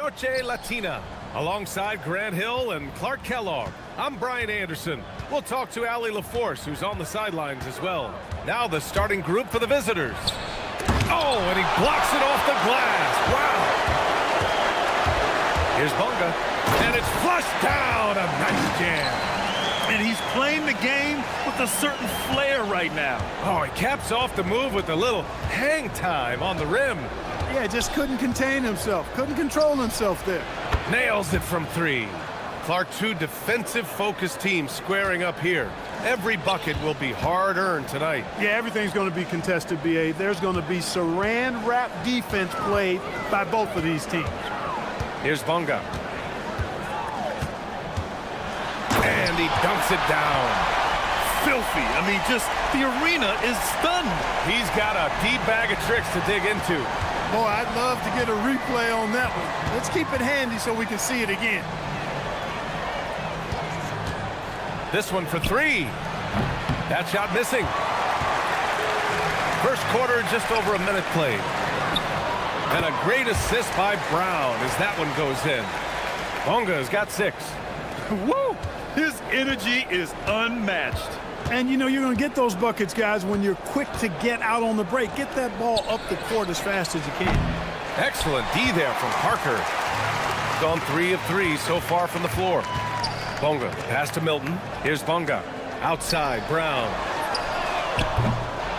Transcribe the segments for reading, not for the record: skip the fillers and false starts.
Noche Latina. Alongside Grant Hill and Clark Kellogg, I'm Brian Anderson. We'll talk to Allie LaForce, who's on the sidelines as well. Now the starting group for the visitors. Oh, and he blocks it off the glass. Wow. Here's Bunga, and it's flushed down. A nice jam. And he's playing the game with a certain flair right now. Oh, he caps off the move with a little hang time on the rim. Yeah, just couldn't contain himself. Couldn't control himself there. Nails it from three. Clark, two defensive-focused teams squaring up here. Every bucket will be hard-earned tonight. Yeah, everything's going to be contested, B.A. There's going to be saran wrap defense played by both of these teams. Here's Bunga. And he dunks it down. Filthy. I mean, just the arena is stunned. He's got a deep bag of tricks to dig into. Boy, I'd love to get a replay on that one. Let's keep it handy so we can see it again. This one for three. That shot missing. First quarter, just over a minute played. And a great assist by Brown as that one goes in. Bunga's got 6. Woo! His energy is unmatched. And, you know, you're going to get those buckets, guys, when you're quick to get out on the break. Get that ball up the court as fast as you can. Excellent D there from Parker. Gone 3 of 3 so far from the floor. Bunga, pass to Milton. Here's Bunga. Outside, Brown.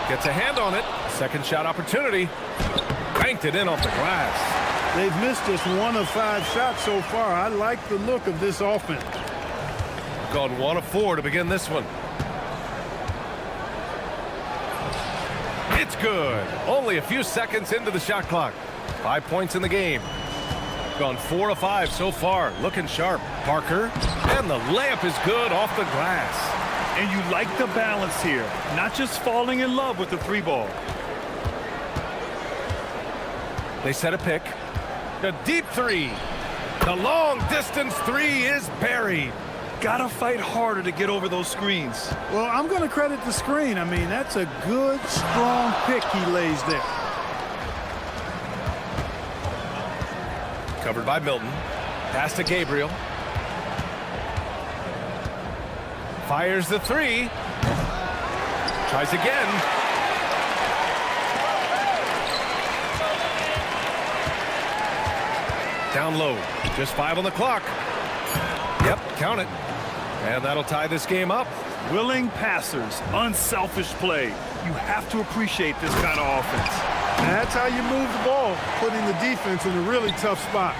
Gets a hand on it. Second shot opportunity. Banked it in off the glass. They've missed just 1 of 5 shots so far. I like the look of this offense. Gone 1 of 4 to begin this one. It's good. Only a few seconds into the shot clock. 5 points in the game. Gone 4 of 5 so far. Looking sharp. Parker. And the layup is good off the glass. And you like the balance here. Not just falling in love with the 3-ball. They set a pick. The deep 3. The long distance 3 is buried. Gotta fight harder to get over those screens. Well, I'm going to credit the screen. I mean, that's a good, strong pick he lays there. Covered by Milton. Pass to Gabriel. Fires the 3. Tries again. Down low. Just 5 on the clock. Yep, count it. And that'll tie this game up. Willing passers, unselfish play. You have to appreciate this kind of offense. That's how you move the ball, putting the defense in a really tough spot.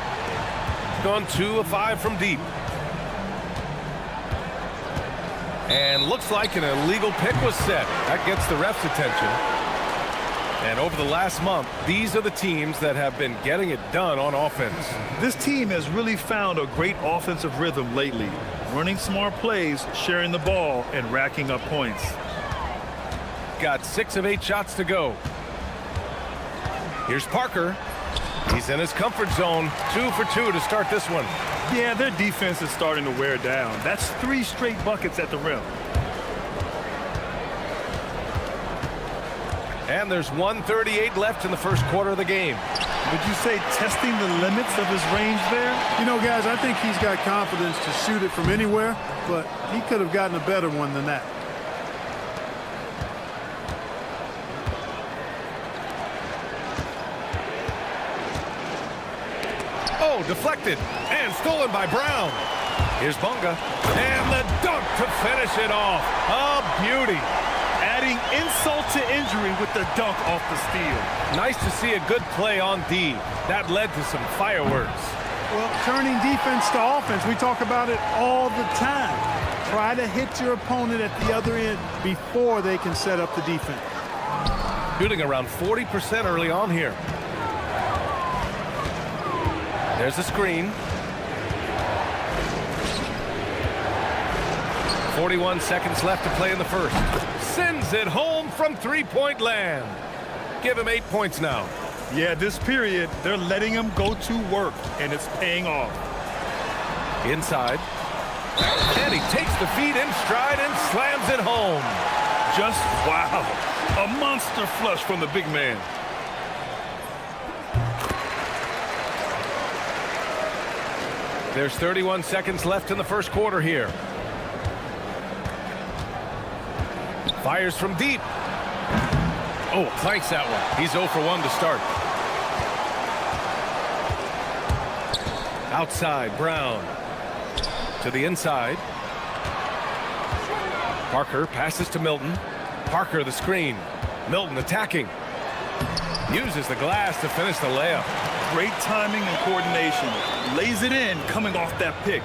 Gone 2 of 5 from deep. And looks like an illegal pick was set. That gets the ref's attention. And over the last month, these are the teams that have been getting it done on offense. This team has really found a great offensive rhythm lately. Running smart plays, sharing the ball, and racking up points. Got 6 of 8 shots to go. Here's Parker. He's in his comfort zone. 2 for 2 to start this one. Yeah, their defense is starting to wear down. That's 3 straight buckets at the rim. And there's 1:38 left in the first quarter of the game. Would you say testing the limits of his range there? You know, guys, I think he's got confidence to shoot it from anywhere, but he could have gotten a better one than that. Oh, deflected and stolen by Brown. Here's Bunga. And the dunk to finish it off. A beauty. Adding insult to injury with the dunk off the steal. Nice to see a good play on D. That led to some fireworks. Well, turning defense to offense, we talk about it all the time. Try to hit your opponent at the other end before they can set up the defense. Shooting around 40% early on here. There's the screen. 41 seconds left to play in the first. Sends it home from 3-point land. Give him 8 points now. Yeah, this period, they're letting him go to work, and it's paying off. Inside. And he takes the feed in stride and slams it home. Just wow. A monster flush from the big man. There's 31 seconds left in the first quarter here. Fires from deep. Oh, planks that one. He's 0 for 1 to start. Outside, Brown. To the inside. Parker passes to Milton. Parker the screen. Milton attacking. Uses the glass to finish the layup. Great timing and coordination. Lays it in coming off that pick.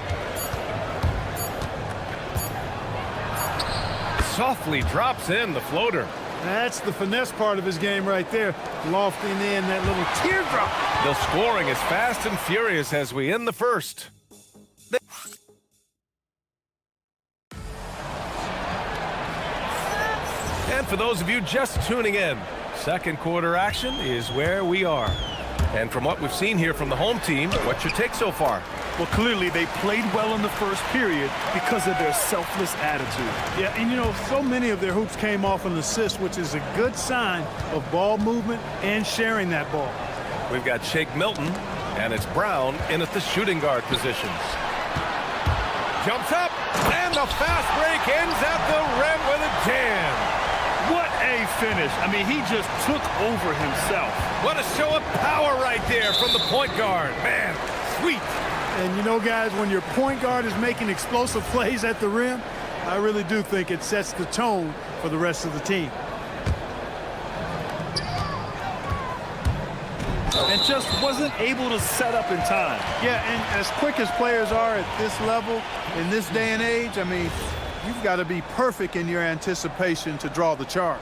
Softly drops in the floater. That's the finesse part of his game right there. Lofting in that little teardrop. The scoring is fast and furious as we end the first. And for those of you just tuning in, second quarter action is where we are. And from what we've seen here from the home team, what's your take so far? Well, clearly they played well in the first period because of their selfless attitude. Yeah, and you know, so many of their hoops came off an assist, which is a good sign of ball movement and sharing that ball. We've got Shake Milton, and it's Brown in at the shooting guard positions. Jumps up, and the fast break ends at the rim with a jam. What a finish. I mean, he just took over himself. What a show of power right there from the point guard. Man, sweet. And you know, guys, when your point guard is making explosive plays at the rim, I really do think it sets the tone for the rest of the team. And just wasn't able to set up in time. Yeah, and as quick as players are at this level, in this day and age, I mean, you've got to be perfect in your anticipation to draw the charge.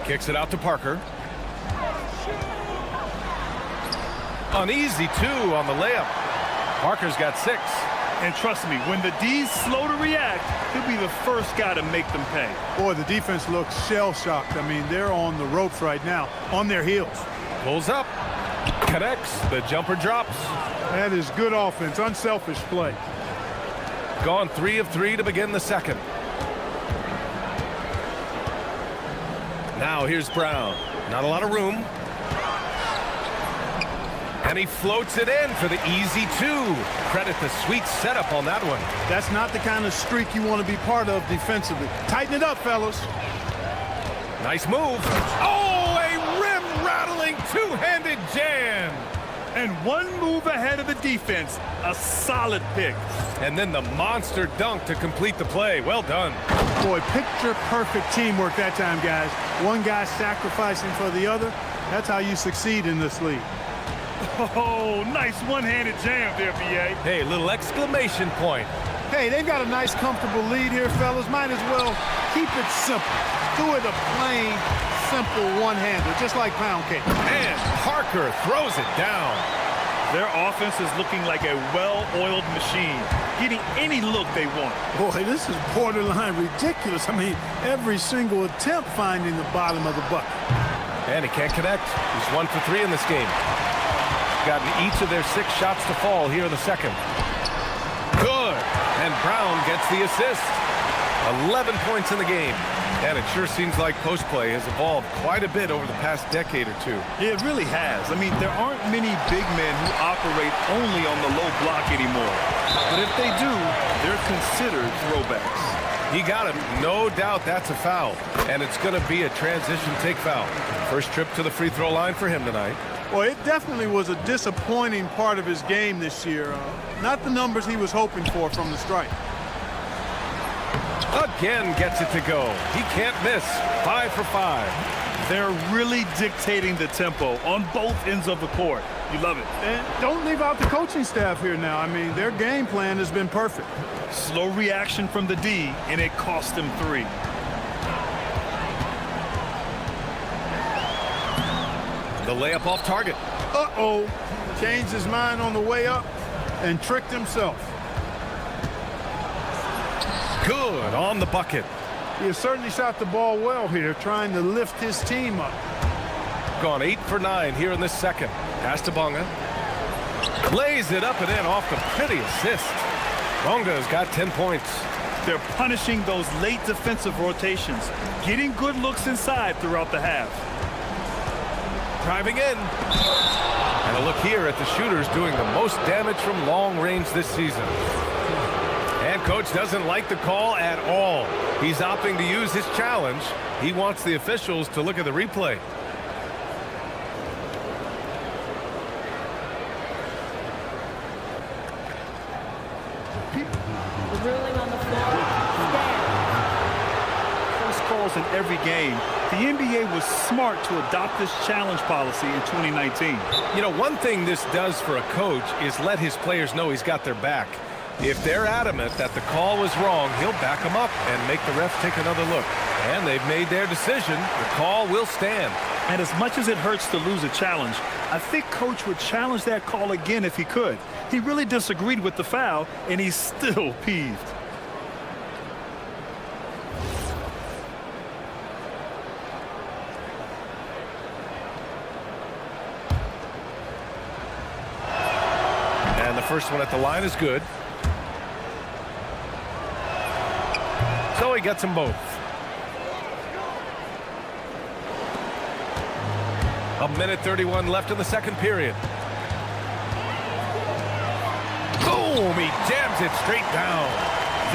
Kicks it out to Parker. An easy 2 on the layup. Parker's got 6. And trust me, when the D's slow to react, he'll be the first guy to make them pay. Boy, the defense looks shell-shocked. I mean, they're on the ropes right now, on their heels. Pulls up. Connects. The jumper drops. That is good offense, unselfish play. Gone 3 of 3 to begin the second. Now here's Brown. Not a lot of room. And he floats it in for the easy 2. Credit the sweet setup on that one. That's not the kind of streak you want to be part of defensively. Tighten it up, fellas. Nice move. Oh, a rim-rattling two-handed jam. And one move ahead of the defense. A solid pick. And then the monster dunk to complete the play. Well done. Boy, picture-perfect teamwork that time, guys. One guy sacrificing for the other. That's how you succeed in this league. Oh, nice one-handed jam there, B.A. Hey, little exclamation point. Hey, they've got a nice, comfortable lead here, fellas. Might as well keep it simple. Do it a plain, simple one-hander, just like pound cake. And Parker throws it down. Their offense is looking like a well-oiled machine, getting any look they want. Boy, this is borderline ridiculous. I mean, every single attempt finding the bottom of the bucket. And he can't connect. He's 1 for 3 in this game. Gotten each of their 6 shots to fall here in the second. Good. And Brown gets the assist. 11 points in the game. And it sure seems like post play has evolved quite a bit over the past decade or two. It really has. I mean, there aren't many big men who operate only on the low block anymore. But if they do, they're considered throwbacks. He got him. No doubt that's a foul. And it's going to be a transition take foul. First trip to the free throw line for him tonight. Well, it definitely was a disappointing part of his game this year. Not the numbers he was hoping for from the stripe. Again gets it to go. He can't miss. 5 for 5. They're really dictating the tempo on both ends of the court. You love it. And don't leave out the coaching staff here now. I mean, their game plan has been perfect. Slow reaction from the D, and it cost them 3. The layup off target. Uh-oh. Changed his mind on the way up and tricked himself. Good on the bucket. He has certainly shot the ball well here, trying to lift his team up. Gone 8 for 9 here in this second. Pass to Bonga. Lays it up and in off the pretty assist. Bonga's got 10 points. They're punishing those late defensive rotations, getting good looks inside throughout the half. Driving in. And a look here at the shooters doing the most damage from long range this season. And coach doesn't like the call at all. He's opting to use his challenge. He wants the officials to look at the replay. The ruling on the floor stands. First calls in every game. The NBA was smart to adopt this challenge policy in 2019. You know, one thing this does for a coach is let his players know he's got their back. If they're adamant that the call was wrong, he'll back them up and make the ref take another look. And they've made their decision. The call will stand. And as much as it hurts to lose a challenge, I think coach would challenge that call again if he could. He really disagreed with the foul, and he's still peeved. And the first one at the line is good. So he gets them both. A minute 31 left in the second period. Boom! He jams it straight down.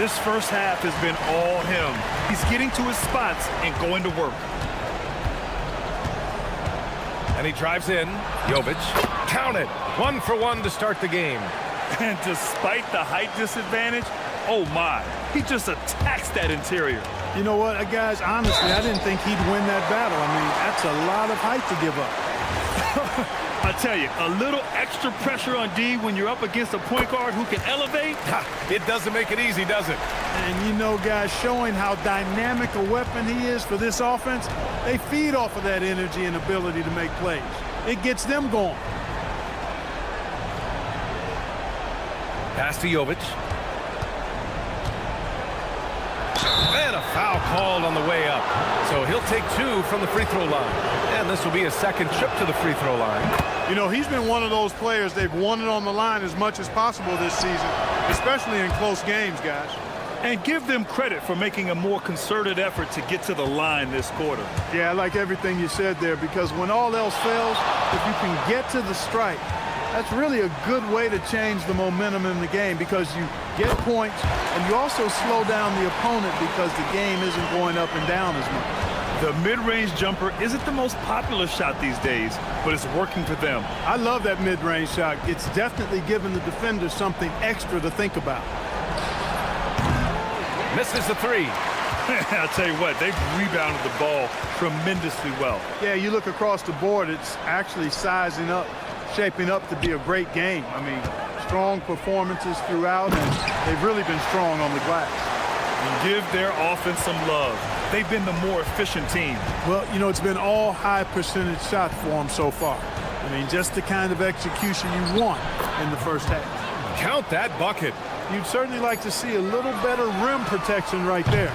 This first half has been all him. He's getting to his spots and going to work. And he drives in. Jovic. Count it. 1 for 1 to start the game. And despite the height disadvantage, oh my, he just attacks that interior. You know what, guys, honestly, I didn't think he'd win that battle. I mean, that's a lot of height to give up. I tell you, a little extra pressure on D when you're up against a point guard who can elevate. It doesn't make it easy, does it? And you know, guys, showing how dynamic a weapon he is for this offense, they feed off of that energy and ability to make plays. It gets them going. Pass to Jovic. And a foul called on the way up. So he'll take 2 from the free throw line. And this will be a second trip to the free throw line. You know, he's been one of those players, they've won it on the line as much as possible this season, especially in close games, guys. And give them credit for making a more concerted effort to get to the line this quarter. Yeah, I like everything you said there, because when all else fails, if you can get to the strike, that's really a good way to change the momentum in the game, because you get points and you also slow down the opponent because the game isn't going up and down as much. The mid-range jumper isn't the most popular shot these days, but it's working for them. I love that mid-range shot. It's definitely given the defenders something extra to think about. Misses the 3. I'll tell you what, they've rebounded the ball tremendously well. Yeah, you look across the board, it's actually sizing up, shaping up to be a great game. I mean, strong performances throughout, and they've really been strong on the glass. And give their offense some love. They've been the more efficient team. Well, you know, it's been all high percentage shots for them so far. I mean, just the kind of execution you want in the first half. Count that bucket. You'd certainly like to see a little better rim protection right there.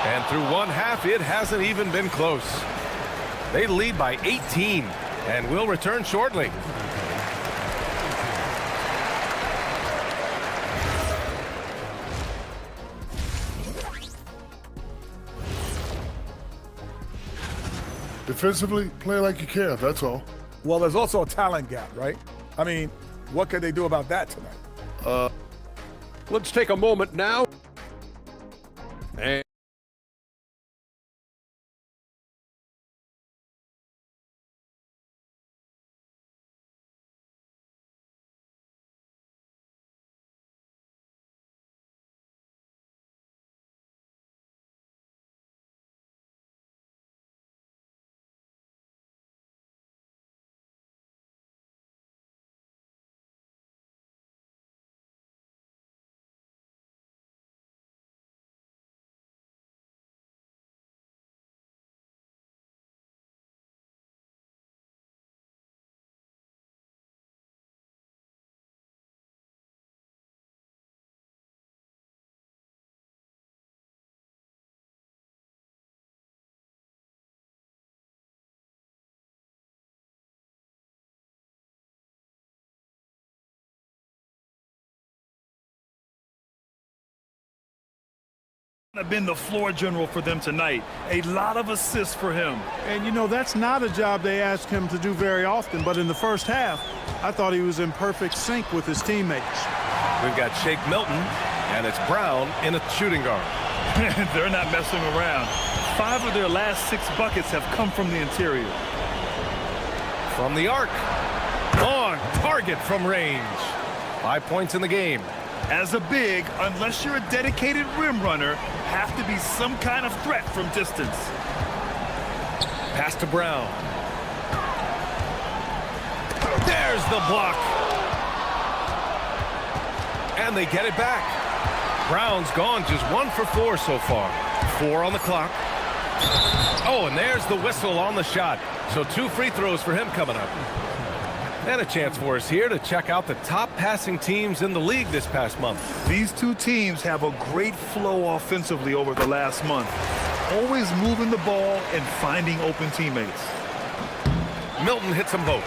And through one half, it hasn't even been close. They lead by 18 and will return shortly. Defensively, play like you care, that's all. Well, there's also a talent gap, right? I mean, what can they do about that tonight? Let's take a moment now and Have been the floor general for them tonight. A lot of assists for him. And, you know, that's not a job they ask him to do very often, but in the first half, I thought he was in perfect sync with his teammates. We've got Shake Milton, and it's Brown in a shooting guard. They're not messing around. 5 of their last 6 buckets have come from the interior. From the arc. On target from range. 5 points in the game. As a big, unless you're a dedicated rim runner, have to be some kind of threat from distance. Pass to Brown. There's the block. And they get it back. Brown's gone just 1 for 4 so far. 4 on the clock. Oh, and there's the whistle on the shot. So 2 free throws for him coming up. And a chance for us here to check out the top passing teams in the league this past month. These 2 teams have a great flow offensively over the last month. Always moving the ball and finding open teammates. Milton hits them both.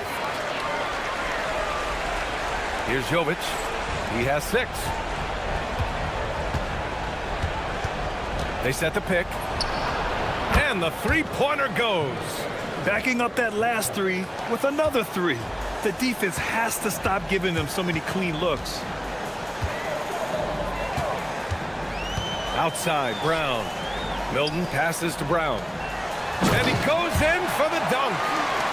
Here's Jovic. He has 6. They set the pick. And the three-pointer goes. Backing up that last 3 with another 3. The defense has to stop giving them so many clean looks. Outside, Brown. Milton passes to Brown. And he goes in for the dunk.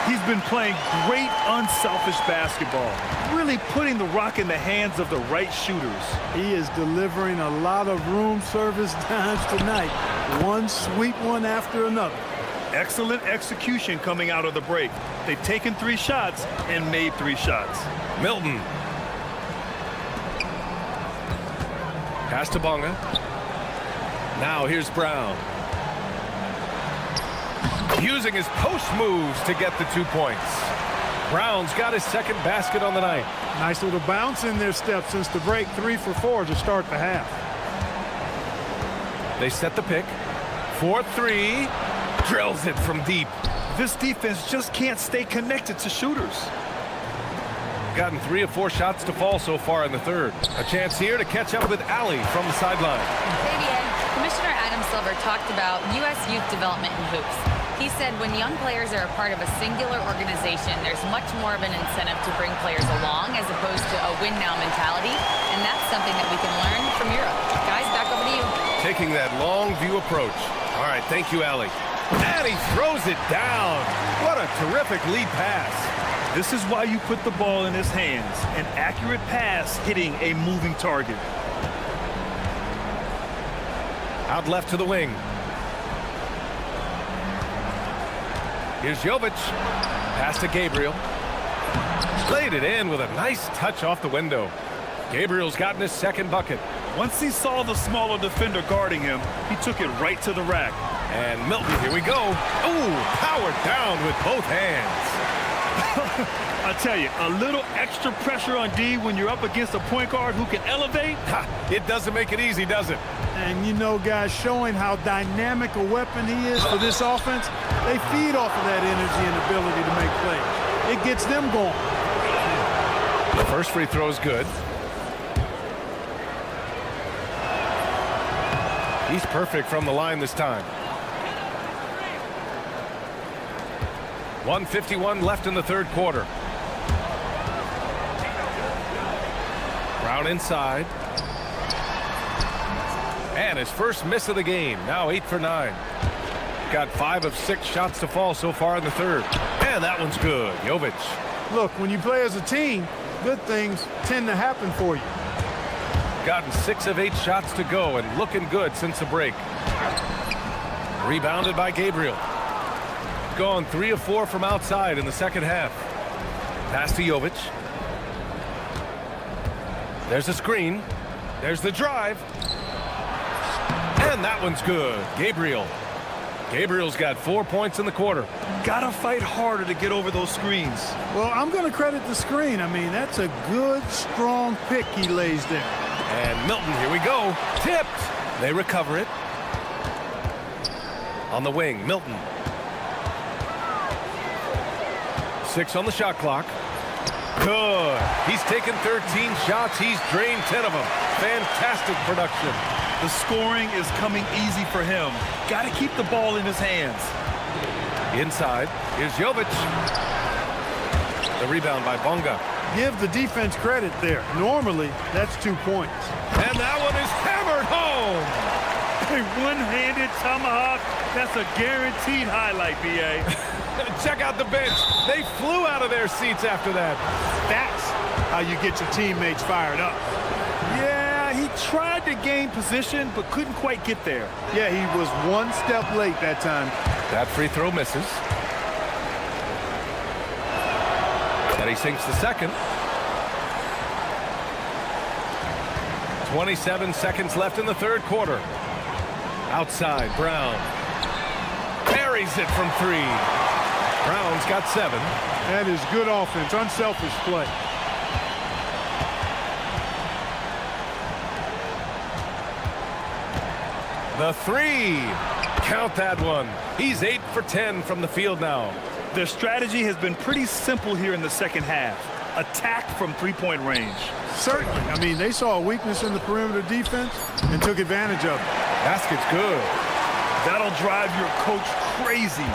He's been playing great, unselfish basketball, really putting the rock in the hands of the right shooters. He is delivering a lot of room service dimes tonight. One sweet one after another. Excellent execution coming out of the break. They've taken 3 shots and made 3 shots. Milton. Pass to Bonga. Now here's Brown. Using his post moves to get the 2 points. Brown's got his 2nd basket on the night. Nice little bounce in their step since the break. 3 for 4 to start the half. They set the pick. 4-3. Drills it from deep. This defense just can't stay connected to shooters. Gotten 3 of 4 shots to fall so far in the 3rd. A chance here to catch up with Allie from the sideline. Commissioner Adam Silver talked about U.S. youth development in hoops. He said when young players are a part of a singular organization, there's much more of an incentive to bring players along as opposed to a win-now mentality, and that's something that we can learn from Europe. Guys, back over to you. Taking that long view approach. All right, thank you, Allie. And he throws it down. What a terrific lead pass. This is why you put the ball in his hands. An accurate pass hitting a moving target. Out left to the wing. Here's Jovic. Pass to Gabriel. Played it in with a nice touch off the window. Gabriel's gotten his 2nd bucket. Once he saw the smaller defender guarding him, he took it right to the rack. And Milton, here we go. Ooh, powered down with both hands. I tell you, a little extra pressure on D when you're up against a point guard who can elevate. It doesn't make it easy, does it? And, you know, guys, showing how dynamic a weapon he is for this offense, they feed off of that energy and ability to make plays. It gets them going. The first free throw is good. He's perfect from the line this time. 1:51 left in the 3rd quarter. Brown inside. And his first miss of the game. Now 8 for 9. Got 5 of 6 shots to fall so far in the 3rd. And that one's good. Jovic. Look, when you play as a team, good things tend to happen for you. Gotten 6 of 8 shots to go and looking good since the break. Rebounded by Gabriel. Gone 3 of 4 from outside in the 2nd half. Pass to Jovic. There's a screen. There's the drive. And that one's good. Gabriel. Gabriel's got 4 points in the quarter. Gotta fight harder to get over those screens. Well, I'm going to credit the screen. I mean, that's a good, strong pick he lays there. And Milton, here we go. Tipped. They recover it. On the wing, Milton. 6 on the shot clock. Good. He's taken 13 shots. He's drained 10 of them. Fantastic production. The scoring is coming easy for him. Got to keep the ball in his hands. Inside, here's Jovic. The rebound by Bonga. Give the defense credit there. Normally, that's 2 points. And that one is hammered home. A one-handed tomahawk. That's a guaranteed highlight, B.A. Check out the bench. They flew out of their seats after that. That's how you get your teammates fired up. Yeah, he tried to gain position, but couldn't quite get there. Yeah, he was one step late that time. That free throw misses. And he sinks the second. 27 seconds left in the third quarter. Outside, Brown. Buries it from 3. Brown's got 7. That is good offense, unselfish play. The 3. Count that one. He's 8 for 10 from the field now. Their strategy has been pretty simple here in the second half. Attack from three-point range. Certainly. I mean, they saw a weakness in the perimeter defense and took advantage of it. Basket's good. That'll drive your coach crazy,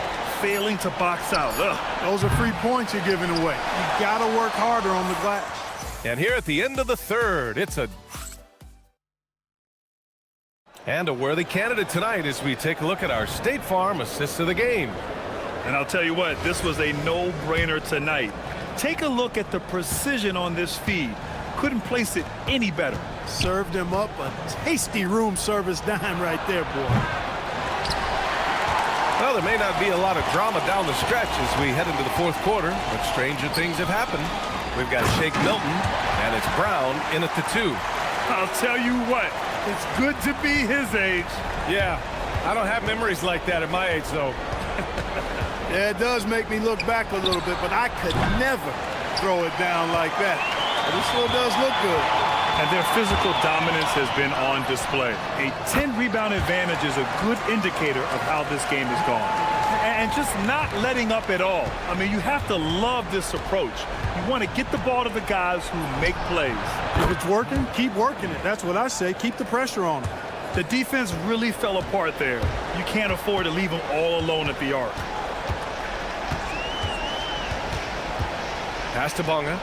failing to box out. Ugh. Those are free points you're giving away. You got to work harder on the glass. And here at the end of the third, it's a worthy candidate tonight as we take a look at our State Farm assist of the game. And I'll tell you what, this was a no-brainer tonight. Take a look at the precision on this feed. Couldn't place it any better. Served him up a tasty room service dime right there, boy. Well, there may not be a lot of drama down the stretch as we head into the fourth quarter, but stranger things have happened. We've got Shake Milton, and it's Brown in at the 2. I'll tell you what, it's good to be his age. Yeah, I don't have memories like that at my age, though. Yeah, it does make me look back a little bit, but I could never throw it down like that. But it still does look good. And their physical dominance has been on display. A 10-rebound advantage is a good indicator of how this game has gone. And just not letting up at all. I mean, you have to love this approach. You want to get the ball to the guys who make plays. If it's working, keep working it. That's what I say. Keep the pressure on them. The defense really fell apart there. You can't afford to leave them all alone at the arc. Pass to Bonga.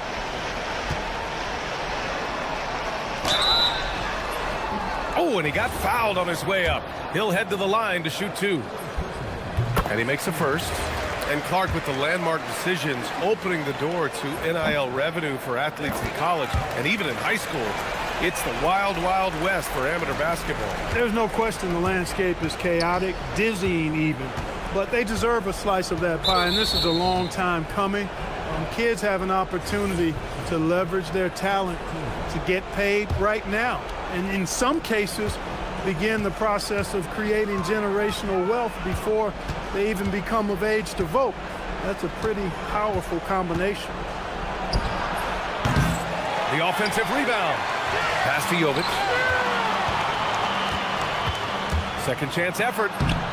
Oh, and he got fouled on his way up. He'll head to the line to shoot 2. And he makes a first. And Clark with the landmark decisions opening the door to NIL revenue for athletes in college and even in high school. It's the wild, wild west for amateur basketball. There's no question the landscape is chaotic, dizzying even. But they deserve a slice of that pie, and this is a long time coming. Kids have an opportunity to leverage their talent to get paid right now. And in some cases, begin the process of creating generational wealth before they even become of age to vote. That's a pretty powerful combination. The offensive rebound. Pass to Jovic. Second chance effort.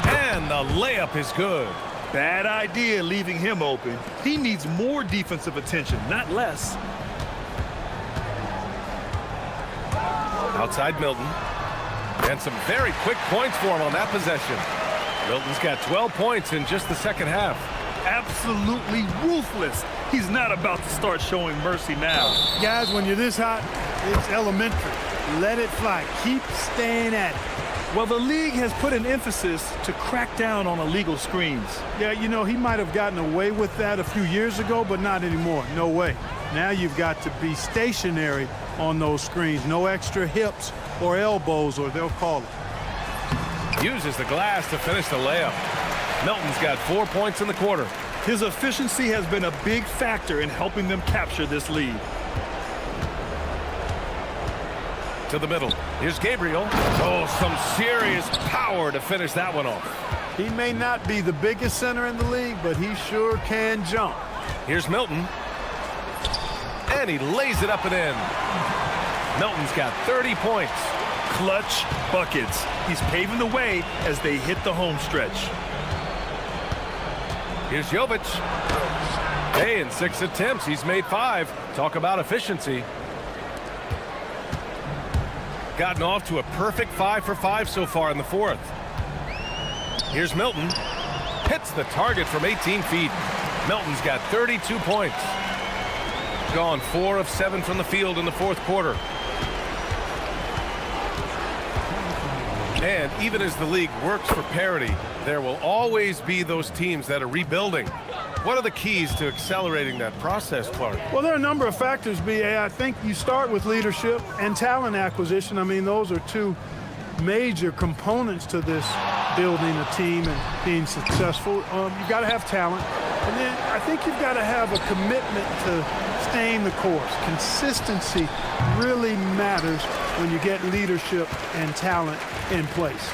And the layup is good. Bad idea leaving him open. He needs more defensive attention, not less. Outside Milton. And some very quick points for him on that possession. Milton's got 12 points in just the second half. Absolutely ruthless. He's not about to start showing mercy now. Guys, when you're this hot, it's elementary. Let it fly. Keep staying at it. Well, the league has put an emphasis to crack down on illegal screens. Yeah, you know, he might have gotten away with that a few years ago, but not anymore. No way. Now you've got to be stationary on those screens. No extra hips or elbows, or they'll call it. Uses the glass to finish the layup. Milton's got 4 points in the quarter. His efficiency has been a big factor in helping them capture this lead. To the middle. Here's Gabriel. Oh, some serious power to finish that one off. He may not be the biggest center in the league, but he sure can jump. Here's Milton. And he lays it up and in. Milton's got 30 points. Clutch buckets. He's paving the way as they hit the home stretch. Here's Jovic. Hey, in 6 attempts, he's made 5. Talk about efficiency. Gotten off to a perfect 5 for 5 so far in the fourth. Here's Milton. Hits the target from 18 feet. Milton's got 32 points. Gone 4 of 7 from the field in the fourth quarter. And even as the league works for parity, there will always be those teams that are rebuilding. What are the keys to accelerating that process, Clark? Well, there are a number of factors, B.A. I think you start with leadership and talent acquisition. I mean, those are two major components to this building a team and being successful. You've got to have talent. And then I think you've got to have a commitment to staying the course. Consistency really matters when you get leadership and talent in place.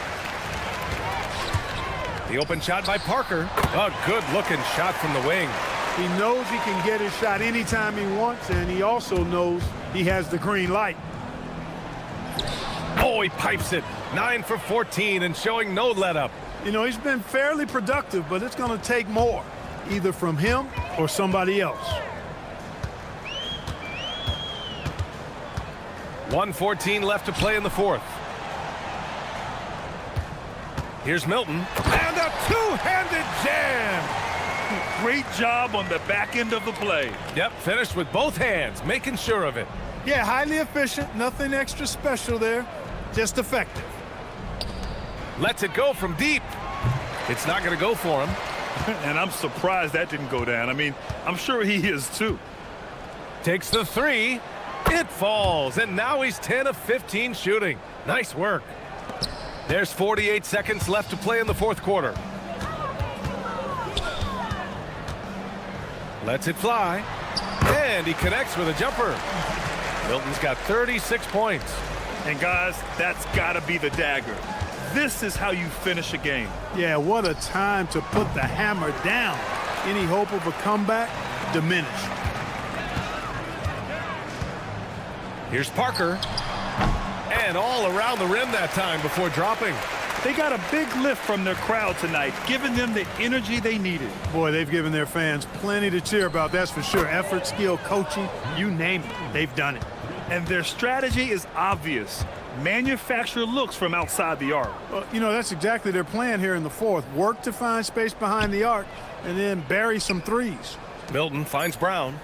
The open shot by Parker. A good-looking shot from the wing. He knows he can get his shot anytime he wants, and he also knows he has the green light. Oh, he pipes it. 9 for 14 and showing no let-up. You know, he's been fairly productive, but it's going to take more, either from him or somebody else. 1:14 left to play in the fourth. Here's Milton. And a two-handed jam. Great job on the back end of the play. Yep, finished with both hands, making sure of it. Yeah, highly efficient. Nothing extra special there. Just effective. Lets it go from deep. It's not going to go for him. And I'm surprised that didn't go down. I mean, I'm sure he is too. Takes the three. It falls, and now he's 10 of 15 shooting. Nice work. There's 48 seconds left to play in the fourth quarter. Lets it fly, and he connects with a jumper. Milton's got 36 points. And guys, that's got to be the dagger. This is how you finish a game. Yeah, what a time to put the hammer down. Any hope of a comeback diminished. Here's Parker. And all around the rim that time before dropping. They got a big lift from their crowd tonight, giving them the energy they needed. Boy, they've given their fans plenty to cheer about, that's for sure. Effort, skill, coaching, you name it, they've done it. And their strategy is obvious. Manufacture looks from outside the arc. Well, you know, that's exactly their plan here in the fourth. Work to find space behind the arc and then bury some threes. Milton finds Brown.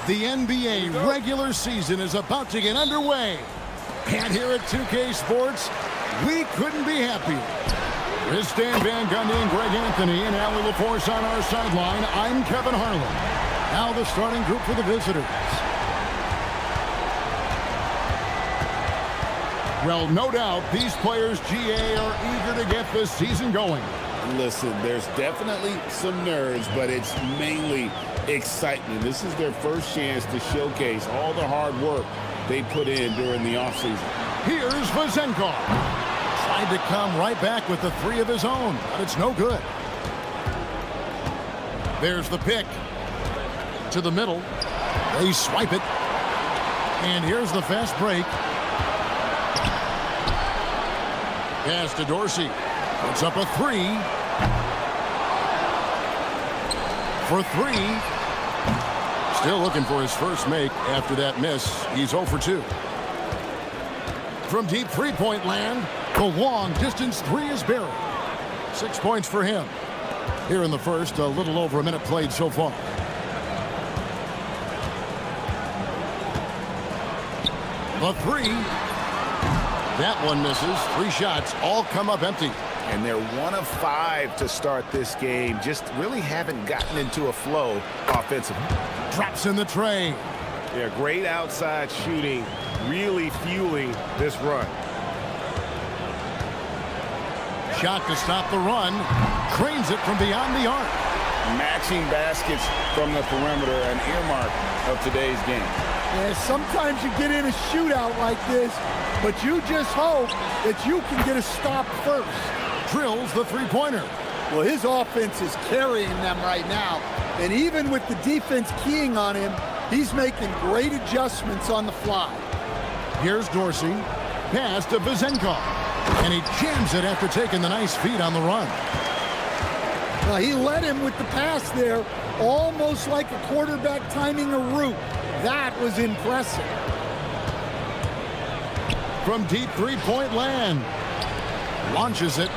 The NBA regular season is about to get underway. And here at 2K Sports, we couldn't be happier. With Stan Van Gundy and Greg Anthony and Allie LaForce on our sideline, I'm Kevin Harlan. Now the starting group for the visitors. Well, no doubt, these players, GA, are eager to get this season going. Listen, there's definitely some nerves, but it's mainly excitement. This is their first chance to showcase all the hard work they put in during the offseason. Here's Vazenkov. Tried to come right back with the three of his own, but it's no good. There's the pick. To the middle. They swipe it. And here's the fast break. Pass to Dorsey. Puts up a three. For three. Still looking for his first make after that miss. He's 0 for 2. From deep three-point land, the long distance three is buried. 6 points for him. Here in the first, a little over a minute played so far. The three. That one misses. 3 shots all come up empty. And they're 1 of 5 to start this game. Just really haven't gotten into a flow offensively. Drops in the tray. Yeah, great outside shooting, really fueling this run. Shot to stop the run. Cranes it from beyond the arc. Matching baskets from the perimeter, an earmark of today's game. Yeah, sometimes you get in a shootout like this, but you just hope that you can get a stop first. Drills the three-pointer. Well, his offense is carrying them right now, and even with the defense keying on him, he's making great adjustments on the fly. Here's Dorsey. Pass to Vazenkov. And he jams it after taking the nice feed on the run. Well, he led him with the pass there, almost like a quarterback timing a route. That was impressive. From deep three-point land. Launches it.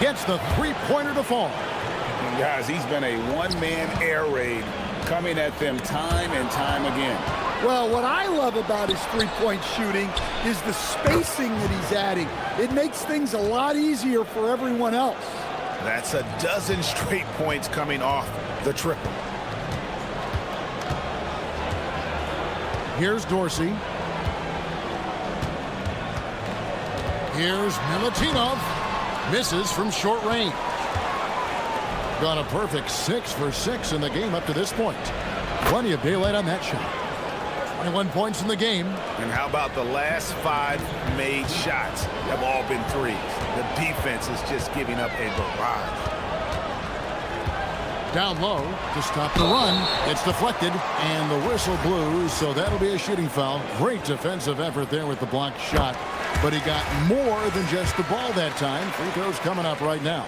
Gets the three-pointer to fall. And guys, he's been a one-man air raid coming at them time and time again. Well, what I love about his three-point shooting is the spacing that he's adding. It makes things a lot easier for everyone else. That's a dozen straight points coming off the triple. Here's Dorsey. Here's Milutinov. Misses from short range. Got a perfect 6 for 6 in the game up to this point. Plenty of daylight on that shot. 21 points in the game. And how about the last 5 made shots have all been threes? The defense is just giving up a barrage. Down low to stop the run. It's deflected, and the whistle blew, so that'll be a shooting foul. Great defensive effort there with the blocked shot, but he got more than just the ball that time. Free throws coming up right now.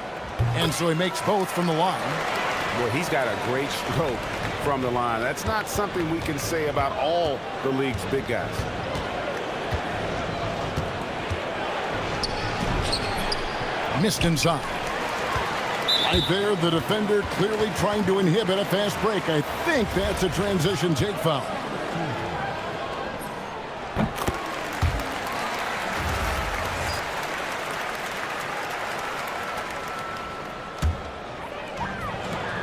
And so he makes both from the line. Well, he's got a great stroke from the line. That's not something we can say about all the league's big guys. Missed inside. Right there, the defender clearly trying to inhibit a fast break. I think that's a transition take foul.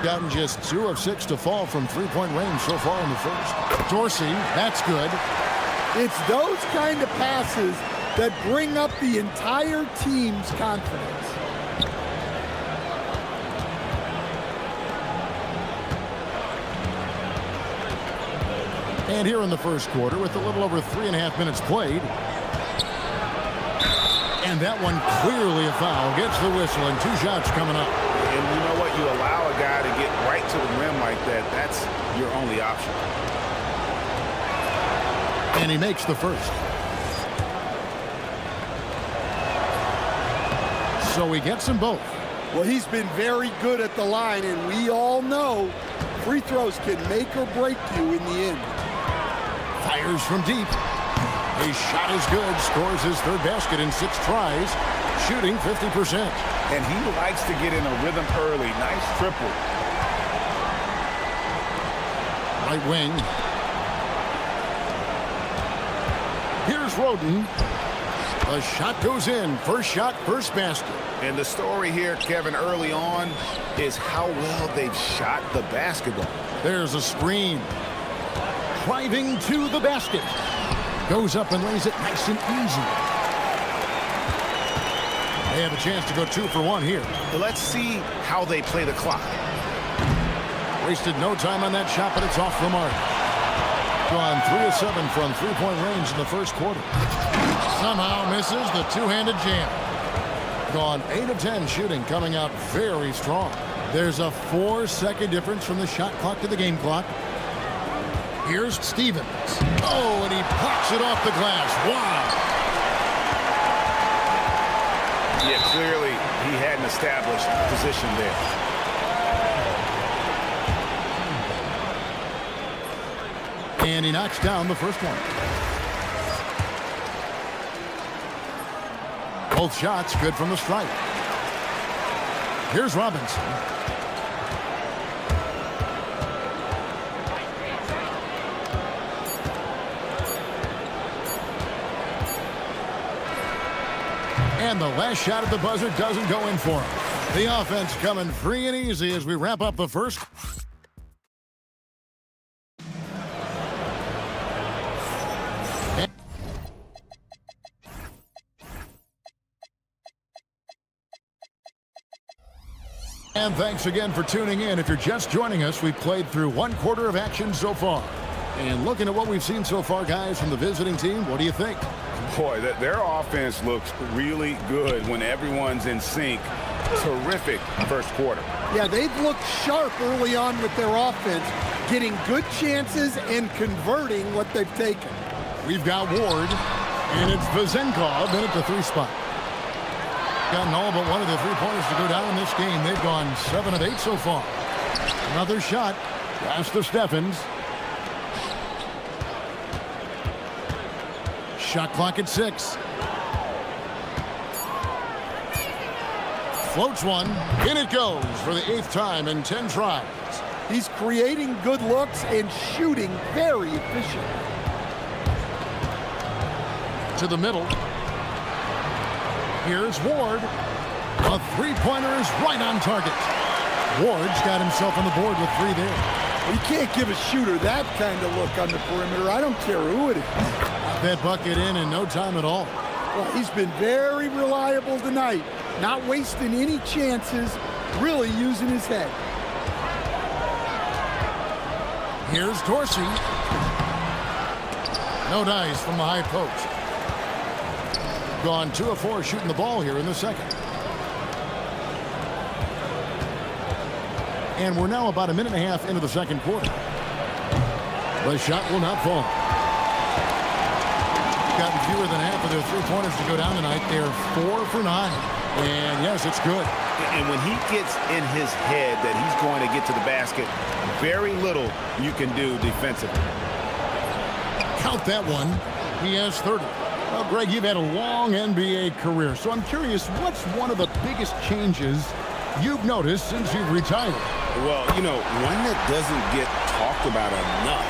Gotten just 2 of 6 to fall from three-point range so far in the first. Dorsey, that's good. It's those kind of passes that bring up the entire team's confidence. And here in the first quarter, with a little over 3.5 minutes played. And that one clearly a foul. Gets the whistle, and 2 shots coming up. And you know what? You allow a guy to get right to the rim like that. That's your only option. And he makes the first. So he gets them both. Well, he's been very good at the line, and we all know free throws can make or break you in the end. Fires from deep. His shot is good. Scores his 3rd basket in 6 tries. Shooting 50%. And he likes to get in a rhythm early. Nice triple. Right wing. Here's Roden. The shot goes in. First shot, first basket. And the story here, Kevin, early on is how well they've shot the basketball. There's a screen. Driving to the basket. Goes up and lays it nice and easy. They have a chance to go 2 for 1 here. Let's see how they play the clock. Wasted no time on that shot, but it's off the mark. Gone 3 of 7 from three-point range in the first quarter. Somehow misses the two-handed jam. Gone 8 of 10 shooting, coming out very strong. There's a 4-second difference from the shot clock to the game clock. Here's Stevens. Oh, and he pops it off the glass. Wow. Yeah, clearly he had an established position there. And he knocks down the first one. Both shots good from the stripe. Here's Robinson. And the last shot at the buzzer doesn't go in for him. The offense coming free and easy as we wrap up the first. And thanks again for tuning in. If you're just joining us, we've played through 1 quarter of action so far. And looking at what we've seen so far, guys, from the visiting team, what do you think? Boy, their offense looks really good when everyone's in sync. Terrific first quarter. Yeah, they've looked sharp early on with their offense, getting good chances and converting what they've taken. We've got Ward, and it's Vazenkov in at the 3 spot. Gotten all but one of the 3-pointers to go down in this game. They've gone 7 of 8 so far. Another shot. Pass to Steffens. Shot clock at 6. Floats one. In it goes for the 8th time in 10 tries. He's creating good looks and shooting very efficient. To the middle. Here's Ward. A 3-pointer is right on target. Ward's got himself on the board with 3 there. You can't give a shooter that kind of look on the perimeter. I don't care who it is. That bucket in no time at all. Well, he's been very reliable tonight. Not wasting any chances, really using his head. Here's Dorsey. No dice from the high post. Gone 2 of 4 shooting the ball here in the second. And we're now about a minute and a half into the second quarter. The shot will not fall. Gotten fewer than half of their 3-pointers to go down tonight. They're 4 for 9. And yes, it's good. And when he gets in his head that he's going to get to the basket, very little you can do defensively. Count that one. He has 30. Well, Greg, you've had a long NBA career, so I'm curious, what's one of the biggest changes you've noticed since you've retired? Well, you know, one that doesn't get talked about enough,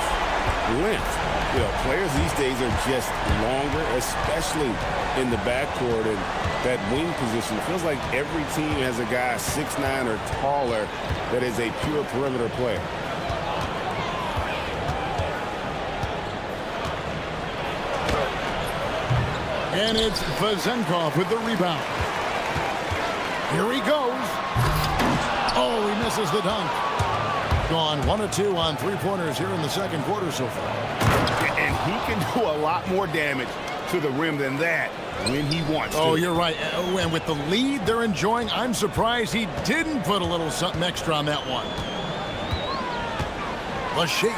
length. You know, players these days are just longer, especially in the backcourt and that wing position. It feels like every team has a guy 6'9" or taller that is a pure perimeter player. And it's Vazenkov with the rebound. Here he goes. Oh, he misses the dunk. Gone 1 of 2 on 3-pointers here in the second quarter so far. And he can do a lot more damage to the rim than that when he wants to. Oh, you're right. And with the lead they're enjoying, I'm surprised he didn't put a little something extra on that one. The shake.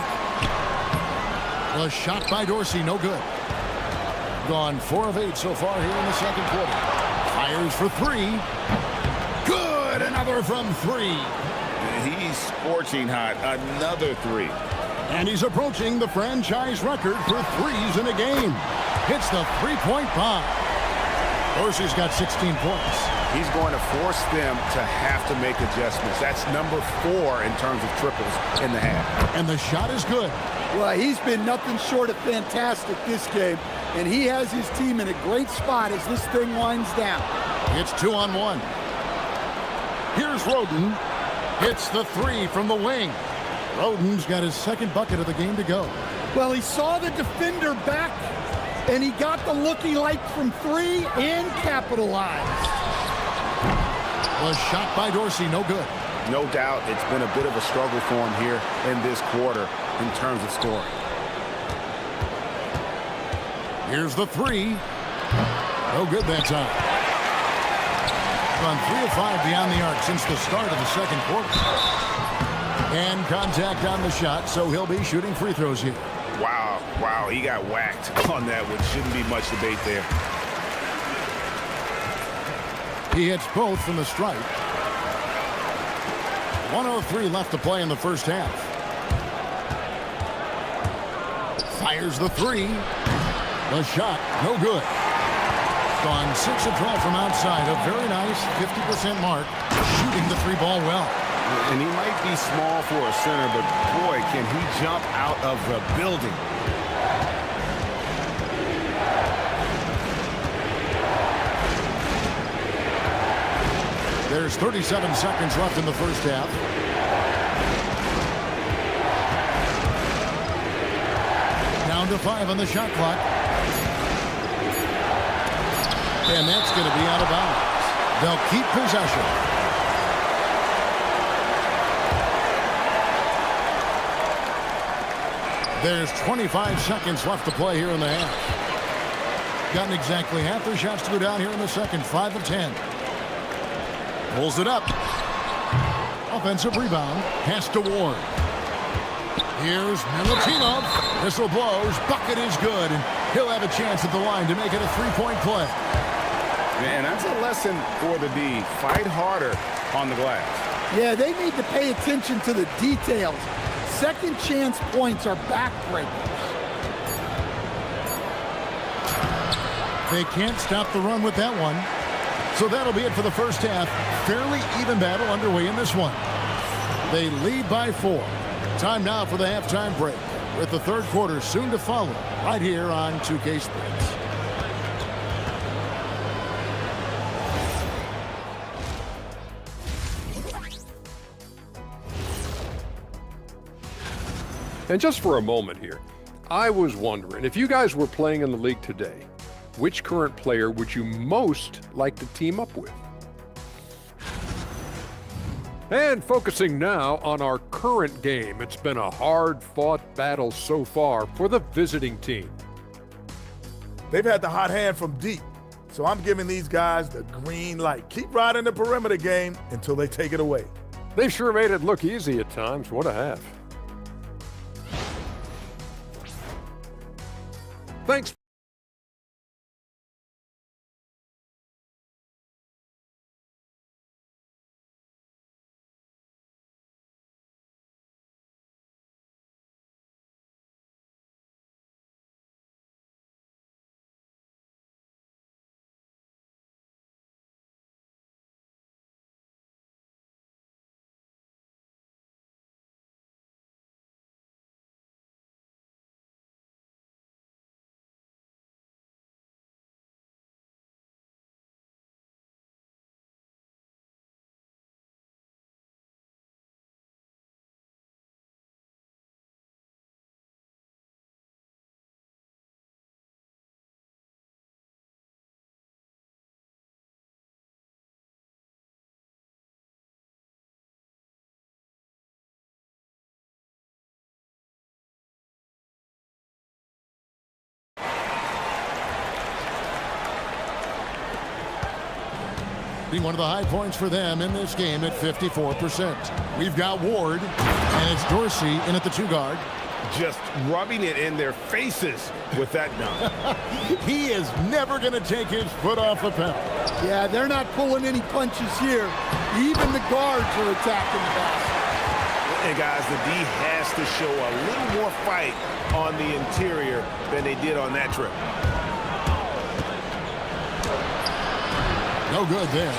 The shot by Dorsey, no good. Gone 4 of 8 so far here in the second quarter. Fires for 3. Good! Another from 3. He's scorching hot. Another 3. And he's approaching the franchise record for 3s in a game. Hits the 3-point bomb. Dorsey's got 16 points. he's going to force them to have to make adjustments. That's number 4 in terms of triples in the half. And the shot is good. Well, he's been nothing short of fantastic this game, and he has his team in a great spot as this thing winds down. It's 2-on-1. Here's Roden. Hits the 3 from the wing. Roden's got his second bucket of the game to go. Well, he saw the defender back, and he got the look he liked from 3 and capitalized. The shot by Dorsey, no good. No doubt it's been a bit of a struggle for him here in this quarter in terms of scoring. Here's the 3. No good that time. On 3 of 5 beyond the arc since the start of the second quarter. And contact on the shot, so he'll be shooting free throws here. Wow, he got whacked on that one. Shouldn't be much debate there. He hits both from the stripe. 1:03 left to play in the first half. Fires the 3. The shot, no good. Gone 6 of 12 from outside. A very nice 50% mark. Shooting the 3 ball well. And he might be small for a center, but boy, can he jump out of the building. There's 37 seconds left in the first half. Down to 5 on the shot clock. And that's going to be out of bounds. They'll keep possession. There's 25 seconds left to play here in the half. Gotten exactly half their shots to go down here in the second. 5 of 10. Pulls it up. Offensive rebound. Pass to Ward. Here's Milutinov. Whistle blows. Bucket is good. And he'll have a chance at the line to make it a 3-point play. Man, that's a lesson for the D. Fight harder on the glass. Yeah, they need to pay attention to the details. Second chance points are backbreakers. They can't stop the run with that one. So that'll be it for the first half. Fairly even battle underway in this one. They lead by 4. Time now for the halftime break, with the third quarter soon to follow right here on 2K Sports. And just for a moment here, I was wondering, if you guys were playing in the league today, which current player would you most like to team up with? And focusing now on our current game, it's been a hard-fought battle so far for the visiting team. They've had the hot hand from deep, so I'm giving these guys the green light. Keep riding the perimeter game until they take it away. They've sure made it look easy at times. What a half. Thanks. One of the high points for them in this game at 54%. We've got Ward, and it's Dorsey in at the 2 guard. Just rubbing it in their faces with that dunk. He is never going to take his foot off the pedal. Yeah, they're not pulling any punches here. Even the guards are attacking the basket. And guys, the D has to show a little more fight on the interior than they did on that trip. No good there.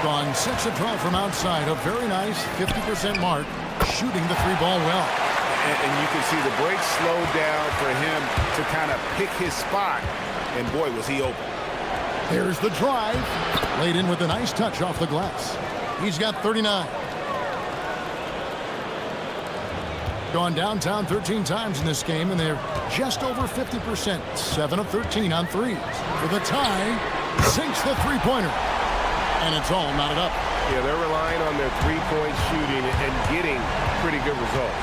Gone 6 of 12 from outside. A very nice 50% mark. Shooting the three ball well. And you can see the break slowed down for him to kind of pick his spot. And boy, was he open. Here's the drive. Laid in with a nice touch off the glass. He's got 39. Gone downtown 13 times in this game, and they're just over 50%. 7 of 13 on threes. For the tie, sinks the three-pointer. And it's all knotted up. Yeah, they're relying on their three-point shooting and getting pretty good results.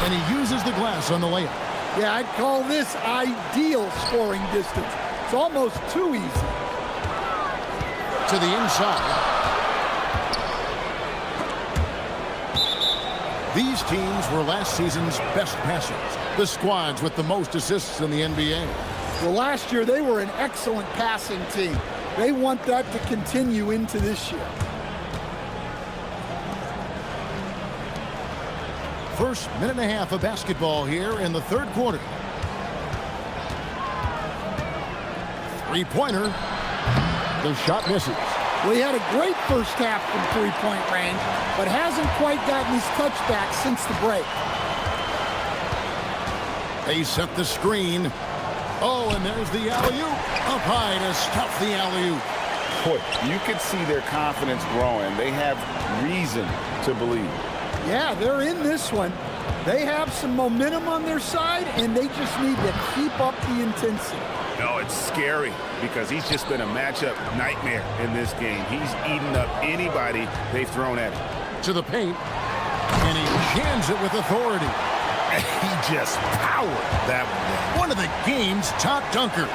And he uses the glass on the layup. Yeah, I'd call this ideal scoring distance. It's almost too easy. To the inside. These teams were last season's best passers. The squads with the most assists in the NBA. Well, last year they were an excellent passing team. They want that to continue into this year. First minute and a half of basketball here in the third quarter. Three-pointer. The shot misses. Well, he had a great first half from three-point range, but hasn't quite gotten his touchback since the break. They set the screen. Oh, and there's the alley-oop. Up high to stuff the alley-oop. Boy, you can see their confidence growing. They have reason to believe. Yeah, they're in this one. They have some momentum on their side, and they just need to keep up the intensity. No, it's scary because he's just been a matchup nightmare in this game. He's eaten up anybody they've thrown at him. To the paint, and he jams it with authority. He just powered that one. One of the game's top dunkers.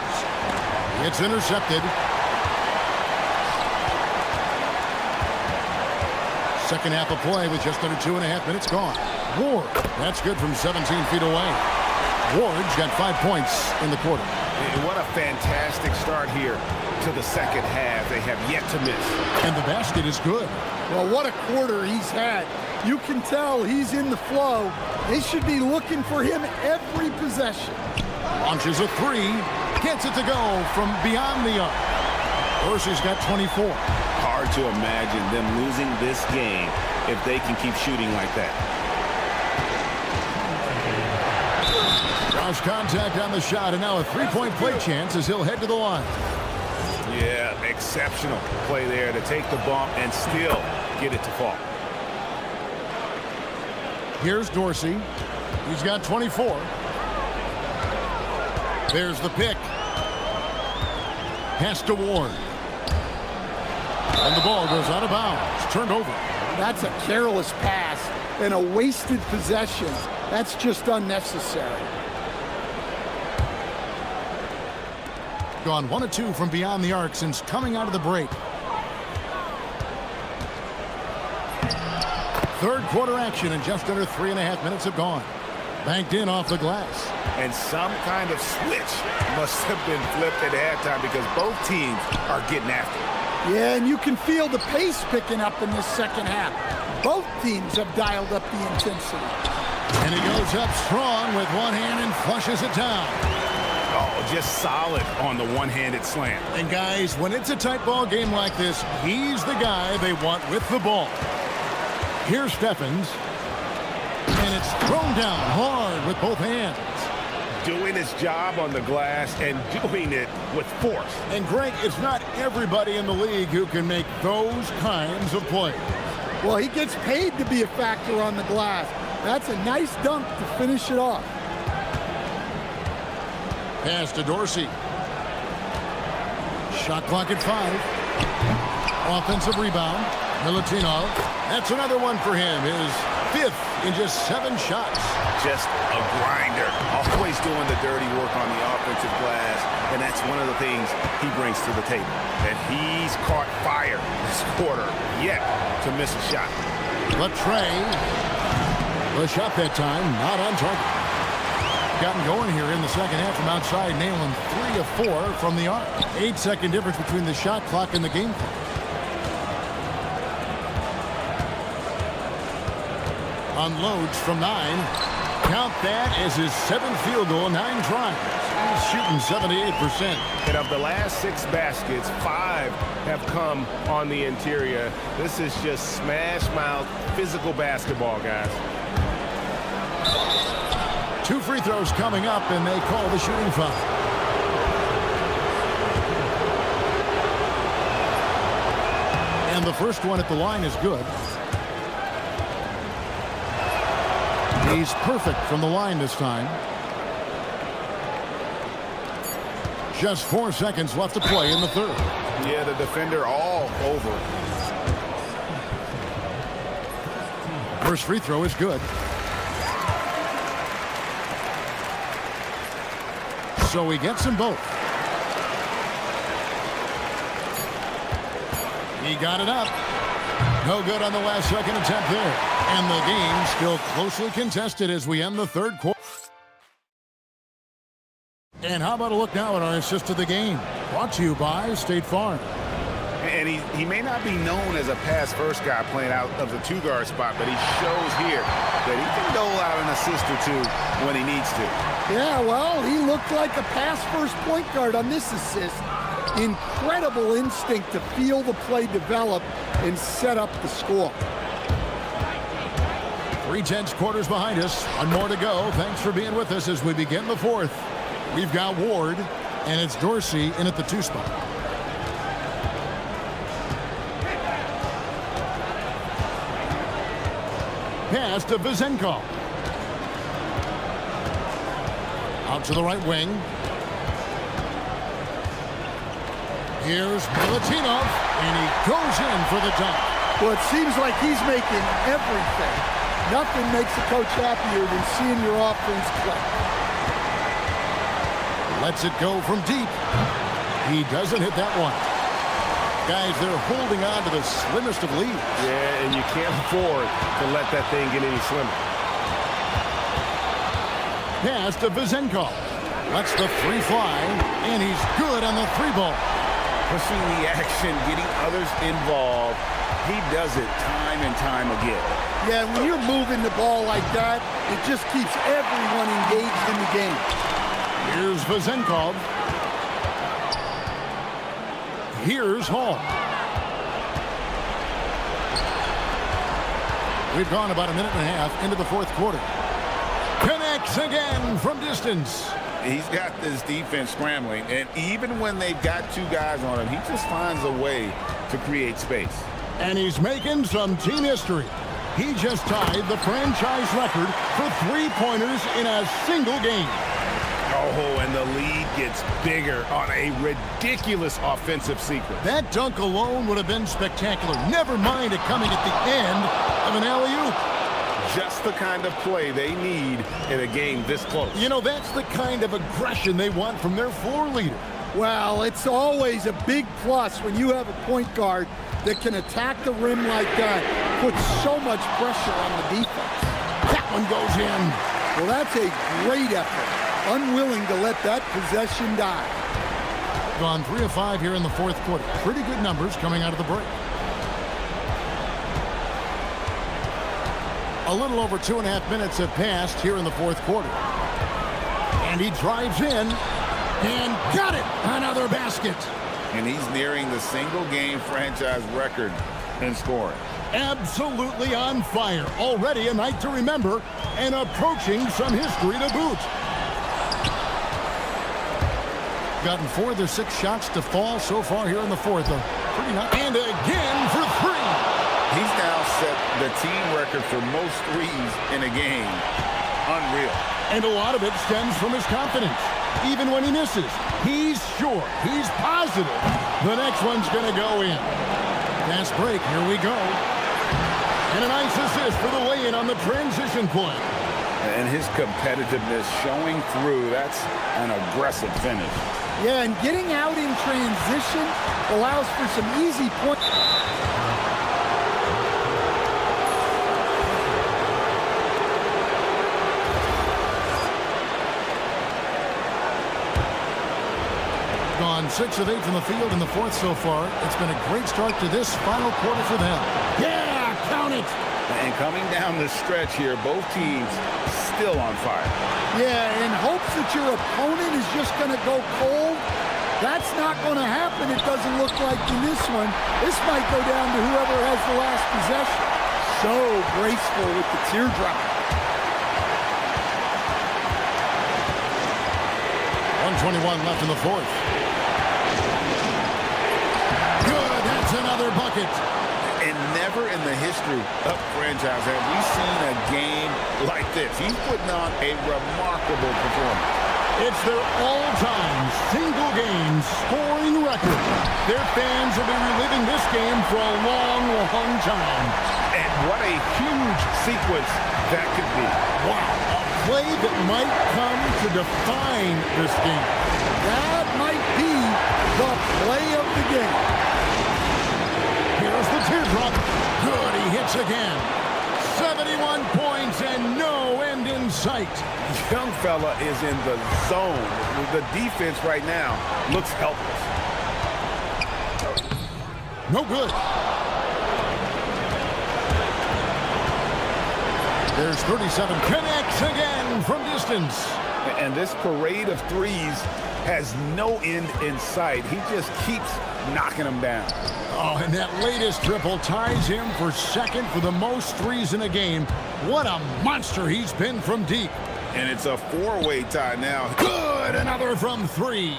It's intercepted. Second half of play with just under 2.5 minutes gone. Ward, that's good from 17 feet away. Ward's got 5 points in the quarter. And what a fantastic start here to the second half. They have yet to miss. And the basket is good. Well, what a quarter he's had. You can tell he's in the flow. They should be looking for him every possession. Launches a three. Gets it to go from beyond the arc. Dorsey's got 24. Hard to imagine them losing this game if they can keep shooting like that. Cross contact on the shot, and now a three-point play chance as he'll head to the line. Yeah, exceptional play there to take the bump and still get it to fall. Here's Dorsey. He's got 24. There's the pick. Pass to Ward. And the ball goes out of bounds. Turned over. That's a careless pass and a wasted possession. That's just unnecessary. Gone 1 of 2 from beyond the arc since coming out of the break. Third quarter action, and just under 3.5 minutes have gone. Banked in off the glass. And some kind of switch must have been flipped at halftime because both teams are getting after it. Yeah, and you can feel the pace picking up in this second half. Both teams have dialed up the intensity. And he goes up strong with one hand and flushes it down. Oh, just solid on the one-handed slam. And guys, when it's a tight ball game like this, he's the guy they want with the ball. Here's Steffens. And it's thrown down hard with both hands. Doing his job on the glass and doing it with force. And Greg, it's not everybody in the league who can make those kinds of plays. Well, he gets paid to be a factor on the glass. That's a nice dunk to finish it off. Pass to Dorsey. Shot clock at 5. Offensive rebound. Milutinov. That's another one for him. His 5th in just 7 shots. Just a grinder. Always doing the dirty work on the offensive glass. And that's one of the things he brings to the table. And he's caught fire this quarter, yet to miss a shot. But Trey, the shot that time, not on target. Gotten going here in the second half from outside, nailing 3 of 4 from the arc. 8-second difference between the shot clock and the game clock. Unloads from 9. Count that as his 7th field goal, 9 tries. He's shooting 78%. And of the last 6 baskets, 5 have come on the interior. This is just smash mouth physical basketball, guys. 2 free throws coming up, and they call the shooting foul. And the first one at the line is good. He's perfect from the line this time. Just 4 seconds left to play in the third. Yeah, the defender all over. First free throw is good. So he gets them both. He got it up. No good on the last second attempt there. And the game still closely contested as we end the third quarter. And how about a look now at our assist of the game? Brought to you by State Farm. And he may not be known as a pass-first guy playing out of the 2-guard spot, but he shows here that he can dole out an assist or 2 when he needs to. Yeah, well, he looked like a pass-first point guard on this assist. Incredible instinct to feel the play develop and set up the score. 3/10 quarters behind us. 1 more to go. Thanks for being with us as we begin the fourth. We've got Ward, and it's Dorsey in at the 2 spot. Pass to Vizenkov. Out to the right wing. Here's Milutinov, and he goes in for the dunk. Well, it seems like he's making everything. Nothing makes a coach happier than seeing your offense click. Lets it go from deep. He doesn't hit that one. Guys, they're holding on to the slimmest of leads. Yeah, and you can't afford to let that thing get any slimmer. Pass to Vizenkov. Lets the 3 fly, and he's good on the 3 ball. Pushing the action, getting others involved. He does it time and time again. Yeah, when you're moving the ball like that, it just keeps everyone engaged in the game. Here's Vizenkov. Here's Hall. We've gone about 1.5 minutes into the fourth quarter. Connects again from distance. He's got this defense scrambling, and even when they've got 2 guys on him, he just finds a way to create space. And he's making some team history. He just tied the franchise record for 3-pointers in a single game. Oh, and the lead gets bigger on a ridiculous offensive sequence. That dunk alone would have been spectacular. Never mind it coming at the end of an alley-oop. Just the kind of play they need in a game this close. You know, that's the kind of aggression they want from their floor leader. Well, it's always a big plus when you have a point guard that can attack the rim like that, put so much pressure on the defense. That one goes in. Well, that's a great effort. Unwilling to let that possession die. Gone 3 of 5 here in the fourth quarter. Pretty good numbers coming out of the break. A little over 2.5 minutes have passed here in the fourth quarter. And he drives in and got it. Another basket. And he's nearing the single-game franchise record in scoring. Absolutely on fire. Already a night to remember and approaching some history to boot. Gotten 4 of their 6 shots to fall so far here in the fourth. Pretty nice. And again for 3. He's now set the team record for most threes in a game. Unreal. And a lot of it stems from his confidence. Even when he misses, he's sure, he's positive the next one's going to go in. Fast break, here we go. And a nice assist for the lay-in on the transition point. And his competitiveness showing through. That's an aggressive finish. Yeah, and getting out in transition allows for some easy points. Gone 6 of 8 from the field in the fourth so far. It's been a great start to this final quarter for them. Yeah, count it. And coming down the stretch here, both teams still on fire. Yeah, in hopes that your opponent is just going to go cold. That's not going to happen, it doesn't look like in this one. This might go down to whoever has the last possession. So graceful with the teardrop. 1:21 left in the fourth. Good, that's another bucket. And never in the history of franchise have we seen a game like this. He's putting on a remarkable performance. It's their all-time single-game scoring record. Their fans will be reliving this game for a long, long time. And what a huge sequence that could be. Wow, a play that might come to define this game. That might be the play of the game. Here's the teardrop. Good, he hits again. 71 points and no end in sight. Young fella is in the zone. The defense right now looks helpless. No good. There's 37. Connects again from distance. And this parade of threes has no end in sight. He just keeps knocking them down. Oh, and that latest triple ties him for second for the most threes in a game. What a monster he's been from deep. And it's a four-way tie now. Good, another from three.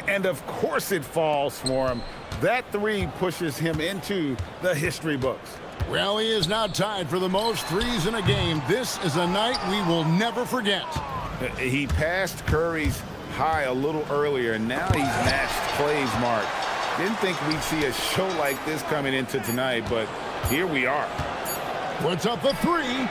And of course it falls for him. That three pushes him into the history books. Well, he is now tied for the most threes in a game. This is a night we will never forget. He passed Curry's high a little earlier, and now he's matched Clay's mark. Didn't think we'd see a show like this coming into tonight, but here we are. Puts up a three.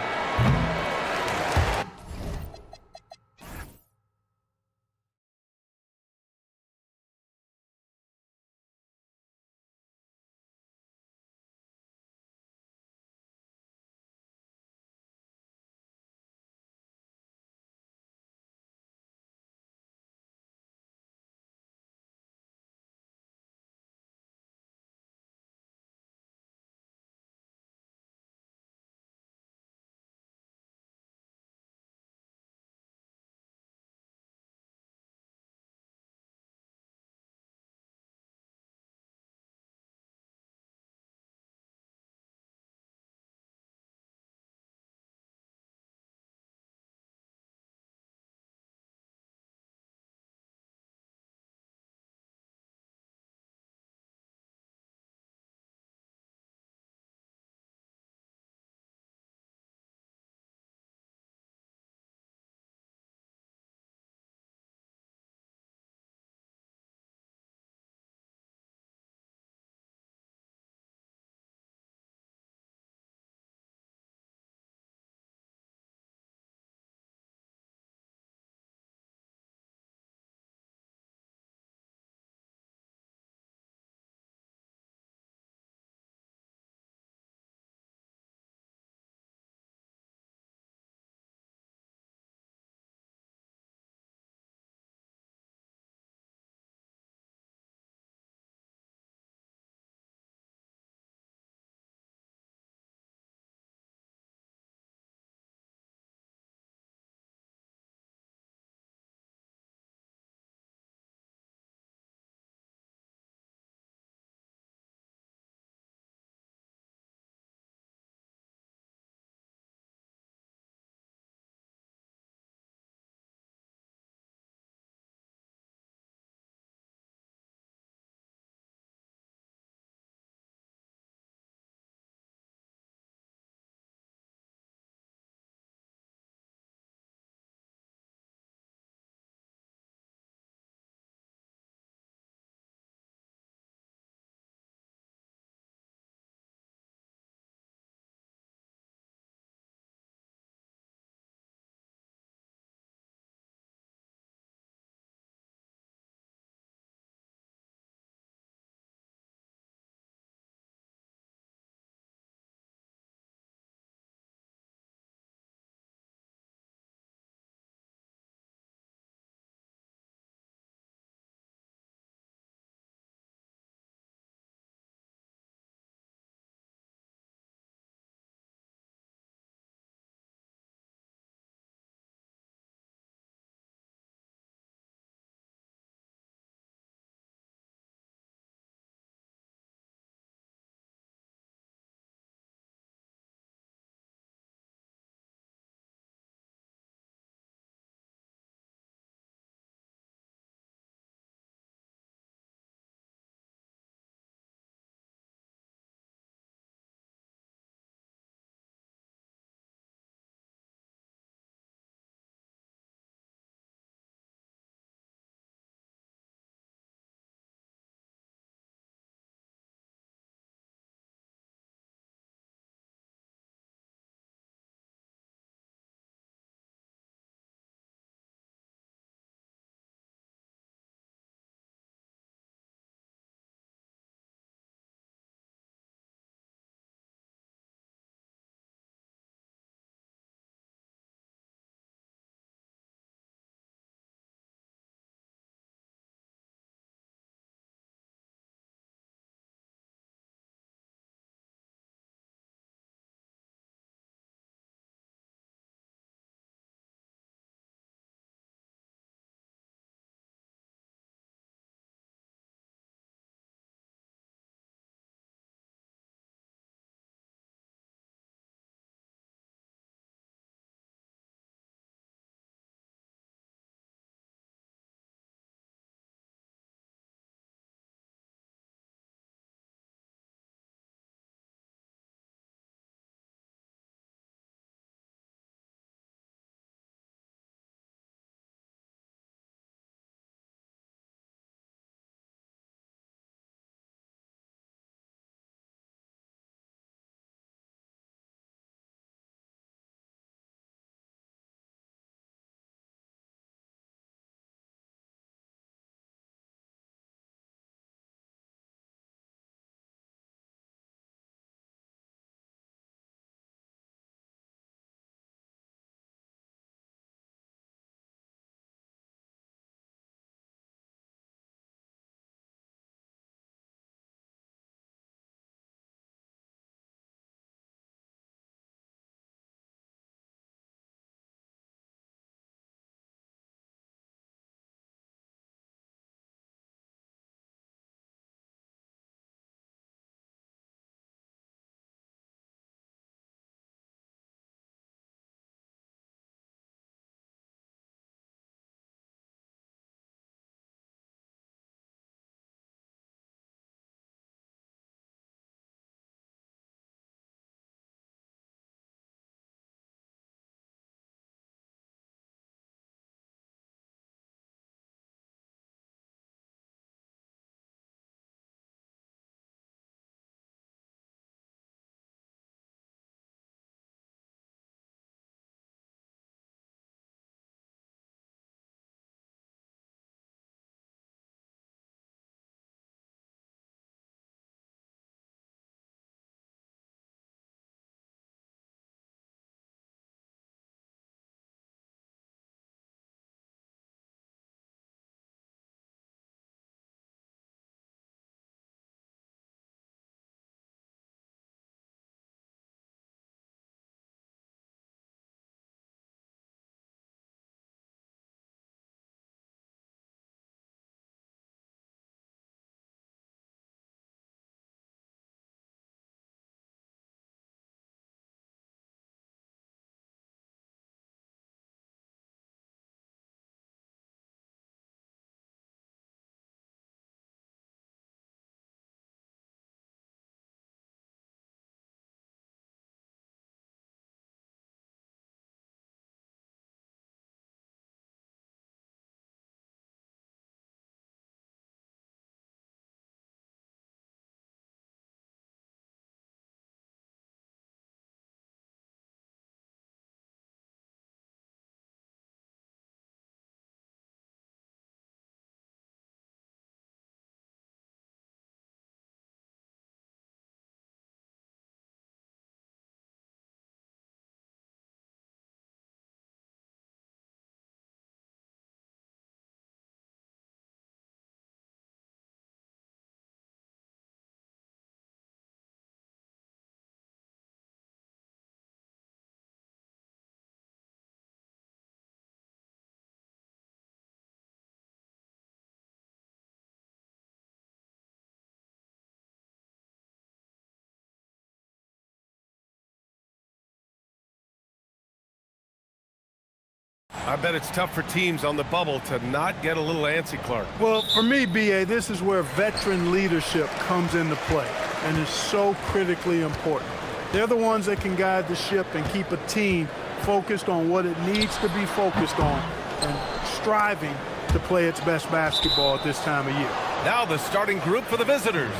I bet it's tough for teams on the bubble to not get a little antsy, Clark. Well, for me, B.A., this is where veteran leadership comes into play and is so critically important. They're the ones that can guide the ship and keep a team focused on what it needs to be focused on and striving to play its best basketball at this time of year. Now the starting group for the visitors.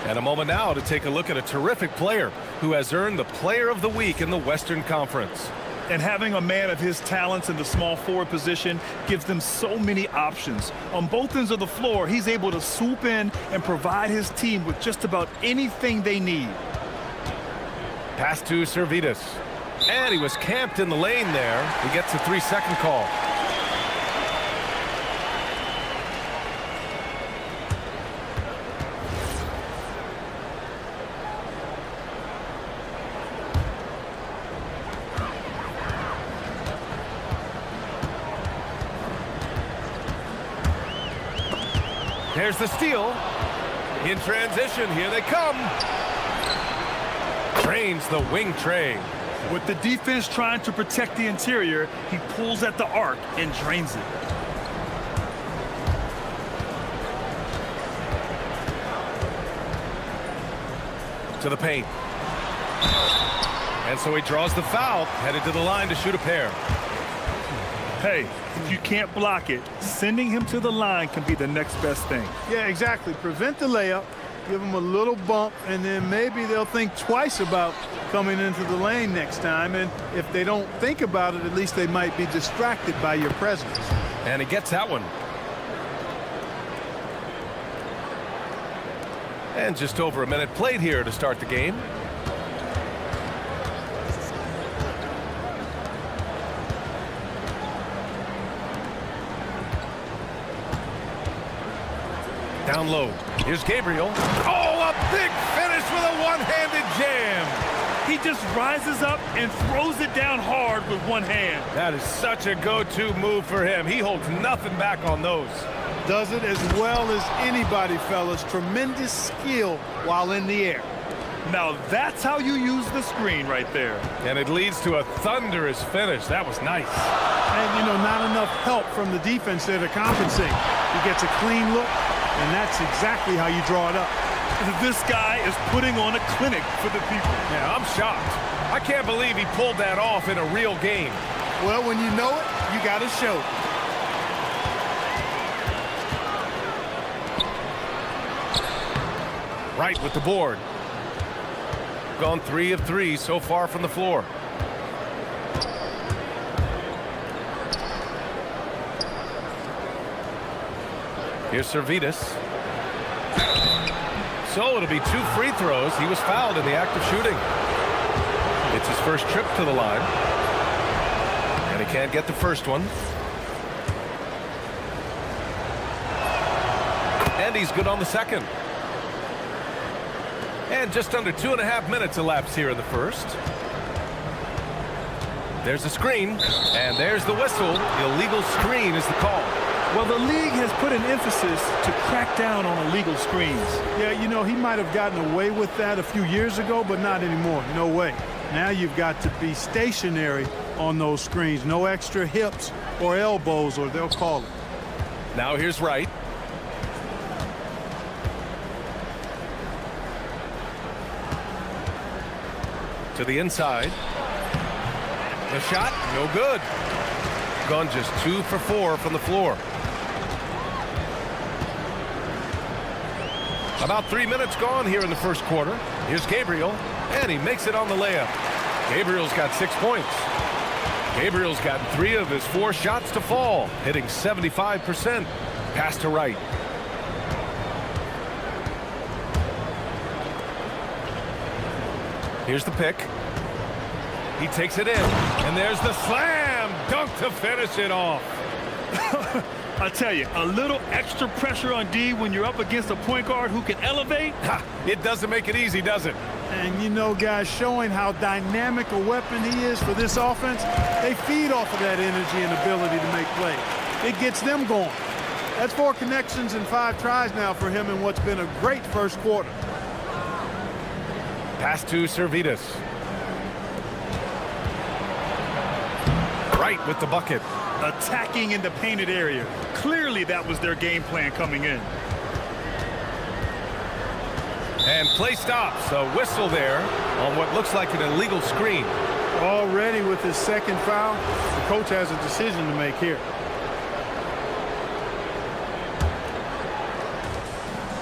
And a moment now to take a look at a terrific player who has earned the Player of the Week in the Western Conference. And having a man of his talents in the small forward position gives them so many options. On both ends of the floor, he's able to swoop in and provide his team with just about anything they need. Pass to Servetus. And he was camped in the lane there. He gets a 3-second call. There's the steal. In transition, here they come. Drains the wing tray. With the defense trying to protect the interior, he pulls at the arc and drains it. To the paint. And so he draws the foul, headed to the line to shoot a pair. Hey, if you can't block it, sending him to the line can be the next best thing. Yeah, exactly. Prevent the layup, give them a little bump, and then maybe they'll think twice about coming into the lane next time. And if they don't think about it, at least they might be distracted by your presence. And he gets that one. And just over a minute played here to start the game. Down low. Here's Gabriel. Oh, a big finish with a one-handed jam. He just rises up and throws it down hard with one hand. That is such a go-to move for him. He holds nothing back on those. Does it as well as anybody, fellas. Tremendous skill while in the air. Now that's how you use the screen right there. And it leads to a thunderous finish. That was nice. And, you know, not enough help from the defense there to compensate. He gets a clean look, and that's exactly how you draw it up. This guy is putting on a clinic for the people. Yeah, I'm shocked. I can't believe he pulled that off in a real game. Well, when you know it, you got to show it. Right with the board. Gone 3 of 3 so far from the floor. Here's Servetus. So it'll be 2 free throws. He was fouled in the act of shooting. It's his first trip to the line. And he can't get the first one. And he's good on the second. And just under 2.5 minutes elapsed here in the first. There's a screen, and there's the whistle. Illegal screen is the call. Well, the league has put an emphasis to crack down on illegal screens. Yeah, you know, he might have gotten away with that a few years ago, but not anymore. No way. Now you've got to be stationary on those screens. No extra hips or elbows, or they'll call it. Now here's Wright. To the inside. The shot, no good. Gone just 2 for 4 from the floor. About 3 minutes gone here in the first quarter. Here's Gabriel, and he makes it on the layup. Gabriel's got 6 points. Gabriel's gotten 3 of his 4 shots to fall, hitting 75%. Pass to Wright. Here's the pick. He takes it in, and there's the slam dunk to finish it off. I tell you, a little extra pressure on D when you're up against a point guard who can elevate. It doesn't make it easy, does it? And, you know, guys, showing how dynamic a weapon he is for this offense, they feed off of that energy and ability to make plays. It gets them going. That's 4 connections and 5 tries now for him in what's been a great first quarter. Pass to Servetus. Right straight with the bucket. Attacking in the painted area. Clearly that was their game plan coming in. And play stops. A whistle there on what looks like an illegal screen. Already with his second foul, the coach has a decision to make here.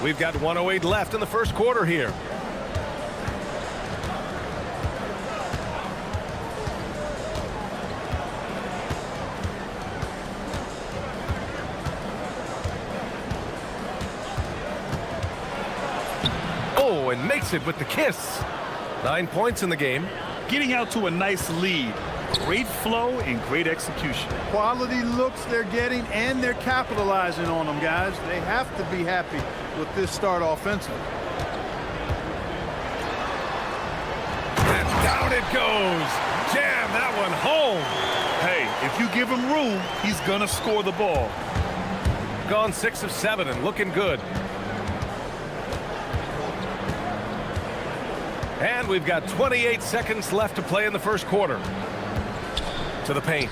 We've got 1:08 left in the first quarter here. Oh, and makes it with the kiss. 9 points in the game. Getting out to a nice lead. Great flow and great execution. Quality looks they're getting, and they're capitalizing on them, guys. They have to be happy with this start offensively. And down it goes. Jam that one home. Hey, if you give him room, he's gonna score the ball. Gone 6 of 7 and looking good. And we've got 28 seconds left to play in the first quarter. To the paint.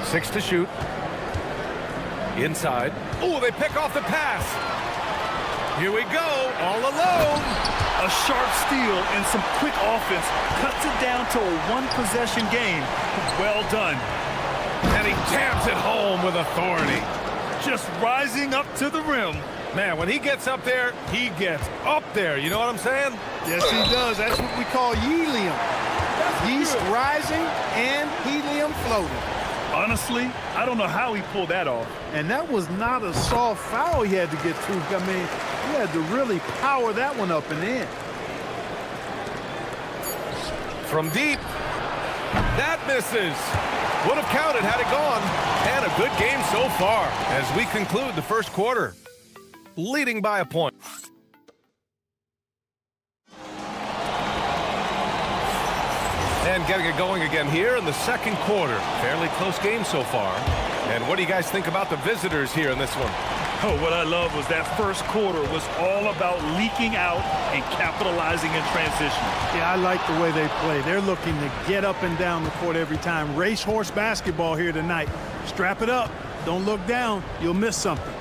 6 to shoot. Inside. Oh, they pick off the pass. Here we go, all alone. A sharp steal and some quick offense cuts it down to a one-possession game. Well done. And he jams it home with authority. Just rising up to the rim. Man, when he gets up there, he gets up there. You know what I'm saying? Yes, he does. That's what we call helium. Yeast rising and helium floating. Honestly, I don't know how he pulled that off. And that was not a soft foul he had to get through. I mean, he had to really power that one up and in. From deep. That misses. Would have counted had it gone. And a good game so far as we conclude the first quarter. Leading by a point. And getting it going again here in the second quarter. Fairly close game so far. And what do you guys think about the visitors here in this one? Oh, what I love was that first quarter was all about leaking out and capitalizing in transition. Yeah, I like the way they play. They're looking to get up and down the court every time. Racehorse basketball here tonight. Strap it up. Don't look down. You'll miss something.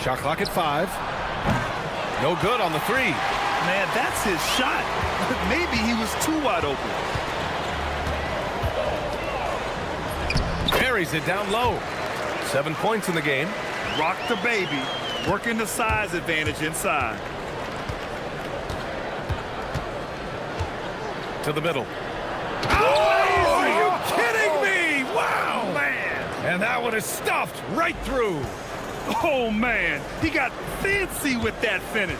Shot clock at 5. No good on the 3. Man, that's his shot. Maybe he was too wide open. Buries it down low. 7 points in the game. Rock the baby. Working the size advantage inside. To the middle. Oh, are you kidding me? Wow, man. And that one is stuffed right through. Oh, man. He got fancy with that finish.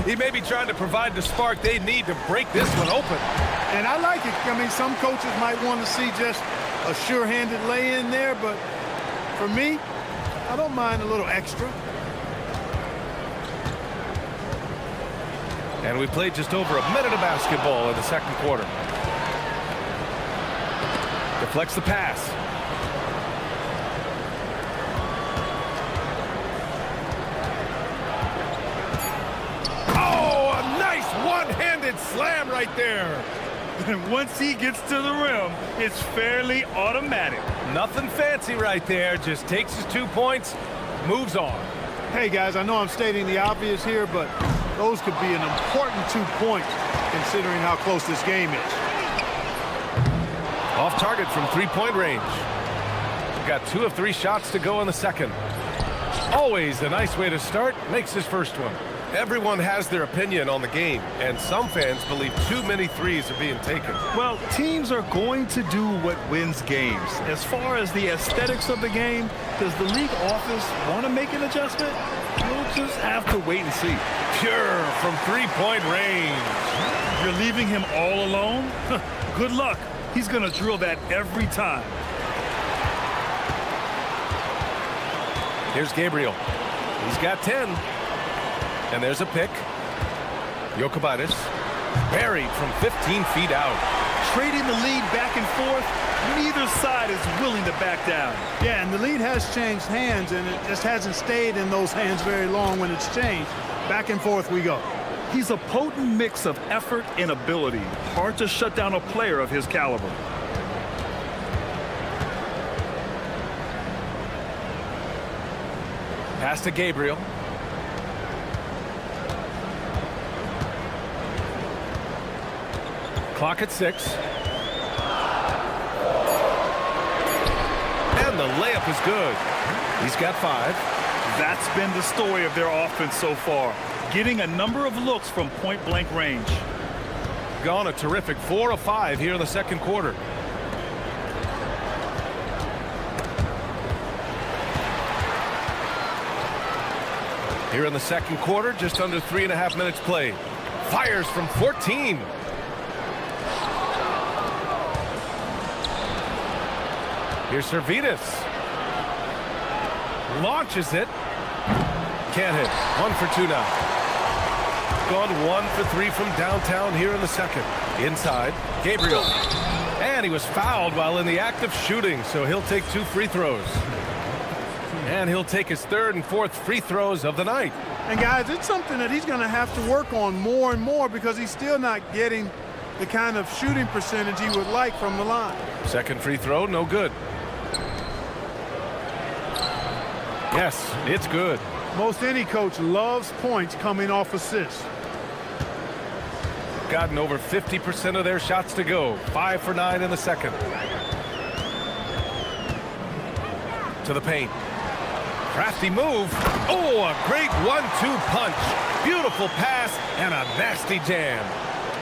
He may be trying to provide the spark they need to break this one open. And I like it. I mean, some coaches might want to see just a sure-handed lay-in there, but for me, I don't mind a little extra. And we played just over a minute of basketball in the second quarter. Deflects the pass. One-handed slam right there. And once he gets to the rim, it's fairly automatic. Nothing fancy right there. Just takes his 2 points, moves on. Hey, guys, I know I'm stating the obvious here, but those could be an important 2 points considering how close this game is. Off target from three-point range. We've got 2 of 3 shots to go in the second. Always a nice way to start. Makes his first one. Everyone has their opinion on the game, and some fans believe too many threes are being taken. Well, teams are going to do what wins games. As far as the aesthetics of the game, does the league office want to make an adjustment? We'll just have to wait and see. Pure from three-point range. You're leaving him all alone? Good luck. He's going to drill that every time. Here's Gabriel. He's got 10. And there's a pick. Jokic buried from 15 feet out. Trading the lead back and forth. Neither side is willing to back down. Yeah, and the lead has changed hands, and it just hasn't stayed in those hands very long when it's changed. Back and forth we go. He's a potent mix of effort and ability. Hard to shut down a player of his caliber. Pass to Gabriel. Clock at 6. And the layup is good. He's got 5. That's been the story of their offense so far, getting a number of looks from point-blank range. Gone a terrific 4 of 5 here in the second quarter. Here in the second quarter, just under 3.5 minutes played. Fires from 14. Here's Servetus. Launches it. Can't hit. 1 for 2 now. Gone 1 for 3 from downtown here in the second. Inside, Gabriel. And he was fouled while in the act of shooting, so he'll take 2 free throws. And he'll take his 3rd and 4th free throws of the night. And guys, it's something that he's going to have to work on more and more because he's still not getting the kind of shooting percentage he would like from the line. Second free throw, no good. Yes, it's good. Most any coach loves points coming off assists. Gotten over 50% of their shots to go. 5 for 9 in the second. To the paint. Crafty move. Oh, a great 1-2 punch. Beautiful pass and a nasty jam.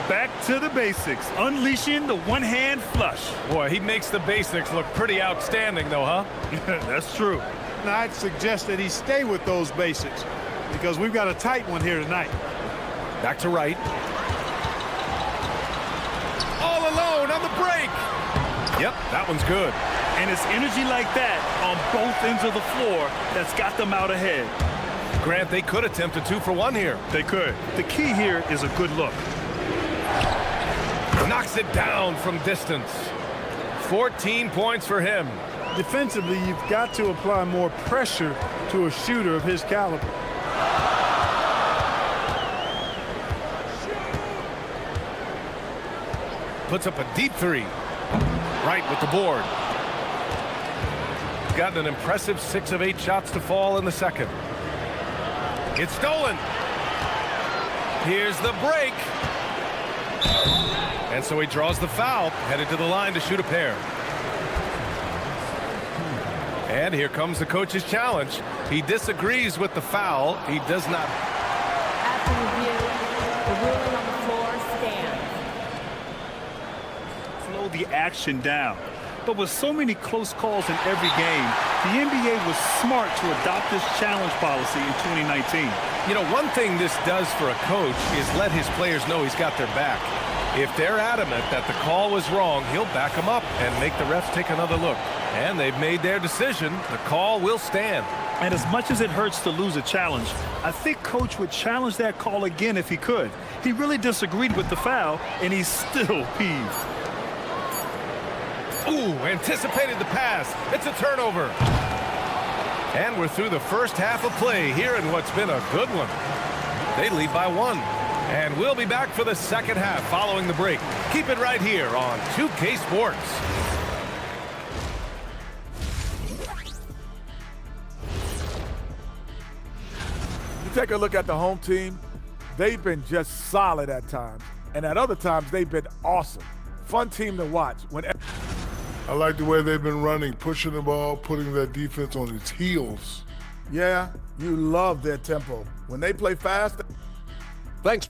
Back to the basics, unleashing the one-hand flush. Boy, he makes the basics look pretty outstanding, though, huh? That's true. Now, I'd suggest that he stay with those basics because we've got a tight one here tonight. Back to right. All alone on the break. Yep, that one's good. And it's energy like that on both ends of the floor that's got them out ahead. Grant, they could attempt a 2 for 1 here. They could. The key here is a good look. Knocks it down from distance. 14 points for him. Defensively, you've got to apply more pressure to a shooter of his caliber. Puts up a deep 3. Right with the board. Gotten an impressive 6 of 8 shots to fall in the second. It's stolen. Here's the break. And so he draws the foul, headed to the line to shoot a pair. And here comes the coach's challenge. He disagrees with the foul. He does not. After review, the ruling on the floor stands. Slow the action down. But with so many close calls in every game, the NBA was smart to adopt this challenge policy in 2019. You know, one thing this does for a coach is let his players know he's got their back. If they're adamant that the call was wrong, he'll back them up and make the refs take another look. And they've made their decision. The call will stand. And as much as it hurts to lose a challenge, I think Coach would challenge that call again if he could. He really disagreed with the foul, and he's still peeved. Ooh, anticipated the pass. It's a turnover. And we're through the first half of play here in what's been a good one. They lead by 1. And we'll be back for the second half following the break. Keep it right here on 2K Sports. You take a look at the home team, they've been just solid at times. And at other times, they've been awesome. Fun team to watch. I like the way they've been running, pushing the ball, putting that defense on its heels. Yeah, you love their tempo. When they play fast. Thanks.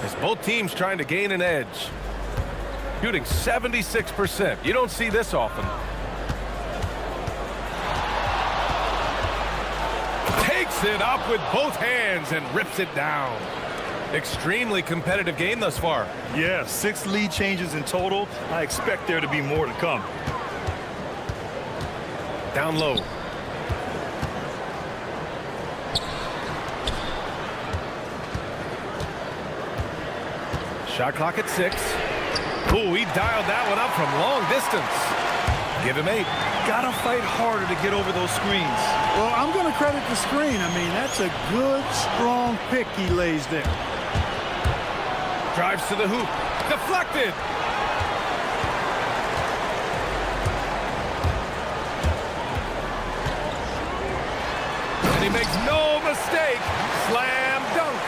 as both teams trying to gain an edge. Shooting 76%. You don't see this often. Takes it up with both hands and rips it down. Extremely competitive game thus far. Yeah, 6 lead changes in total. I expect there to be more to come. Down low. Shot clock at 6. Ooh, he dialed that one up from long distance. Give him 8. Gotta fight harder to get over those screens. Well, I'm going to credit the screen. I mean, that's a good, strong pick he lays there. Drives to the hoop. Deflected. And he makes no mistake. Slam dunk.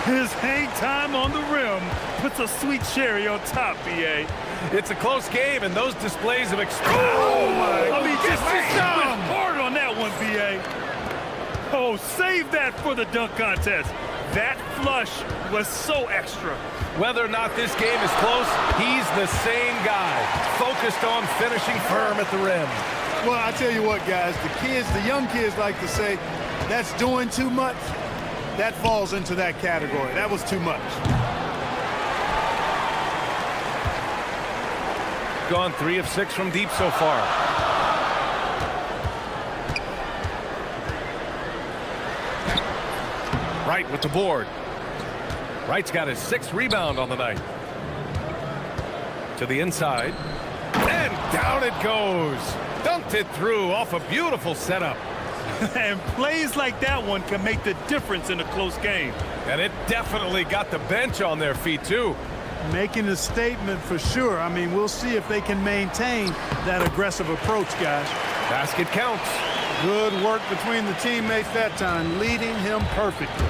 His hang time on the rim puts a sweet cherry on top, B.A. It's a close game, and those displays of oh my! I mean, just went hard on that one, B.A. Oh, save that for the dunk contest. That flush was so extra. Whether or not this game is close, he's the same guy, focused on finishing firm at the rim. Well, I tell you what, guys, the young kids like to say, that's doing too much. That falls into that category. That was too much. Gone 3 of 6 from deep so far. Wright with the board. Wright's got his 6th rebound on the night. To the inside. And down it goes. Dunked it through off a beautiful setup. And plays like that one can make the difference in a close game. And it definitely got the bench on their feet, too. Making a statement for sure. I mean, we'll see if they can maintain that aggressive approach, guys. Basket counts. Good work between the teammates that time, leading him perfectly.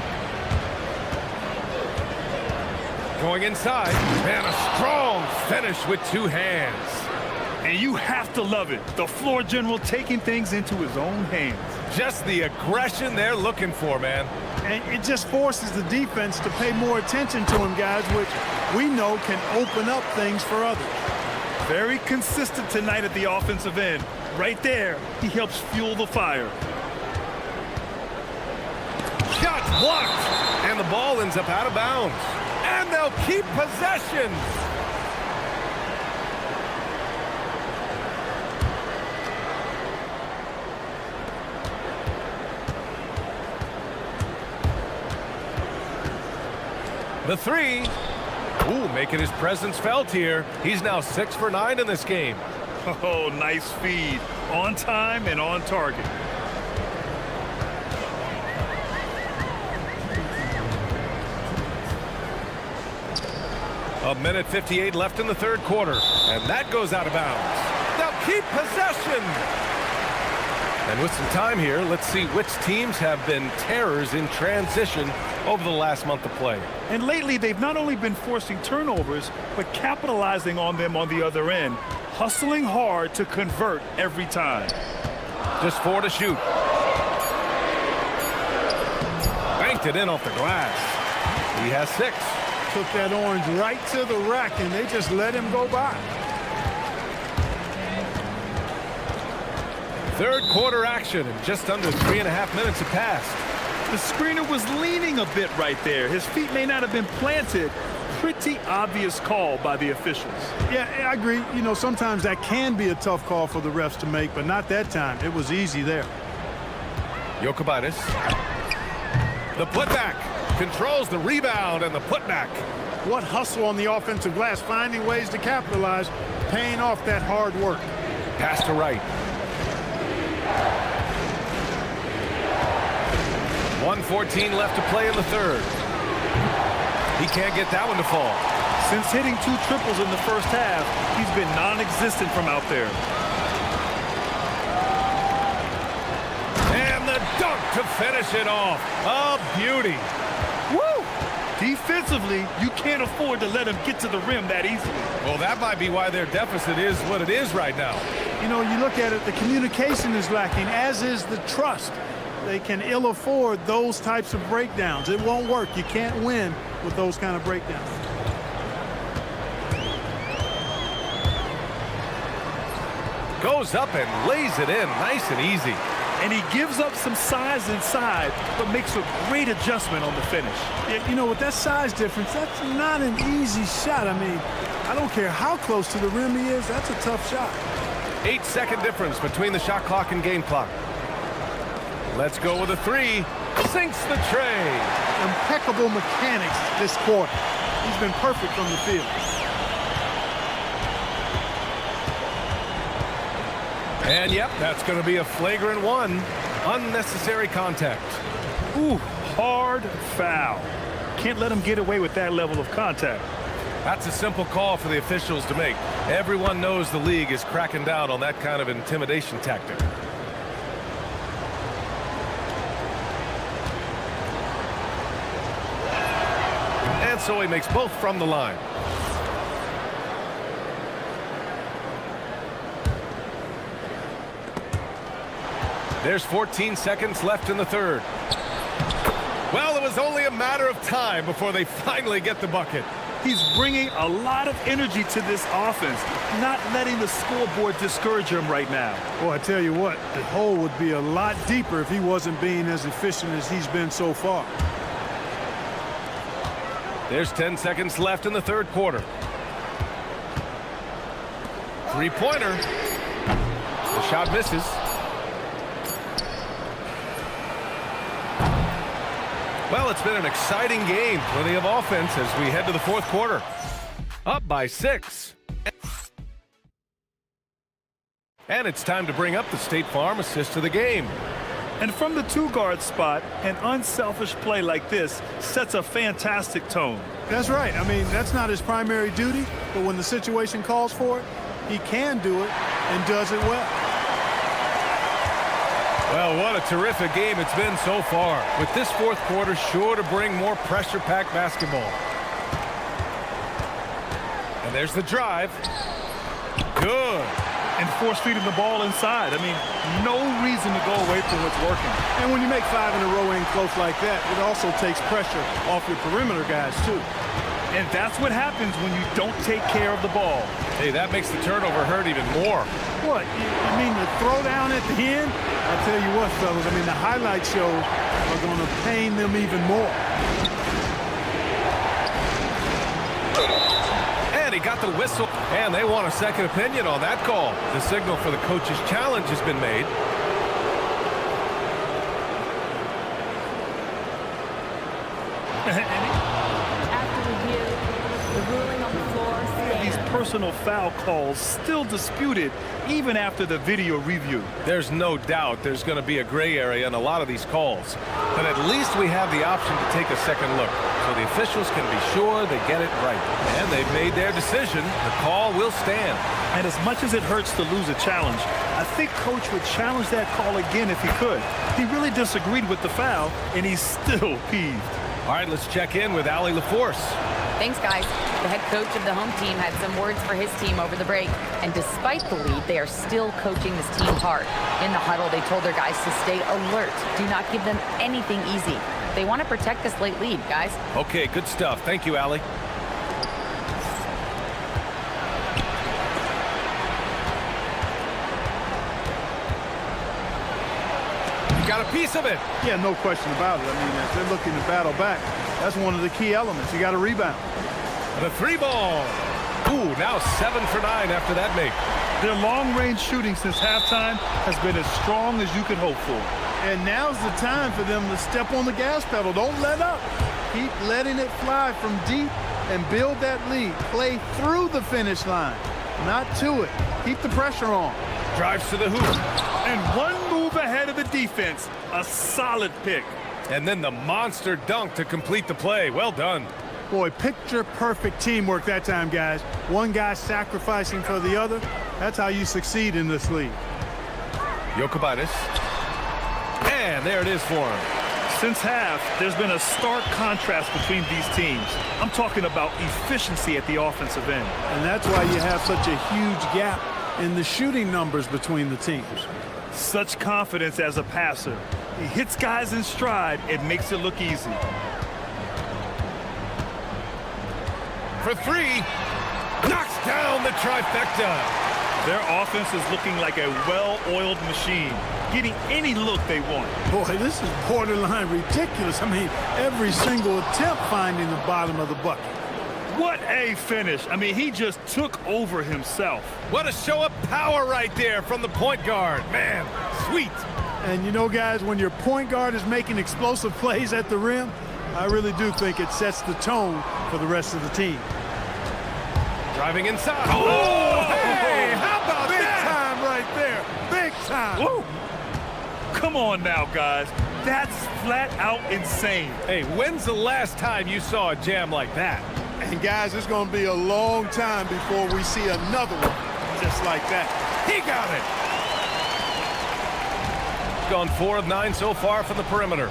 Going inside, and a strong finish with 2 hands. And you have to love it. The floor general taking things into his own hands. Just the aggression they're looking for, man. And it just forces the defense to pay more attention to him, guys, which we know can open up things for others. Very consistent tonight at the offensive end. Right there, he helps fuel the fire. Shot blocked, and the ball ends up out of bounds. And they'll keep possession. The 3. Ooh, making his presence felt here. He's now 6 for 9 in this game. Oh, nice feed. On time and on target. A minute 58 left in the 3rd quarter. And that goes out of bounds. They'll keep possession. And with some time here, let's see which teams have been terrors in transition over the last month of play. And lately, they've not only been forcing turnovers, but capitalizing on them on the other end, hustling hard to convert every time. Just 4 to shoot. Banked it in off the glass. He has 6. Took that orange right to the rack, and they just let him go by. 3rd quarter action, and just under 3.5 minutes have passed. The screener was leaning a bit right there. His feet may not have been planted. Pretty obvious call by the officials. Yeah, I agree. You know, sometimes that can be a tough call for the refs to make, but not that time. It was easy there. Jokubaitis. The putback. Controls the rebound and the putback. What hustle on the offensive glass, finding ways to capitalize, paying off that hard work. Pass to Wright. 1:14 left to play in the 3rd. He can't get that one to fall. Since hitting 2 triples in the first half, he's been non-existent from out there. And the dunk to finish it off. A beauty. Woo! Defensively, you can't afford to let him get to the rim that easily. Well, that might be why their deficit is what it is right now. You know, you look at it, the communication is lacking, as is the trust. They can ill afford those types of breakdowns. It won't work. You can't win with those kind of breakdowns. Goes up and lays it in nice and easy. And he gives up some size inside, but makes a great adjustment on the finish. You know, with that size difference, that's not an easy shot. I mean, I don't care how close to the rim he is, that's a tough shot. 8-second difference between the shot clock and game clock. Let's go with a three. Sinks the tray. Impeccable mechanics this quarter. He's been perfect from the field. And yep, that's going to be a flagrant one. Unnecessary contact. Ooh, hard foul. Can't let him get away with that level of contact. That's a simple call for the officials to make. Everyone knows the league is cracking down on that kind of intimidation tactic. And so he makes both from the line. There's 14 seconds left in the third. Well, it was only a matter of time before they finally get the bucket. He's bringing a lot of energy to this offense, not letting the scoreboard discourage him right now. Well, I tell you what, the hole would be a lot deeper if he wasn't being as efficient as he's been so far. There's 10 seconds left in the third quarter. Three-pointer. The shot misses. Well, it's been an exciting game. Plenty of offense as we head to the fourth quarter. Up by 6. And it's time to bring up the State Farm assist of the game. And from the two-guard spot, an unselfish play like this sets a fantastic tone. That's right. I mean, that's not his primary duty, but when the situation calls for it, he can do it and does it well. Well, what a terrific game it's been so far. With this fourth quarter sure to bring more pressure-packed basketball. And there's the drive. Good. And force-feeding the ball inside. I mean, no reason to go away from what's working. And when you make 5 in a row in close like that, it also takes pressure off your perimeter guys, too. And that's what happens when you don't take care of the ball. Hey, that makes the turnover hurt even more. What? You mean the throwdown at the end? I'll tell you what, fellas, I mean, the highlight shows are going to pain them even more. And he got the whistle. And they want a second opinion on that call. The signal for the coach's challenge has been made. After review, the ruling on the floor stands. These personal foul calls still disputed even after the video review. There's no doubt there's going to be a gray area in a lot of these calls. But at least we have the option to take a second look, so the officials can be sure they get it right. And they've made their decision. The call will stand. And as much as it hurts to lose a challenge, I think Coach would challenge that call again if he could. He really disagreed with the foul, and he's still peeved. All right, let's check in with Allie LaForce. Thanks, guys. The head coach of the home team had some words for his team over the break. And despite the lead, they are still coaching this team hard. In the huddle, they told their guys to stay alert. Do not give them anything easy. They want to protect this late lead, guys. Okay, good stuff. Thank you, Allie. Got a piece of it. Yeah, no question about it. I mean, if they're looking to battle back, that's one of the key elements. You got to rebound. And a three ball. Ooh, now 7 for 9 after that make. Their long-range shooting since halftime has been as strong as you could hope for. And now's the time for them to step on the gas pedal. Don't let up. Keep letting it fly from deep and build that lead. Play through the finish line, not to it. Keep the pressure on. Drives to the hoop. And one move ahead of the defense. A solid pick. And then the monster dunk to complete the play. Well done. Boy, picture-perfect teamwork that time, guys. One guy sacrificing for the other. That's how you succeed in this league. Jokubaitis. And there it is for him. Since half, there's been a stark contrast between these teams. I'm talking about efficiency at the offensive end. And that's why you have such a huge gap in the shooting numbers between the teams. Such confidence as a passer. He hits guys in stride. It makes it look easy. for three. Knocks down the trifecta. Their offense is looking like a well-oiled machine, getting any look they want. Boy, this is borderline ridiculous. I mean, every single attempt finding the bottom of the bucket. What a finish. I mean, he just took over himself. What a show of power right there from the point guard. Man, sweet. And you know, guys, when your point guard is making explosive plays at the rim, I really do think it sets the tone for the rest of the team. Driving inside. Oh, hey, how about Big that? time right there. Big time. Woo. Come on now, guys. That's flat out insane. Hey, when's the last time you saw a jam like that? And guys, it's going to be a long time before we see another one just like that. He got it. Gone 4 of 9 so far from the perimeter.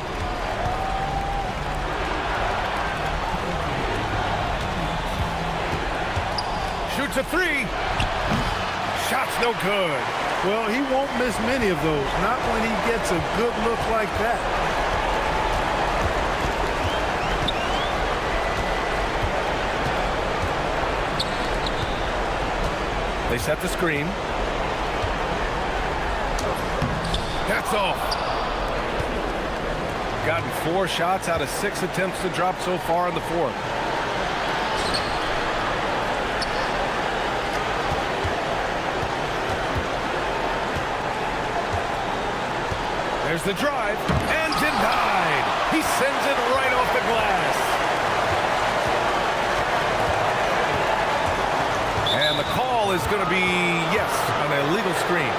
Shoots a three. Shot's no good. Well, he won't miss many of those, not when he gets a good look like that. They set the screen. That's off. Gotten 4 shots out of 6 attempts to drop so far in the fourth. There's the drive, and denied. He sends it right off the glass. And the call is going to be, yes, an illegal screen.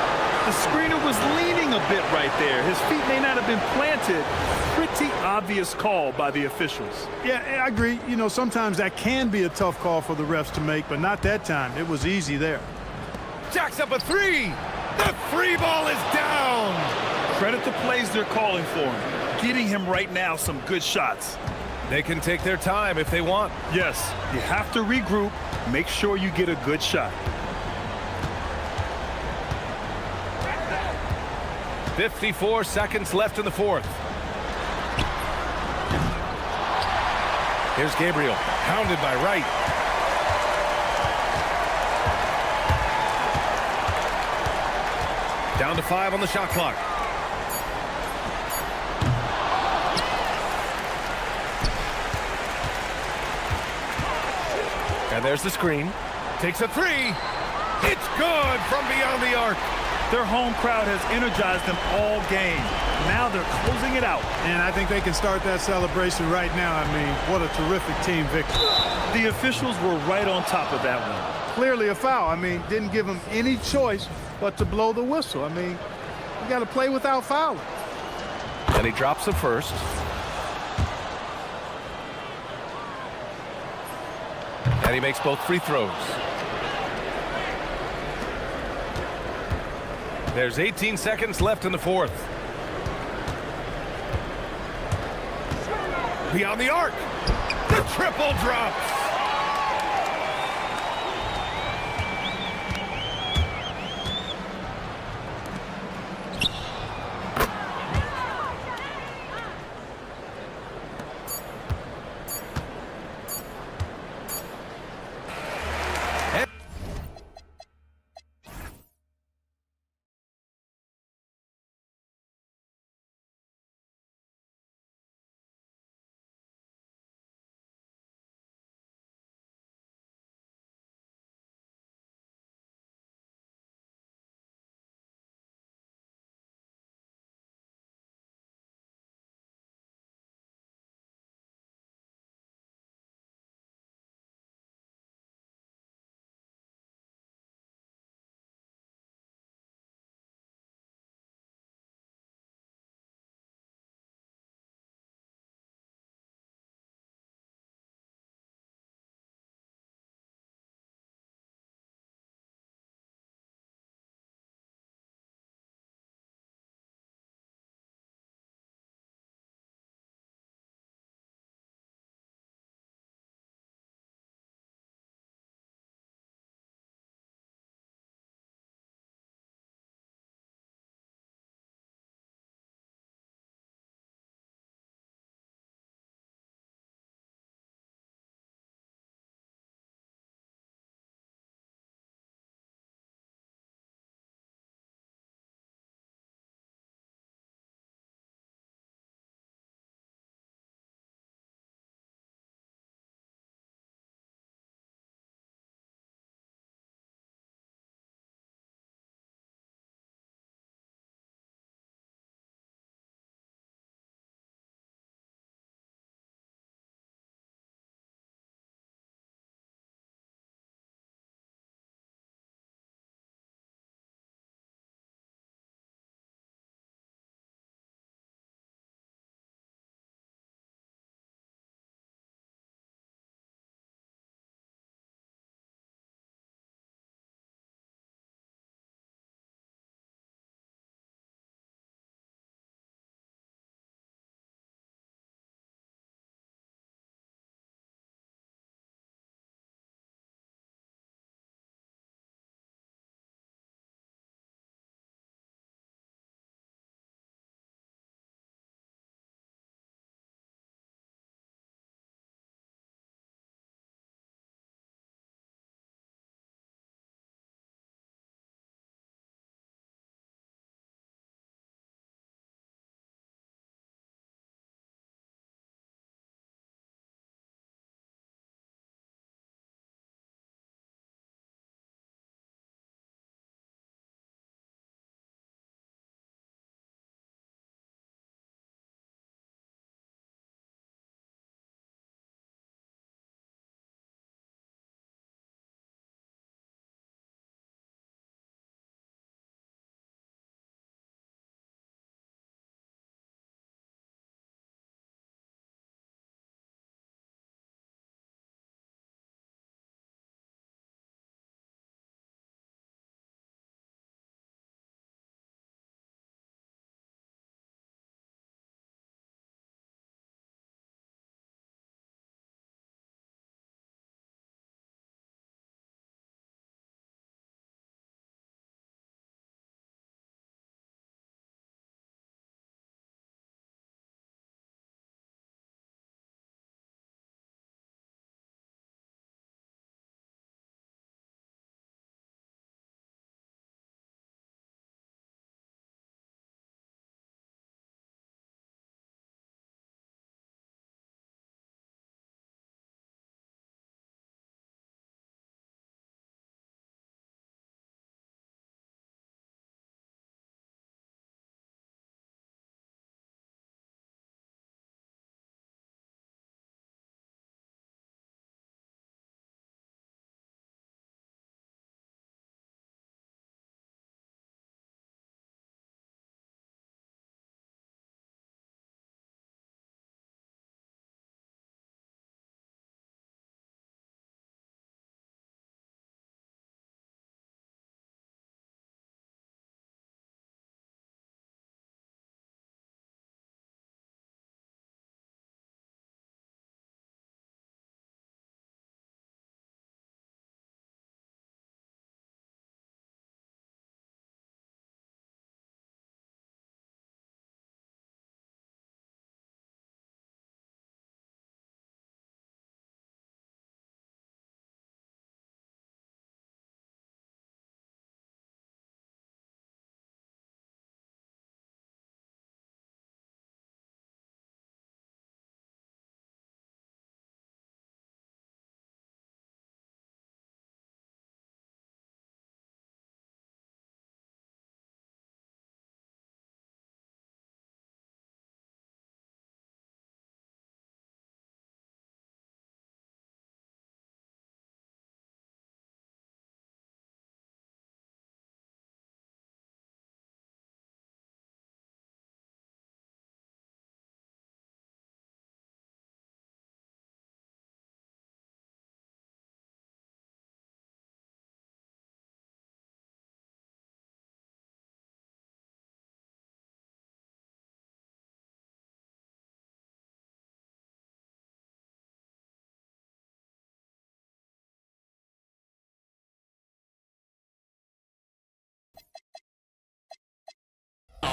The screener was leaning a bit right there. His feet may not have been planted. Pretty obvious call by the officials. Yeah, I agree. You know, sometimes that can be a tough call for the refs to make, but not that time. It was easy there. Jacks up a three. The three ball is down. Credit the plays they're calling for him. Getting him right now some good shots. They can take their time if they want. Yes, you have to regroup. Make sure you get a good shot. 54 seconds left in the fourth. Here's Gabriel, hounded by Wright. Down to 5 on the shot clock. And there's the screen. Takes a three. It's good from beyond the arc. Their home crowd has energized them all game. Now they're closing it out. And I think they can start that celebration right now. I mean, what a terrific team victory. The officials were right on top of that one. Clearly a foul. I mean, didn't give them any choice but to blow the whistle. I mean, you got to play without fouling. And he drops the first. And he makes both free throws. There's 18 seconds left in the fourth. Beyond the arc. The triple drops.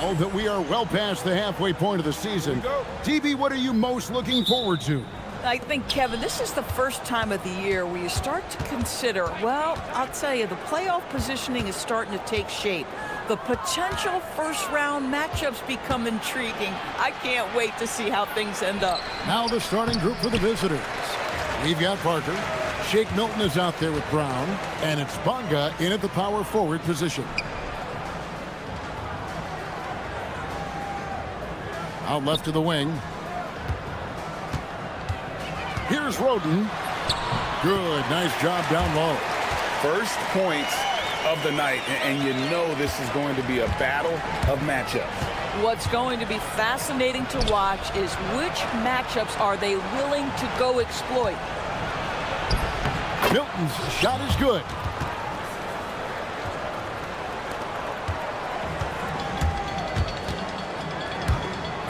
now that we are well past the halfway point of the season, DB, what are you most looking forward to? I think, Kevin, this is the first time of the year where you start to consider, well, I'll tell you, the playoff positioning is starting to take shape. The potential first-round matchups become intriguing. I can't wait to see how things end up. Now the starting group for the visitors. We've got Parker. Shake Milton is out there with Brown. And it's Bonga in at the power forward position. Out left to the wing. Here's Roden. Good, nice job down low. First points of the night, and you know this is going to be a battle of matchups. What's going to be fascinating to watch is which matchups are they willing to go exploit. Milton's shot is good.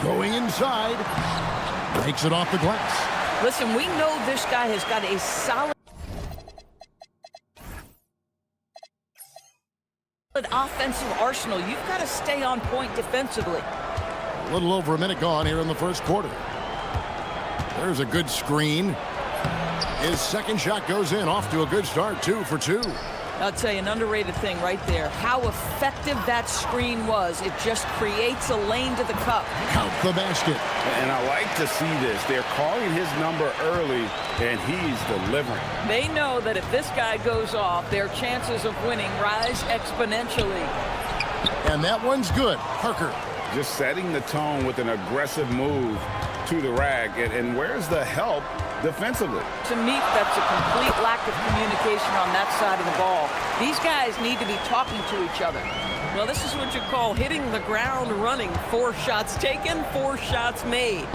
Going inside. Makes it off the glass. Listen, we know this guy has got a solid offensive arsenal. You've got to stay on point defensively. A little over a minute gone here in the first quarter. There's a good screen. His second shot goes in, off to a good start, 2 for 2. I'll tell you, an underrated thing right there. How effective that screen was. It just creates a lane to the cup. Count the basket. And I like to see this. They're calling his number early, and he's delivering. They know that if this guy goes off, their chances of winning rise exponentially. And that one's good. Parker. Just setting the tone with an aggressive move to the rack. And where's the help defensively? To me, that's a complete lack of communication on that side of the ball. These guys need to be talking to each other. Well, this is what you call hitting the ground running. 4 shots taken, 4 shots made.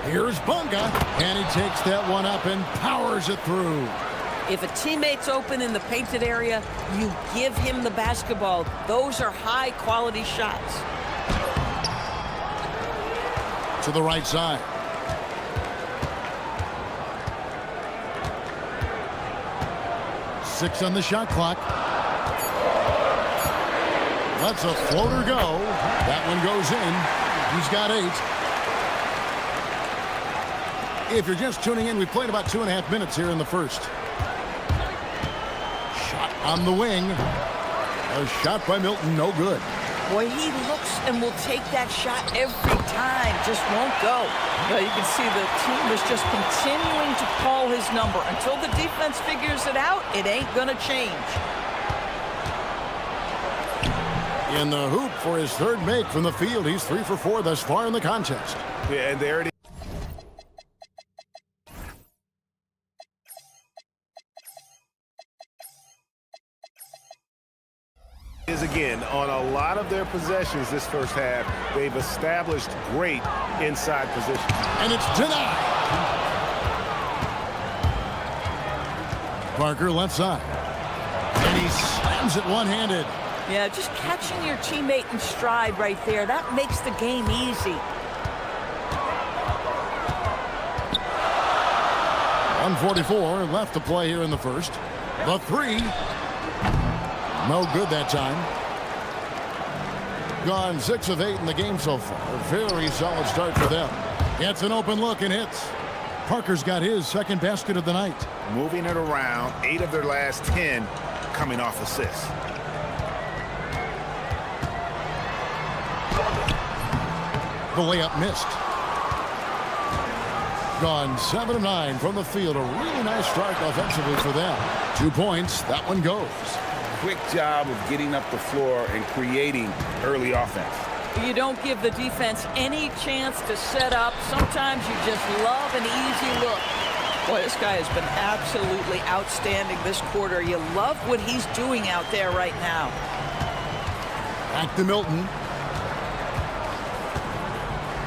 Here's Bonga, and he takes that one up and powers it through. If a teammate's open in the painted area, you give him the basketball. Those are high-quality shots. To the right side. Six on the shot clock. Lets a floater go. That one goes in. He's got 8. If you're just tuning in, we played about 2.5 minutes here in the first. Shot on the wing. A shot by Milton, no good. Boy, he looks and will take that shot every time, just won't go. Well, you can see the team is just continuing to call his number. Until the defense figures it out, it ain't gonna change. In the hoop for his third make from the field. He's 3 for 4 thus far in the contest. Yeah, and there it is again. On a lot of their possessions this first half, they've established great inside position. And it's denied. Parker left side. And he slams it one-handed. Yeah, just catching your teammate in stride right there, that makes the game easy. 1:44 left to play here in the first. The 3. No good that time. Gone 6 of 8 in the game so far. A very solid start for them. Gets an open look and hits. Parker's got his second basket of the night. Moving it around, 8 of their last 10 coming off assists. The layup missed. Gone 7 of 9 from the field. A really nice start offensively for them. 2 points. That one goes. Quick job of getting up the floor and creating early offense. You don't give the defense any chance to set up. Sometimes you just love an easy look. Boy, this guy has been absolutely outstanding this quarter. You love what he's doing out there right now. Back to Milton.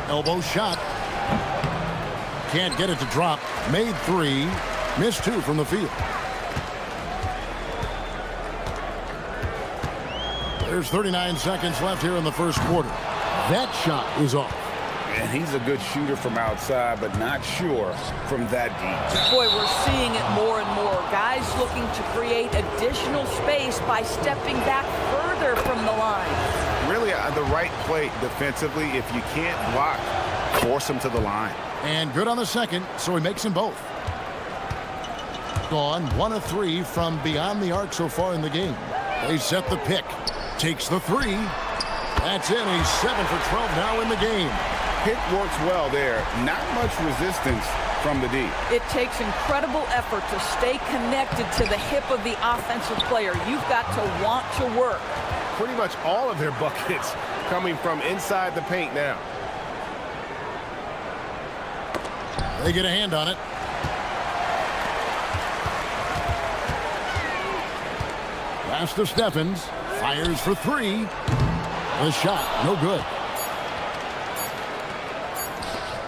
Elbow shot. Can't get it to drop. Made 3. Missed 2 from the field. There's 39 seconds left here in the first quarter. That shot is off. And he's a good shooter from outside, but not sure from that deep. Boy, we're seeing it more and more. Guys looking to create additional space by stepping back further from the line. really the right play defensively. If you can't block, force them to the line. And good on the second, so he makes them both. Gone 1 of 3 from beyond the arc so far in the game. They set the pick. Takes the 3. That's in. He's 7 for 12 now in the game. Pick works well there. Not much resistance from the D. It takes incredible effort to stay connected to the hip of the offensive player. You've got to want to work. Pretty much all of their buckets coming from inside the paint now. They get a hand on it. Pass to Steffens. Fires for 3. The shot, no good.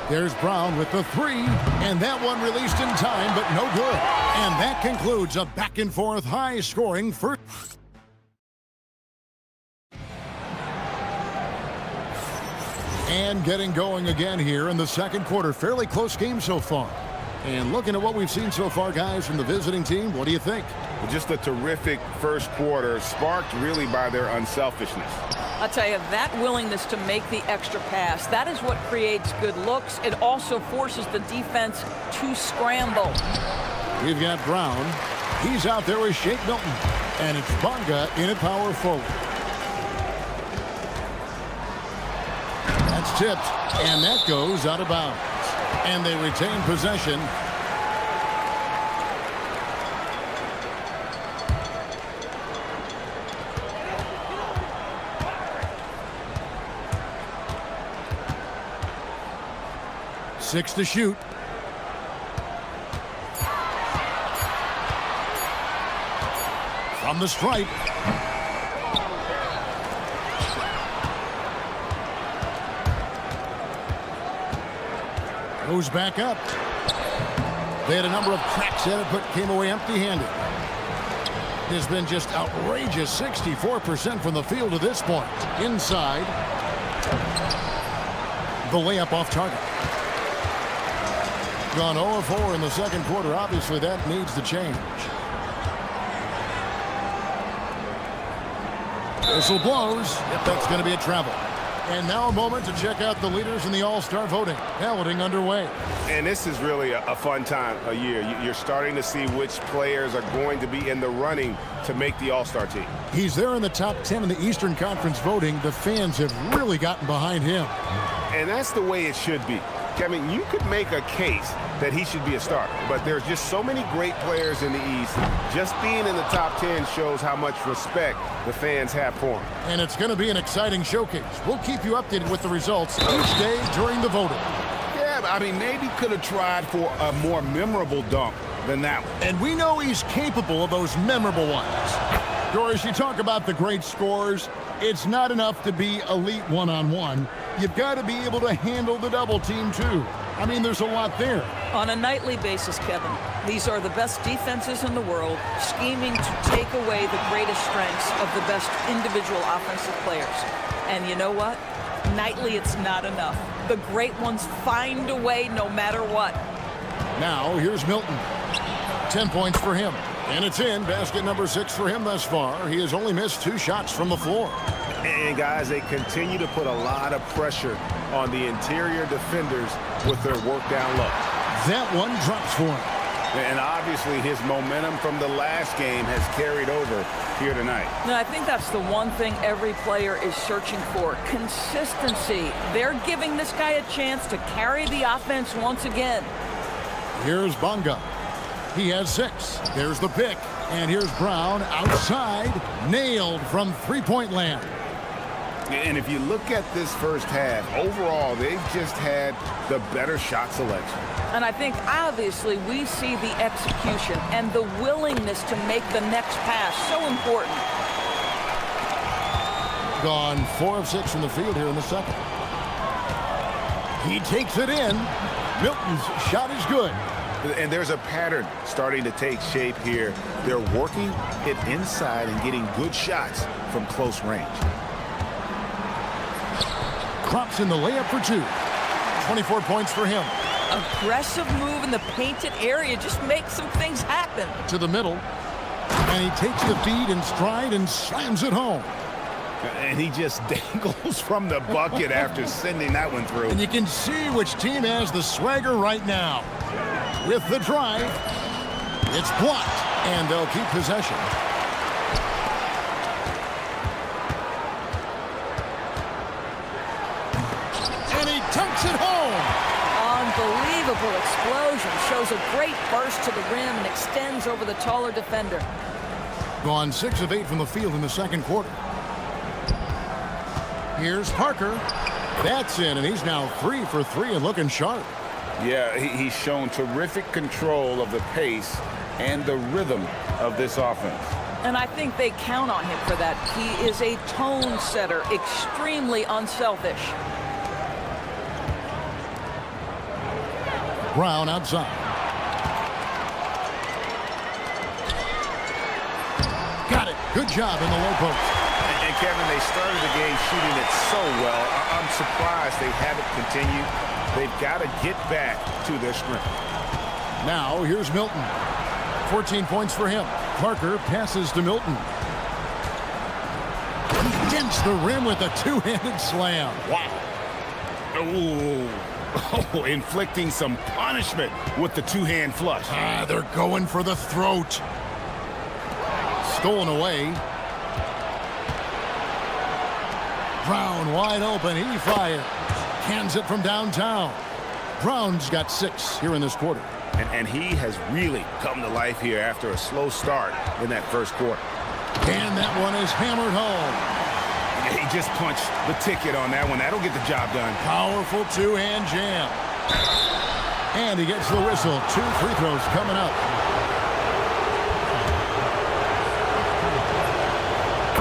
There's Brown with the 3, and that one released in time, but no good. And that concludes a back-and-forth high-scoring first. And getting going again here in the second quarter. Fairly close game so far. And looking at what we've seen so far, guys, from the visiting team, what do you think? Well, just a terrific first quarter, sparked really by their unselfishness. I'll tell you, that willingness to make the extra pass, that is what creates good looks. It also forces the defense to scramble. We've got Brown. He's out there with Shake Milton. And it's Bonga in at power forward. That's tipped, and that goes out of bounds. And they retain possession. Six to shoot. From the stripe. Goes back up. They had a number of cracks at it, but came away empty-handed. Has been just outrageous. 64% from the field to this point. Inside. The layup off target. Gone 0-4 in the second quarter. Obviously, that needs to change. Whistle blows. Yep, that's going to be a travel. And now a moment to check out the leaders in the All-Star voting. Balloting underway. And this is really a fun time of year. You're starting to see which players are going to be in the running to make the All-Star team. He's there in the top 10 in the Eastern Conference voting. The fans have really gotten behind him. And that's the way it should be. Kevin, you could make a case that he should be a starter, but there's just so many great players in the East. Just being in the top 10 shows how much respect the fans have for him. And it's going to be an exciting showcase. We'll keep you updated with the results each day during the voting. Yeah, I mean, maybe could have tried for a more memorable dunk than that one. And we know he's capable of those memorable ones. Doris, you talk about the great scores. It's not enough to be elite one-on-one. You've got to be able to handle the double team, too. I mean, there's a lot there. On a nightly basis, Kevin, these are the best defenses in the world, scheming to take away the greatest strengths of the best individual offensive players. And you know what? Nightly, it's not enough. The great ones find a way no matter what. Now, here's Milton. 10 points for him. And it's in. Basket number 6 for him thus far. He has only missed 2 shots from the floor. And, guys, they continue to put a lot of pressure on the interior defenders with their work down low. That one drops for him. And obviously his momentum from the last game has carried over here tonight. No, I think that's the one thing every player is searching for. Consistency. They're giving this guy a chance to carry the offense once again. Here's Bonga. He has 6. There's the pick. And here's Brown outside. Nailed from three-point land. And if you look at this first half, overall, they've just had the better shot selection. And I think, obviously, we see the execution and the willingness to make the next pass so important. Gone 4 of 6 from the field here in the second. He takes it in. Milton's shot is good. And there's a pattern starting to take shape here. They're working it inside and getting good shots from close range. Crops in the layup for 2. 24 points for him. Aggressive move in the painted area. Just make some things happen. To the middle. And he takes the feed in stride and slams it home. And he just dangles from the bucket after sending that one through. And you can see which team has the swagger right now. With the drive, it's blocked, and they'll keep possession. And he dunks it home. Unbelievable explosion. Shows a great burst to the rim and extends over the taller defender. Gone 6 of 8 from the field in the second quarter. Here's Parker. That's in, and he's now 3 for 3 and looking sharp. Yeah, he's shown terrific control of the pace and the rhythm of this offense. And I think they count on him for that. He is a tone setter, extremely unselfish. Brown outside. Got it. Good job in the low post. And Kevin, they started the game shooting it so well. I'm surprised they haven't continued. They've got to get back to their strength. Now here's Milton. 14 points for him. Parker passes to Milton. He dents the rim with a two-handed slam. Wow. Oh, inflicting some punishment with the two-hand flush. They're going for the throat. Stolen away. Brown wide open. He fires. Cans it from downtown. Brown's got 6 here in this quarter. And he has really come to life here after a slow start in that first quarter. And that one is hammered home. He just punched the ticket on that one. That'll get the job done. Powerful two-hand jam. And he gets the whistle. 2 free throws coming up.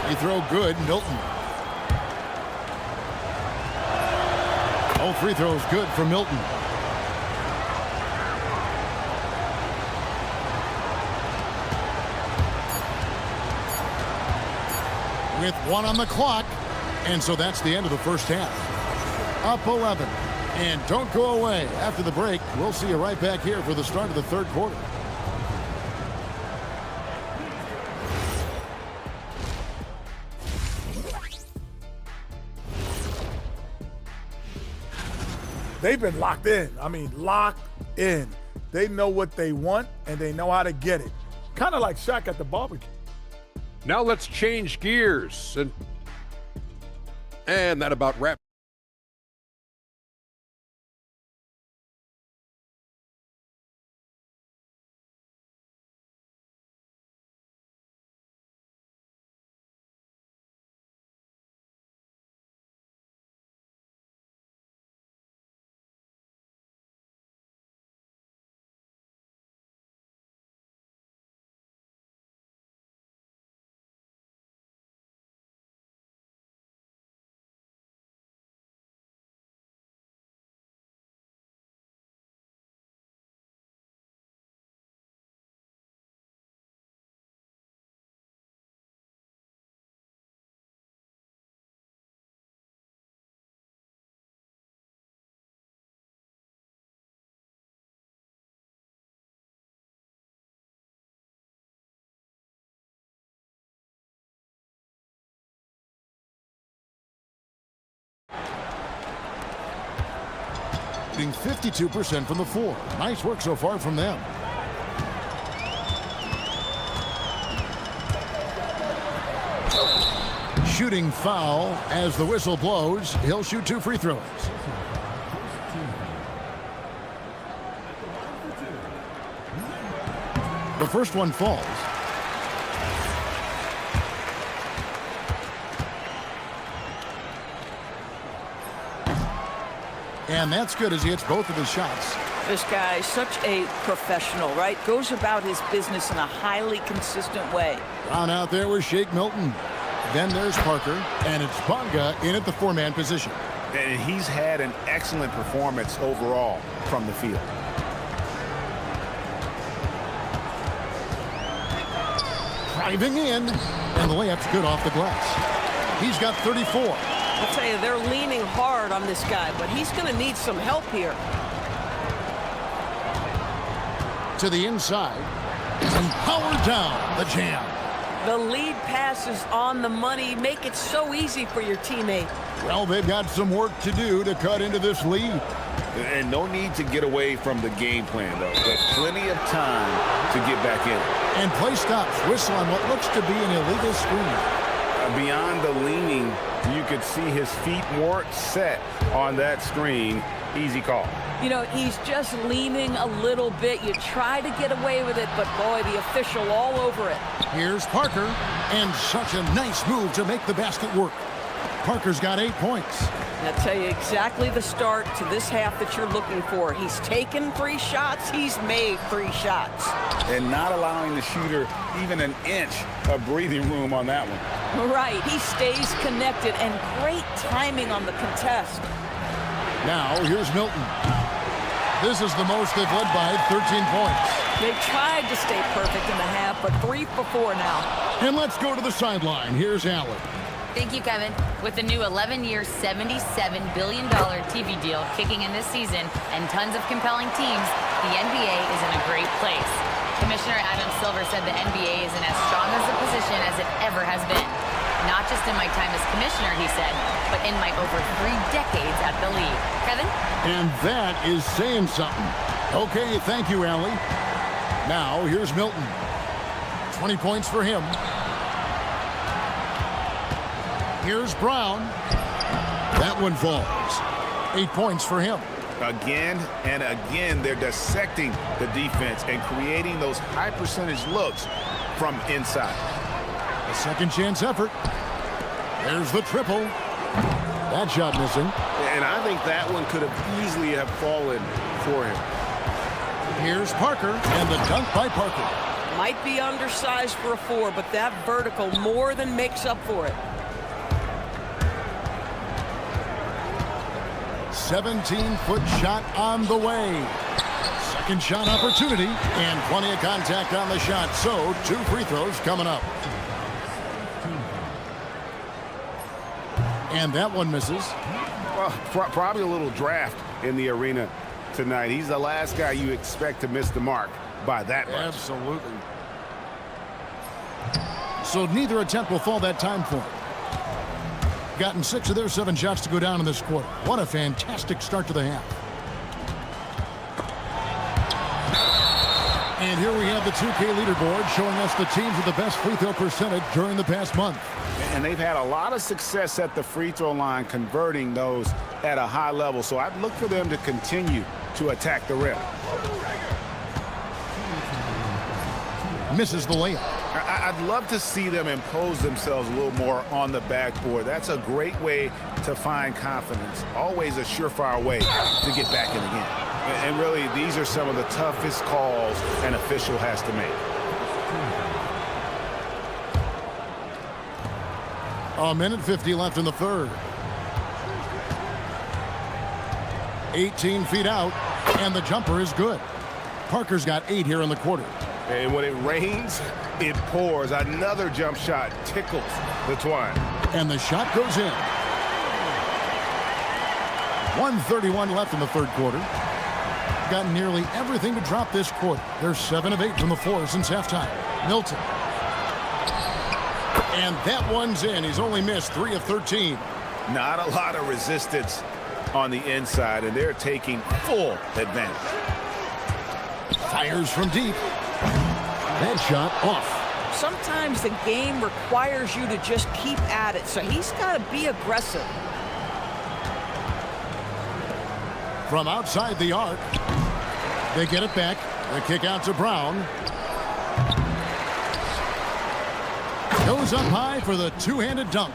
Free throw good, Milton. Oh, free throws good for Milton. With 1 on the clock. And so that's the end of the first half. Up 11. And don't go away. After the break, we'll see you right back here for the start of the third quarter. They've been locked in. I mean, locked in. They know what they want, and they know how to get it. Kind of like Shaq at the barbecue. Now let's change gears. And that about wraps. Shooting 52% from the floor. Nice work so far from them. Shooting foul as the whistle blows. He'll shoot 2 free throws. The first one falls. And that's good as he hits both of his shots. This guy is such a professional, right? Goes about his business in a highly consistent way. Brown out there with Shake Milton. Then there's Parker, and it's Bonga in at the 4-man position. And he's had an excellent performance overall from the field. Driving in, and the layup's good off the glass. He's got 34. I'll tell you, they're leaning hard on this guy, but he's going to need some help here. To the inside, and powered down the jam. The lead pass is on the money. Make it so easy for your teammate. Well, they've got some work to do to cut into this lead. And no need to get away from the game plan, though. But plenty of time to get back in. And play stops. Whistle on what looks to be an illegal screen. Beyond the leaning, you could see his feet more set on that screen. Easy call. You know, he's just leaning a little bit. You try to get away with it, but boy, the official all over it. Here's Parker, and such a nice move to make the basket work. Parker's got 8 points. I'll tell you exactly the start to this half that you're looking for. He's taken 3 shots. He's made 3 shots. And not allowing the shooter even an inch of breathing room on that one. Right. He stays connected, and great timing on the contest. Now, here's Milton. This is the most they've led by, 13 points. They tried to stay perfect in the half, but 3 for 4 now. And let's go to the sideline. Here's Allen. Thank you, Kevin. With the new 11-year, $77 billion TV deal kicking in this season and tons of compelling teams, the NBA is in a great place. Commissioner Adam Silver said the NBA is in as strong as a position as it ever has been. Not just in my time as commissioner, he said, but in my over 3 decades at the league. Kevin? And that is saying something. Okay, thank you, Allie. Now, here's Milton. 20 points for him. Here's Brown. That one falls. 8 points for him. Again and again, they're dissecting the defense and creating those high percentage looks from inside. A second chance effort. There's the triple. That shot missing. And I think that one could have easily have fallen for him. Here's Parker, and the dunk by Parker. Might be undersized for a 4, but that vertical more than makes up for it. 17-foot shot on the way. Second shot opportunity, and plenty of contact on the shot. So, 2 free throws coming up. And that one misses. Well, probably a little draft in the arena tonight. He's the last guy you expect to miss the mark by that much. Absolutely. So neither attempt will fall that time for him. Gotten 6 of their 7 shots to go down in this quarter. What a fantastic start to the half. And here we have the 2K leaderboard showing us the teams with the best free throw percentage during the past month. And they've had a lot of success at the free throw line converting those at a high level. So I'd look for them to continue to attack the rim. Misses the layup. I'd love to see them impose themselves a little more on the backboard. That's a great way to find confidence. Always a surefire way to get back in the game. And really, these are some of the toughest calls an official has to make. A minute 50 left in the third. 18 feet out, and the jumper is good. Parker's got 8 here in the quarter. And when it rains, it pours. Another jump shot tickles the twine. And the shot goes in. 1:31 left in the third quarter. Got nearly everything to drop this quarter. They're 7 of 8 from the floor since halftime. Milton. And that one's in. He's only missed 3 of 13. Not a lot of resistance on the inside, and they're taking full advantage. Fires from deep. That shot off. Sometimes the game requires you to just keep at it, so he's got to be aggressive. From outside the arc, they get it back. The kick out to Brown. Goes up high for the two-handed dunk.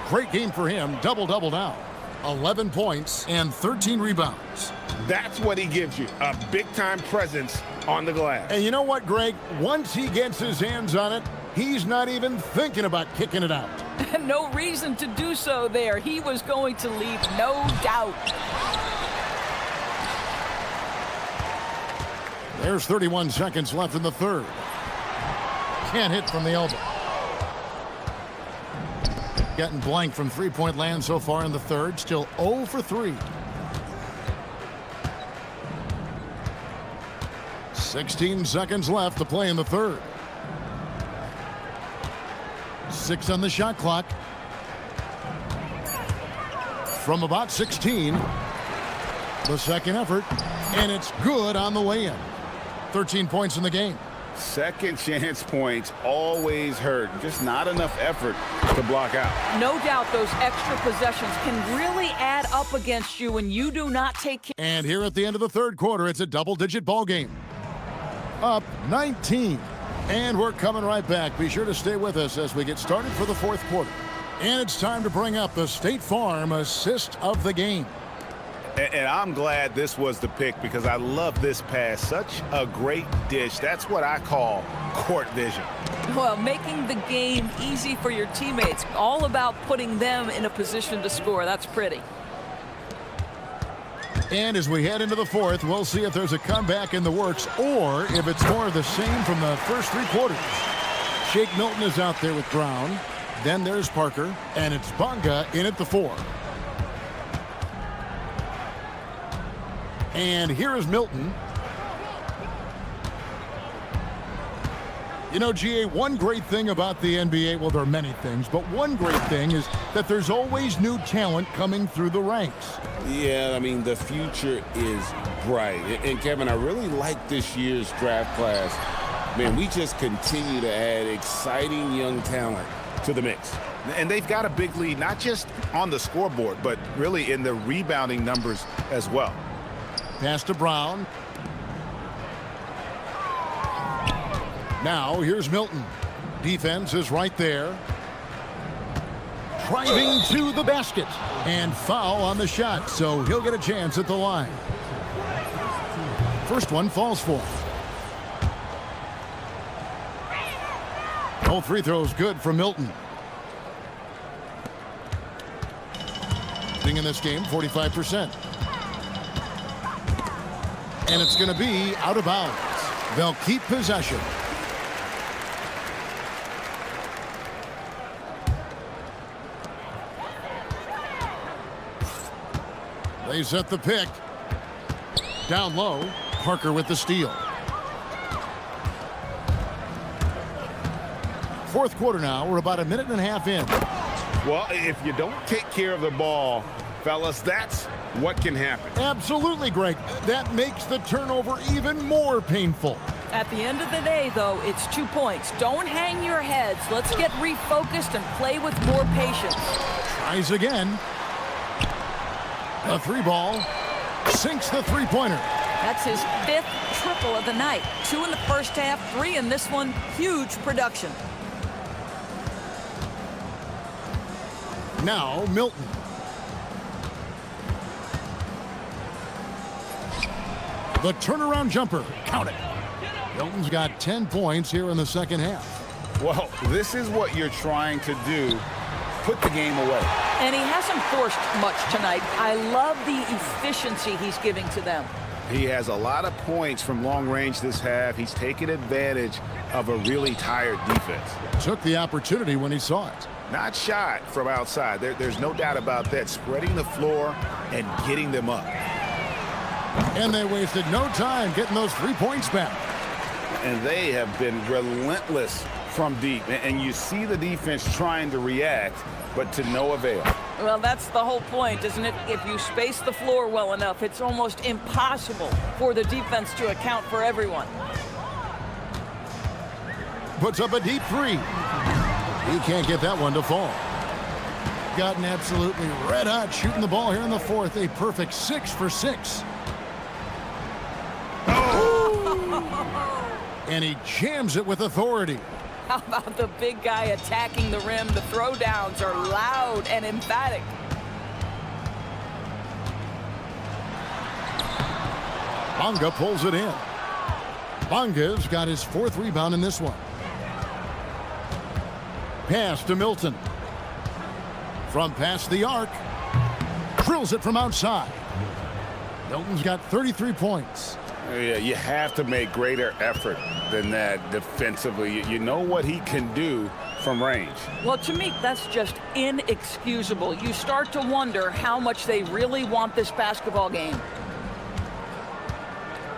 Great game for him. Double-double now. 11 points and 13 rebounds. That's what he gives you, a big-time presence on the glass. And you know what, Greg? Once he gets his hands on it, he's not even thinking about kicking it out. No reason to do so there. He was going to leave, no doubt. There's 31 seconds left in the third. Can't hit from the elbow. Getting blank from three-point land so far in the third. Still 0 for 3. 16 seconds left to play in the third. 6 on the shot clock. From about 16, the second effort, and it's good on the way in. 13 points in the game. Second chance points always hurt. Just not enough effort to block out. No doubt those extra possessions can really add up against you when you do not take care. And here at the end of the third quarter, it's a double-digit ball game. Up 19. And we're coming right back. Be sure to stay with us as we get started for the fourth quarter. And it's time to bring up the State Farm assist of the game. And I'm glad this was the pick because I love this pass. Such a great dish. That's what I call court vision. Well, making the game easy for your teammates. All about putting them in a position to score. That's pretty. And as we head into the fourth, we'll see if there's a comeback in the works or if it's more of the same from the first three quarters. Shake Milton is out there with Brown. Then there's Parker, and it's Bonga in at the 4. And here is Milton. You know, GA, one great thing about the NBA, well, there are many things, but one great thing is that there's always new talent coming through the ranks. Yeah, I mean, the future is bright. And Kevin, I really like this year's draft class. Man, we just continue to add exciting young talent to the mix. And they've got a big lead, not just on the scoreboard, but really in the rebounding numbers as well. Pass to Brown. Now here's Milton. Defense is right there. Driving to the basket. And foul on the shot, so he'll get a chance at the line. First one falls for him. All free throws good from Milton. In this game, 45%. And it's going to be out of bounds. They'll keep possession. They set the pick. Down low, Parker with the steal. Fourth quarter now, we're about a minute and a half in. Well, if you don't take care of the ball, fellas, that's what can happen. Absolutely, Greg. That makes the turnover even more painful. At the end of the day, though, it's 2 points. Don't hang your heads. Let's get refocused and play with more patience. Tries again. A 3-ball. Sinks the three-pointer. That's his 5th triple of the night. 2 in the first half, 3 in this one. Huge production. Now, Milton. The turnaround jumper. Count it. Milton's got 10 points here in the second half. Well, this is what you're trying to do. Put the game away. And he hasn't forced much tonight. I love the efficiency he's giving to them. He has a lot of points from long range this half. He's taken advantage of a really tired defense. Took the opportunity when he saw it. Not shot from outside. There's no doubt about that. Spreading the floor and getting them up. And they wasted no time getting those 3 points back. And they have been relentless from deep. And you see the defense trying to react, but to no avail. Well, that's the whole point, isn't it? If you space the floor well enough, it's almost impossible for the defense to account for everyone. Puts up a deep 3. He can't get that one to fall. Gotten absolutely red hot shooting the ball here in the fourth. A perfect 6 for 6. And he jams it with authority. How about the big guy attacking the rim? The throwdowns are loud and emphatic. Bonga pulls it in. Bonga's got his 4th rebound in this one. Pass to Milton. From past the arc. Drills it from outside. Milton's got 33 points. Yeah, you have to make greater effort than that defensively. You know what he can do from range. Well, to me, that's just inexcusable. You start to wonder how much they really want this basketball game.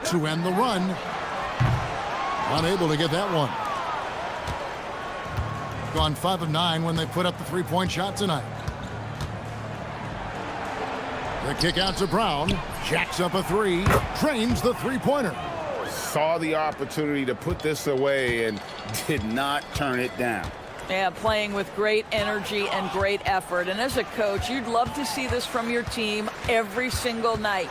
To end the run. Unable to get that one. Gone 5 of 9 when they put up the three-point shot tonight. The kick out to Brown. Jacks up a three. Drains the three-pointer. Saw the opportunity to put this away and did not turn it down. Yeah, playing with great energy and great effort. And as a coach, you'd love to see this from your team every single night.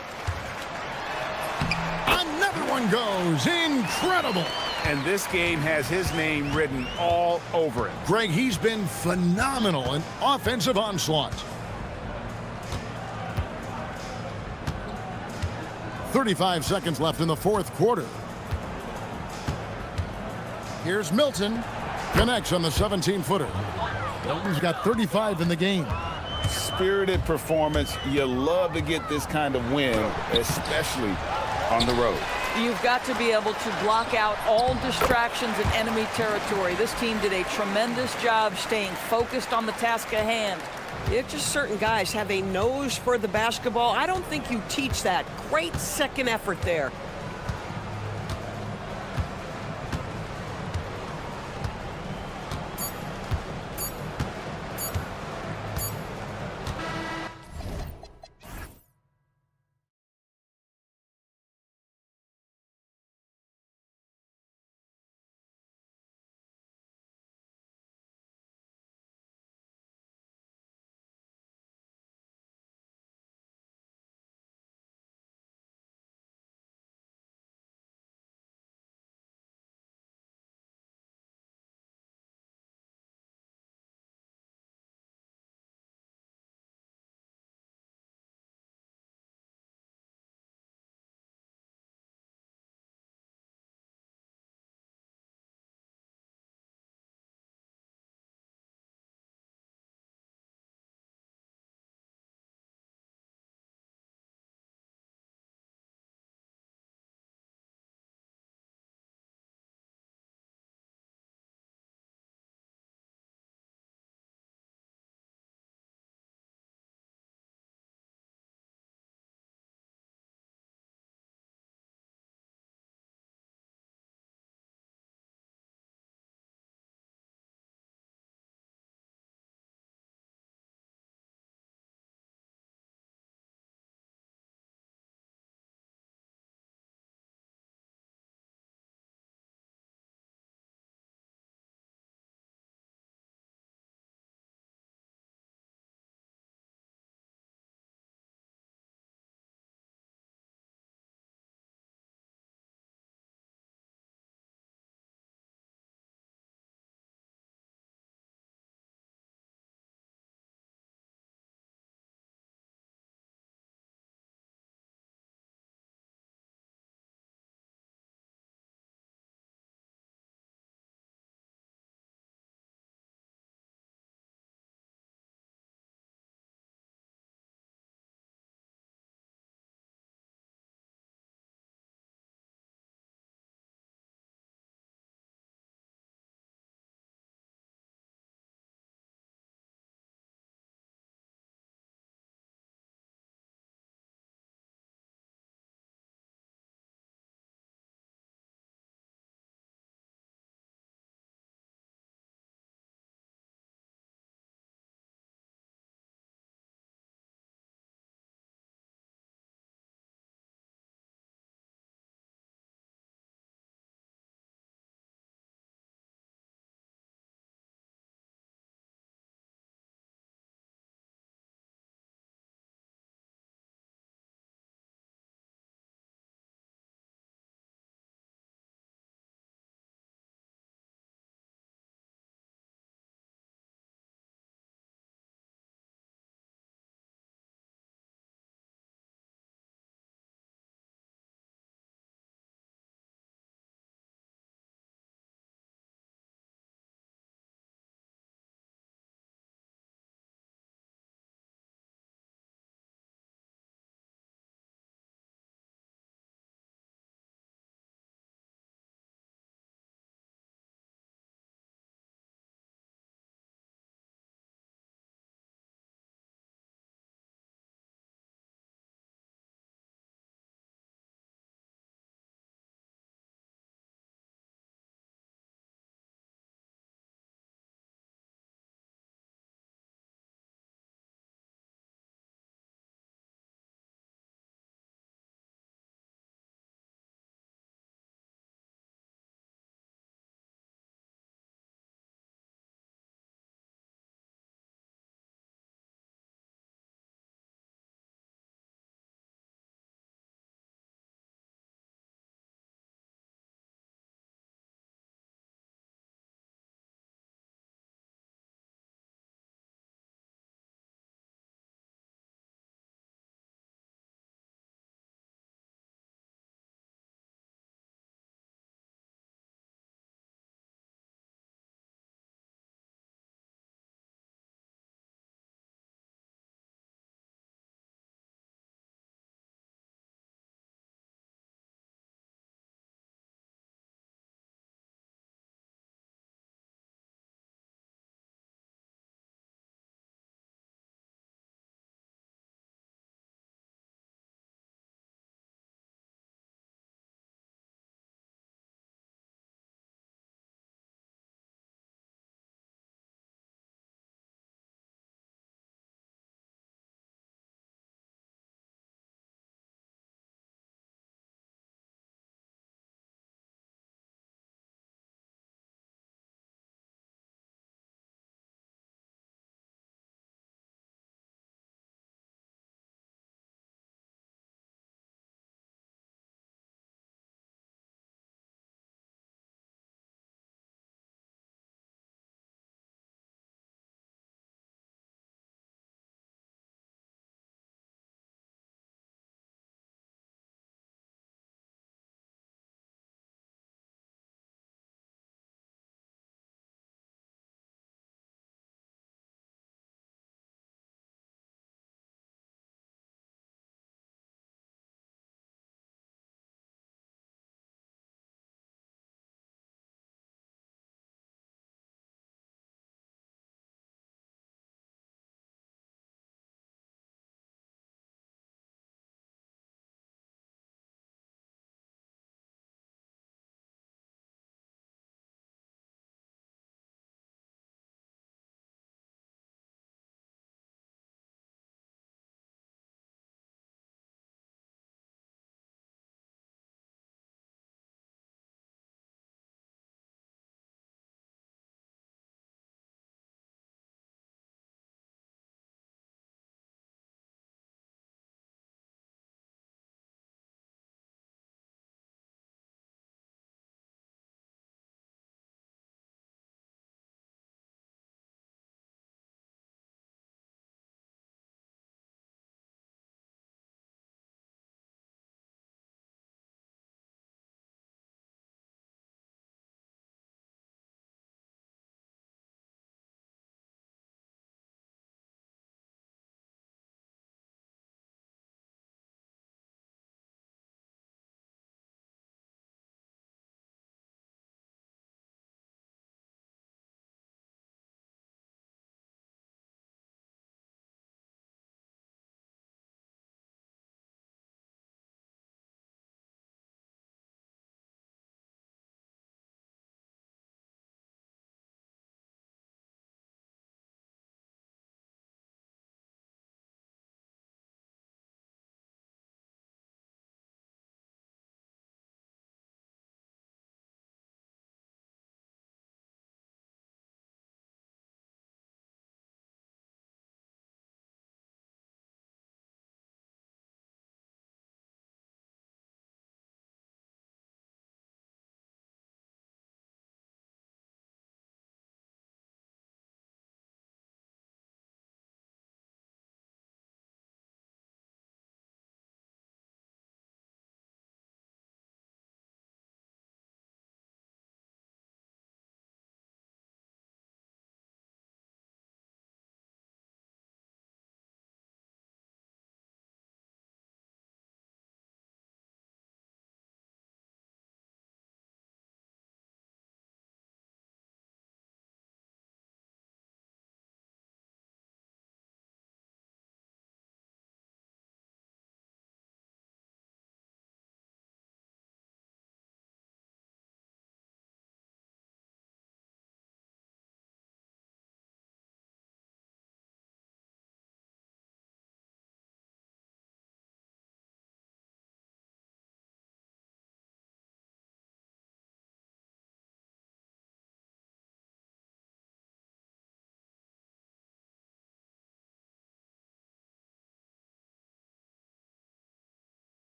Another one goes. Incredible. And this game has his name written all over it. Greg, he's been phenomenal in offensive onslaught. 35 seconds left in the fourth quarter. Here's Milton. Connects on the 17-footer. Milton's got 35 in the game. Spirited performance. You love to get this kind of win, especially on the road. You've got to be able to block out all distractions in enemy territory. This team did a tremendous job staying focused on the task at hand. It's just certain guys have a nose for the basketball. I don't think you teach that. Great second effort there.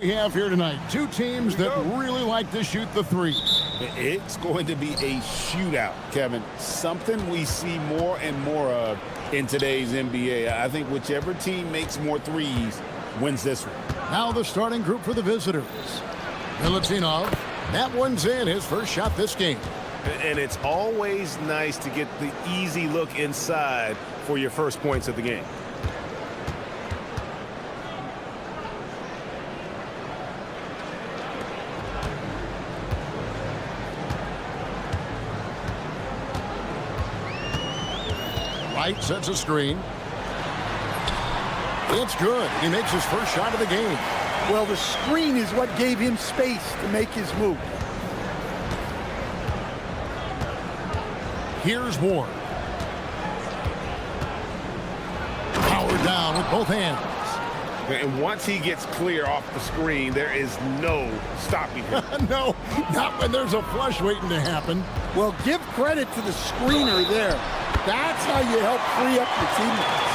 We have here tonight two teams that really like to shoot the three. It's going to be a shootout, Kevin. Something we see more and more of in today's NBA. I think whichever team makes more threes wins this one. Now the starting group for the visitors. Milutinov, that one's in, his first shot this game. And it's always nice to get the easy look inside for your first points of the game. Wright sets a screen. It's good. He makes his first shot of the game. Well, the screen is what gave him space to make his move. Here's Ward. Powered down with both hands. And once he gets clear off the screen, there is no stopping him. No, not when there's a flush waiting to happen. Well, give credit to the screener there. That's how you help free up your teammates.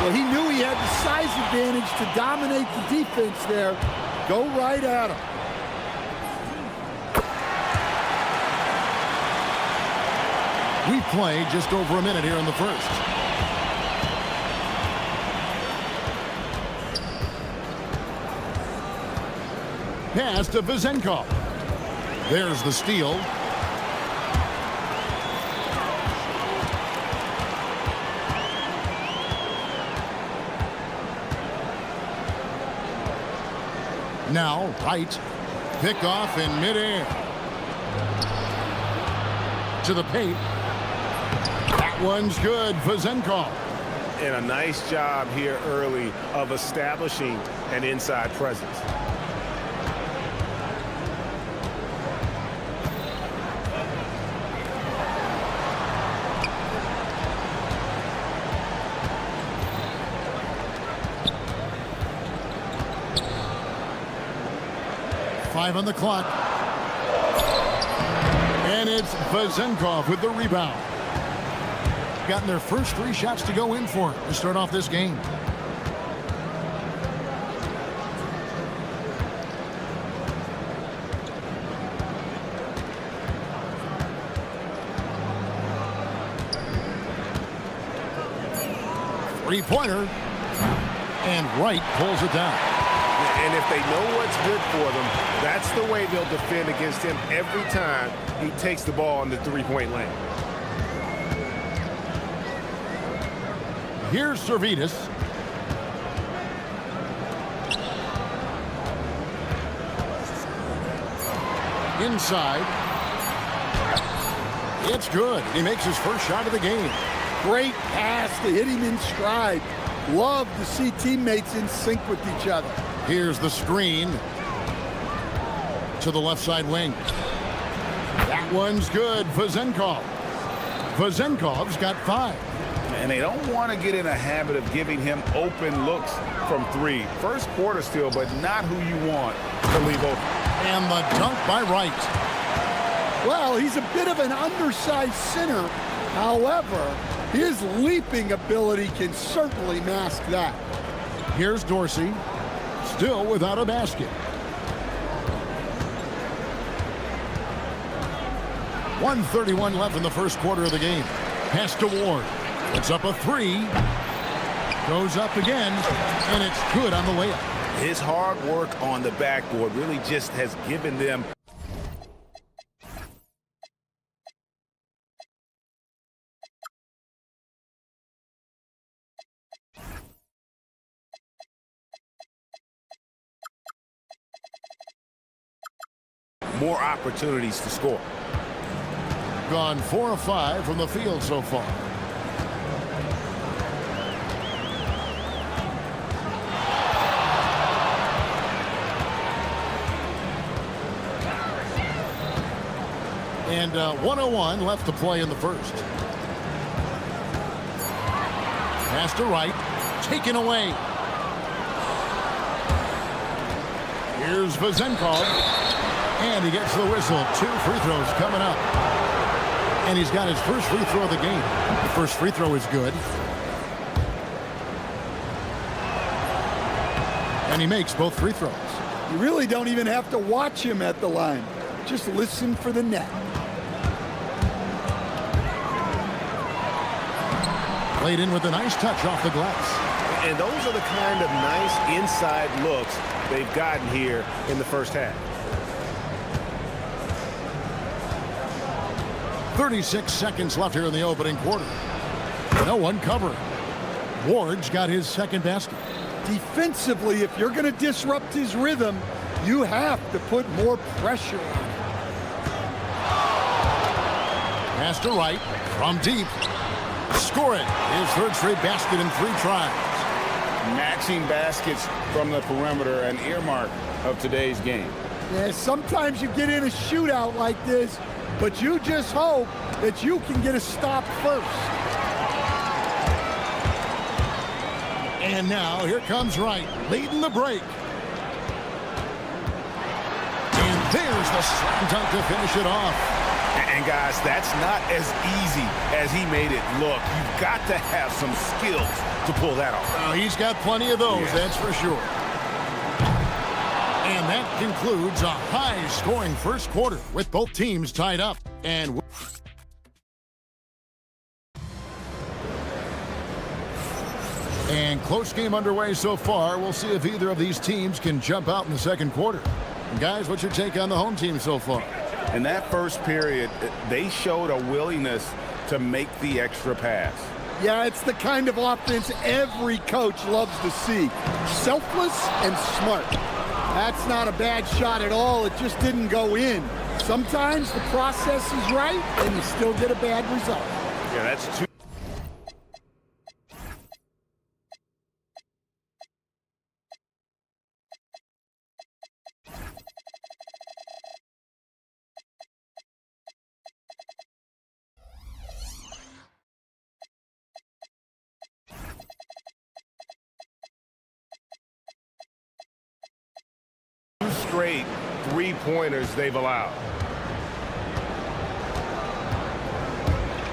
Well, he knew he had the size advantage to dominate the defense there. Go right at him. We played just over a minute here in the first. Pass to Vezenkov. There's the steal. Now, Wright. Pick off in midair. To the paint. That one's good. Vezenkov. And a nice job here early of establishing an inside presence. Five on the clock. And it's Vezenkov with the rebound. Gotten their first three shots to go in for it to start off this game. Three-pointer. And Wright pulls it down. And if they know what's good for them, that's the way they'll defend against him every time he takes the ball in the three-point lane. Here's Servetus. Inside. It's good. He makes his first shot of the game. Great pass to hit him in stride. Love to see teammates in sync with each other. Here's the screen to the left side wing. That one's good. Vezenkov. Vezenkov's got 5. And they don't want to get in a habit of giving him open looks from three. First quarter still, but not who you want to leave open. And the dunk by Wright. Well, he's a bit of an undersized center. However, his leaping ability can certainly mask that. Here's Dorsey. Still without a basket. 1:31 left in the first quarter of the game. Pass to Ward. It's up a 3. Goes up again, and it's good on the layup. His hard work on the backboard really just has given them more opportunities to score. Gone 4 of 5 from the field so far. And 1:01 left to play in the first. Pass to Wright. Taken away. Here's Vezenkov. And he gets the whistle. 2 free throws coming up. And he's got his first free throw of the game. The first free throw is good. And he makes both free throws. You really don't even have to watch him at the line. Just listen for the net. Played in with a nice touch off the glass. And those are the kind of nice inside looks they've gotten here in the first half. 36 seconds left here in the opening quarter. No one covering. Ward's got his second basket. Defensively, if you're going to disrupt his rhythm, you have to put more pressure on him. Pass to right from deep. Score it. His third straight basket in 3 tries. Maxing baskets from the perimeter, an earmark of today's game. Yeah, sometimes you get in a shootout like this, but you just hope that you can get a stop first. And now here comes Wright, leading the break. And there's the slam dunk to finish it off. And guys, that's not as easy as he made it look. You've got to have some skills to pull that off. He's got plenty of those, that's for sure. And that concludes a high-scoring first quarter with both teams tied up. And close game underway so far. We'll see if either of these teams can jump out in the second quarter. And guys, what's your take on the home team so far? In that first period, they showed a willingness to make the extra pass. Yeah, it's the kind of offense every coach loves to see. Selfless and smart. That's not a bad shot at all. It just didn't go in. Sometimes the process is right, and you still get a bad result. Yeah, that's too. Straight three-pointers they've allowed.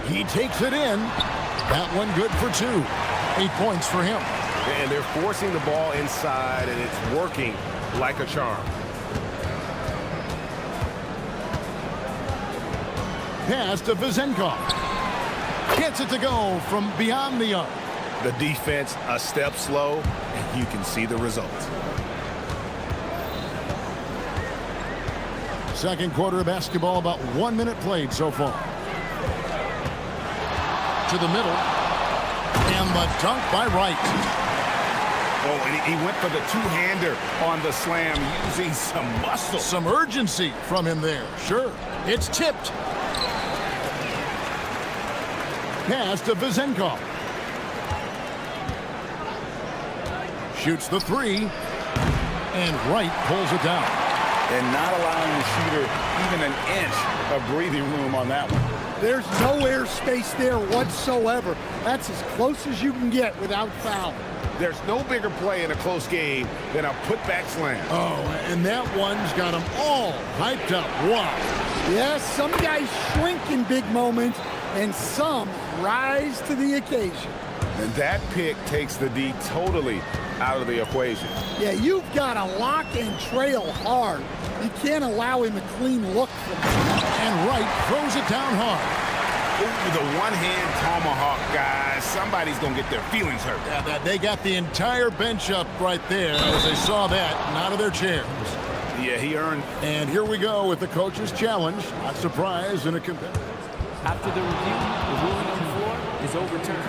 He takes it in. That one good for 2. 8 points for him. And they're forcing the ball inside, and it's working like a charm. Pass to Vizenkov. Gets it to go from beyond the arc. The defense a step slow, and you can see the results. Second quarter of basketball, about 1 minute played so far. To the middle. And the dunk by Wright. Oh, and he went for the two-hander on the slam, using some muscle. Some urgency from him there. Sure. It's tipped. Pass to Vizenkov. Shoots the 3. And Wright pulls it down. And not allowing the shooter even an inch of breathing room on that one. There's no airspace there whatsoever. That's as close as you can get without foul. There's no bigger play in a close game than a putback slam. Oh, and that one's got them all hyped up. Wow. Yes, some guys shrink in big moments, and some rise to the occasion. And that pick takes the D totally out of the equation. Yeah, you've got to lock and trail hard. You can't allow him a clean look from him. And Wright throws it down hard. Ooh, the one-hand tomahawk, guys. Somebody's going to get their feelings hurt. Yeah, they got the entire bench up right there as they saw that and out of their chairs. Yeah, he earned. And here we go with the coach's challenge. Not surprised in a competitive. After the review, the ruling on the floor is overturned.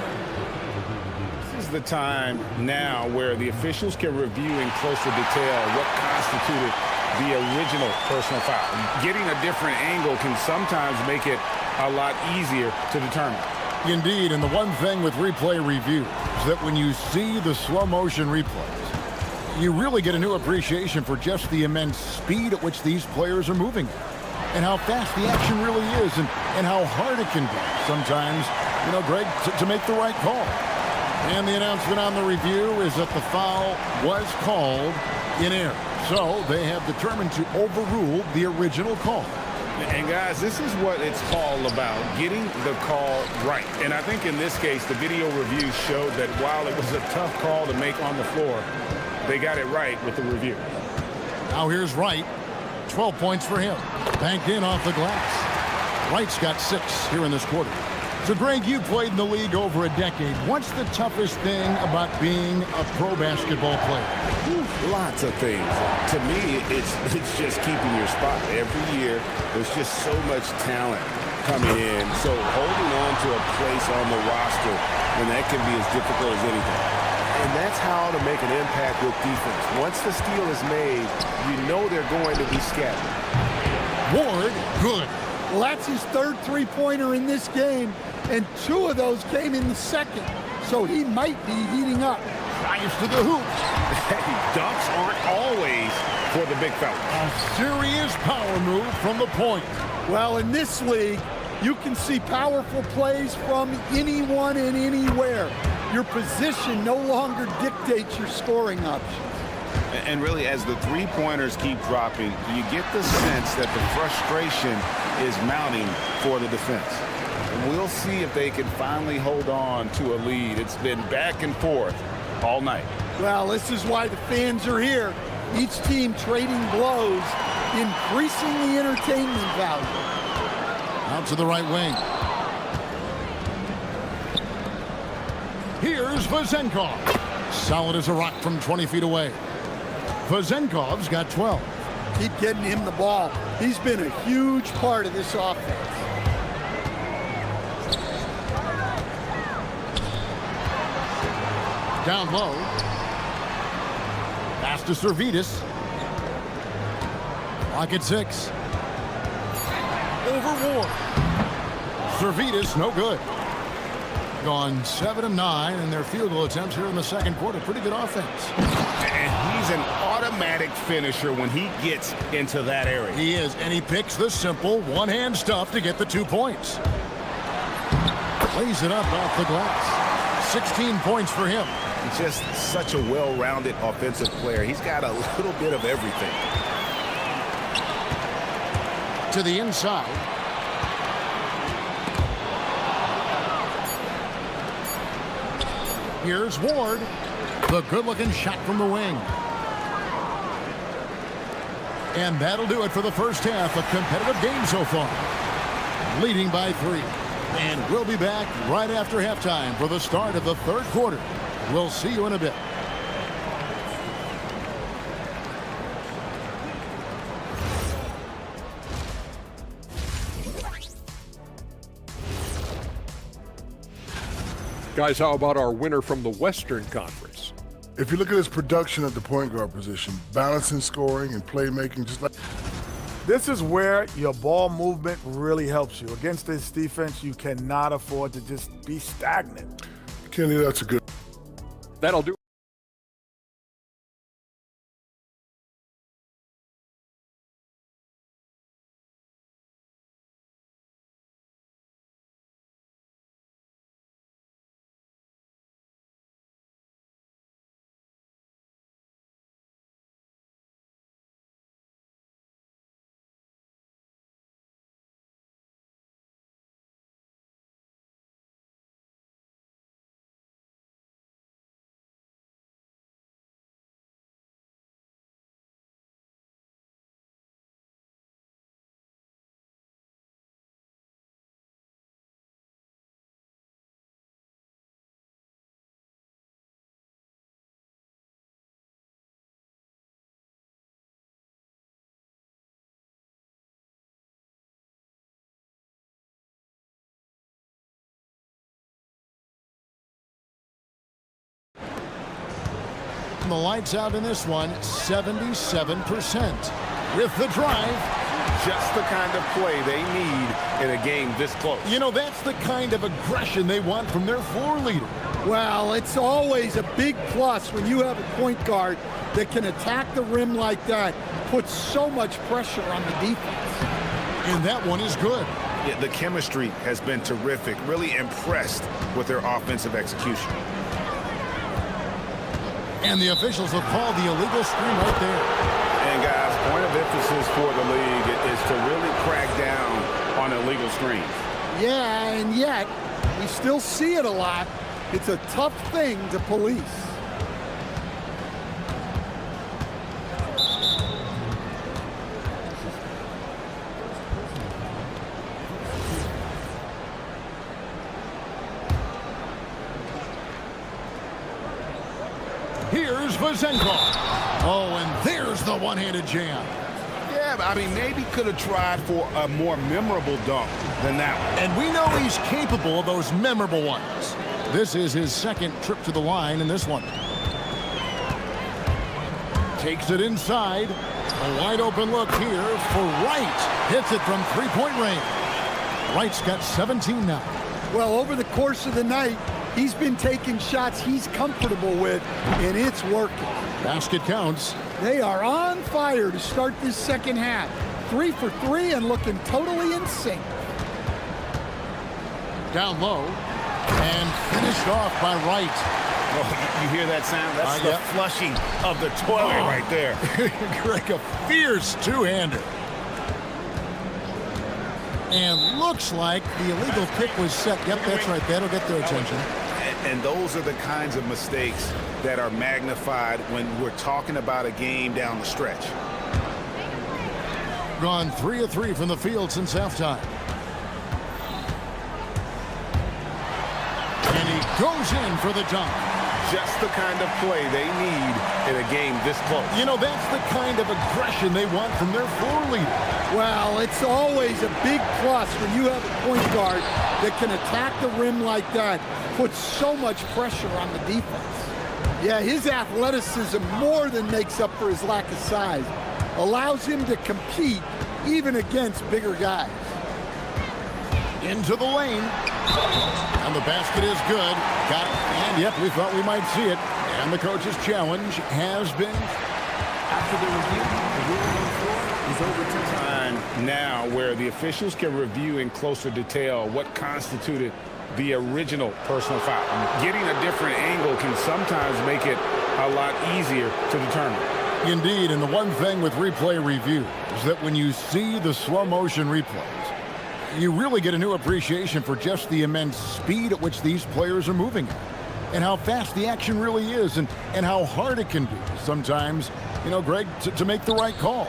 This is the time now where the officials can review in closer detail what constituted the original personal foul. Getting a different angle can sometimes make it a lot easier to determine. Indeed, and the one thing with replay review is that when you see the slow motion replays, you really get a new appreciation for just the immense speed at which these players are moving and how fast the action really is and how hard it can be sometimes, you know, Greg, to make the right call. And the announcement on the review is that the foul was called in error. So they have determined to overrule the original call. And guys, this is what it's all about, getting the call right. And I think in this case, the video review showed that while it was a tough call to make on the floor, they got it right with the review. Now here's Wright. 12 points for him. Banked in off the glass. Wright's got 6 here in this quarter. So, Greg, you played in the league over a decade. What's the toughest thing about being a pro basketball player? Lots of things. To me, it's just keeping your spot. Every year, there's just so much talent coming in. So holding on to a place on the roster, and that can be as difficult as anything. And that's how to make an impact with defense. Once the steal is made, you know they're going to be scattered. Ward, good. Well, that's his third three-pointer in this game, and 2 of those came in the second. So he might be heating up. Drives to the hoop. Hey, dunks aren't always for the big fella. A serious power move from the point. Well, in this league, you can see powerful plays from anyone and anywhere. Your position no longer dictates your scoring options. And really, as the three-pointers keep dropping, you get the sense that the frustration is mounting for the defense. We'll see if they can finally hold on to a lead. It's been back and forth all night. Well, this is why the fans are here. Each team trading blows, increasing the entertainment value. Out to the right wing. Here's Vezenkov. Solid as a rock from 20 feet away. Vezenkov's got 12. Keep getting him the ball. He's been a huge part of this offense. Down low. Pass to Servetus. Clock at 6. Over Ward. Servetus, no good. Gone 7 of 9 in their field goal attempts here in the second quarter. Pretty good offense. And he's an automatic finisher when he gets into that area. He is, and he picks the simple one-hand stuff to get the 2 points. Plays it up off the glass. 16 points for him. Just such a well-rounded offensive player. He's got a little bit of everything. To the inside. Here's Ward. The good-looking shot from the wing. And that'll do it for the first half. A competitive game so far. Leading by 3. And we'll be back right after halftime for the start of the third quarter. We'll see you in a bit. Guys, how about our winner from the Western Conference? If you look at his production at the point guard position, balancing scoring and playmaking, just like... This is where your ball movement really helps you. Against this defense, you cannot afford to just be stagnant. Kenny, that's a good... That'll do. The lights out in this one, 77%. With the drive. Just the kind of play they need in a game this close. You know, that's the kind of aggression they want from their floor leader. Well, it's always a big plus when you have a point guard that can attack the rim like that, puts so much pressure on the defense. And that one is good. Yeah, the chemistry has been terrific. Really impressed with their offensive execution. And the officials have called the illegal screen right there. And guys, point of emphasis for the league is to really crack down on illegal screens. Yeah, and yet we still see it a lot. It's a tough thing to police. Here's Vazenko. Oh, and there's the one-handed jam. Yeah, I mean, maybe could have tried for a more memorable dunk than that one. And we know he's capable of those memorable ones. This is his second trip to the line in this one. Takes it inside. A wide open look here for Wright. Hits it from three-point range. Wright's got 17 now. Well, over the course of the night, he's been taking shots he's comfortable with, and it's working. Basket counts. They are on fire to start this second half. 3 for 3 and looking totally in sync. Down low. And finished off by Wright. Oh, you hear that sound? That's the flushing of the toilet right there. Greg, a fierce two-hander. And looks like the illegal kick was set. Yep, that's right. That'll get their attention. And those are the kinds of mistakes that are magnified when we're talking about a game down the stretch. Gone 3 of 3 from the field since halftime. And he goes in for the dunk. Just the kind of play they need in a game this close. You know, that's the kind of aggression they want from their floor leader. Well, it's always a big plus when you have a point guard that can attack the rim like that, puts so much pressure on the defense. Yeah, his athleticism more than makes up for his lack of size. Allows him to compete even against bigger guys. Into the lane. And the basket is good. Got it. And yep, we thought we might see it. And the coach's challenge has been. After the review, the ruling on the floor is overturned. Now where the officials can review in closer detail what constituted the original personal foul. Getting a different angle can sometimes make it a lot easier to determine. Indeed, and the one thing with replay review is that when you see the slow motion replays, you really get a new appreciation for just the immense speed at which these players are moving at, and how fast the action really is, and how hard it can be sometimes, you know, Greg, to make the right call.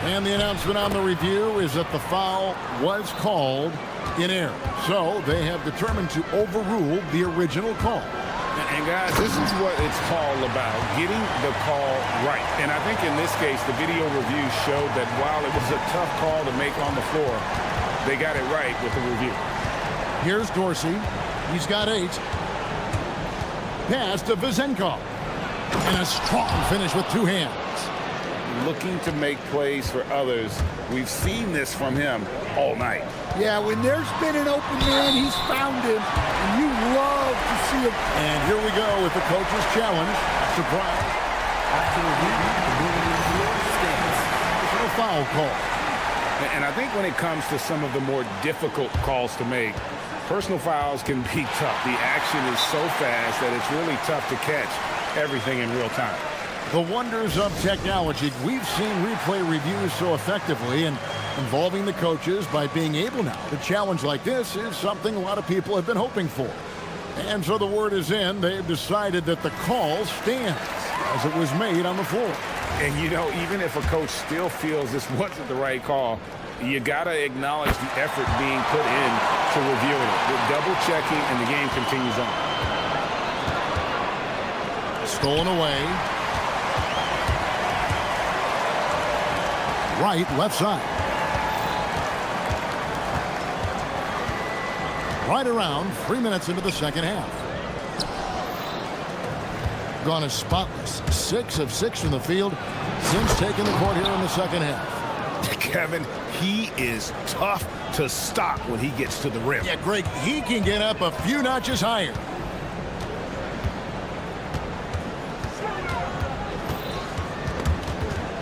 And the announcement on the review is that the foul was called in error. So they have determined to overrule the original call. And guys, this is what it's all about, getting the call right. And I think in this case, the video review showed that while it was a tough call to make on the floor, they got it right with the review. Here's Dorsey. He's got 8. Pass to Vazenko. And a strong finish with 2 hands. Looking to make plays for others. We've seen this from him all night. Yeah, when there's been an open man, he's found him, and you love to see him. And here we go with the coach's challenge. Surprise. After review, the ruling on the floor stands. A foul call. And I think when it comes to some of the more difficult calls to make, personal fouls can be tough. The action is so fast that it's really tough to catch everything in real time. The wonders of technology. We've seen replay reviews so effectively, and involving the coaches by being able now to challenge like this is something a lot of people have been hoping for. And so the word is in. They've decided that the call stands as it was made on the floor. And, you know, even if a coach still feels this wasn't the right call, you got to acknowledge the effort being put in to reviewing it. With double checking, and the game continues on. Stolen away. Right, left side. Right around 3 minutes into the second half. Gone as spotless. 6 of 6 from the field since taking the court here in the second half. Kevin, he is tough to stop when he gets to the rim. Yeah, Greg, he can get up a few notches higher.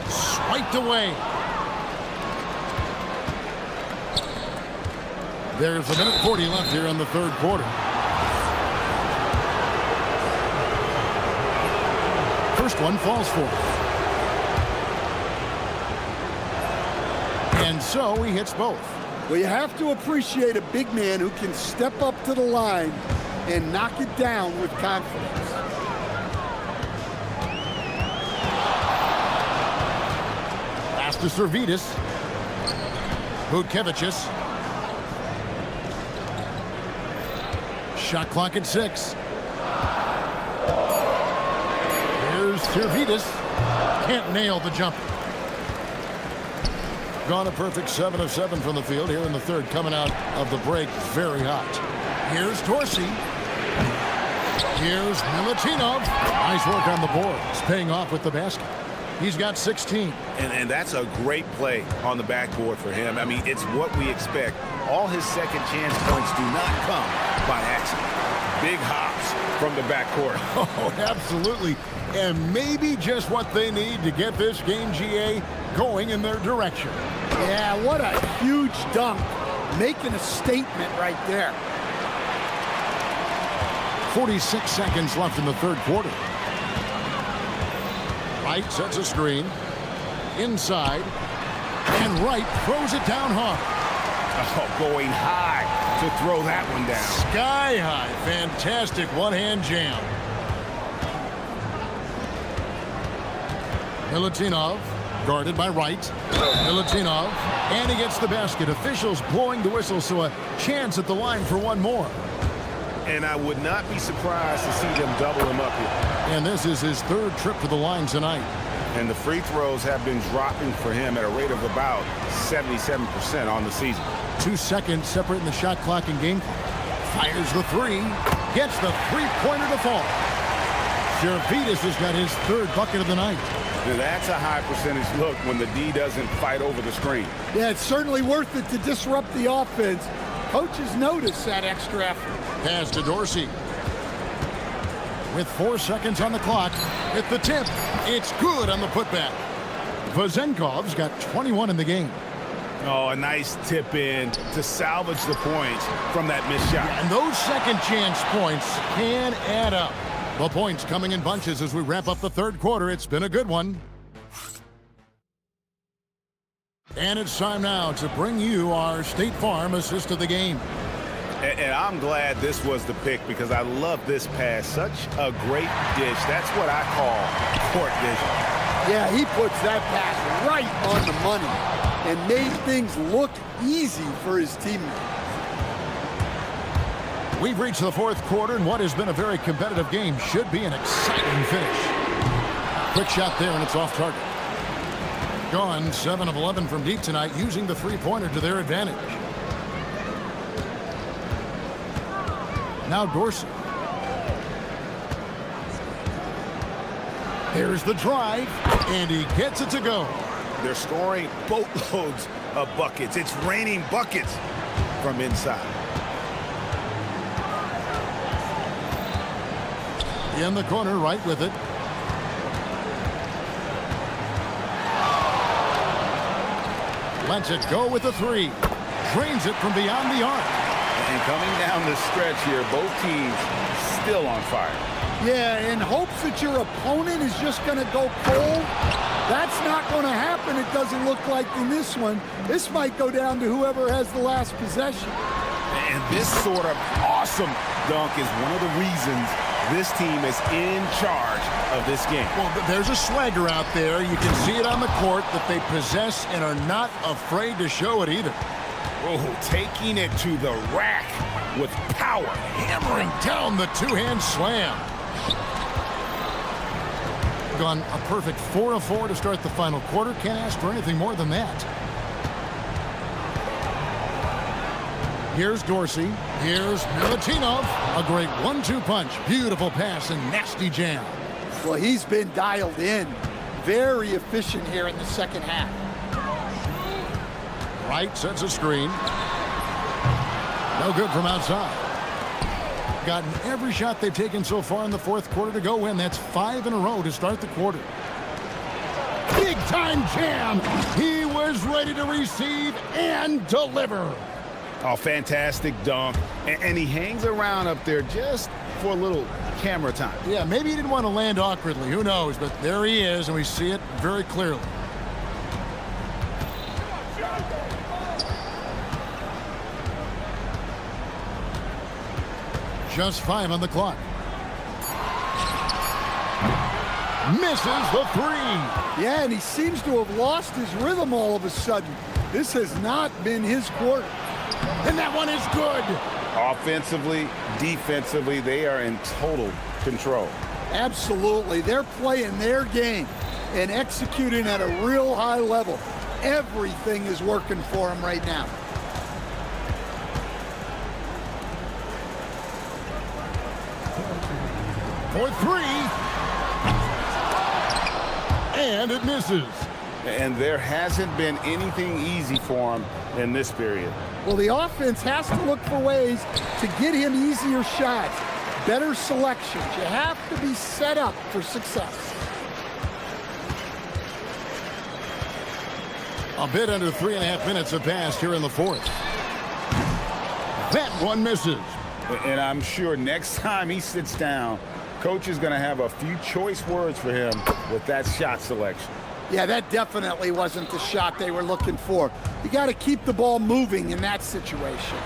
Swiped away. There's a minute 40 left here in the third quarter. First one falls for him. And so he hits both. Well, you have to appreciate a big man who can step up to the line and knock it down with confidence. Pass to Servidis. Vutkevicius. Shot clock at 6. Here's Servidis. Can't nail the jumper. Gone a perfect 7 of 7 from the field here in the third, coming out of the break very hot. Here's Dorsey. Here's Milutinov. Nice work on the boards, paying off with the basket. He's got 16. And that's a great play on the backboard for him. I mean, it's what we expect. All his second chance points do not come by accident. Big hops from the backcourt. Oh, absolutely. And maybe just what they need to get this game, GA, going in their direction. Yeah, what a huge dunk. Making a statement right there. 46 seconds left in the third quarter. Wright sets a screen. Inside. And Wright throws it down hard. Oh, going high to throw that one down. Sky high. Fantastic one-hand jam. Milutinov, guarded by Wright. Milutinov, and he gets the basket. Officials blowing the whistle, so a chance at the line for one more. And I would not be surprised to see them double him up here. And this is his third trip to the line tonight. And the free throws have been dropping for him at a rate of about 77% on the season. 2 seconds separating the shot clock and game clock. Fires the three. Gets the three-pointer to fall. Servidis has got his third bucket of the night. Now that's a high percentage look when the D doesn't fight over the screen. Yeah, it's certainly worth it to disrupt the offense. Coaches notice that extra effort. Pass to Dorsey. With 4 seconds on the clock, at the tip, it's good on the putback. Vazenkov's got 21 in the game. Oh, a nice tip in to salvage the points from that missed shot. And those second chance points can add up. The points coming in bunches as we wrap up the third quarter. It's been a good one. And it's time now to bring you our State Farm assist of the game. And I'm glad this was the pick because I love this pass. Such a great dish. That's what I call court vision. Yeah, he puts that pass right on the money and made things look easy for his teammates. We've reached the fourth quarter, and what has been a very competitive game should be an exciting finish. Quick shot there, and it's off target. Gone 7 of 11 from deep tonight, using the three-pointer to their advantage. Now Dorsey. Here's the drive, and he gets it to go. They're scoring boatloads of buckets. It's raining buckets from inside. In the corner, right with it. Lets it go with a three. Drains it from beyond the arc. And coming down the stretch here, both teams still on fire. Yeah, in hopes that your opponent is just going to go cold. That's not going to happen, it doesn't look like in this one. This might go down to whoever has the last possession. And this sort of awesome dunk is one of the reasons this team is in charge of this game. Well, there's a swagger out there. You can see it on the court that they possess and are not afraid to show it either. Oh, taking it to the rack with power. Hammering down the two-hand slam. Gone a perfect 4 of 4 to start the final quarter. Can't ask for anything more than that. Here's Dorsey. Here's Milutinov. A great 1-2 punch. Beautiful pass and nasty jam. Well, he's been dialed in. Very efficient here in the second half. Wright sets a screen. No good from outside. Gotten every shot they've taken so far in the fourth quarter to go win. That's 5 in a row to start the quarter. Big time jam. He was ready to receive and deliver. Oh, fantastic dunk. And he hangs around up there just for a little camera time. Yeah, maybe he didn't want to land awkwardly. Who knows? But there he is, and we see it very clearly. Just 5 on the clock. Misses the three. Yeah, and he seems to have lost his rhythm all of a sudden. This has not been his quarter. And that one is good. Offensively, defensively, they are in total control. Absolutely. They're playing their game and executing at a real high level. Everything is working for them right now. For three. And it misses. And there hasn't been anything easy for him in this period. Well, the offense has to look for ways to get him easier shots, better selections. You have to be set up for success. A bit under 3.5 minutes have passed here in the fourth. That one misses. And I'm sure next time he sits down, coach is going to have a few choice words for him with that shot selection. Yeah, that definitely wasn't the shot they were looking for. You got to keep the ball moving in that situation.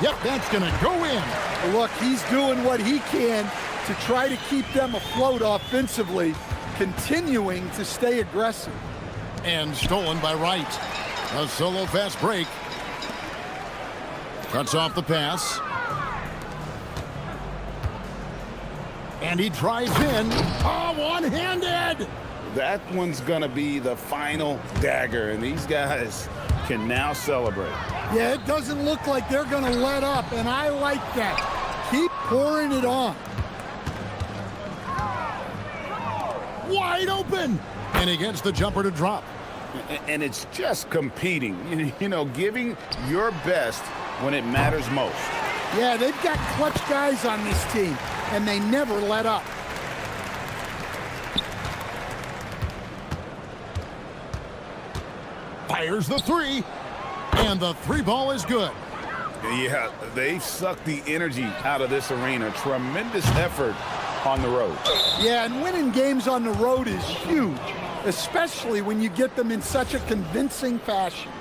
Yep, that's going to go in. Well, look, he's doing what he can to try to keep them afloat offensively, continuing to stay aggressive. And stolen by Wright. A solo fast break. Cuts off the pass. And he drives in. Oh, one-handed! That one's going to be the final dagger, and these guys can now celebrate. Yeah, it doesn't look like they're going to let up, and I like that. Keep pouring it on. Wide open! And he gets the jumper to drop. And it's just competing, you know, giving your best when it matters most. Yeah, they've got clutch guys on this team, and they never let up. Fires the three, and the three ball is good. Yeah, they've sucked the energy out of this arena. Tremendous effort on the road. Yeah, and winning games on the road is huge, especially when you get them in such a convincing fashion.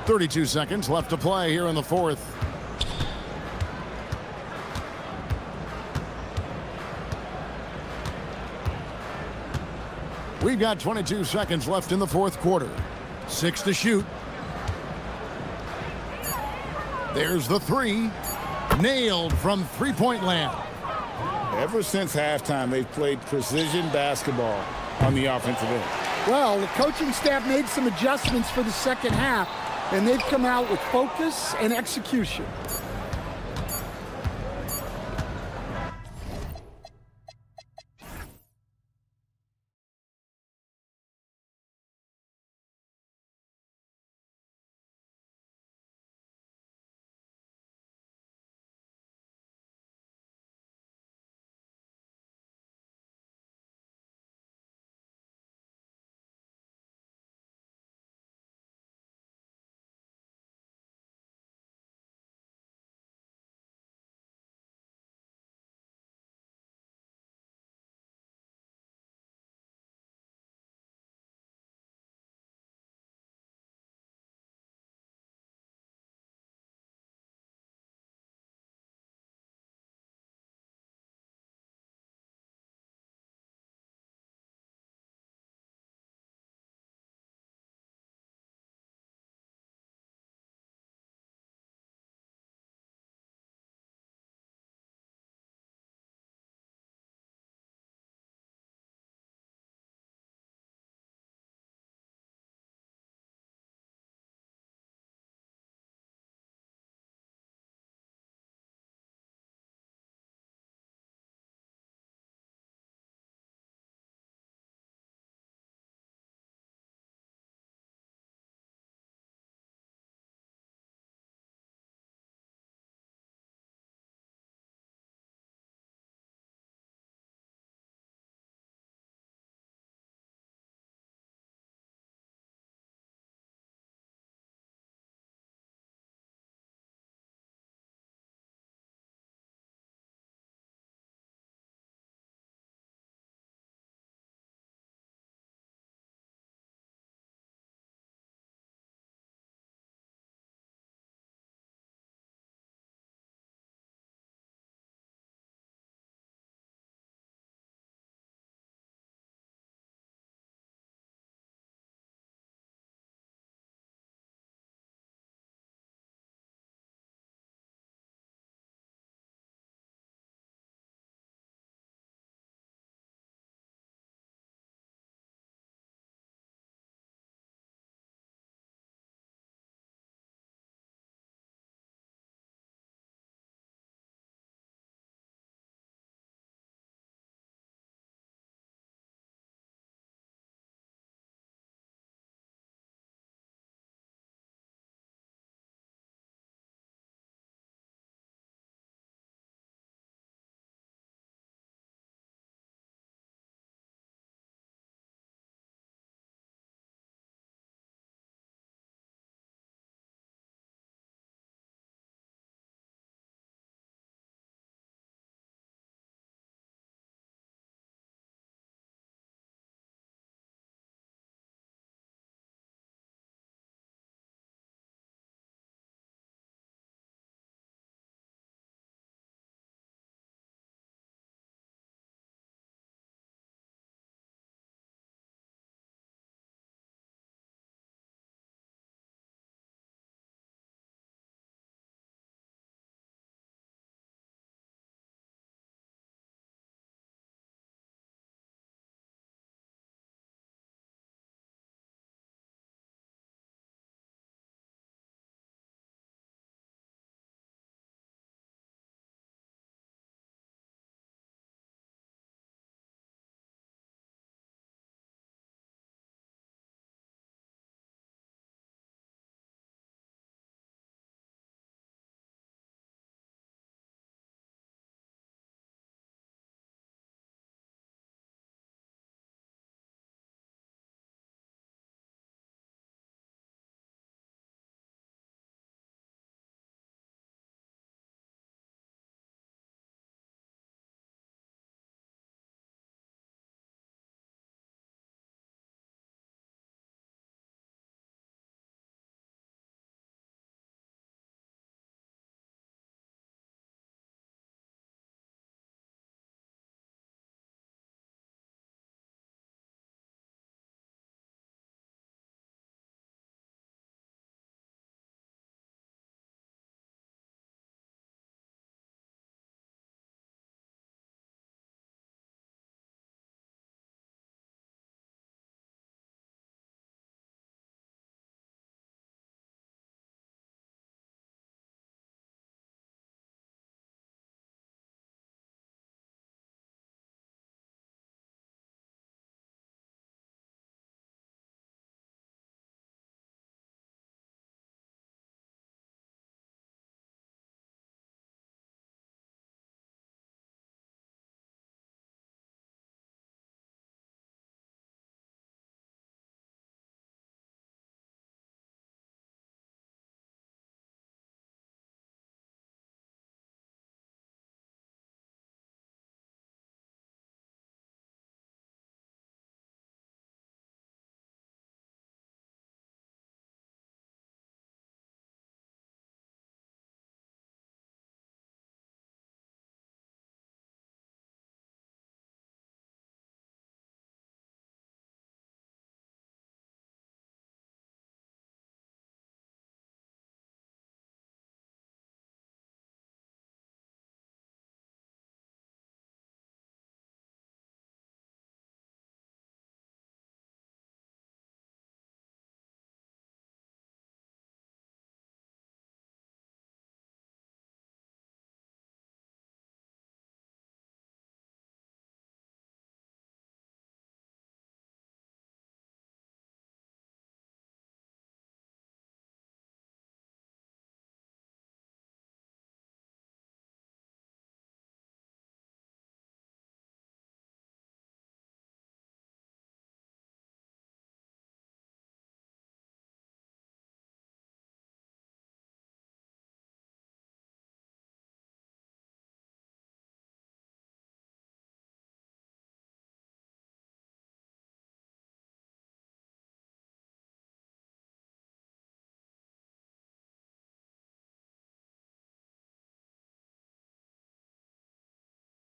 .32 seconds left to play here in the fourth. We've got 22 seconds left in the fourth quarter. 6 to shoot. There's the three. Nailed from three-point land. Ever since halftime, they've played precision basketball on the offensive end. Well, the coaching staff made some adjustments for the second half, and they've come out with focus and execution.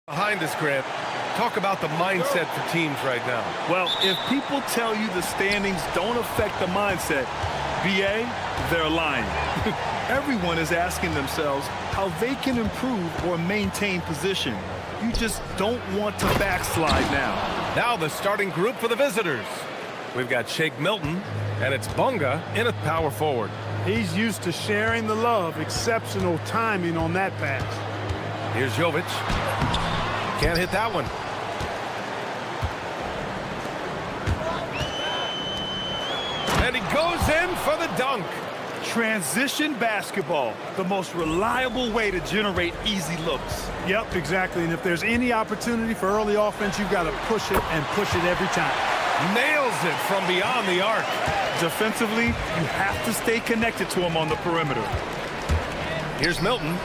Behind us, Grant. Talk about the mindset for teams right now. Well, if people tell you the standings don't affect the mindset, BA, they're lying. Everyone is asking themselves how they can improve or maintain position. You just don't want to backslide now. Now the starting group for the visitors. We've got Shake Milton, and it's Bunga in at power forward. He's used to sharing the love. Exceptional timing on that pass. Here's Jovic. Can't hit that one. And he goes in for the dunk. Transition basketball, the most reliable way to generate easy looks. Yep, exactly. And if there's any opportunity for early offense, you've got to push it and push it every time. Nails it from beyond the arc. Defensively, you have to stay connected to him on the perimeter. Here's Milton.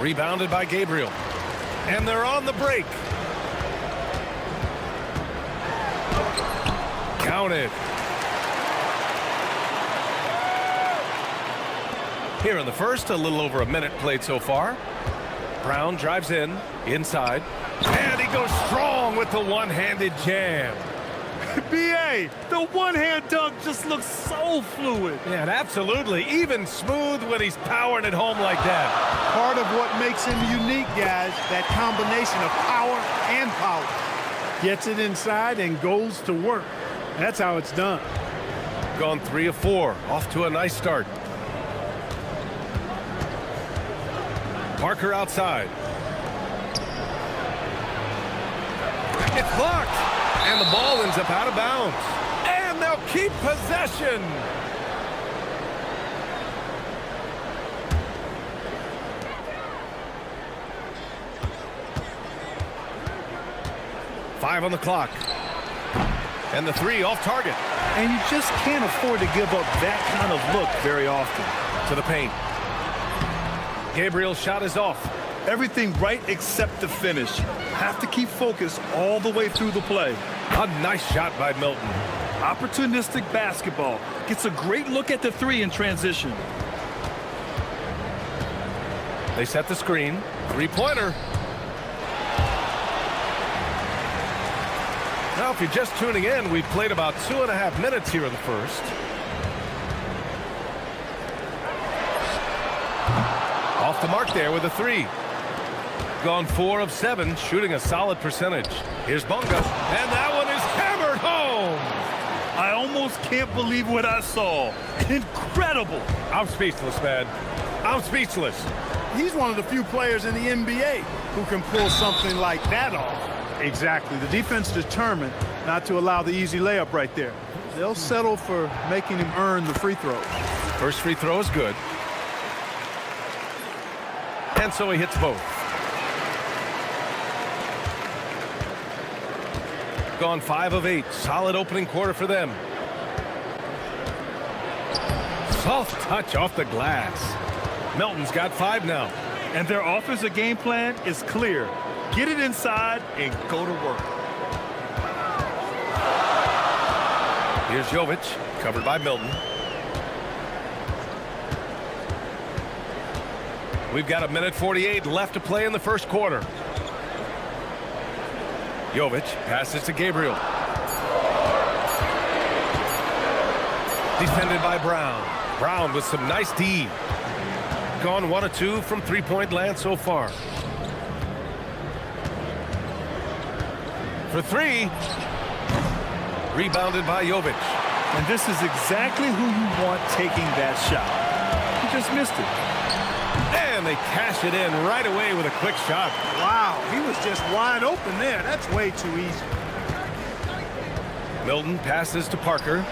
Rebounded by Gabriel. And they're on the break. Counted. Here in the first, a little over a minute played so far. Brown drives in, inside. And he goes strong with the one-handed jam. BA, the one-hand dunk just looks so fluid. Yeah, and absolutely. Even smooth when he's powering it home like that. Part of what makes him unique, guys, that combination of power and power. Gets it inside and goes to work. That's how it's done. Gone 3 of 4. Off to a nice start. Parker outside. It's blocked. And the ball ends up out of bounds. And they'll keep possession. Five on the clock. And the 3 off target. And you just can't afford to give up that kind of look very often. To the paint. Gabriel's shot is off. Everything right except the finish. Have to keep focused all the way through the play. A nice shot by Milton. Opportunistic basketball. Gets a great look at the 3 in transition. They set the screen. Three-pointer. Now, if you're just tuning in, we've played about 2.5 minutes here in the first. Off the mark there with a 3. Gone 4 of 7, shooting a solid percentage. Here's Bunga, and that one is hammered home. I almost can't believe what I saw. Incredible. I'm speechless, man. I'm speechless. He's one of the few players in the NBA who can pull something like that off. Exactly. The defense determined not to allow the easy layup right there. They'll settle for making him earn the free throws. First free throw is good. And so he hits both. Gone 5 of 8. Solid opening quarter for them. Soft touch off the glass. Milton's got 5 now. And their offensive game plan is clear. Get it inside and go to work. Here's Jovic, covered by Milton. We've got 1:48 left to play in the first quarter. Jovic passes to Gabriel. Defended by Brown. Brown with some nice D. Gone 1 of 2 from three-point land so far. For 3. Rebounded by Jovic. And this is exactly who you want taking that shot. He just missed it. And they cash it in right away with a quick shot. Wow, he was just wide open there. That's way too easy. Milton passes to Parker.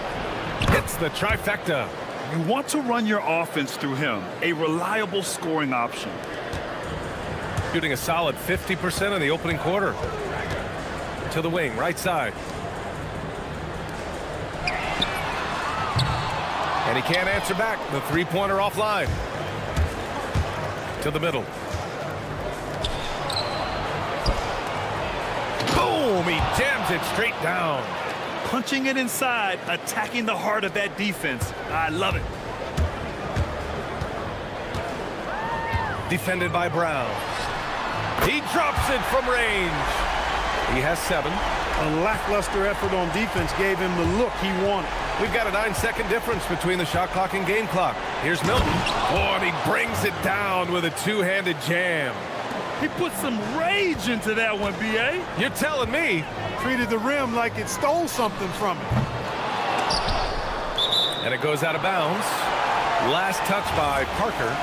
Hits the trifecta. You want to run your offense through him. A reliable scoring option. Shooting a solid 50% in the opening quarter. To the wing, right side. And he can't answer back. The three-pointer offline. To the middle. Boom! He jams it straight down. Punching it inside, attacking the heart of that defense. I love it. Defended by Brown. He drops it from range. He has 7. A lackluster effort on defense gave him the look he wanted. We've got a 9-second difference between the shot clock and game clock. Here's Milton. Oh, and he brings it down with a two-handed jam. He put some rage into that one, B.A. You're telling me. Treated the rim like it stole something from him. And it goes out of bounds. Last touch by Parker.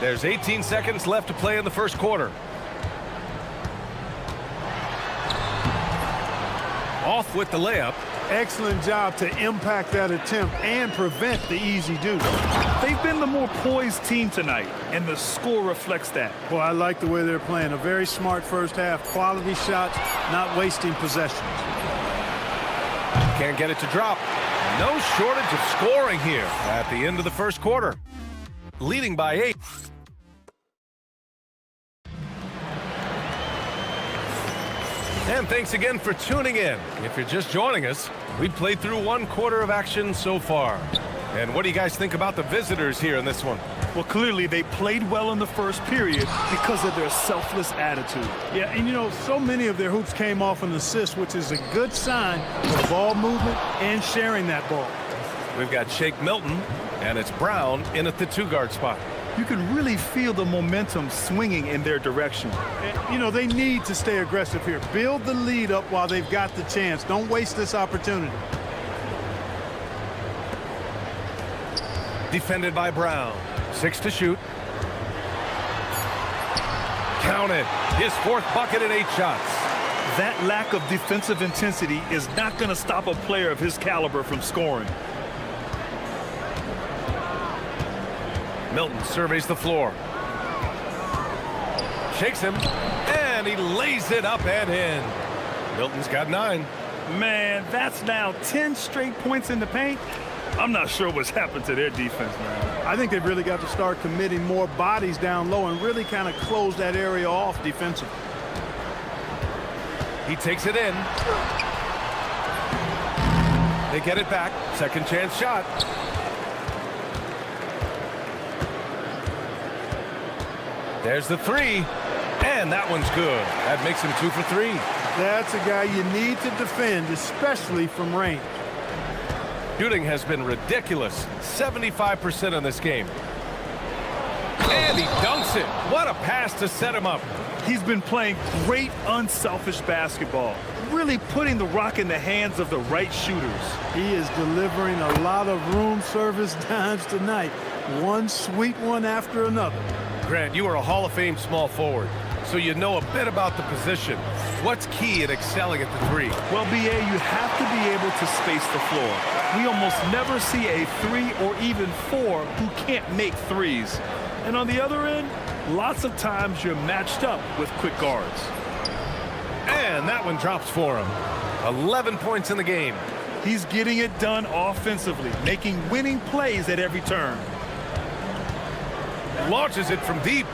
There's 18 seconds left to play in the first quarter. Off with the layup. Excellent job to impact that attempt and prevent the easy deuce. They've been the more poised team tonight, and the score reflects that. Well, I like the way they're playing. A very smart first half. Quality shots, not wasting possessions. Can't get it to drop. No shortage of scoring here at the end of the first quarter. Leading by 8. And thanks again for tuning in. If you're just joining us, we've played through 1 quarter of action so far. And what do you guys think about the visitors here in this one? Well, clearly they played well in the first period because of their selfless attitude. Yeah, and you know, so many of their hoops came off an assist, which is a good sign for ball movement and sharing that ball. We've got Shake Milton, and it's Brown in at the 2-guard spot. You can really feel the momentum swinging in their direction. And, you know, they need to stay aggressive here. Build the lead up while they've got the chance. Don't waste this opportunity. Defended by Brown. 6 to shoot. Counted. His 4th bucket in 8 shots. That lack of defensive intensity is not going to stop a player of his caliber from scoring. Milton surveys the floor. Shakes him, and he lays it up and in. Milton's got 9. Man, that's now 10 straight points in the paint. I'm not sure what's happened to their defense, man. I think they've really got to start committing more bodies down low and really kind of close that area off defensively. He takes it in. They get it back. Second chance shot. There's the 3, and that one's good. That makes him 2 for 3. That's a guy you need to defend, especially from range. Shooting has been ridiculous. 75% in this game. And he dunks it. What a pass to set him up. He's been playing great unselfish basketball, really putting the rock in the hands of the right shooters. He is delivering a lot of room service dimes tonight. One sweet one after another. Grant, you are a Hall of Fame small forward, so you know a bit about the position. What's key in excelling at the 3? Well, B.A., you have to be able to space the floor. We almost never see a 3 or even 4 who can't make threes. And on the other end, lots of times you're matched up with quick guards. And that one drops for him. 11 points in the game. He's getting it done offensively, making winning plays at every turn. Launches it from deep.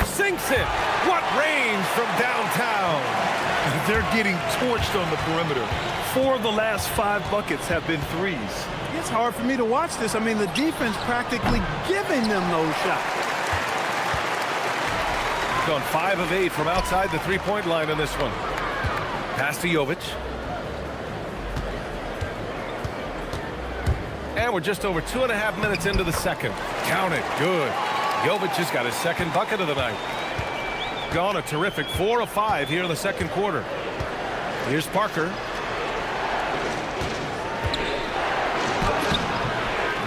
Sinks it. What range from downtown. They're getting torched on the perimeter. 4 of the last 5 buckets have been threes. It's hard for me to watch this. I mean, the defense practically giving them those shots. Gone 5 of 8 from outside the 3-point line in this one. Pass to Jovic. And we're just over 2.5 minutes into the second. Count it. Good. Jovic has got his 2nd bucket of the night. Gone a terrific 4 of 5 here in the second quarter. Here's Parker.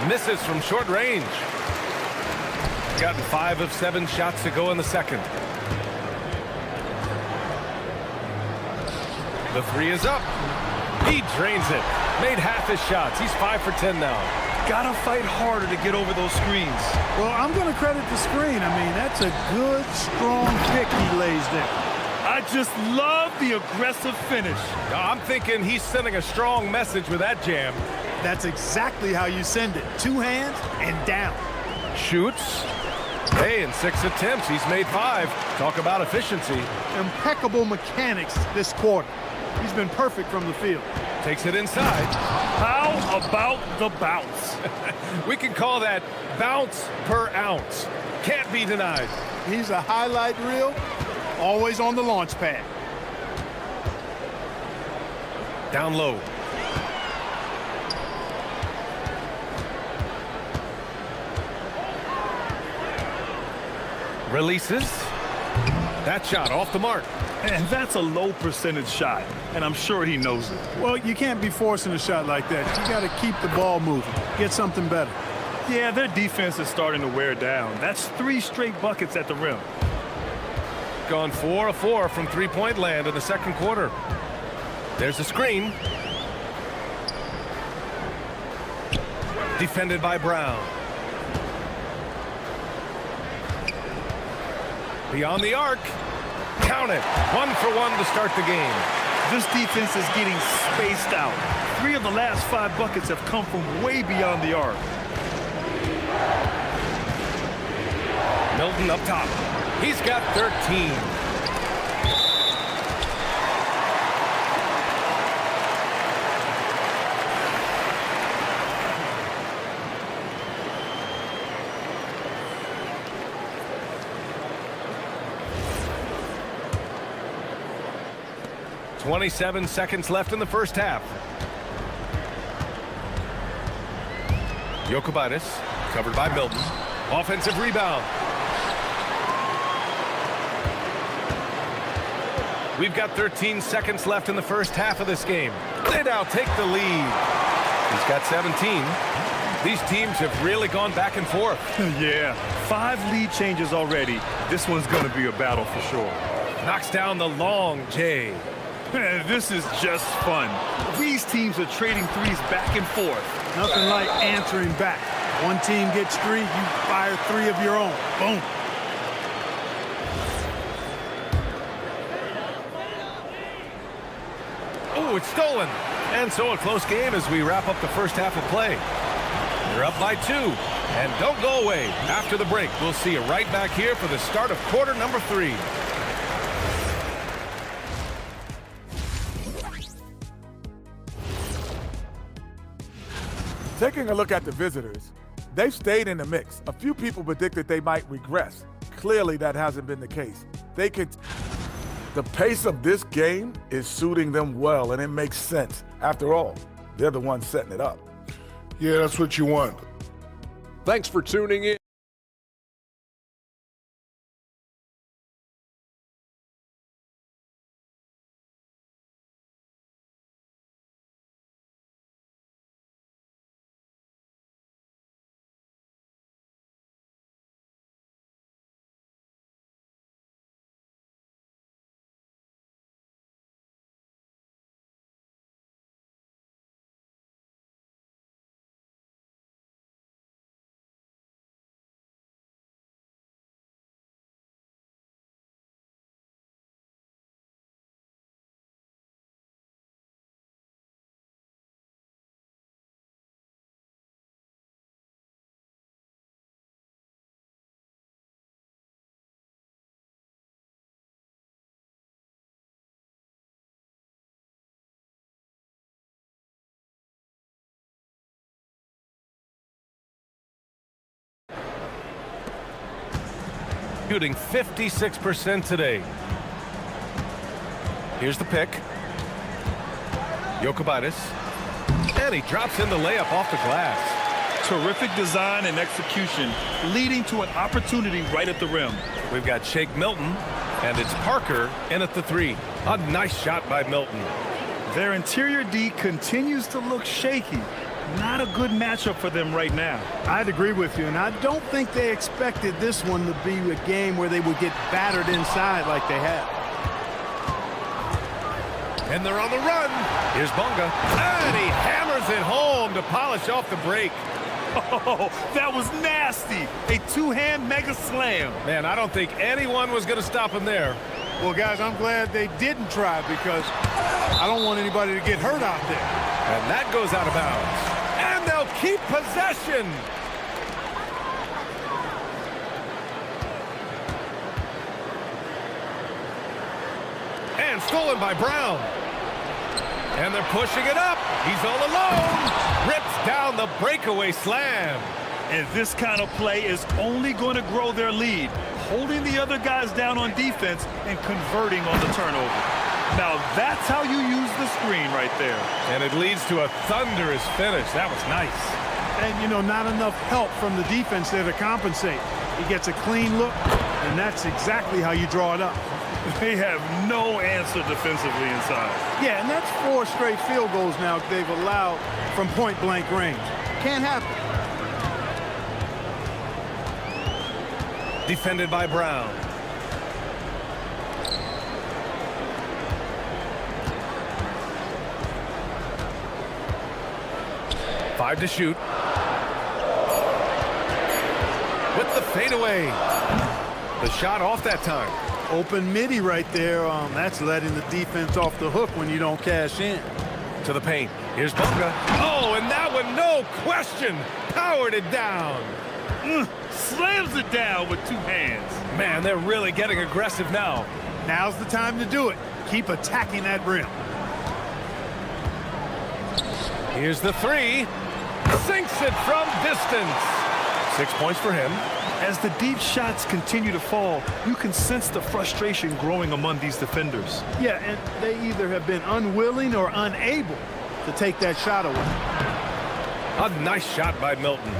Misses from short range. Gotten 5 of 7 shots to go in the second. The 3 is up. He drains it. Made half his shots. He's 5 for 10 now. Gotta fight harder to get over those screens. Well, I'm going to credit the screen. I mean, that's a good, strong kick he lays there. I just love the aggressive finish. I'm thinking he's sending a strong message with that jam. That's exactly how you send it. 2 hands and down. Shoots. Hey, in 6 attempts, he's made 5. Talk about efficiency. Impeccable mechanics this quarter. He's been perfect from the field. Takes it inside. How about the bounce? We can call that bounce per ounce. Can't be denied. He's a highlight reel, always on the launch pad. Down low. Releases. That shot off the mark. And that's a low percentage shot, and I'm sure he knows it. Well, you can't be forcing a shot like that. You got to keep the ball moving, get something better. Yeah, their defense is starting to wear down. That's 3 straight buckets at the rim. Gone 4 of 4 from three-point land in the second quarter. There's a screen. Defended by Brown. Beyond the arc. Count it. 1 for 1 to start the game. This defense is getting spaced out. 3 of the last 5 buckets have come from way beyond the arc. Milton up top. He's got 13. "27 seconds left in the first half. Jokic, covered by Milton. Offensive rebound. We've got 13 seconds left in the first half of this game. They now take the lead. He's got 17. These teams have really gone back and forth. Yeah, 5 lead changes already. This one's going to be a battle for sure. Knocks down the long J. This is just fun. These teams are trading threes back and forth. Nothing like answering back. One team gets 3, you fire 3 of your own. Boom. Oh, it's stolen. And so a close game as we wrap up the first half of play. They're up by 2. And don't go away. After the break, we'll see you right back here for the start of quarter number 3. Taking a look at the visitors, they've stayed in the mix. A few people predicted they might regress. Clearly, that hasn't been the case. The pace of this game is suiting them well, and it makes sense. After all, they're the ones setting it up. Yeah, that's what you want. Thanks for tuning in. Shooting 56% today. Here's the pick. Jokic. And he drops in the layup off the glass. Terrific design and execution, leading to an opportunity right at the rim. We've got Shake Milton, and it's Parker in at the 3. A nice shot by Milton. Their interior D continues to look shaky. Not a good matchup for them right now. I'd agree with you, and I don't think they expected this one to be a game where they would get battered inside like they have. And they're on the run. Here's Bunga. And he hammers it home to polish off the break. Oh, that was nasty. A 2-hand mega slam. Man, I don't think anyone was going to stop him there. Well, guys, I'm glad they didn't try because I don't want anybody to get hurt out there. And that goes out of bounds. And they'll keep possession. And stolen by Brown. And they're pushing it up. He's all alone. Rips down the breakaway slam. And this kind of play is only going to grow their lead, holding the other guys down on defense and converting on the turnover. Now that's how you use the screen right there. And it leads to a thunderous finish. That was nice. And, you know, not enough help from the defense there to compensate. He gets a clean look, and that's exactly how you draw it up. They have no answer defensively inside. Yeah, and that's 4 straight field goals now they've allowed from point-blank range. Can't happen. Defended by Brown. Five to shoot. With the fadeaway. The shot off that time. Open midi right there. That's letting the defense off the hook when you don't cash in. To the paint. Here's Bunga. Oh, and that one, no question, powered it down. Slams it down with 2 hands. Man, they're really getting aggressive now. Now's the time to do it. Keep attacking that rim. Here's the 3. Sinks it from distance. 6 points for him. As the deep shots continue to fall, you can sense the frustration growing among these defenders. Yeah, and they either have been unwilling or unable to take that shot away. A nice shot by Milton.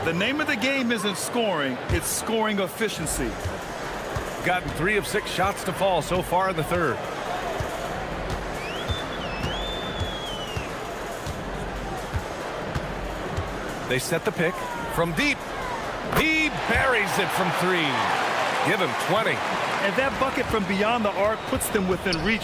The name of the game isn't scoring, it's scoring efficiency. Gotten 3 of 6 shots to fall so far in the third. They set the pick from deep. He buries it from 3. Give him 20. And that bucket from beyond the arc puts them within reach.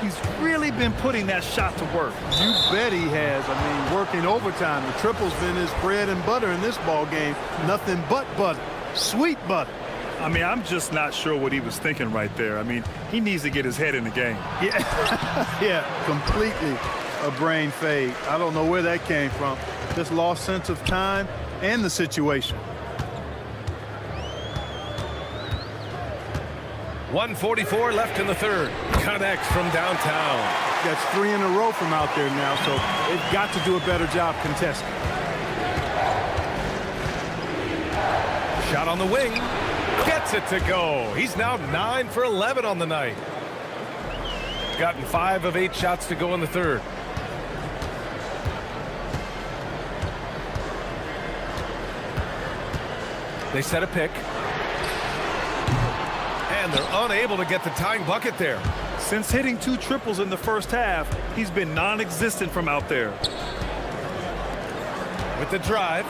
He's really been putting that shot to work. You bet he has. I mean, working overtime. The triple's been his bread and butter in this ball game. Nothing but butter. Sweet butter. I mean, I'm just not sure what he was thinking right there. I mean, he needs to get his head in the game. Yeah, yeah, completely a brain fade. I don't know where that came from. Just lost sense of time and the situation. 1:44 left in the third. Connects from downtown. That's 3 in a row from out there now, so they've got to do a better job contesting. Shot on the wing. Gets it to go. He's now 9 for 11 on the night. Gotten 5 of 8 shots to go in the third. They set a pick. And they're unable to get the tying bucket there. Since hitting 2 triples in the first half, he's been non-existent from out there. With the drive.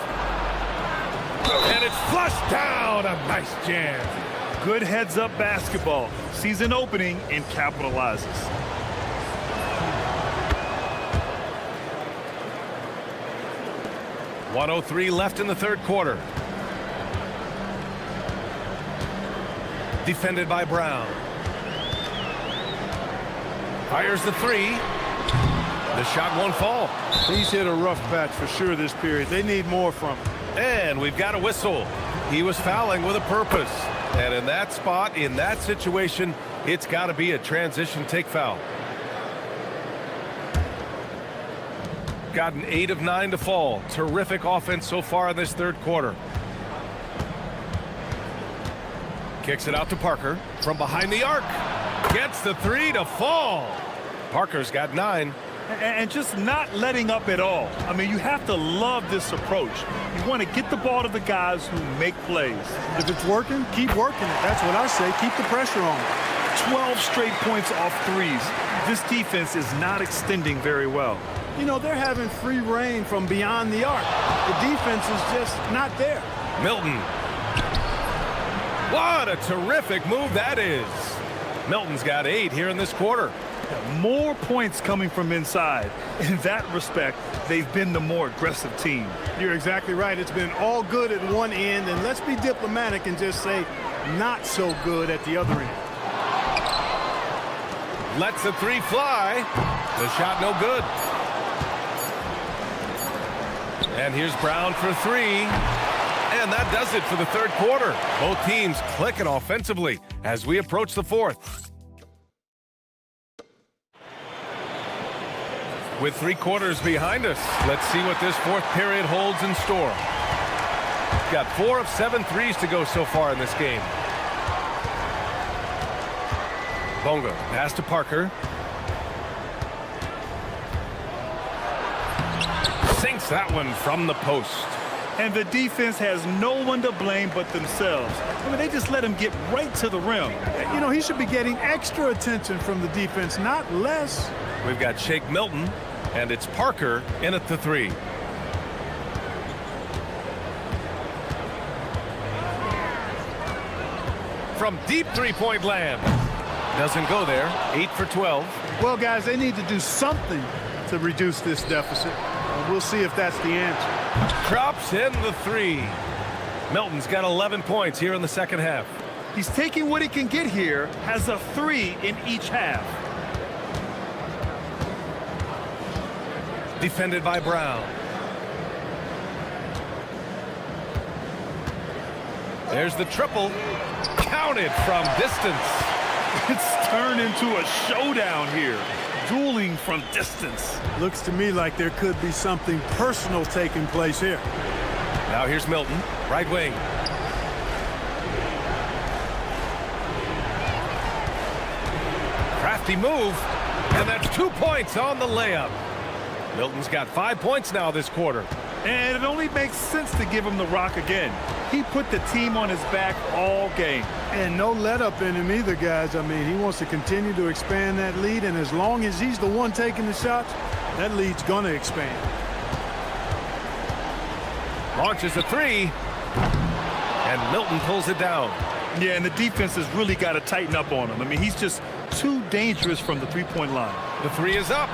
And it's flushed down. A nice jam. Good heads-up basketball. Sees an opening and capitalizes. .103 left in the third quarter. Defended by Brown. Fires the 3. The shot won't fall. He's hit a rough patch for sure this period. They need more from him. And we've got a whistle. He was fouling with a purpose. And in that spot, in that situation, it's got to be a transition take foul. Gotten 8 of 9 to fall. Terrific offense so far in this third quarter. Kicks it out to Parker from behind the arc. Gets the 3 to fall. Parker's got 9. And just not letting up at all. I mean, you have to love this approach. You want to get the ball to the guys who make plays. If it's working, keep working it. That's what I say. Keep the pressure on. 12 straight points off 3s. This defense is not extending very well. You know, they're having free reign from beyond the arc. The defense is just not there. Milton. What a terrific move that is. Milton's got 8 here in this quarter. More points coming from inside. In that respect, they've been the more aggressive team. You're exactly right. It's been all good at one end, and let's be diplomatic and just say not so good at the other end. Lets the 3 fly. The shot no good. And here's Brown for 3. And that does it for the third quarter. Both teams clicking offensively as we approach the fourth. With 3 quarters behind us, let's see what this fourth period holds in store. Got 4 of 7 threes to go so far in this game. Bonga, pass to Parker. Sinks that one from the post. And the defense has no one to blame but themselves. I mean, they just let him get right to the rim. You know, he should be getting extra attention from the defense, not less. We've got Shake Milton, and it's Parker in at the 3. From deep three-point land. Doesn't go there. 8 for 12. Well, guys, they need to do something to reduce this deficit. We'll see if that's the answer. Drops in the 3. Milton's got 11 points here in the second half. He's taking what he can get here, has a 3 in each half. Defended by Brown. There's the triple. Counted from distance. It's turned into a showdown here. Dueling from distance. Looks to me like there could be something personal taking place here. Now here's Milton, right wing. Crafty move, and that's 2 points on the layup. Milton's got 5 points now this quarter. And it only makes sense to give him the rock again. He put the team on his back all game. And no let up in him either, guys. I mean, he wants to continue to expand that lead, and as long as he's the one taking the shots, that lead's going to expand. Launches a 3, and Milton pulls it down. Yeah, and the defense has really got to tighten up on him. I mean, he's just too dangerous from the three-point line. The 3 is up.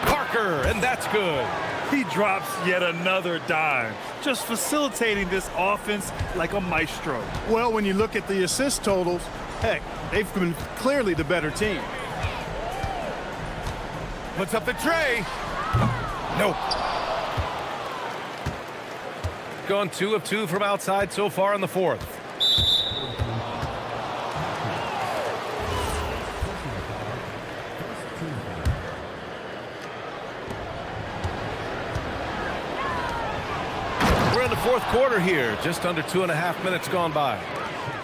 Parker, and that's good. He drops yet another dime, just facilitating this offense like a maestro. Well, when you look at the assist totals, heck, they've been clearly the better team. Puts up the tray. Nope. Gone 2 of 2 from outside so far in the fourth. Fourth quarter here, just under 2.5 minutes gone by.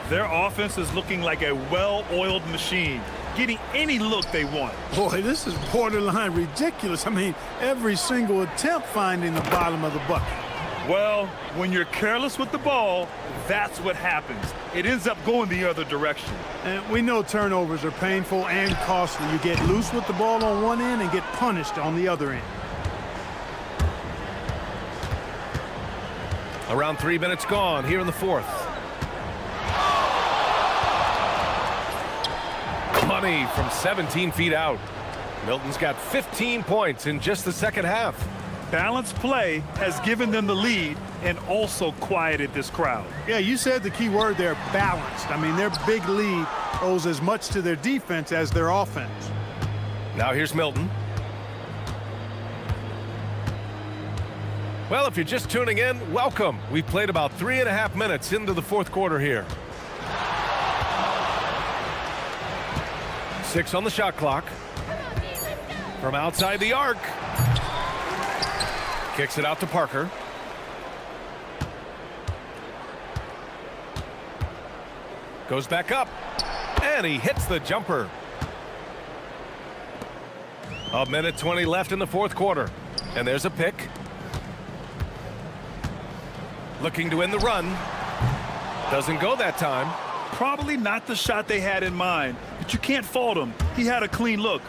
Their offense is looking like a well-oiled machine, getting any look they want. Boy, this is borderline ridiculous. I mean, every single attempt finding the bottom of the bucket. Well, when you're careless with the ball, that's what happens. It ends up going the other direction. And we know turnovers are painful and costly. You get loose with the ball on one end and get punished on the other end. Around 3 minutes gone here in the fourth. Money from 17 feet out. Milton's got 15 points in just the second half. Balanced play has given them the lead and also quieted this crowd. Yeah, you said the key word there, balanced. I mean, their big lead owes as much to their defense as their offense. Now here's Milton. Well, if you're just tuning in, welcome. We've played about 3.5 minutes into the fourth quarter here. 6 on the shot clock. From outside the arc. Kicks it out to Parker. Goes back up. And he hits the jumper. 1:20 left in the fourth quarter. And there's a pick. Looking to win the run. Doesn't go that time. Probably not the shot they had in mind, but you can't fault him. He had a clean look.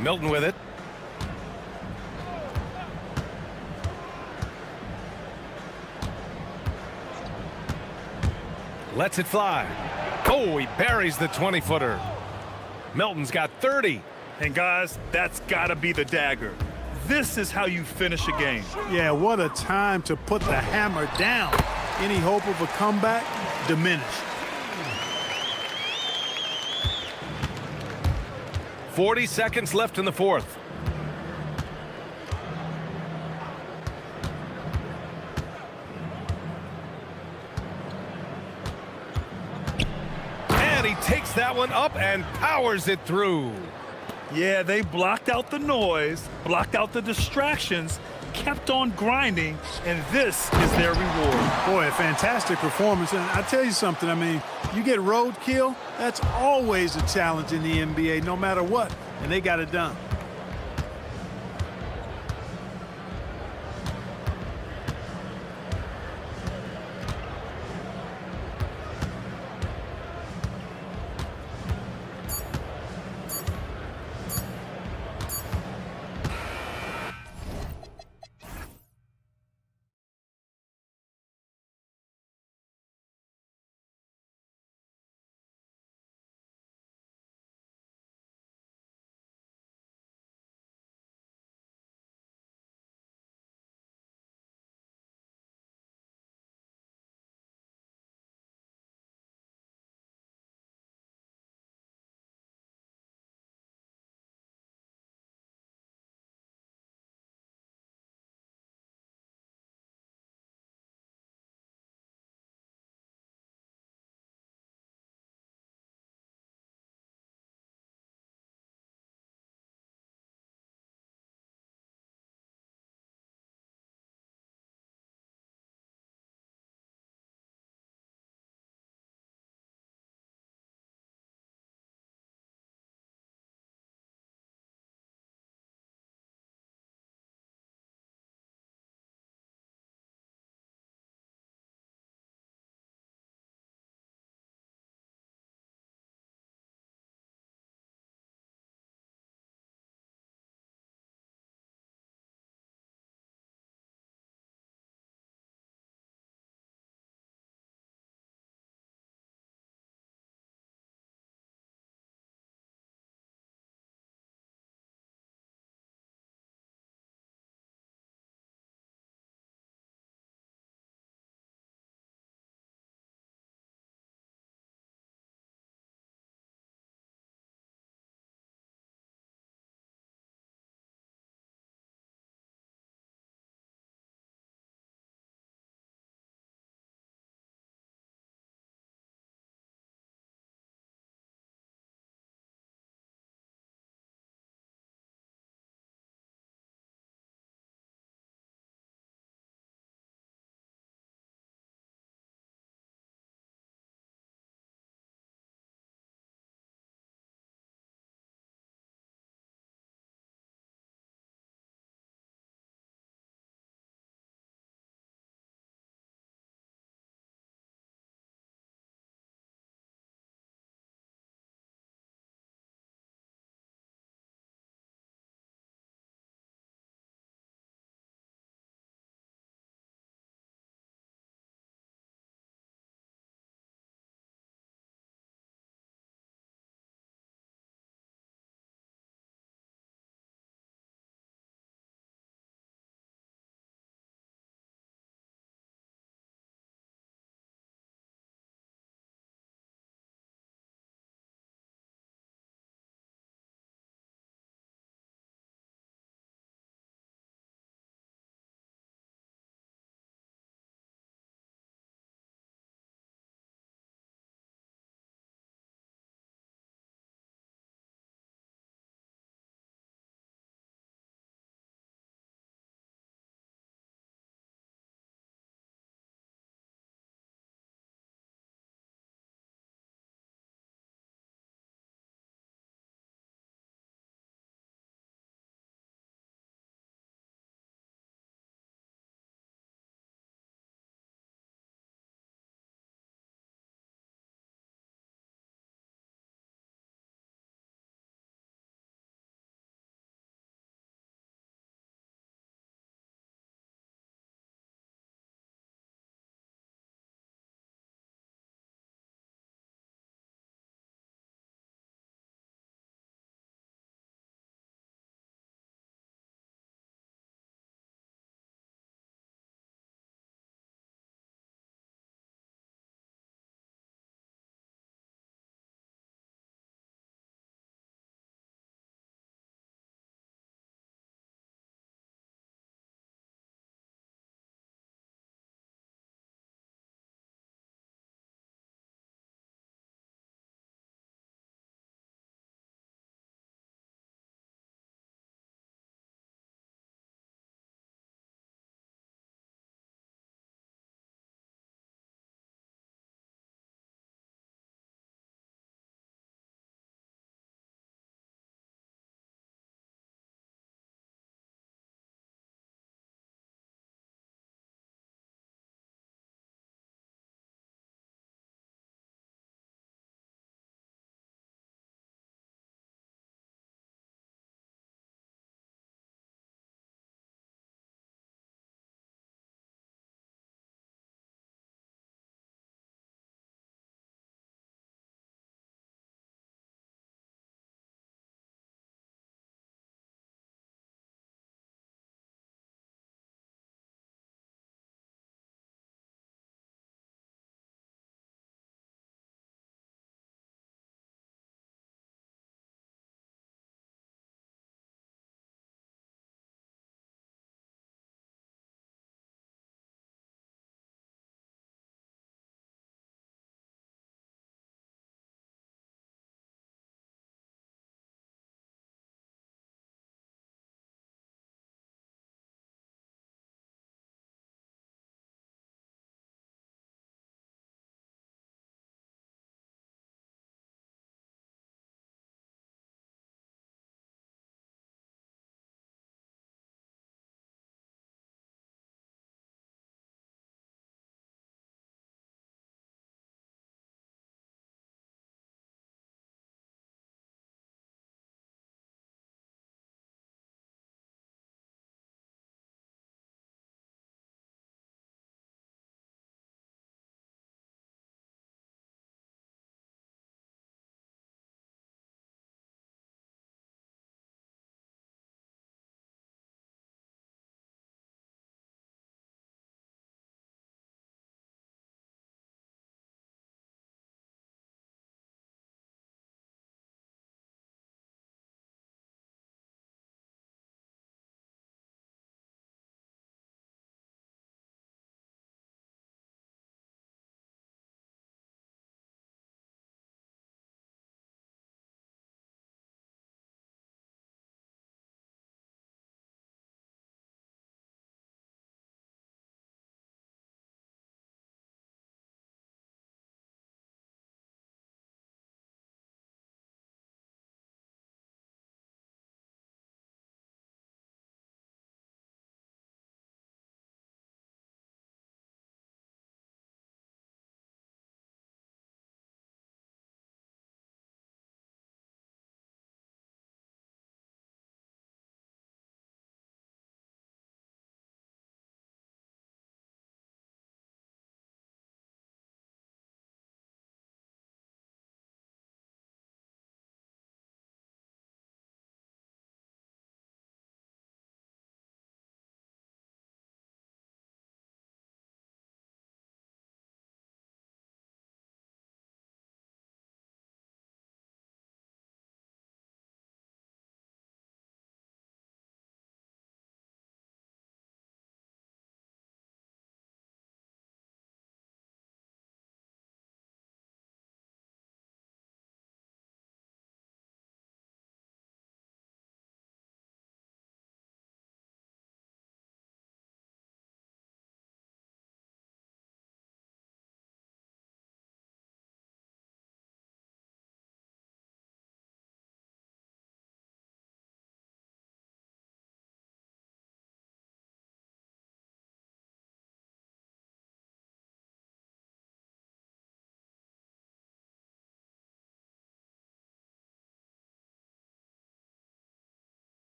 Milton with it. Lets it fly. Oh, he buries the 20-footer. Milton's got 30. And guys, that's got to be the dagger. This is how you finish a game. Yeah, what a time to put the hammer down. Any hope of a comeback diminished. 40 seconds left in the fourth. And he takes that one up and powers it through. Yeah, they blocked out the noise, blocked out the distractions, kept on grinding, and this is their reward. Boy, a fantastic performance. And I tell you something, I mean, you get roadkill, that's always a challenge in the NBA, no matter what, and they got it done.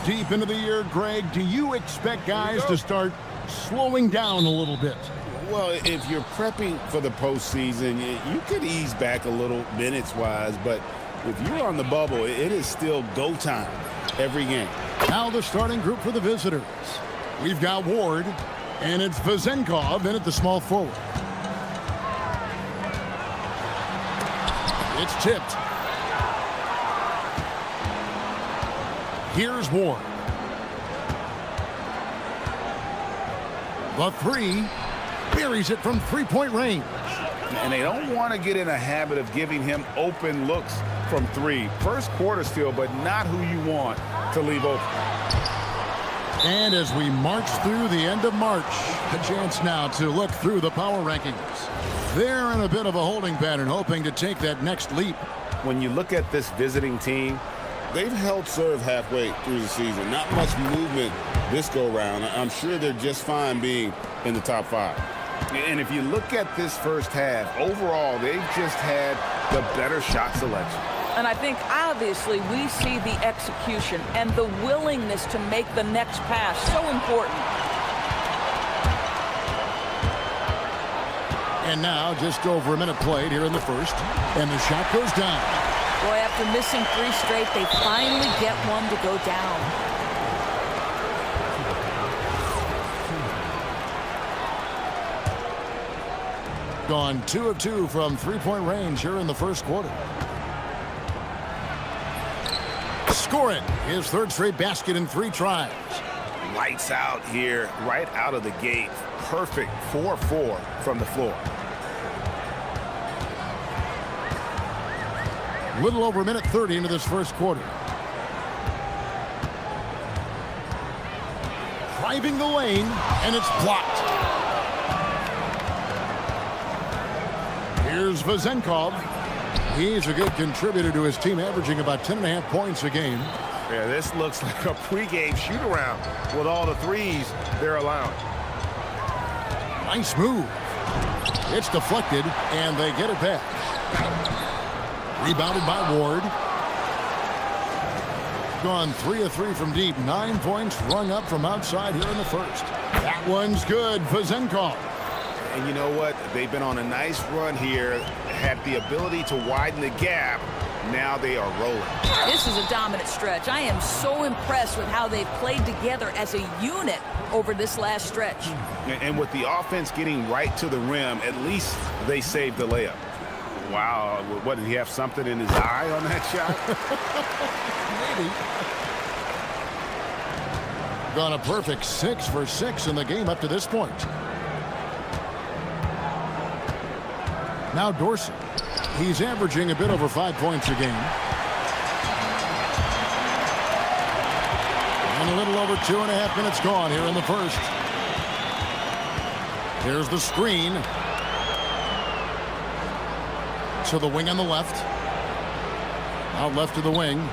Deep into the year, Greg, do you expect guys to start slowing down a little bit? Well, if you're prepping for the postseason, you could ease back a little minutes-wise, but if you're on the bubble, it is still go time every game. Now the starting group for the visitors. We've got Ward, and it's Vezenkov in at the small forward. It's tipped. Here's Ward. The three. Buries it from three-point range. And they don't want to get in a habit of giving him open looks from three. First quarter still, but not who you want to leave open. And as we march through the end of March, a chance now to look through the power rankings. They're in a bit of a holding pattern, hoping to take that next leap. When you look at this visiting team, they've held serve halfway through the season. Not much movement this go-round. I'm sure they're just fine being in the top 5. And if you look at this first half, overall, they've just had the better shot selection. And I think, obviously, we see the execution and the willingness to make the next pass so important. And now, just over a minute played here in the first, and the shot goes down. Boy, after missing 3 straight, they finally get one to go down. Gone 2 of 2 from three-point range here in the first quarter. Scoring his 3rd straight basket in 3 tries. Lights out here, right out of the gate. Perfect 4-4 from the floor. Little over a minute 30 into this first quarter. Driving the lane, and it's blocked. Here's Vezenkov. He's a good contributor to his team, averaging about 10.5 points a game. Yeah, this looks like a pregame shoot-around with all the threes they're allowing. Nice move. It's deflected, and they get it back. Rebounded by Ward. Gone 3 of 3 from deep. 9 points rung up from outside here in the first. That one's good. Vezenkov. And you know what? They've been on a nice run here, had the ability to widen the gap. Now they are rolling. This is a dominant stretch. I am so impressed with how they've played together as a unit over this last stretch. And with the offense getting right to the rim, at least they saved the layup. Wow, what, did he have something in his eye on that shot? Maybe. Gone a perfect 6 for 6 in the game up to this point. Now Dorsey. He's averaging a bit over 5 points a game. And a little over 2.5 minutes gone here in the first. Here's the screen. To the wing on the left. Out left to the wing.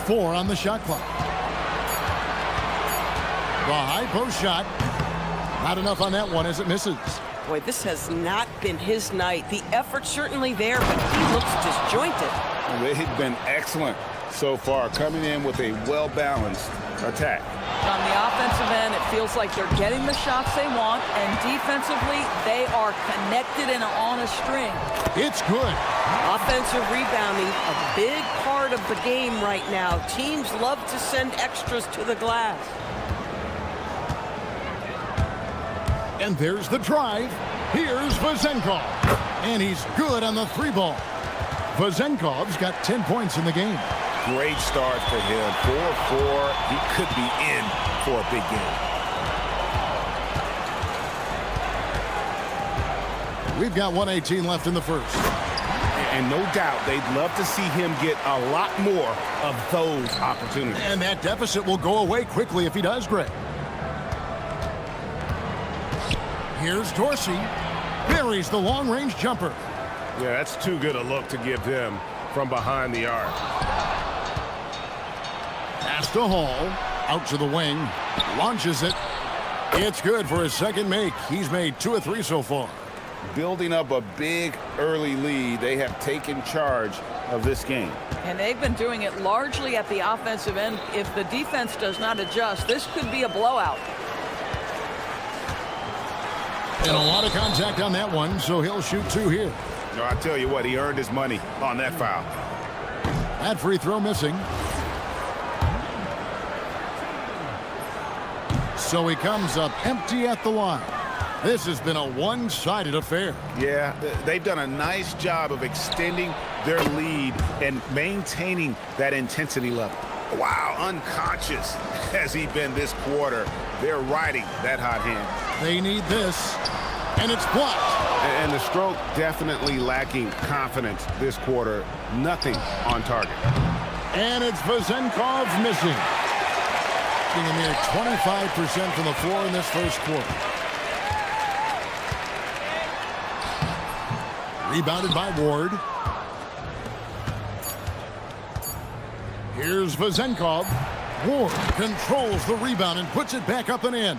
4 on the shot clock. The high post shot. Not enough on that one as it misses. Boy, this has not been his night. The effort's certainly there, but he looks disjointed. They've been excellent so far, coming in with a well-balanced attack. On the offensive end, it feels like they're getting the shots they want, and defensively, they are connected and on a string. It's good. Offensive rebounding, a big part of the game right now. Teams love to send extras to the glass. And there's the drive. Here's Vezenkov. And he's good on the 3-ball. Vezenkov's got 10 points in the game. Great start for him. 4-4. He could be in for a big game. We've got 1:18 left in the first. And no doubt they'd love to see him get a lot more of those opportunities. And that deficit will go away quickly if he does, Greg. Here's Dorsey. Buries the long-range jumper. Yeah, that's too good a look to give him from behind the arc. Pass to Hall. Out to the wing. Launches it. It's good for his second make. He's made 2 of 3 so far. Building up a big early lead. They have taken charge of this game. And they've been doing it largely at the offensive end. If the defense does not adjust, this could be a blowout. And a lot of contact on that one, so he'll shoot 2 here. No, I tell you what, he earned his money on that foul. That free throw missing. So he comes up empty at the line. This has been a one-sided affair. Yeah, they've done a nice job of extending their lead and maintaining that intensity level. Wow, unconscious has he been this quarter. They're riding that hot hand. They need this, and it's blocked. And the stroke definitely lacking confidence this quarter. Nothing on target. And it's Vazenkov missing. Being a mere 25% from the floor in this first quarter. Rebounded by Ward. Here's Vazenkov. Ward controls the rebound and puts it back up and in.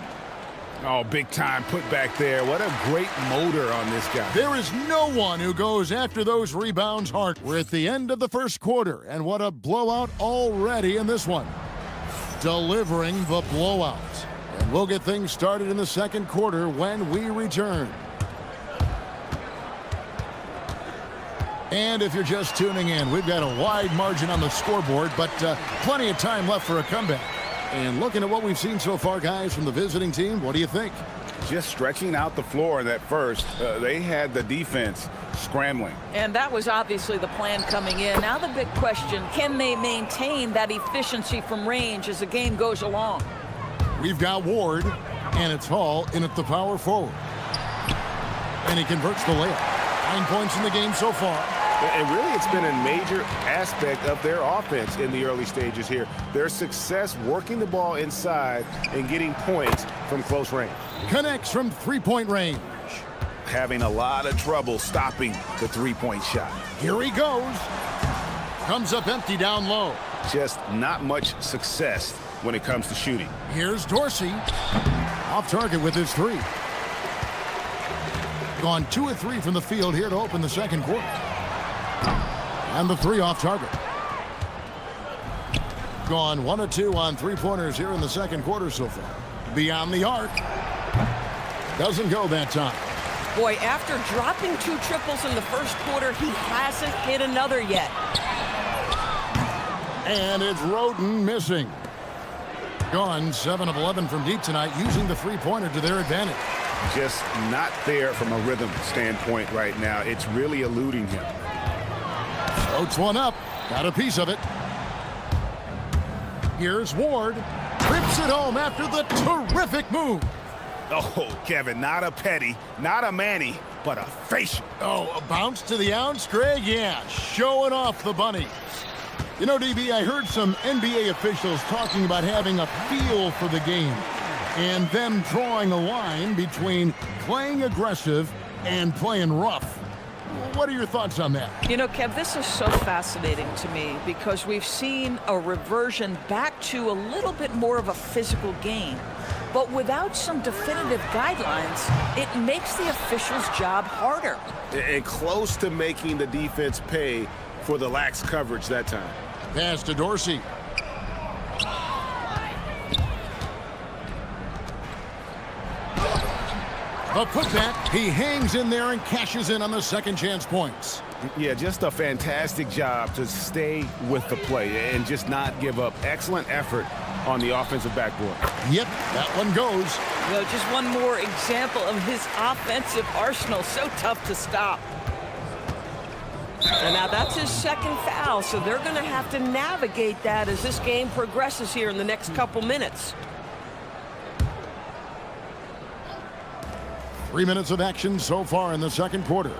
Oh, big time put back there. What a great motor on this guy. There is no one who goes after those rebounds hard. We're at the end of the first quarter, and what a blowout already in this one. Delivering the blowout. And we'll get things started in the second quarter when we return. And if you're just tuning in, we've got a wide margin on the scoreboard, but plenty of time left for a comeback. And looking at what we've seen so far, guys, from the visiting team, what do you think? Just stretching out the floor in that first. They had the defense scrambling. And that was obviously the plan coming in. Now the big question, can they maintain that efficiency from range as the game goes along? We've got Ward, and it's Hall in at the power forward. And he converts the layup. 9 points in the game so far. And really, it's been a major aspect of their offense in the early stages here. Their success working the ball inside and getting points from close range. Connects from three-point range. Having a lot of trouble stopping the three-point shot. Here he goes. Comes up empty down low. Just not much success when it comes to shooting. Here's Dorsey. Off target with his three. Gone 2 of 3 from the field here to open the second quarter. And the three off target. Gone 1 of 2 on three-pointers here in the second quarter so far. Beyond the arc. Doesn't go that time. Boy, after dropping 2 triples in the first quarter, he hasn't hit another yet. And it's Roden missing. Gone 7 of 11 from deep tonight, using the three-pointer to their advantage. Just not there from a rhythm standpoint right now. It's really eluding him. Floats one up. Got a piece of it. Here's Ward. Rips it home after the terrific move. Oh, Kevin, not a petty, not a Manny, but a facial. Oh, a bounce to the ounce, Greg? Yeah, showing off the bunnies. You know, DB, I heard some NBA officials talking about having a feel for the game and them drawing a line between playing aggressive and playing rough. What are your thoughts on that? You know, Kev, this is so fascinating to me because we've seen a reversion back to a little bit more of a physical game. But without some definitive guidelines, it makes the officials' job harder. And close to making the defense pay for the lax coverage that time. Pass to Dorsey. A putback. He hangs in there and cashes in on the second chance points. Yeah, just a fantastic job to stay with the play and just not give up. Excellent effort on the offensive backboard. Yep, that one goes. You know, just one more example of his offensive arsenal. So tough to stop. And now that's his second foul, so they're going to have to navigate that as this game progresses here in the next couple minutes. 3 minutes of action so far in the second quarter.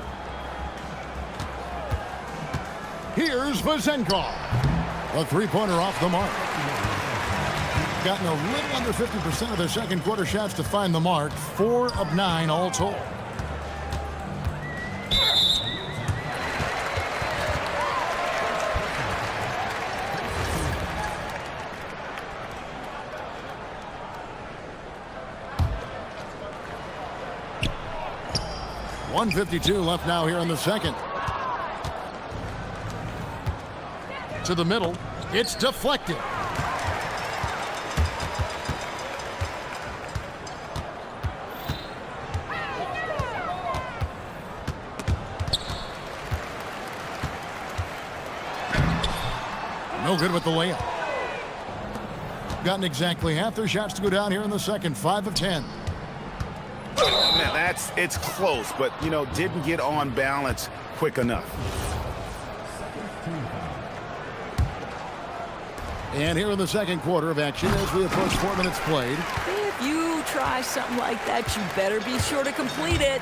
Here's Vazenkov. A three-pointer off the mark. Gotten a little under 50% of their second quarter shots to find the mark. 4 of 9 all told. .152 left now here in the second. To the middle. It's deflected. No good with the layup. Gotten exactly half their shots to go down here in the second. 5 of 10. Man, it's close, but, you know, didn't get on balance quick enough. And here in the second quarter of action as we approach 4 minutes played. If you try something like that, you better be sure to complete it.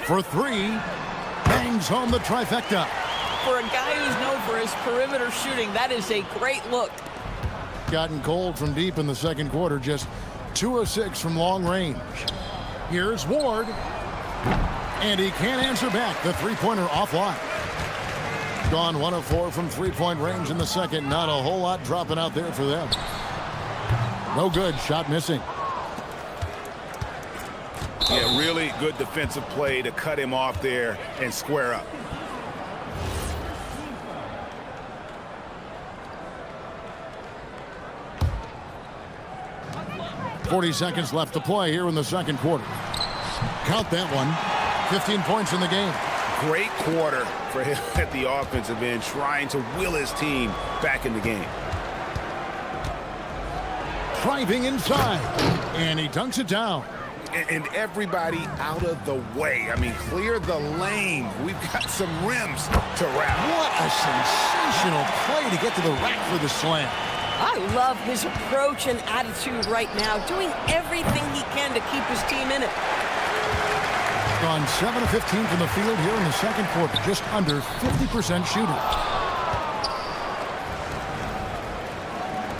For 3, bangs home the trifecta. For a guy who's known for his perimeter shooting, that is a great look. Gotten cold from deep in the second quarter, just 2 of 6 from long range. Here's Ward. And he can't answer back. The three-pointer offline. Gone 1 of 4 from three-point range in the second. Not a whole lot dropping out there for them. No good. Shot missing. Yeah, really good defensive play to cut him off there and square up. .40 seconds left to play here in the second quarter. Count that one. 15 points in the game. Great quarter for him at the offensive end, trying to will his team back in the game. Driving inside, and he dunks it down. And everybody out of the way. I mean, clear the lane. We've got some rims to wrap. What a sensational play to get to the rack for the slam. I love his approach and attitude right now, doing everything he can to keep his team in it. Gone 7 of 15 from the field here in the second quarter, just under 50% shooting.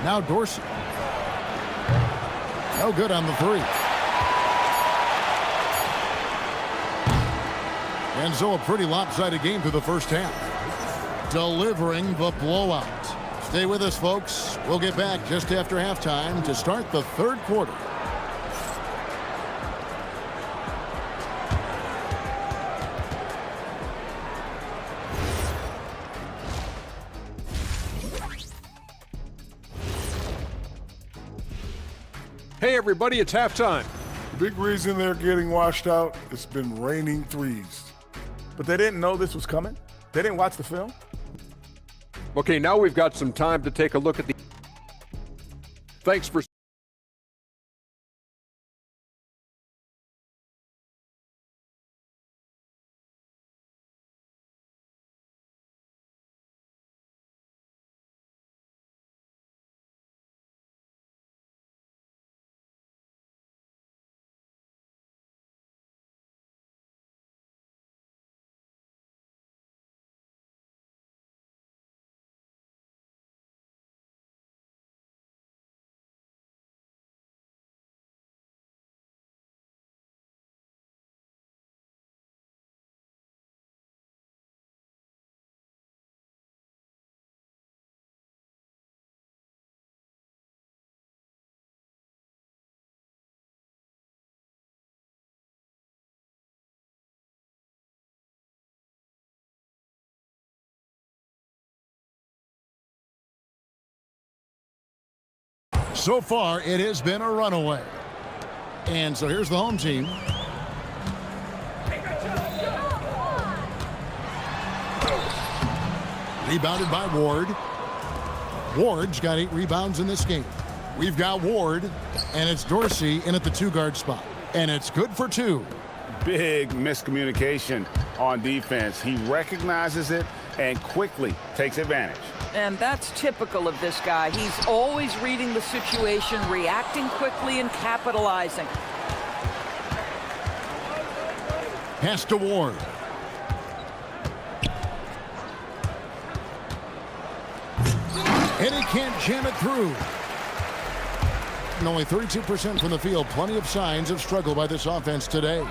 Now Dorsey. No good on the 3. And so a pretty lopsided game through the first half. Delivering the blowout. Stay with us, folks. We'll get back just after halftime to start the third quarter. Hey, everybody, it's halftime. The big reason they're getting washed out, it's been raining threes. But they didn't know this was coming? They didn't watch the film? Okay, now we've got some time to take a look at the... Thanks for... So far, it has been a runaway. And so here's the home team. Rebounded by Ward. Ward's got 8 rebounds in this game. We've got Ward, and it's Dorsey in at the 2-guard spot. And it's good for 2. Big miscommunication on defense. He recognizes it and quickly takes advantage. And that's typical of this guy. He's always reading the situation, reacting quickly, and capitalizing. Pass to Ward. And he can't jam it through. And only 32% from the field. Plenty of signs of struggle by this offense today.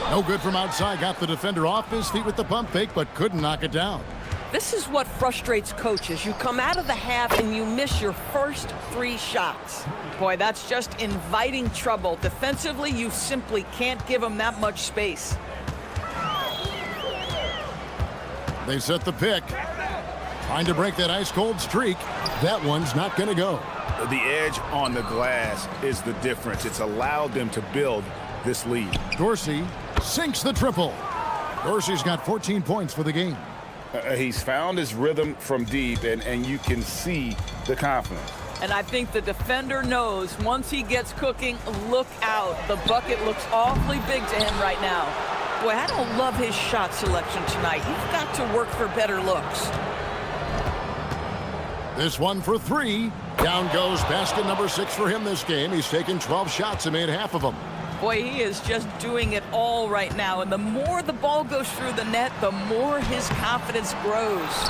No good from outside. Got the defender off his feet with the pump fake, but couldn't knock it down. This is what frustrates coaches. You come out of the half and you miss your first 3 shots. Boy, that's just inviting trouble. Defensively, you simply can't give them that much space. They set the pick. Trying to break that ice-cold streak. That one's not going to go. The edge on the glass is the difference. It's allowed them to build this lead. Dorsey sinks the triple. Dorsey's got 14 points for the game. He's found his rhythm from deep, and you can see the confidence. And I think the defender knows once he gets cooking, look out. The bucket looks awfully big to him right now. Boy, I don't love his shot selection tonight. You've got to work for better looks. This one for 3. Down goes basket number 6 for him this game. He's taken 12 shots and made half of them. Boy, he is just doing it all right now. And the more the ball goes through the net, the more his confidence grows.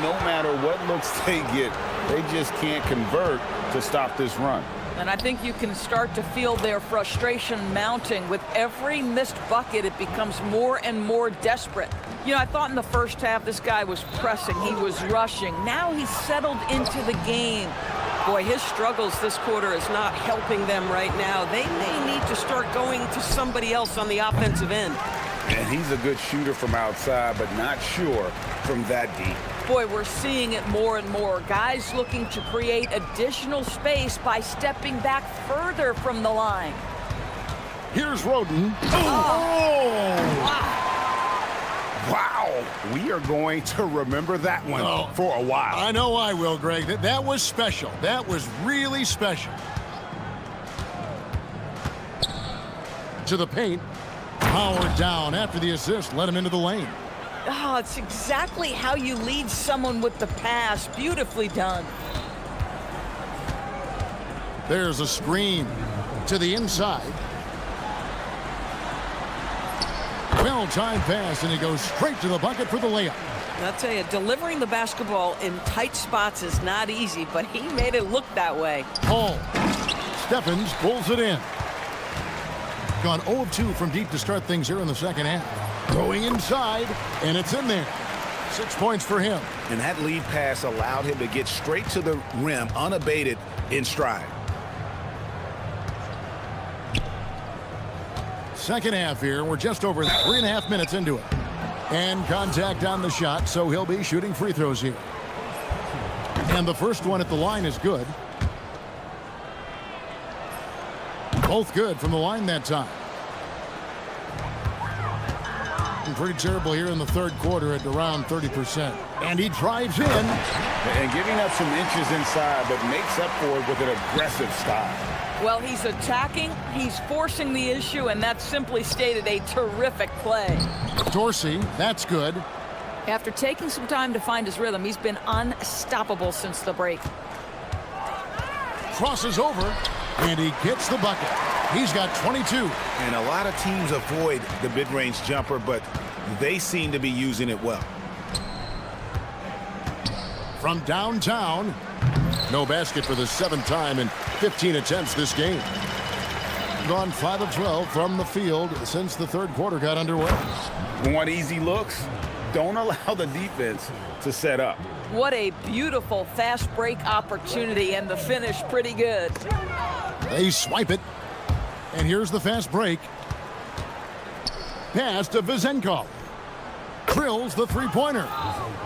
No matter what looks they get, they just can't convert to stop this run. And I think you can start to feel their frustration mounting. With every missed bucket, it becomes more and more desperate. You know, I thought in the first half this guy was pressing, he was rushing. Now he's settled into the game. Boy, his struggles this quarter is not helping them right now. They may need to start going to somebody else on the offensive end. And he's a good shooter from outside, but not sure from that deep. Boy, we're seeing it more and more. Guys looking to create additional space by stepping back further from the line. Here's Roden. Wow, we are going to remember that one for a while. I know I will, Greg. That was special. That was really special. To the paint. Powered down after the assist. Let him into the lane. Oh, it's exactly how you lead someone with the pass. Beautifully done. There's a screen to the inside. Well-timed pass, and he goes straight to the bucket for the layup. I'll tell you, delivering the basketball in tight spots is not easy, but he made it look that way. Hall. Stephens pulls it in. Gone 0 of 2 from deep to start things here in the second half. Going inside, and it's in there. 6 points for him. And that lead pass allowed him to get straight to the rim, unabated in stride. Second half here. We're just over 3.5 minutes into it. And contact on the shot, so he'll be shooting free throws here. And the first one at the line is good. Both good from the line that time. Pretty terrible here in the third quarter at around 30%. And he drives in. And giving up some inches inside, but makes up for it with an aggressive style. Well, he's attacking, he's forcing the issue, and that's simply stated a terrific play. Dorsey, that's good. After taking some time to find his rhythm, he's been unstoppable since the break. Crosses over, and he gets the bucket. He's got 22. And a lot of teams avoid the mid-range jumper, but they seem to be using it well. From downtown, no basket for the 7th time in 15 attempts this game. Gone 5 of 12 from the field since the third quarter got underway. Want easy looks? Don't allow the defense to set up. What a beautiful fast break opportunity, and the finish pretty good. They swipe it. And here's the fast break. Pass to Vezenkov. Drills the three-pointer.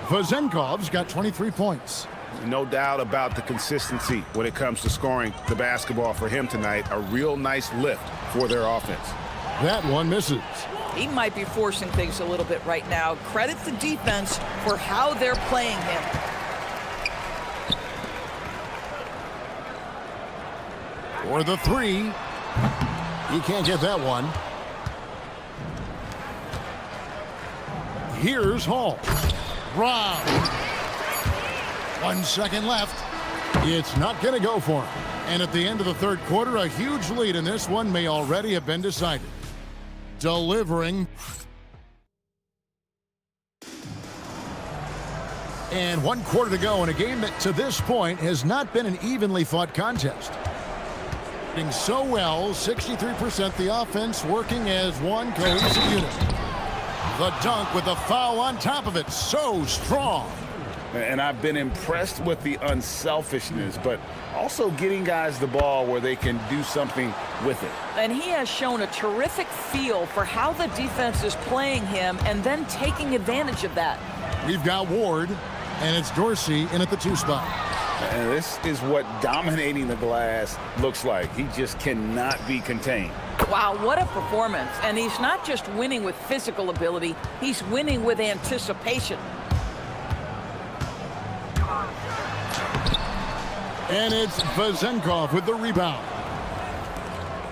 Vezenkov's got 23 points. No doubt about the consistency when it comes to scoring the basketball for him tonight. A real nice lift for their offense. That one misses. He might be forcing things a little bit right now. Credit the defense for how they're playing him. For the 3. He can't get that one. Here's Hall. Rob. 1 second left. It's not going to go for him. And at the end of the third quarter, a huge lead in this one may already have been decided. Delivering. And 1 quarter to go in a game that to this point has not been an evenly fought contest. Doing so well, 63% the offense working as one cohesive unit. The dunk with the foul on top of it. So strong. And I've been impressed with the unselfishness, but also getting guys the ball where they can do something with it. And he has shown a terrific feel for how the defense is playing him and then taking advantage of that. We've got Ward, and it's Dorsey in at the 2 spot. And this is what dominating the glass looks like. He just cannot be contained. Wow, what a performance. And he's not just winning with physical ability, he's winning with anticipation. And it's Vezenkov with the rebound.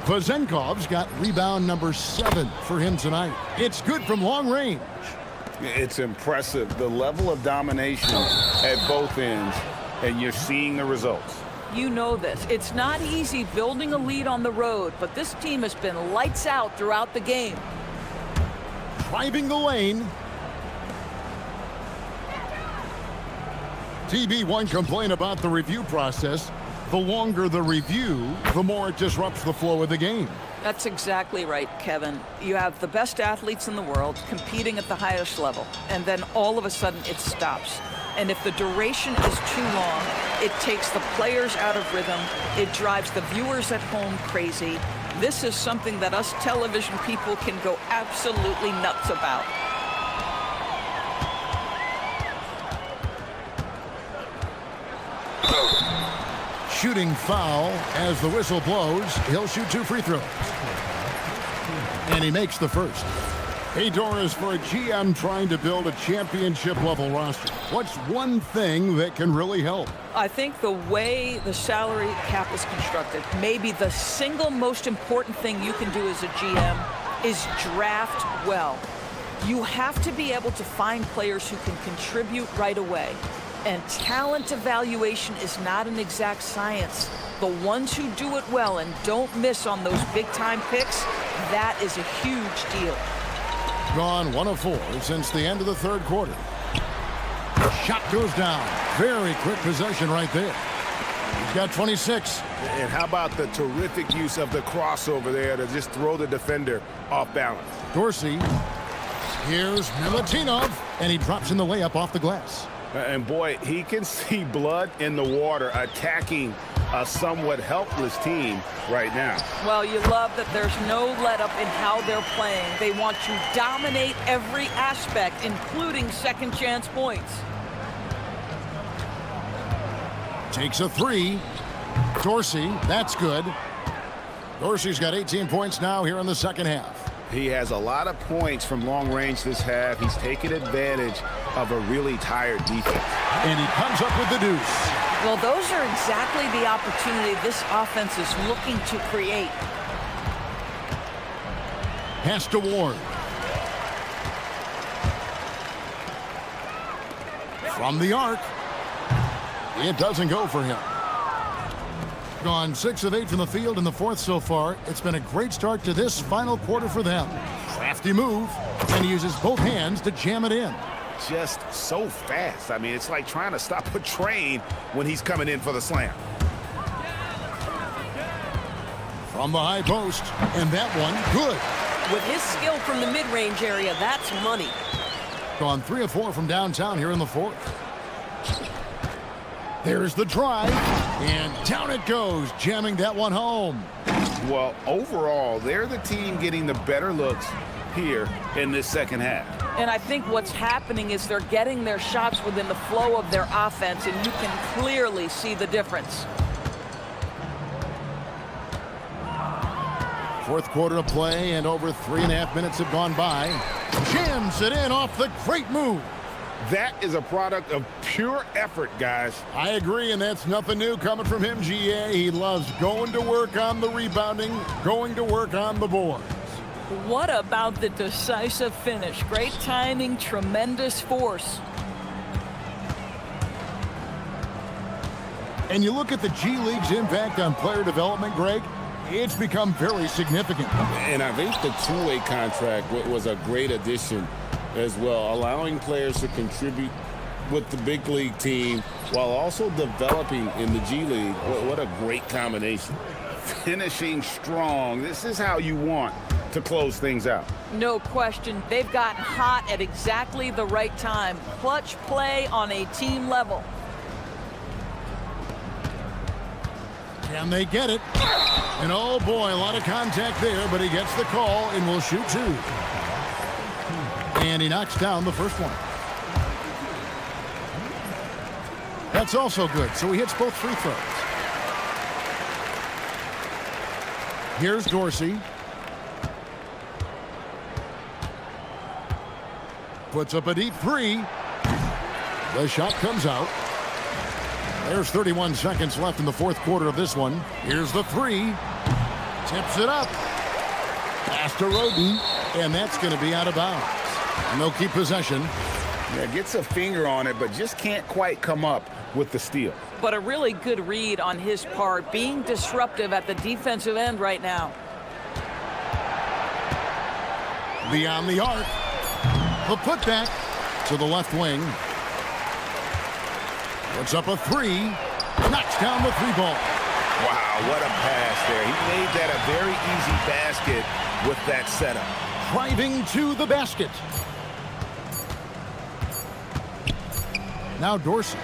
Vezenkov's got rebound number 7 for him tonight. It's good from long range. It's impressive, the level of domination at both ends, and you're seeing the results. You know this. It's not easy building a lead on the road, but this team has been lights out throughout the game. Driving the lane. TB1 complain about the review process. The longer the review, the more it disrupts the flow of the game. That's exactly right, Kevin. You have the best athletes in the world competing at the highest level, and then all of a sudden it stops. And if the duration is too long, it takes the players out of rhythm. It drives the viewers at home crazy. This is something that us television people can go absolutely nuts about. Shooting foul as the whistle blows. He'll shoot 2 free throws. And he makes the first. Hey, Doris, for a GM trying to build a championship-level roster, what's one thing that can really help? I think the way the salary cap is constructed, maybe the single most important thing you can do as a GM is draft well. You have to be able to find players who can contribute right away. And talent evaluation is not an exact science. The ones who do it well and don't miss on those big-time picks, that is a huge deal. Gone 1 of 4 since the end of the 3rd quarter. Shot goes down. Very quick possession right there. He's got 26. And how about the terrific use of the crossover there to just throw the defender off balance? Dorsey. Here's Milutinov, and he drops in the layup off the glass. And boy, he can see blood in the water attacking a somewhat helpless team right now. Well, you love that there's no let-up in how they're playing. They want to dominate every aspect, including second-chance points. Takes a 3. Dorsey, that's good. Dorsey's got 18 points now here in the 2nd half. He has a lot of points from long range this half. He's taken advantage of a really tired defense. And he comes up with the deuce. Well, those are exactly the opportunity this offense is looking to create. Pass to Ward. From the arc. It doesn't go for him. Gone 6 of 8 from the field in the 4th so far. It's been a great start to this final quarter for them. Crafty move, and he uses both hands to jam it in. Just so fast. I mean, it's like trying to stop a train when he's coming in for the slam. From the high post, and that one, good. With his skill from the mid-range area, that's money. Gone 3 of 4 from downtown here in the 4th. There's the drive, and down it goes, jamming that one home. Well, overall, they're the team getting the better looks here in this 2nd half. And I think what's happening is they're getting their shots within the flow of their offense, and you can clearly see the difference. 4th quarter of play, and over 3.5 minutes have gone by. Jams it in off the great move. That is a product of pure effort, guys. I agree, and that's nothing new coming from him, GA. He loves going to work on the rebounding, going to work on the boards. What about the decisive finish? Great timing, tremendous force. And you look at the G League's impact on player development, Greg, it's become very significant. And I think the two-way contract was a great addition as well, allowing players to contribute with the big league team while also developing in the G League. What a great combination. Finishing strong. This is how you want to close things out. No question. They've gotten hot at exactly the right time. Clutch play on a team level. Can they get it? And oh boy, a lot of contact there, but he gets the call and will shoot two. And he knocks down the first one. That's also good, so he hits both free throws. Here's Dorsey. Puts up a deep three. The shot comes out. There's 31 seconds left in the fourth quarter of this one. Here's the three. Tips it up. Pass to Roden. And that's going to be out of bounds. And they'll keep possession. Yeah, gets a finger on it, but just can't quite come up with the steal. But a really good read on his part, being disruptive at the defensive end right now. Beyond the arc. The putback to the left wing. Puts up a three. Knocks down the three ball. Wow, what a pass there. He made that a very easy basket with that setup. Driving to the basket. Now Dorsey.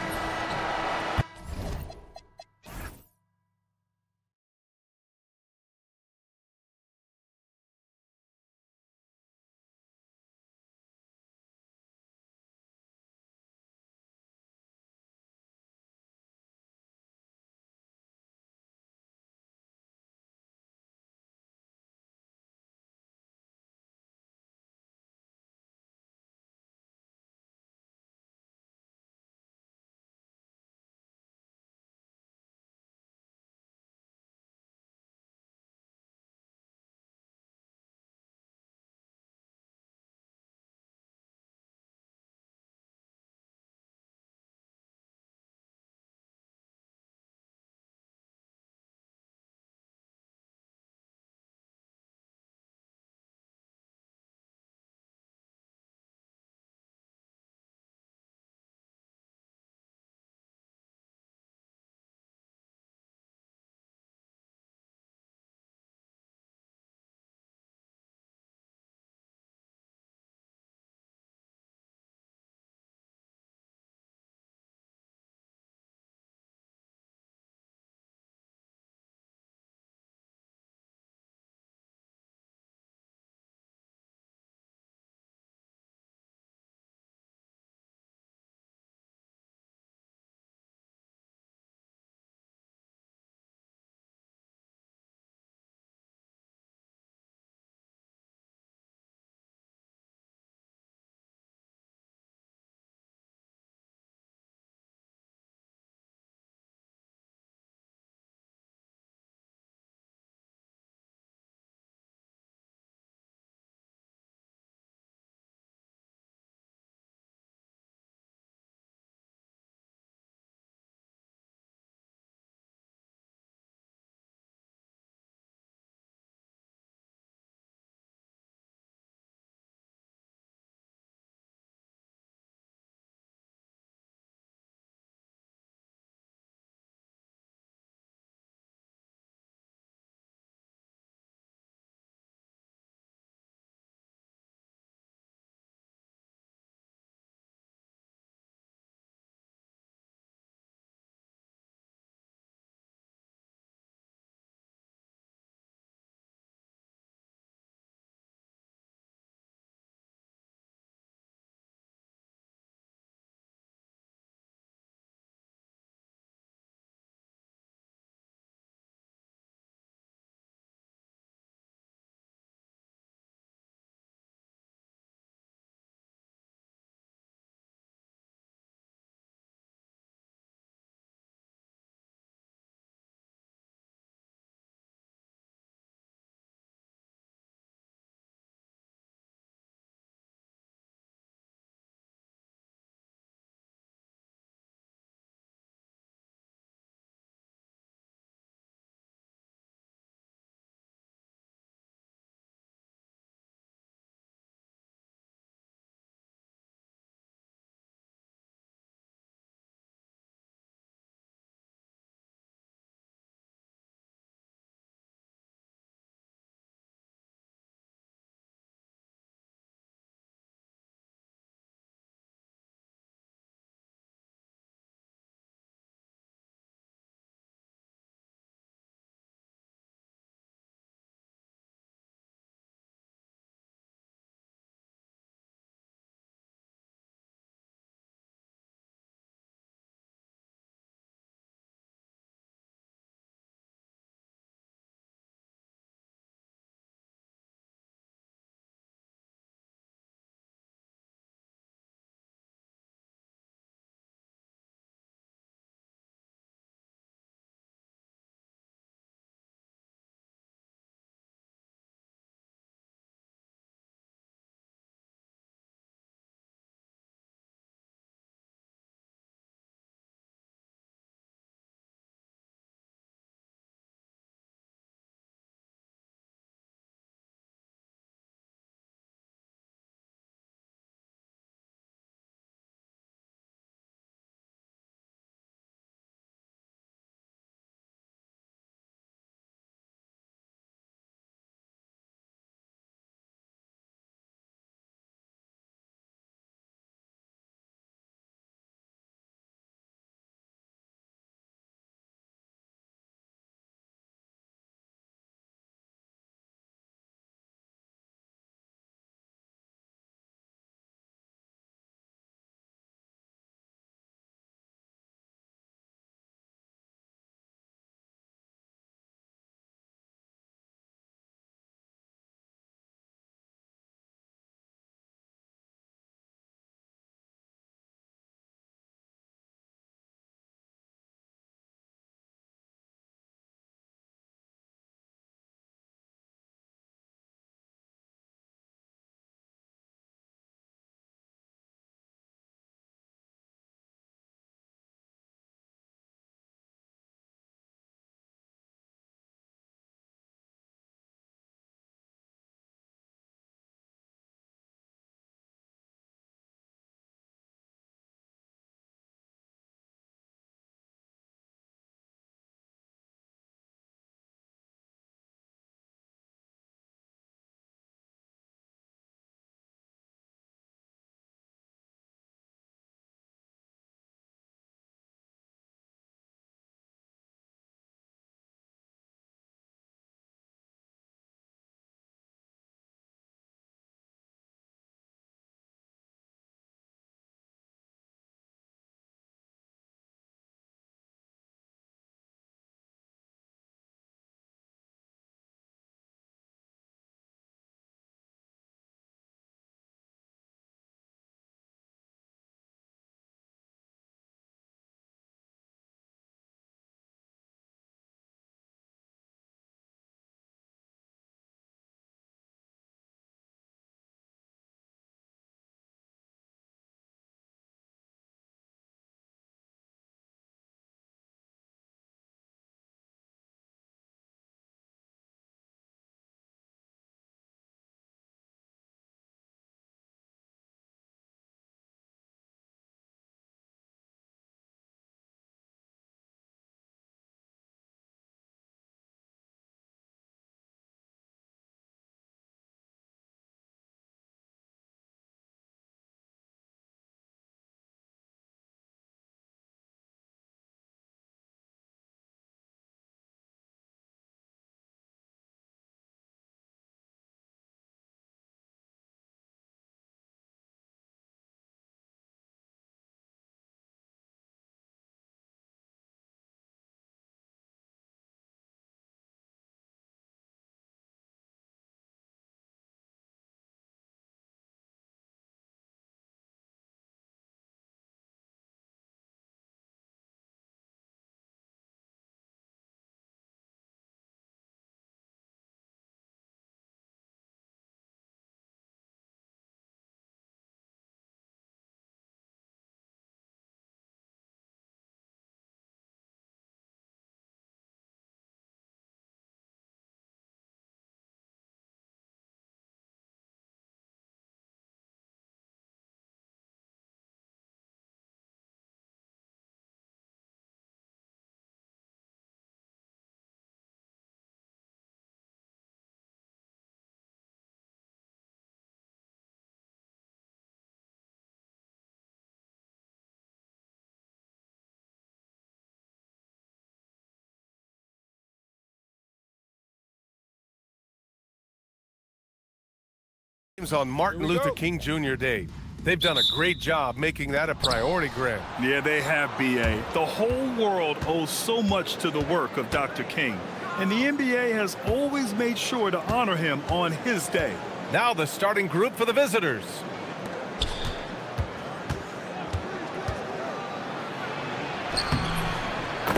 On Martin Luther King Jr. Day. They've done a great job making that a priority, Grant. Yeah, they have, B.A. The whole world owes so much to the work of Dr. King, and the NBA has always made sure to honor him on his day. Now the starting group for the visitors.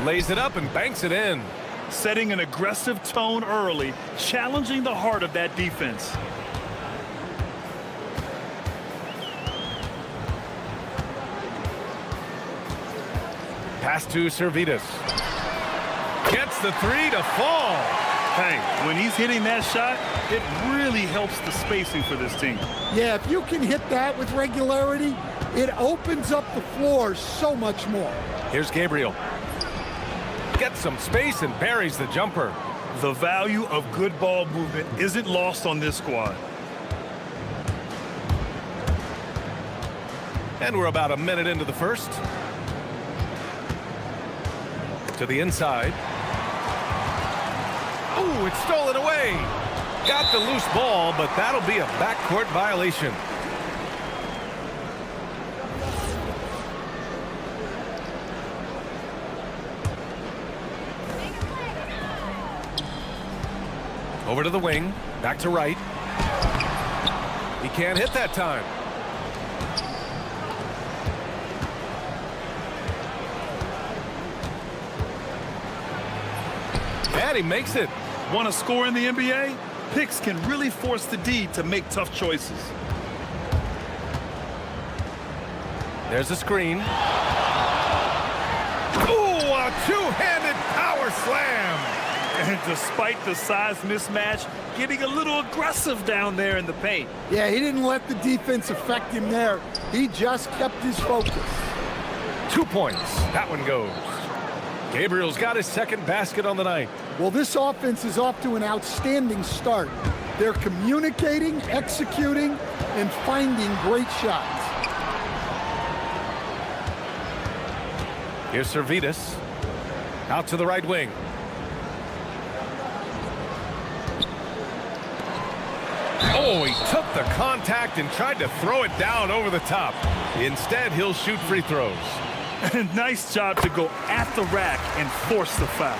Lays it up and banks it in. Setting an aggressive tone early, challenging the heart of that defense. Pass to Servetus. Gets the three to fall. Hey, when he's hitting that shot, it really helps the spacing for this team. Yeah, if you can hit that with regularity, it opens up the floor so much more. Here's Gabriel. Gets some space and buries the jumper. The value of good ball movement isn't lost on this squad. And we're about a minute into the first. To the inside. Oh, it's stolen away. Got the loose ball, but that'll be a backcourt violation. Over to the wing. Back to right. He can't hit that time. And he makes it. Want to score in the NBA? Picks can really force the D to make tough choices. There's a screen. Ooh, a two-handed power slam. And despite the size mismatch, getting a little aggressive down there in the paint. Yeah, he didn't let the defense affect him there. He just kept his focus. 2 points. That one goes. Gabriel's got his second basket on the night. Well, this offense is off to an outstanding start. They're communicating, executing, and finding great shots. Here's Servetus. Out to the right wing. Oh, he took the contact and tried to throw it down over the top. Instead, he'll shoot free throws. Nice job to go at the rack and force the foul.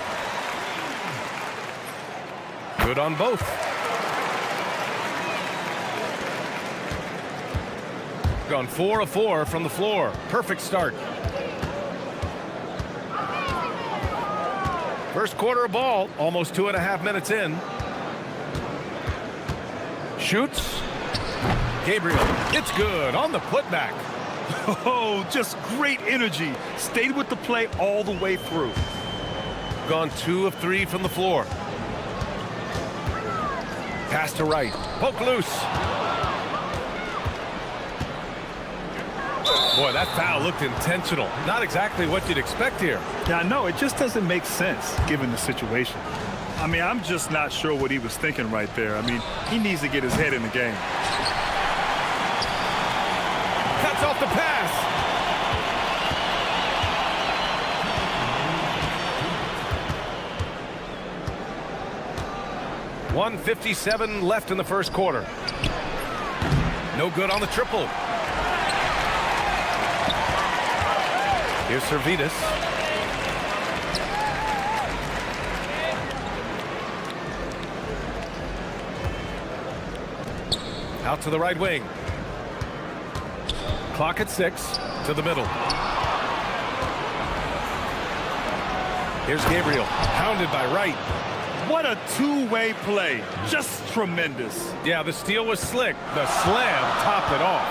Good on both. Gone 4 of 4 from the floor. Perfect start. First quarter of ball, almost 2.5 minutes in. Shoots. Gabriel, it's good on the putback. Oh, just great energy. Stayed with the play all the way through. Gone 2 of 3 from the floor. Pass to right. Poke loose. Boy, that foul looked intentional. Not exactly what you'd expect here. Yeah, I know. It just doesn't make sense given the situation. I mean, I'm just not sure what he was thinking right there. I mean, he needs to get his head in the game. Cuts off the pass. .157 left in the first quarter. No good on the triple. Here's Servetus. Out to the right wing. Clock at 6. To the middle. Here's Gabriel. Pounded by Wright. What a two-way play. Just tremendous. Yeah, the steal was slick. The slam topped it off.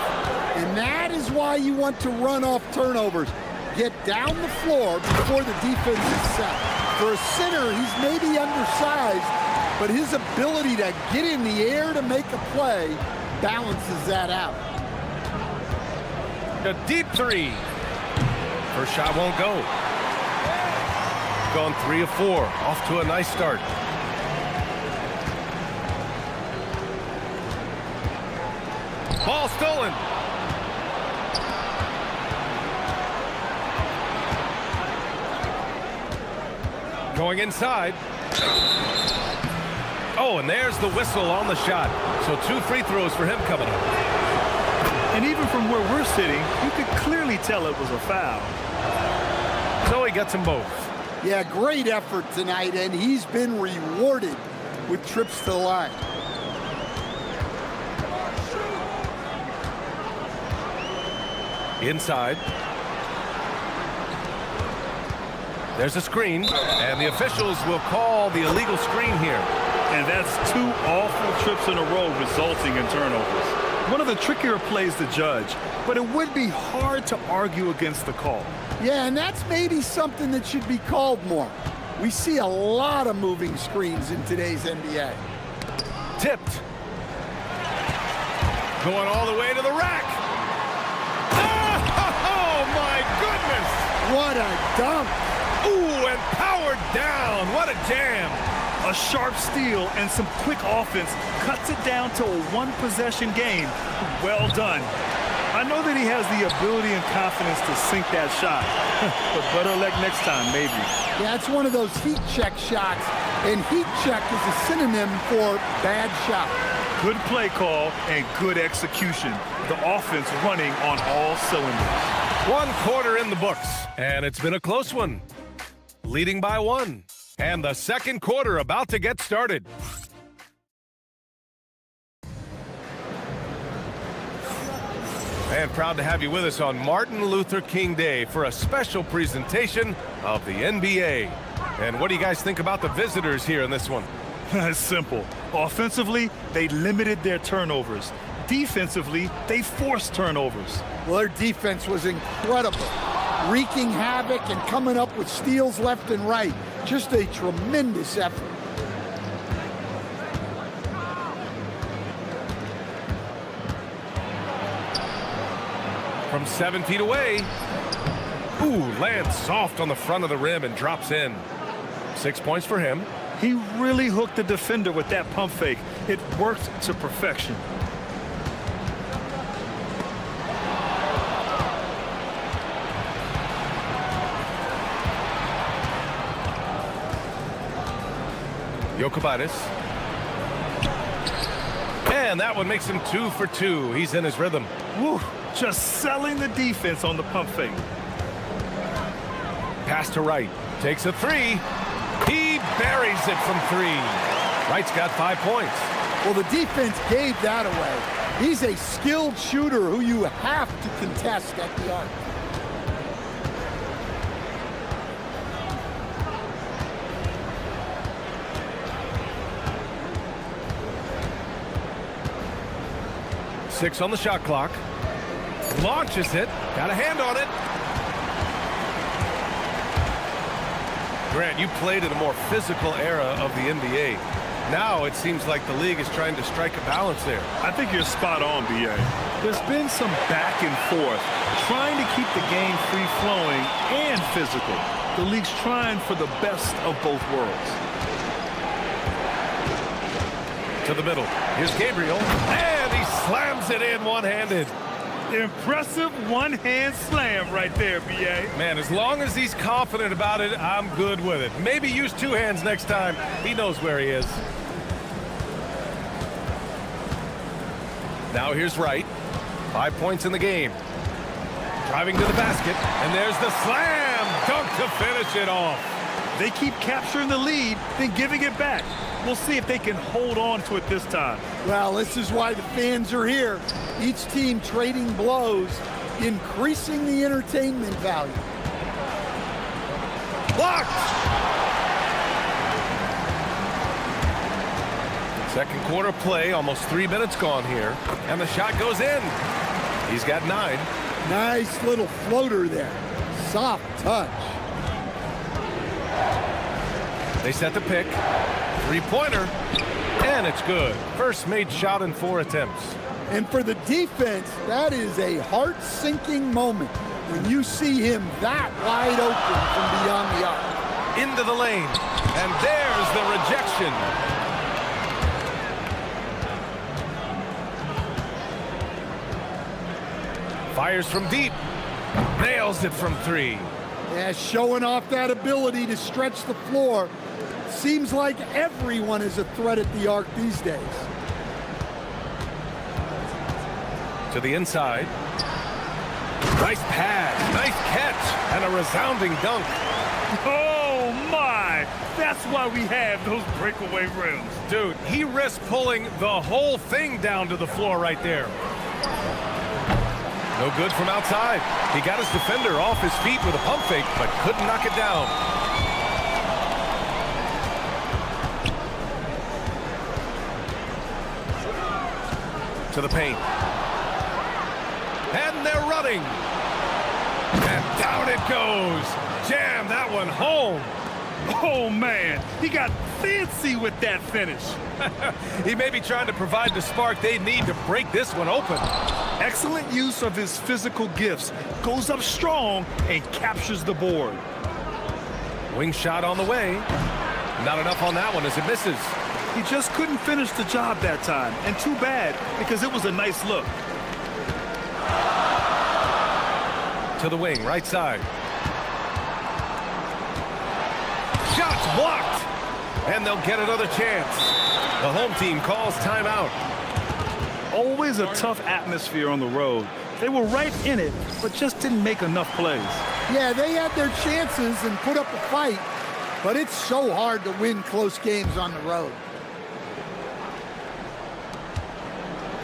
And that is why you want to run off turnovers. Get down the floor before the defense is set. For a center, he's maybe undersized, but his ability to get in the air to make a play balances that out. A deep three. First shot won't go. Gone 3 of 4. Off to a nice start. Ball stolen. Going inside. Oh, and there's the whistle on the shot. So 2 free throws for him coming up. And even from where we're sitting, you could clearly tell it was a foul. So he gets them both. Yeah, great effort tonight, and he's been rewarded with trips to the line. Inside. There's a screen, and the officials will call the illegal screen here. And that's 2 awful trips in a row resulting in turnovers. One of the trickier plays to judge, but it would be hard to argue against the call. Yeah, and that's maybe something that should be called more. We see a lot of moving screens in today's NBA. Tipped. Going all the way to the rack. Oh, my goodness! What a dunk! Ooh, and powered down. What a jam. A sharp steal and some quick offense cuts it down to a 1-possession game. Well done. I know that he has the ability and confidence to sink that shot, but better luck next time, maybe. Yeah, it's one of those heat check shots, and heat check is a synonym for bad shot. Good play call and good execution. The offense running on all cylinders. 1 quarter in the books, and it's been a close one. Leading by 1. And the second quarter about to get started. And proud to have you with us on Martin Luther King Day for a special presentation of the NBA. And what do you guys think about the visitors here in this one? It's simple. Offensively, they limited their turnovers. Defensively, they forced turnovers. Well, their defense was incredible, wreaking havoc and coming up with steals left and right. Just a tremendous effort. From 7 feet away. Ooh, lands soft on the front of the rim and drops in. 6 points for him. He really hooked the defender with that pump fake. It worked to perfection. Jokic. And that one makes him 2 for 2. He's in his rhythm. Woo, just selling the defense on the pump fake. Pass to Wright. Takes a 3. He buries it from 3. Wright's got 5 points. Well, the defense gave that away. He's a skilled shooter who you have to contest at the arc. Six on the shot clock. Launches it. Got a hand on it. Grant, you played in a more physical era of the NBA. Now it seems like the league is trying to strike a balance there. I think you're spot on, B.A. There's been some back and forth, trying to keep the game free-flowing and physical. The league's trying for the best of both worlds. To the middle. Here's Gabriel. And he slams it in one-handed. Impressive one-hand slam right there, B.A. Man, as long as he's confident about it, I'm good with it. Maybe use 2 hands next time. He knows where he is. Now here's Wright. 5 points in the game. Driving to the basket. And there's the slam dunk to finish it off. They keep capturing the lead, then giving it back. We'll see if they can hold on to it this time. Well, this is why the fans are here. Each team trading blows, increasing the entertainment value. Blocked! Second quarter play, almost 3 minutes gone here. And the shot goes in. He's got 9. Nice little floater there. Soft touch. They set the pick. 3-pointer. And it's good. First made shot in 4 attempts. And for the defense, that is a heart-sinking moment when you see him that wide open from beyond the arc. Into the lane. And there's the rejection. Fires from deep. Nails it from 3. Yeah, showing off that ability to stretch the floor. Seems like everyone is a threat at the arc these days. To the inside. Nice pass, nice catch, and a resounding dunk. Oh, my! That's why we have those breakaway rims. Dude, he risked pulling the whole thing down to the floor right there. No good from outside. He got his defender off his feet with a pump fake, but couldn't knock it down. To the paint. And they're running. And down it goes. Jam that one home. Oh, man. He got fancy with that finish. He may be trying to provide the spark they need to break this one open. Excellent use of his physical gifts. Goes up strong and captures the board. Wing shot on the way. Not enough on that one as it misses. He just couldn't finish the job that time. And too bad, because it was a nice look. To the wing, right side. Shots blocked. And they'll get another chance. The home team calls timeout. Always a tough atmosphere on the road. They were right in it, but just didn't make enough plays. Yeah, they had their chances and put up a fight, but it's so hard to win close games on the road.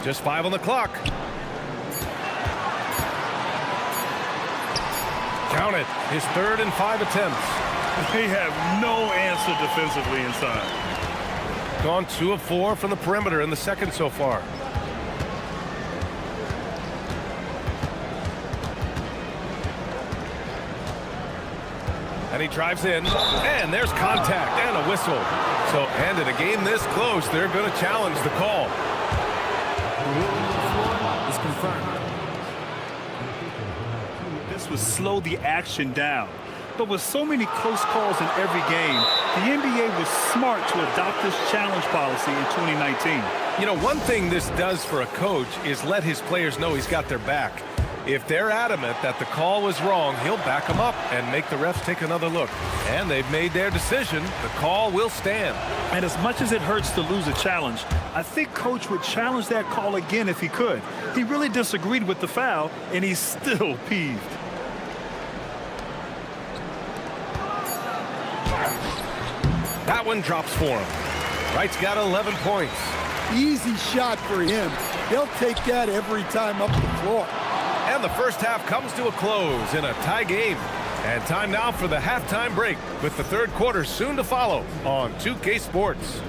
Just 5 on the clock. Count it. His 3rd and 5 attempts. They have no answer defensively inside. Gone 2 of 4 from the perimeter in the second so far. And he drives in, and there's contact and a whistle. So, and in a game this close, they're going to challenge the call. Is confirmed. This would slow the action down. But with so many close calls in every game, the NBA was smart to adopt this challenge policy in 2019. You know, one thing this does for a coach is let his players know he's got their back. If they're adamant that the call was wrong, he'll back them up and make the refs take another look. And they've made their decision. The call will stand. And as much as it hurts to lose a challenge, I think Coach would challenge that call again if he could. He really disagreed with the foul, and he's still peeved. That one drops for him. Wright's got 11 points. Easy shot for him. He'll take that every time up the floor. And the first half comes to a close in a tie game. And time now for the halftime break, with the third quarter soon to follow on 2K Sports.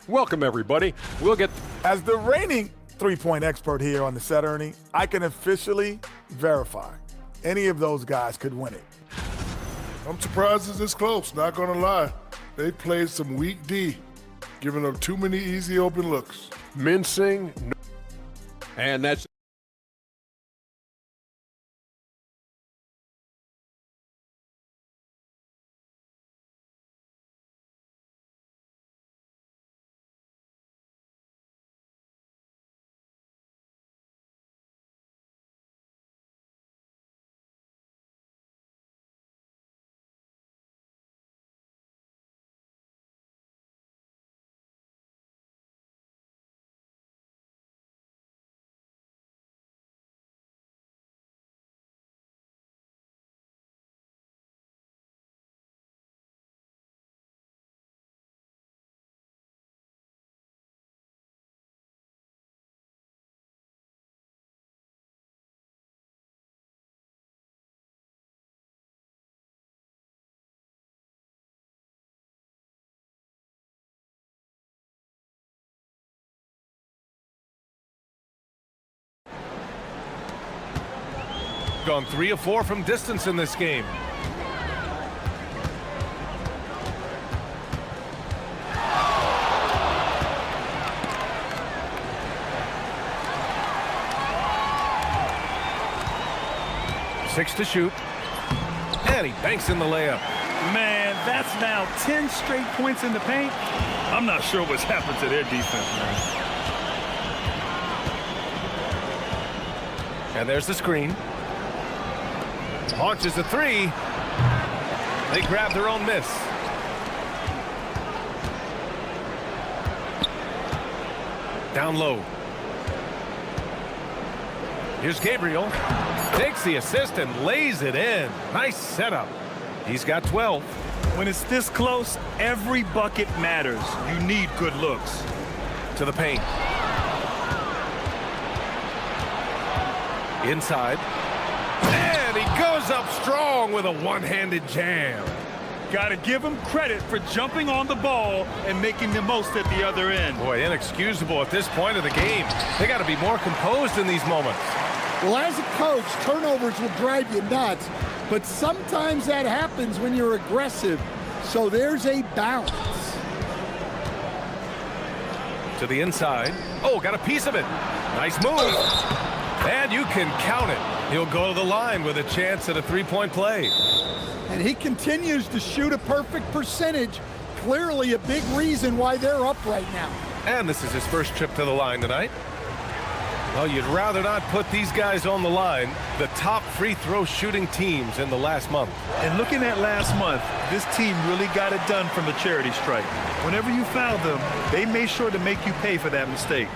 Welcome, everybody. We'll get... As the reigning three-point expert here on the set, Ernie, I can officially verify any of those guys could win it. I'm surprised it's this close, not going to lie. They played some weak D, giving up too many easy open looks. Mincing, and that's... Gone 3 of 4 from distance in this game. Six to shoot. And he banks in the layup. Man, that's now 10 straight points in the paint. I'm not sure what's happened to their defense, man. And there's the screen. Launches a three. They grab their own miss. Down low. Here's Gabriel. Takes the assist and lays it in. Nice setup. He's got 12. When it's this close, every bucket matters. You need good looks. To the paint. Inside. And he goes up strong with a one-handed jam. Got to give him credit for jumping on the ball and making the most at the other end. Boy, inexcusable at this point of the game. They got to be more composed in these moments. Well, as a coach, turnovers will drive you nuts, but sometimes that happens when you're aggressive. So there's a balance. To the inside. Oh, got a piece of it. Nice move. And you can count it. He'll go to the line with a chance at a three-point play. And he continues to shoot a perfect percentage. Clearly a big reason why they're up right now. And this is his first trip to the line tonight. Well, you'd rather not put these guys on the line, the top free throw shooting teams in the last month. And looking at last month, this team really got it done from the charity stripe. Whenever you fouled them, they made sure to make you pay for that mistake.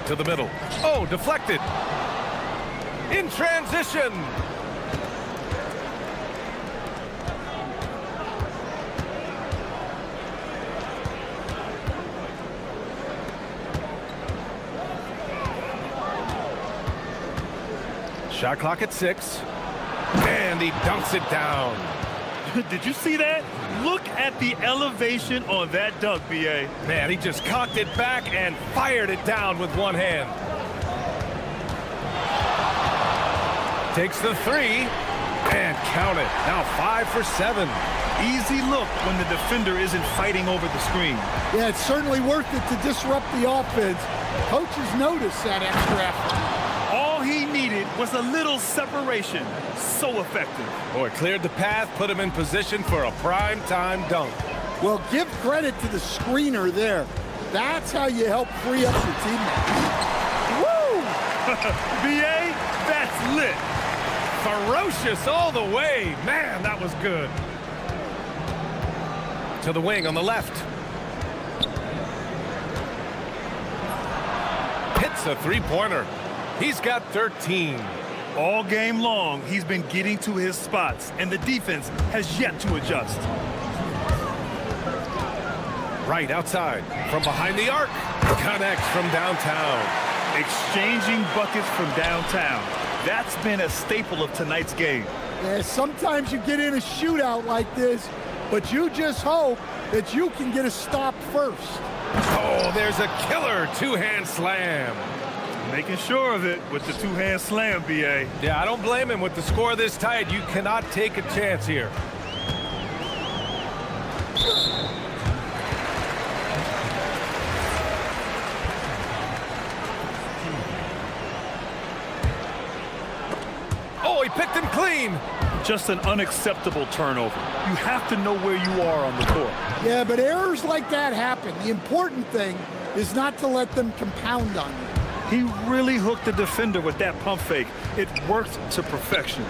To the middle. Oh, deflected. In transition. Shot clock at 6. And he dunks it down. Did you see that? Look at the elevation on that dunk, B.A. Man, he just cocked it back and fired it down with one hand. Takes the three. And count it. Now 5 for 7. Easy look when the defender isn't fighting over the screen. Yeah, it's certainly worth it to disrupt the offense. Coaches notice that extra effort. All he needed was a little separation. So effective. Boy, cleared the path, put him in position for a prime-time dunk. Well, give credit to the screener there. That's how you help free up your teammates. Woo! B.A., that's lit. Ferocious all the way. Man, that was good. To the wing on the left. Hits a three-pointer. He's got 13. All game long, he's been getting to his spots, and the defense has yet to adjust. Right outside, from behind the arc, connects from downtown. Exchanging buckets from downtown. That's been a staple of tonight's game. Yeah, sometimes you get in a shootout like this, but you just hope that you can get a stop first. Oh, there's a killer two-hand slam. Making sure of it with the two-hand slam, B.A. Yeah, I don't blame him. With the score this tight, you cannot take a chance here. Oh, he picked him clean. Just an unacceptable turnover. You have to know where you are on the court. Yeah, but errors like that happen. The important thing is not to let them compound on you. He really hooked the defender with that pump fake. It worked to perfection.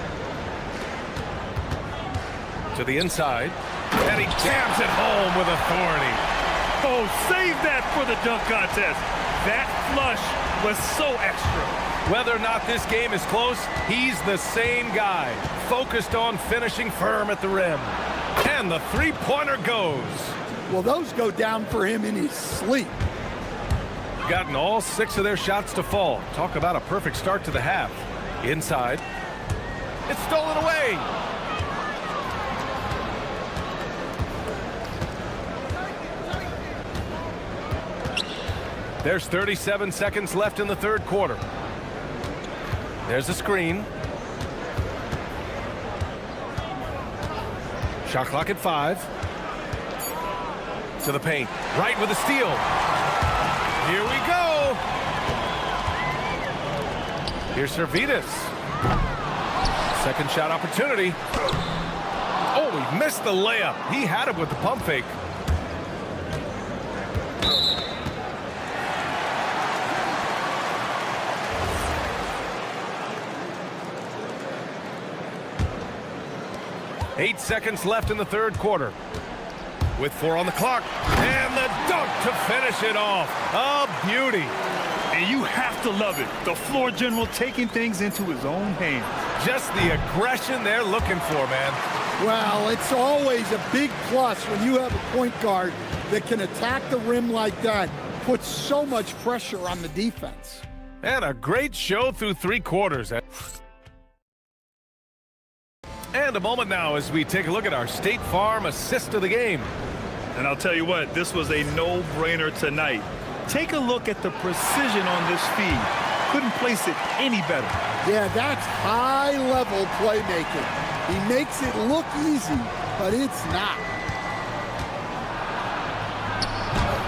To the inside. And he jams it home with authority. Oh, save that for the dunk contest. That flush was so extra. Whether or not this game is close, he's the same guy. Focused on finishing firm at the rim. And the three-pointer goes. Well, those go down for him in his sleep. Gotten all 6 of their shots to fall. Talk about a perfect start to the half. Inside. It's stolen away. There's 37 seconds left in the third quarter. There's a screen. Shot clock at 5. To the paint. Right with a steal. Here we go. Here's Servetus. Second shot opportunity. Oh, he missed the layup. He had it with the pump fake. Eight seconds left in the third quarter. With 4 on the clock. And the dunk to finish it off. A beauty. And you have to love it. The floor general taking things into his own hands. Just the aggression they're looking for, man. Well, it's always a big plus when you have a point guard that can attack the rim like that. Puts so much pressure on the defense. And a great show through 3 quarters. And a moment now as we take a look at our State Farm assist of the game. And I'll tell you what, this was a no-brainer tonight. Take a look at the precision on this feed. Couldn't place it any better. Yeah, that's high-level playmaking. He makes it look easy, but it's not.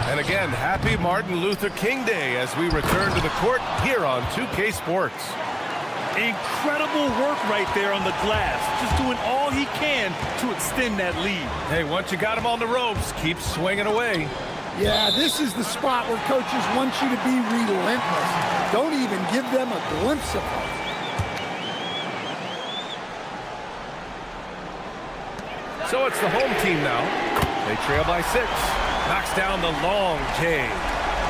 And again, happy Martin Luther King Day as we return to the court here on 2K Sports. Incredible work right there on the glass. Just doing all he can to extend that lead. Hey, once you got him on the ropes, keep swinging away. Yeah, this is the spot where coaches want you to be relentless. Don't even give them a glimpse of it. So it's the home team now. They trail by 6. Knocks down the long J.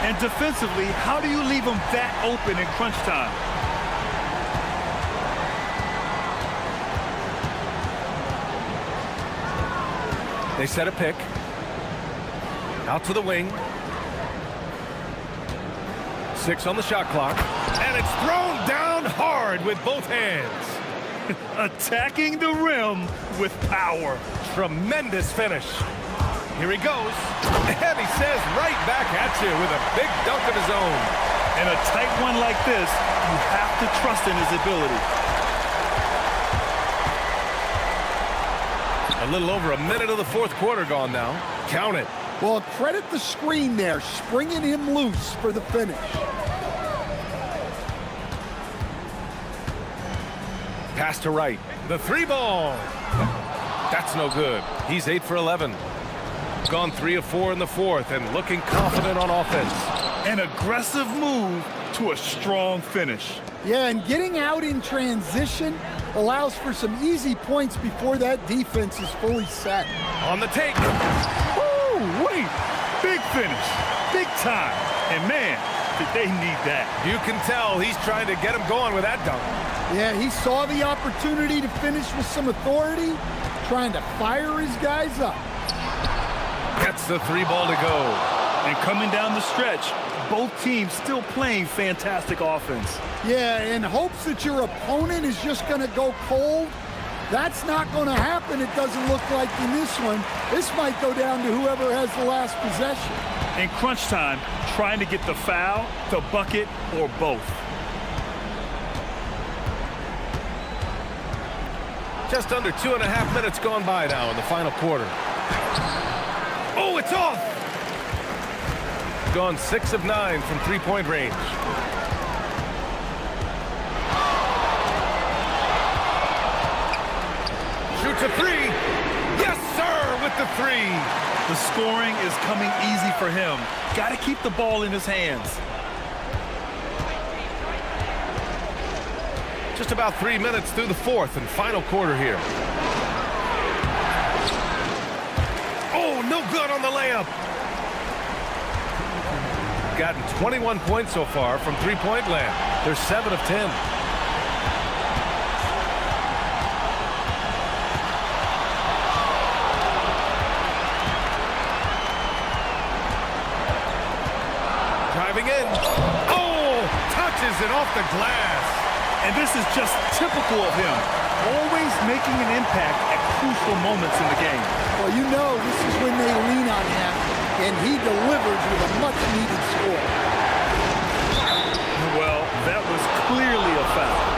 And defensively, how do you leave them that open in crunch time? They set a pick. Out to the wing. 6 on the shot clock. And it's thrown down hard with both hands. Attacking the rim with power. Tremendous finish. Here he goes. And he says right back at you with a big dunk of his own. In a tight one like this, you have to trust in his ability. A little over a minute of the fourth quarter gone now. Count it. Well, credit the screen there, springing him loose for the finish. Pass to right. The 3 ball. That's no good. He's 8 for 11. Gone 3 of 4 in the fourth and looking confident on offense. An aggressive move to a strong finish. Yeah, and getting out in transition allows for some easy points before that defense is fully set. On the take. Woo, wait. Big finish. Big time. And man, did they need that. You can tell he's trying to get him going with that dunk. Yeah, he saw the opportunity to finish with some authority, trying to fire his guys up. Gets the 3 ball to go. And coming down the stretch, both teams still playing fantastic offense. Yeah, in hopes that your opponent is just going to go cold. That's not going to happen, it doesn't look like in this one. This might go down to whoever has the last possession. In crunch time, trying to get the foul, the bucket, or both. Just under 2.5 minutes gone by now in the final quarter. Oh, it's off! Gone 6 of 9 from 3-point range. Shoots a 3. Yes, sir, with the 3. The scoring is coming easy for him. Got to keep the ball in his hands. Just about 3 minutes through the fourth and final quarter here. Oh, no good on the layup. Gotten 21 points so far from 3-point land. They're 7 of 10. Driving in. Oh, touches it off the glass. And this is just typical of him. Always making an impact at crucial moments in the game. Well, you know this is when they lean on him, and he delivers with a much-needed score. Well, that was clearly a foul.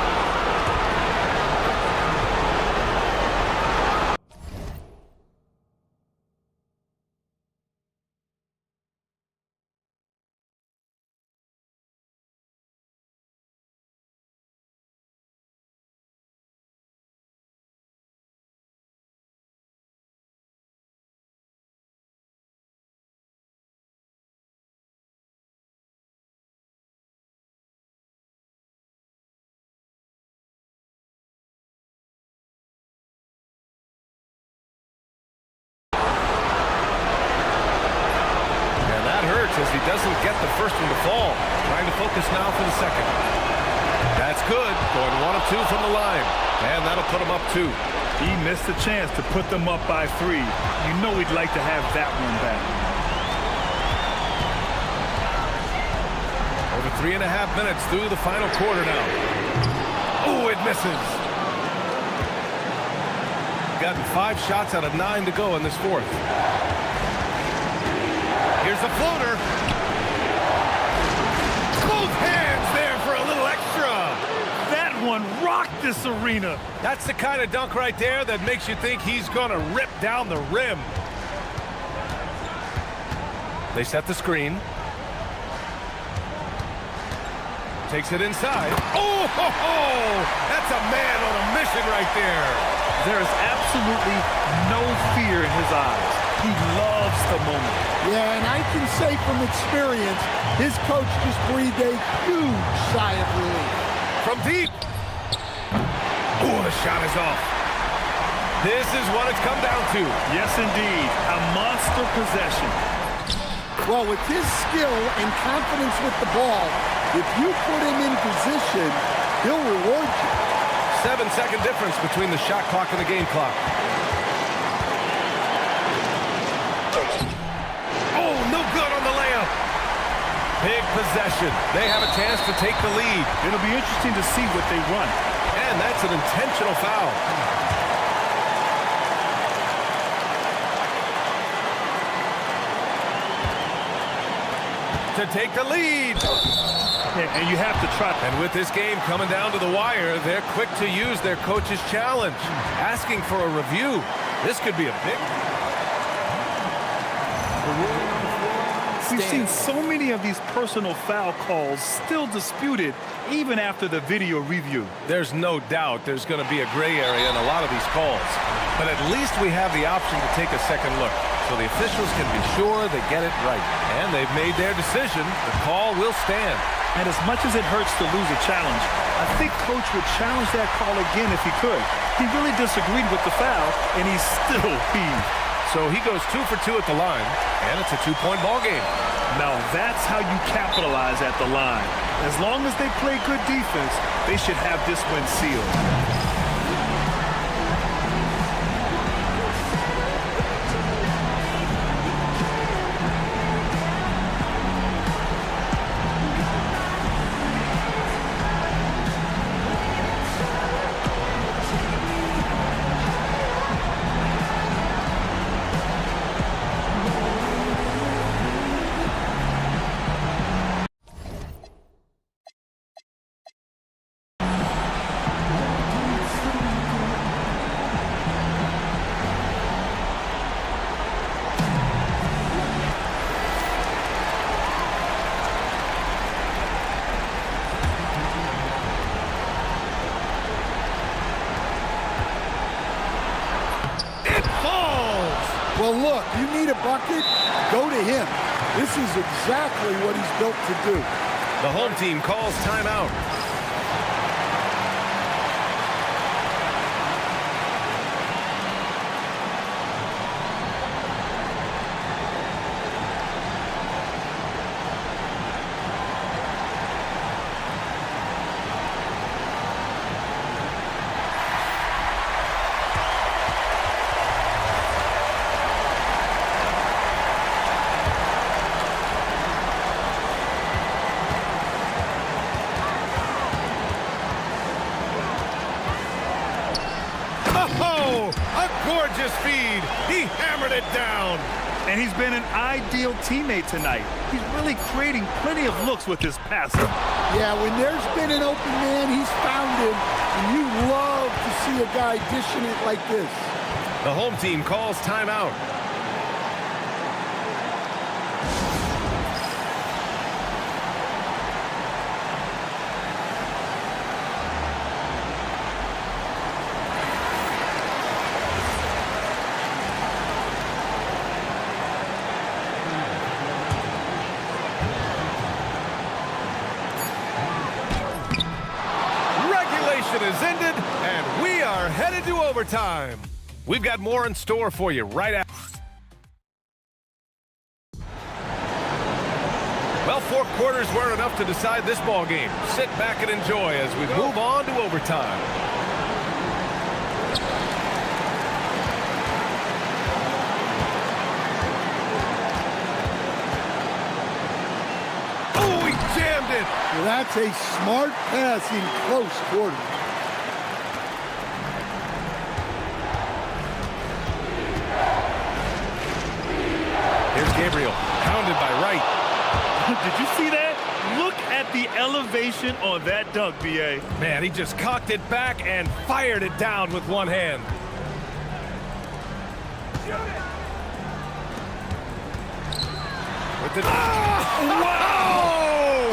now for the second. That's good. Going 1 of 2 from the line. And that'll put him up 2. He missed a chance to put them up by 3. You know he'd like to have that one back. Over 3.5 minutes through the final quarter now. Oh, it misses. Gotten 5 shots out of 9 to go in this fourth. Here's the floater. Both hands there for a little extra. That one rocked this arena. That's the kind of dunk right there that makes you think he's going to rip down the rim. They set the screen. Takes it inside. Oh, ho, ho! That's a man on a mission right there. There is absolutely no fear in his eyes. He loves the moment. Yeah, and I can say from experience, his coach just breathed a huge sigh of relief. From deep. Oh, the shot is off. This is what it's come down to. Yes, indeed. A monster possession. Well, with his skill and confidence with the ball, if you put him in position, he'll reward you. 7-second difference between the shot clock and the game clock. Oh, no good on the layup. Big possession. They have a chance to take the lead. It'll be interesting to see what they run. And that's an intentional foul. To take the lead. Yeah, and you have to try. And with this game coming down to the wire, they're quick to use their coach's challenge, asking for a review. This could be a big... We've seen so many of these personal foul calls still disputed even after the video review. There's no doubt there's going to be a gray area in a lot of these calls. But at least we have the option to take a second look, so the officials can be sure they get it right. And they've made their decision. The call will stand. And as much as it hurts to lose a challenge, I think Coach would challenge that call again if he could. He really disagreed with the foul, and he's still heaved. So he goes 2 for 2 at the line, and it's a 2-point ball game. Now that's how you capitalize at the line. As long as they play good defense, they should have this win sealed. Well, look, you need a bucket, go to him. This is exactly what he's built to do. The home team calls timeout. Gorgeous feed. He hammered it down. And he's been an ideal teammate tonight. He's really creating plenty of looks with his passing. Yeah, when there's been an open man, he's found him. And you love to see a guy dishing it like this. The home team calls timeout. Is ended, and we are headed to overtime. We've got more in store for you right after. Well, 4 quarters. quarters were enough to decide this ball game. Sit back and enjoy as we move on to overtime. Oh, he jammed it. Well, that's a smart pass in close quarters. Here's Gabriel, pounded by Wright. Did you see that? Look at the elevation on that dunk, B.A. Man, he just cocked it back and fired it down with one hand. With the... wow!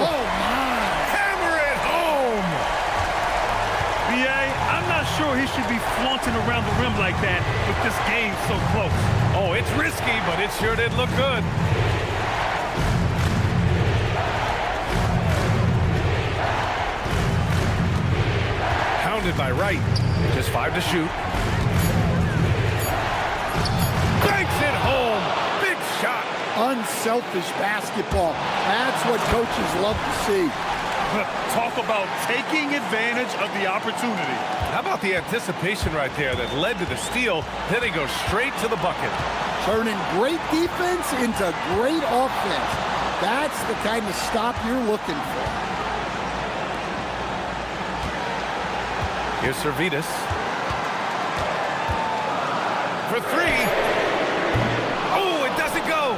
Oh, my. Hammer it home! B.A., I'm not sure he should be flaunting around the rim like that with this game so close. Oh, it's risky, but it sure did look good. Pounded by Wright. Just 5 to shoot. Banks it home. Big shot. Unselfish basketball. That's what coaches love to see. Talk about taking advantage of the opportunity. How about the anticipation right there that led to the steal? Then he goes straight to the bucket. Turning great defense into great offense. That's the kind of stop you're looking for. Here's Servetus. For 3. Oh, it doesn't go.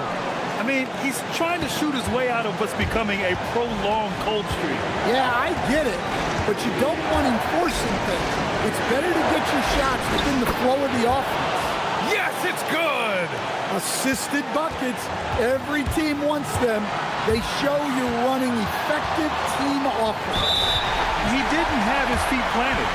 I mean, he's trying to shoot his way out of what's becoming a prolonged cold streak. Yeah, I get it, but you don't want him forcing things. It's better to get your shots within the flow of the offense. Yes, it's good. Assisted buckets. Every team wants them. They show you're running effective team offense. He didn't have his feet planted.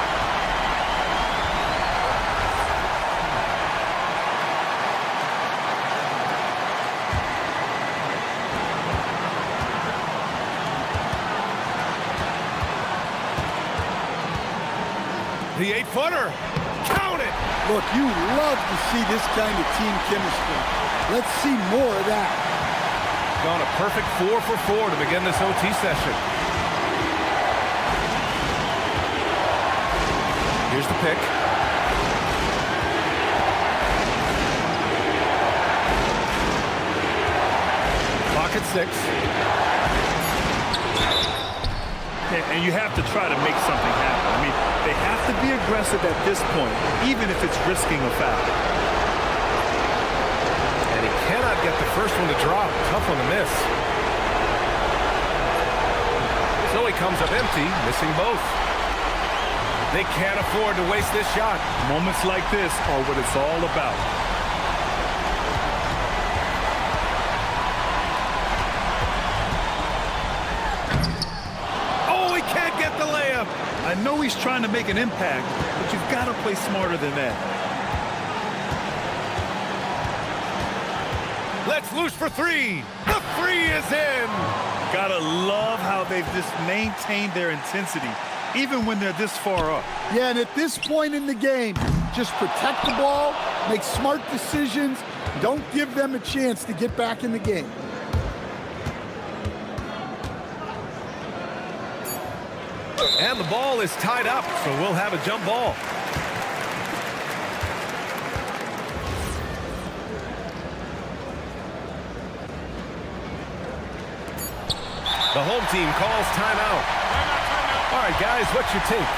The 8-footer. Count it. Look, you love to see this kind of team chemistry. Let's see more of that. Gone a perfect 4 for 4 to begin this OT session. Here's the pick. Clock at 6. And you have to try to make something happen. I mean, they have to be aggressive at this point, even if it's risking a foul. And he cannot get the first one to drop. Tough one to miss. So he comes up empty, missing both. They can't afford to waste this shot. Moments like this are what it's all about. I know he's trying to make an impact, but you've got to play smarter than that. Let's loose for 3. The 3 is in. Gotta love how they've just maintained their intensity, even when they're this far up. Yeah, and at this point in the game, just protect the ball, make smart decisions, don't give them a chance to get back in the game. And the ball is tied up, so we'll have a jump ball. The home team calls timeout. All right, guys, what's your take?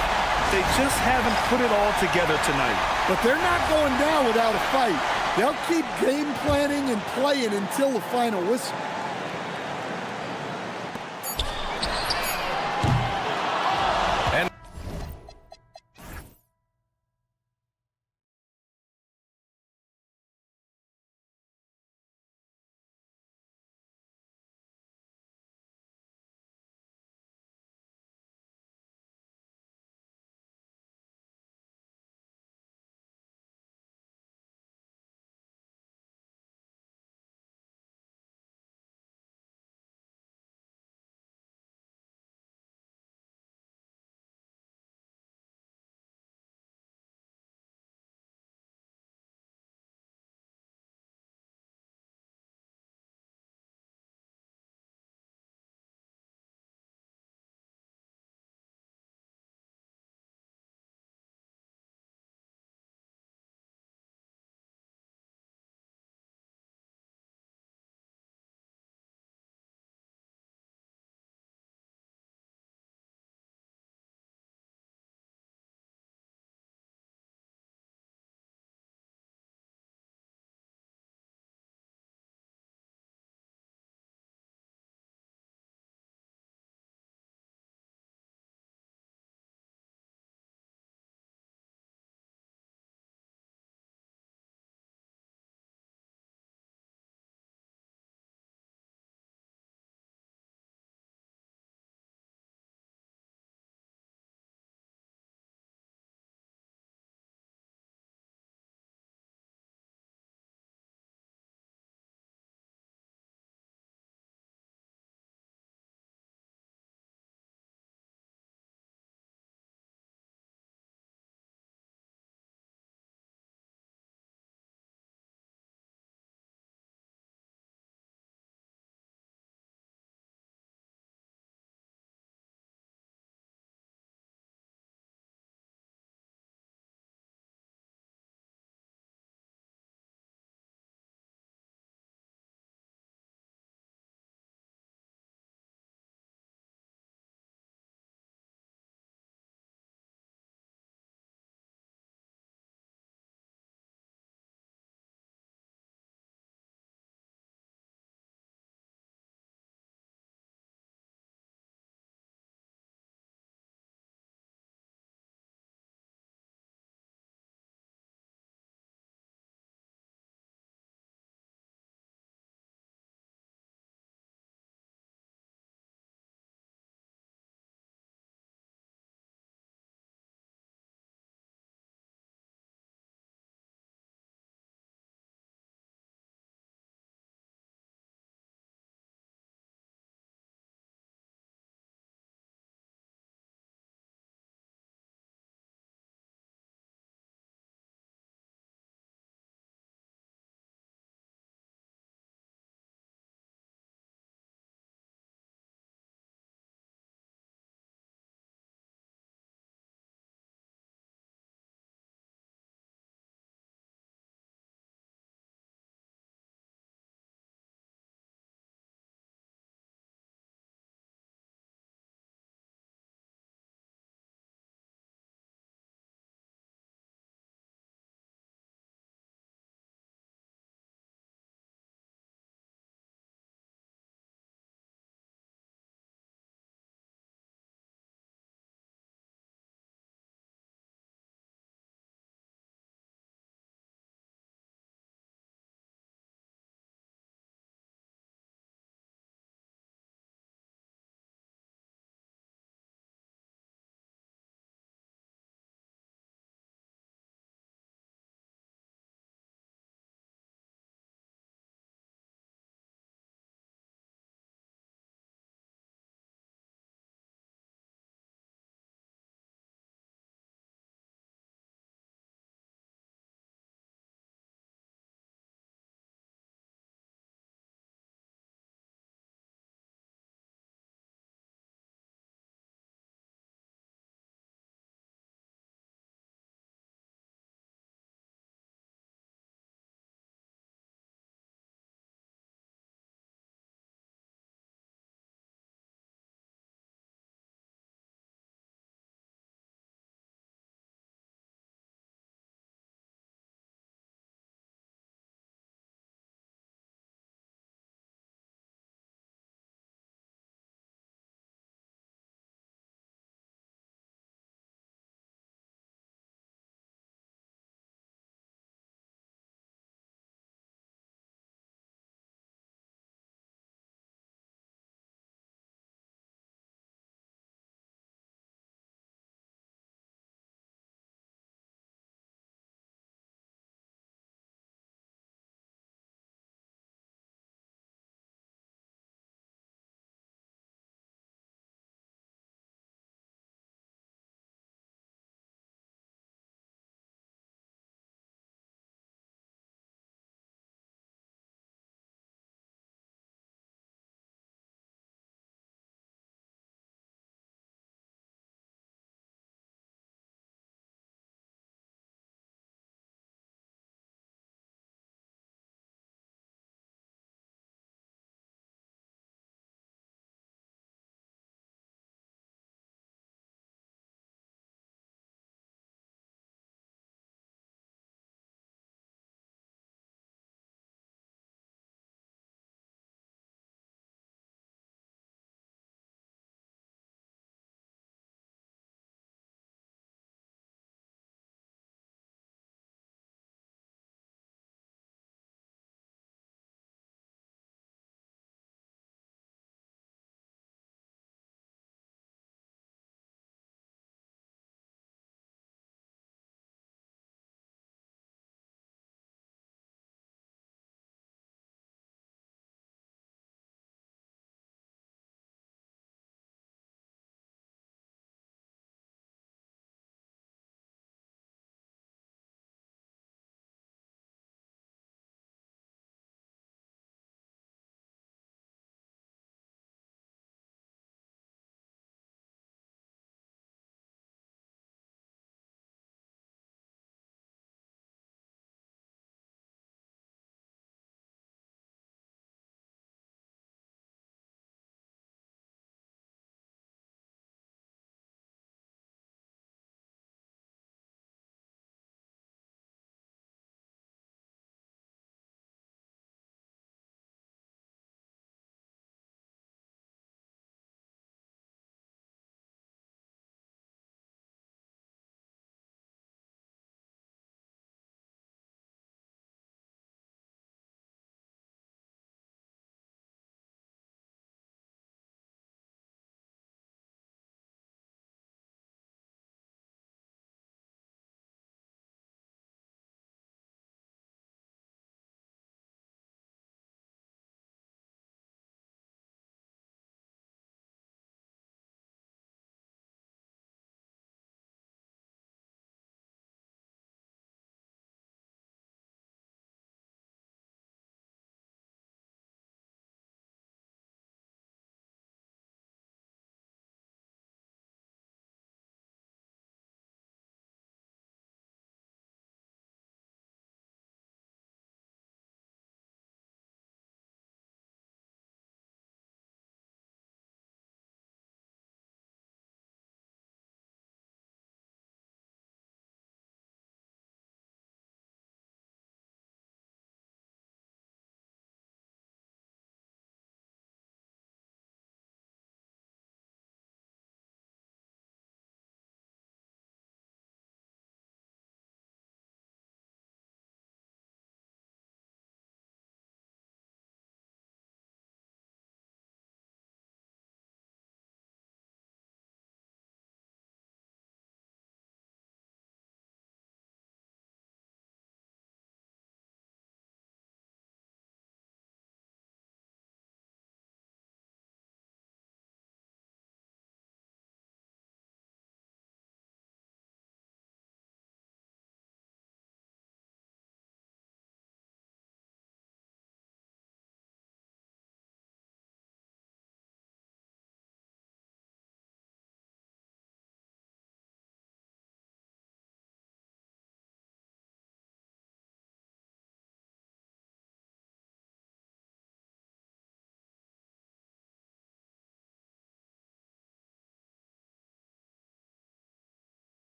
They just haven't put it all together tonight. But they're not going down without a fight. They'll keep game planning and playing until the final whistle.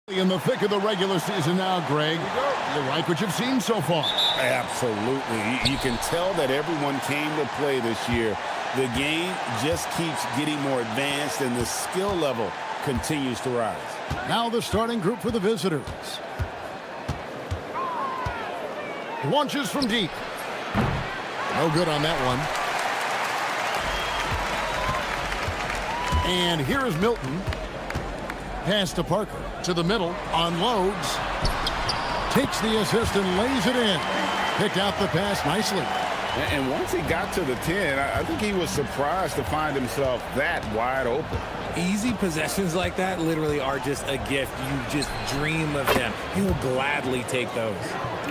In the thick of the regular season now, Greg. You like what you've seen so far? Absolutely. You can tell that everyone came to play this year. The game just keeps getting more advanced, and the skill level continues to rise. Now the starting group for the visitors. Launches from deep. No good on that one. And here is Milton. Pass to Parker. To the middle. Unloads. Takes the assist and lays it in. Picked out the pass nicely. And once he got to the 10, I think he was surprised to find himself that wide open. Easy possessions like that literally are just a gift. You just dream of them. He will gladly take those.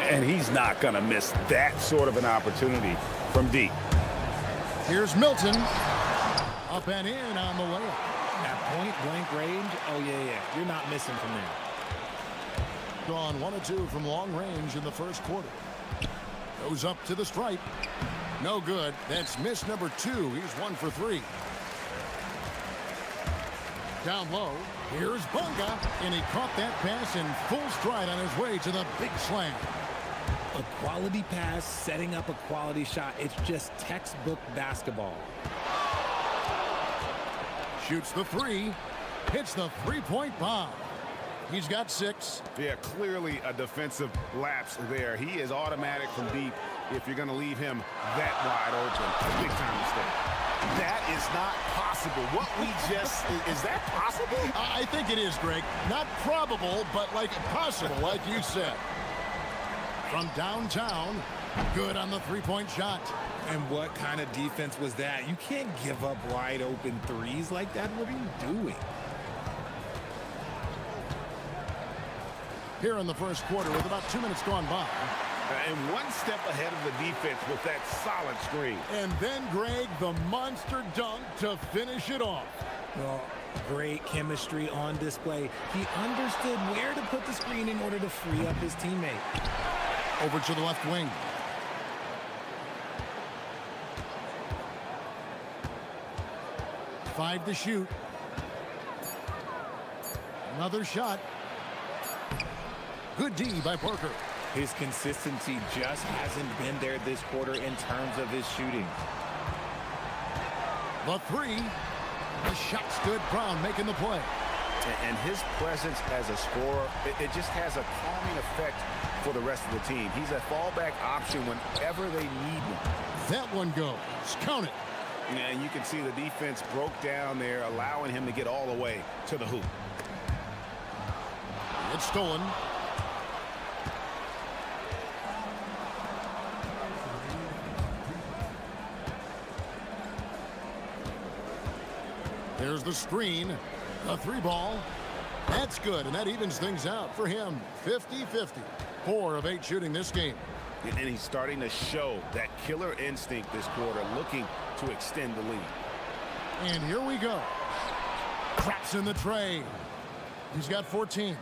And he's not going to miss that sort of an opportunity from deep. Here's Milton. Up and in on the layup. At point-blank range, oh, yeah. You're not missing from there. Gone 1 of 2 from long range in the first quarter. Goes up to the stripe. No good. That's miss number 2. He's 1 for 3. Down low. Here's Bunga. And he caught that pass in full stride on his way to the big slam. A quality pass, setting up a quality shot. It's just textbook basketball. Shoots the 3. Hits the three-point bomb. He's got 6. Yeah, clearly a defensive lapse there. He is automatic from deep if you're going to leave him that wide open. Big time mistake. That is not possible. What we just... Is that possible? I think it is, Greg. Not probable, but like possible, like you said. From downtown, good on the three-point shot. And what kind of defense was that? You can't give up wide open threes like that. What are you doing? Here in the first quarter with about 2 minutes gone by. And one step ahead of the defense with that solid screen. And then, Greg, the monster dunk to finish it off. Well, great chemistry on display. He understood where to put the screen in order to free up his teammate. Over to the left wing. Five to shoot. Another shot. Good D by Parker. His consistency just hasn't been there this quarter in terms of his shooting. The 3. The shot stood. Brown making the play. And his presence as a scorer, it just has a calming effect for the rest of the team. He's a fallback option whenever they need one. That one goes. Count it. And you can see the defense broke down there, allowing him to get all the way to the hoop. It's stolen. There's the screen. A 3-ball. That's good, and that evens things out for him. 50-50. 4 of 8 shooting this game. And he's starting to show that killer instinct this quarter, looking to extend the lead. And here we go. Craps in the tray. He's got 14.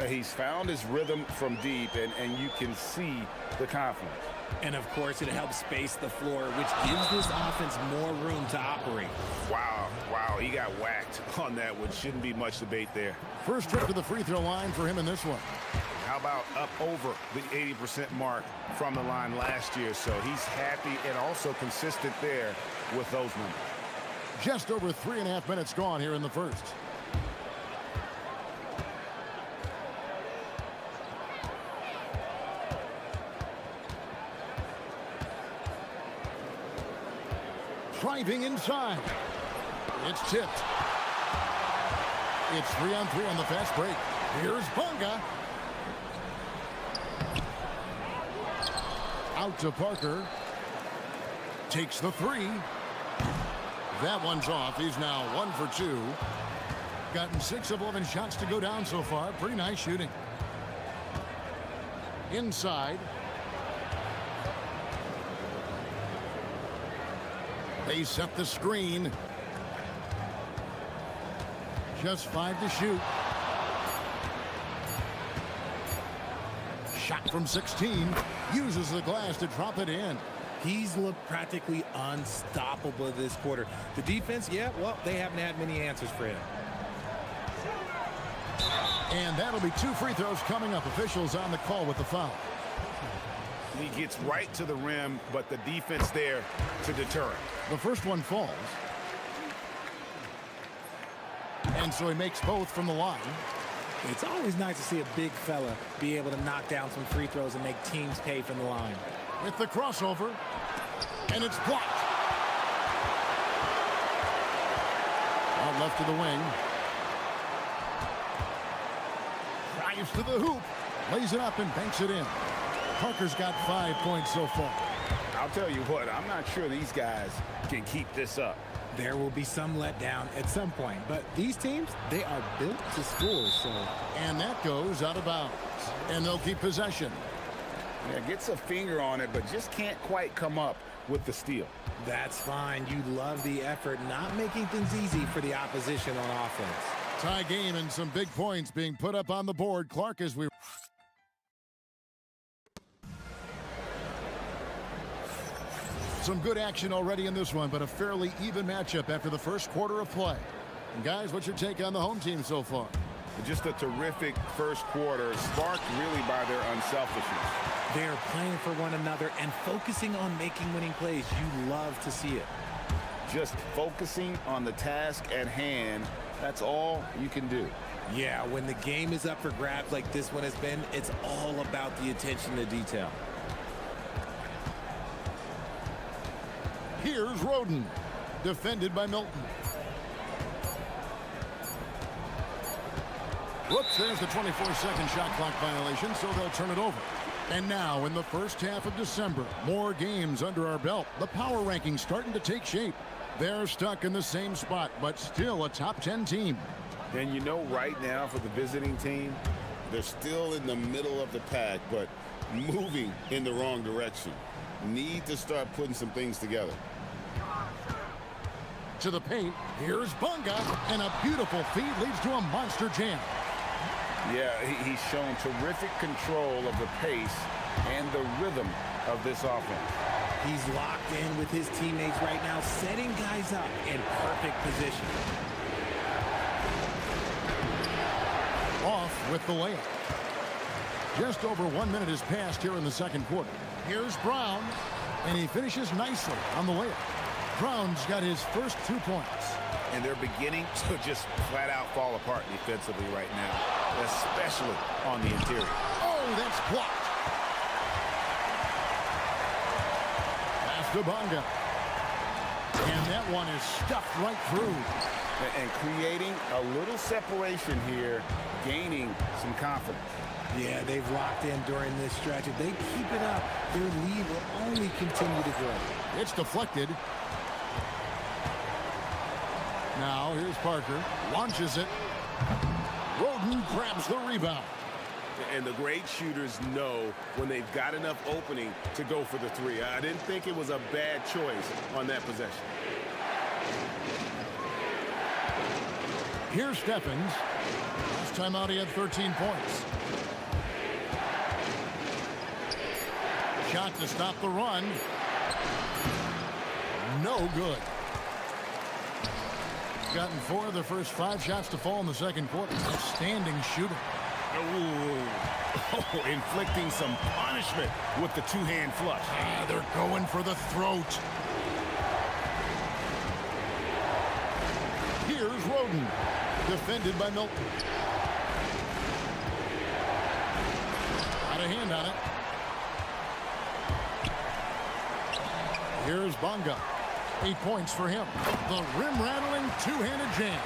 He's found his rhythm from deep, and you can see the confidence. And, of course, it helps space the floor, which gives this offense more room to operate. Wow, he got whacked on that one. Shouldn't be much debate there. First trip to the free throw line for him in this one. How about up over the 80% mark from the line last year? So he's happy and also consistent there with those numbers. Just over 3.5 minutes gone here in the first. Driving inside. It's tipped. It's 3-on-3 on the fast break. Here's Bunga. Out to Parker. Takes the 3. That one's off. He's now 1 for 2. Gotten 6 of 11 shots to go down so far. Pretty nice shooting. Inside. They set the screen. Just 5 to shoot. Shot from 16. Uses the glass to drop it in. He's looked practically unstoppable this quarter. The defense, yeah, well, they haven't had many answers for him. And that'll be 2 free throws coming up. Officials on the call with the foul. He gets right to the rim, but the defense there to deter him. The first one falls. And so he makes both from the line. It's always nice to see a big fella be able to knock down some free throws and make teams pay from the line. With the crossover, and it's blocked. Out left to the wing. Drives to the hoop, lays it up and banks it in. Parker's got 5 points so far. I'll tell you what, I'm not sure these guys can keep this up. There will be some letdown at some point, but these teams, they are built to score, so. And that goes out of bounds, and they'll keep possession. Yeah, gets a finger on it, but just can't quite come up with the steal. That's fine. You love the effort, not making things easy for the opposition on offense. Tie game and some big points being put up on the board. Clark, as we... Some good action already in this one, but a fairly even matchup after the first quarter of play. And guys, what's your take on the home team so far? Just a terrific first quarter, sparked really by their unselfishness. They're playing for one another and focusing on making winning plays. You love to see it. Just focusing on the task at hand, that's all you can do. Yeah, when the game is up for grabs like this one has been, it's all about the attention to detail. Here's Roden, defended by Milton. Whoops, there's the 24-second shot clock violation, so they'll turn it over. And now, in the first half of December, more games under our belt. The power rankings starting to take shape. They're stuck in the same spot, but still a top 10 team. And you know right now for the visiting team, they're still in the middle of the pack, but moving in the wrong direction. Need to start putting some things together. To the paint, here's Bunga, and a beautiful feed leads to a monster jam. Yeah, he's shown terrific control of the pace and the rhythm of this offense. He's locked in with his teammates right now, setting guys up in perfect position. Off with the layup. Just over 1 minute has passed here in the second quarter. Here's Brown, and he finishes nicely on the layup. Brown's got his first 2 points. And they're beginning to just flat out fall apart defensively right now, especially on the interior. Oh, that's blocked. Pass to Bunga. And that one is stuffed right through. And creating a little separation here, gaining some confidence. Yeah, they've locked in during this stretch. If they keep it up, their lead will only continue to grow. It's deflected. Now, here's Parker. Launches it. Roden grabs the rebound. And the great shooters know when they've got enough opening to go for the three. I didn't think it was a bad choice on that possession. Here's Stephens. Last time out, he had 13 points. Shot to stop the run. No good. Gotten 4 of their first 5 shots to fall in the second quarter. Outstanding shooting. Oh, inflicting some punishment with the two-hand flush. Ah, they're going for the throat. Here's Roden, defended by Milton. Got a hand on it. Here's Bunga. 8 points for him. The rim-rattling two-handed jam.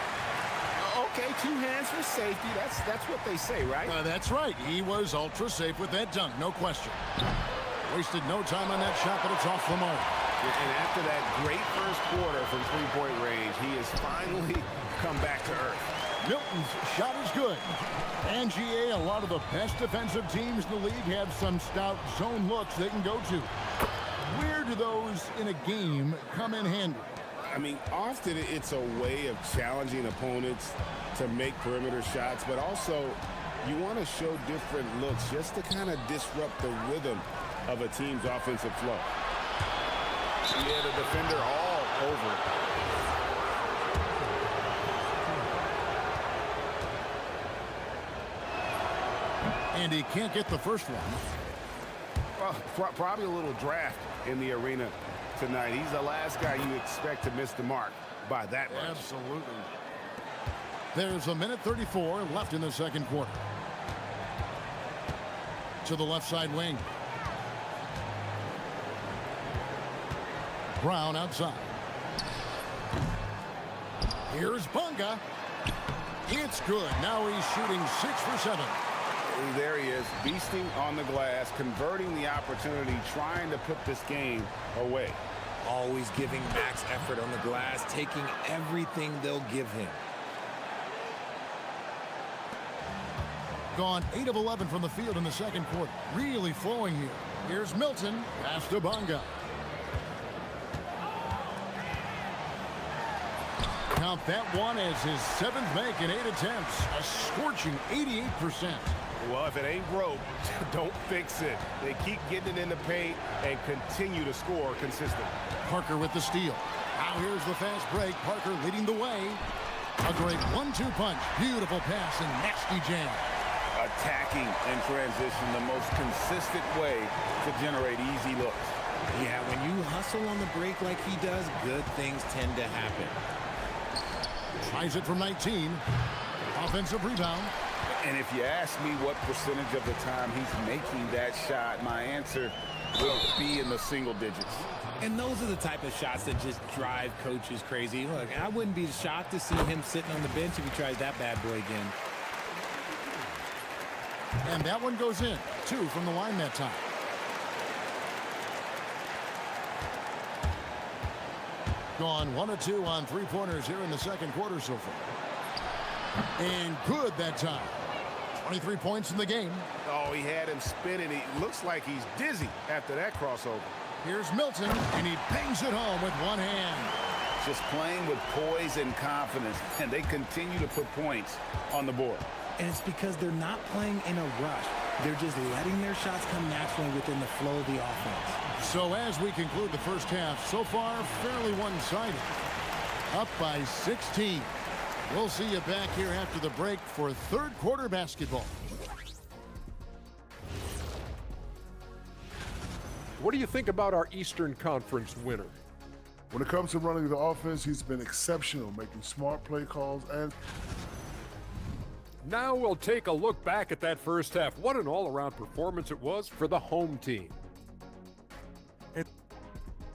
Okay, 2 hands for safety. That's what they say, right? That's right. He was ultra safe with that dunk, no question. Wasted no time on that shot, but it's off the mark. And after that great first quarter from three-point range, he has finally come back to earth. Milton's shot is good. And GA, a lot of the best defensive teams in the league have some stout zone looks they can go to. Where do those in a game come in handy? I mean, often it's a way of challenging opponents to make perimeter shots, but also you want to show different looks just to kind of disrupt the rhythm of a team's offensive flow. Yeah, the defender all over it. And he can't get the first one. Well, probably a little draft in the arena tonight. He's the last guy you expect to miss the mark by that much. Absolutely. There's a minute 34 left in the second quarter. To the left side wing. Brown outside. Here's Bunga. It's good. Now he's shooting 6 for 7. There he is, beasting on the glass, converting the opportunity, trying to put this game away. Always giving max effort on the glass, taking everything they'll give him. Gone 8 of 11 from the field in the second quarter. Really flowing here. Here's Milton. Pass to Bunga. Count that one as his 7th make in 8 attempts. A scorching 88%. Well, if it ain't broke, don't fix it. They keep getting it in the paint and continue to score consistently. Parker with the steal. Now here's the fast break. Parker leading the way. A great 1-2 punch. Beautiful pass and nasty jam. Attacking in transition, the most consistent way to generate easy looks. Yeah, when you hustle on the break like he does, good things tend to happen. Tries it from 19. Offensive rebound. And if you ask me what percentage of the time he's making that shot, my answer will be in the single digits. And those are the type of shots that just drive coaches crazy. Look, I wouldn't be shocked to see him sitting on the bench if he tries that bad boy again. And that one goes in. 2 from the line that time. Gone 1 of 2 on 3-pointers here in the second quarter so far. And good that time. 23 points in the game. Oh, he had him spinning. He looks like he's dizzy after that crossover. Here's Milton, and he bangs it home with one hand. Just playing with poise and confidence, and they continue to put points on the board. And it's because they're not playing in a rush. They're just letting their shots come naturally within the flow of the offense. So as we conclude the first half, so far fairly one-sided. Up by 16. We'll see you back here after the break for third quarter basketball. What do you think about our Eastern Conference winner? When it comes to running the offense, he's been exceptional, making smart play calls and... Now we'll take a look back at that first half. What an all-around performance it was for the home team.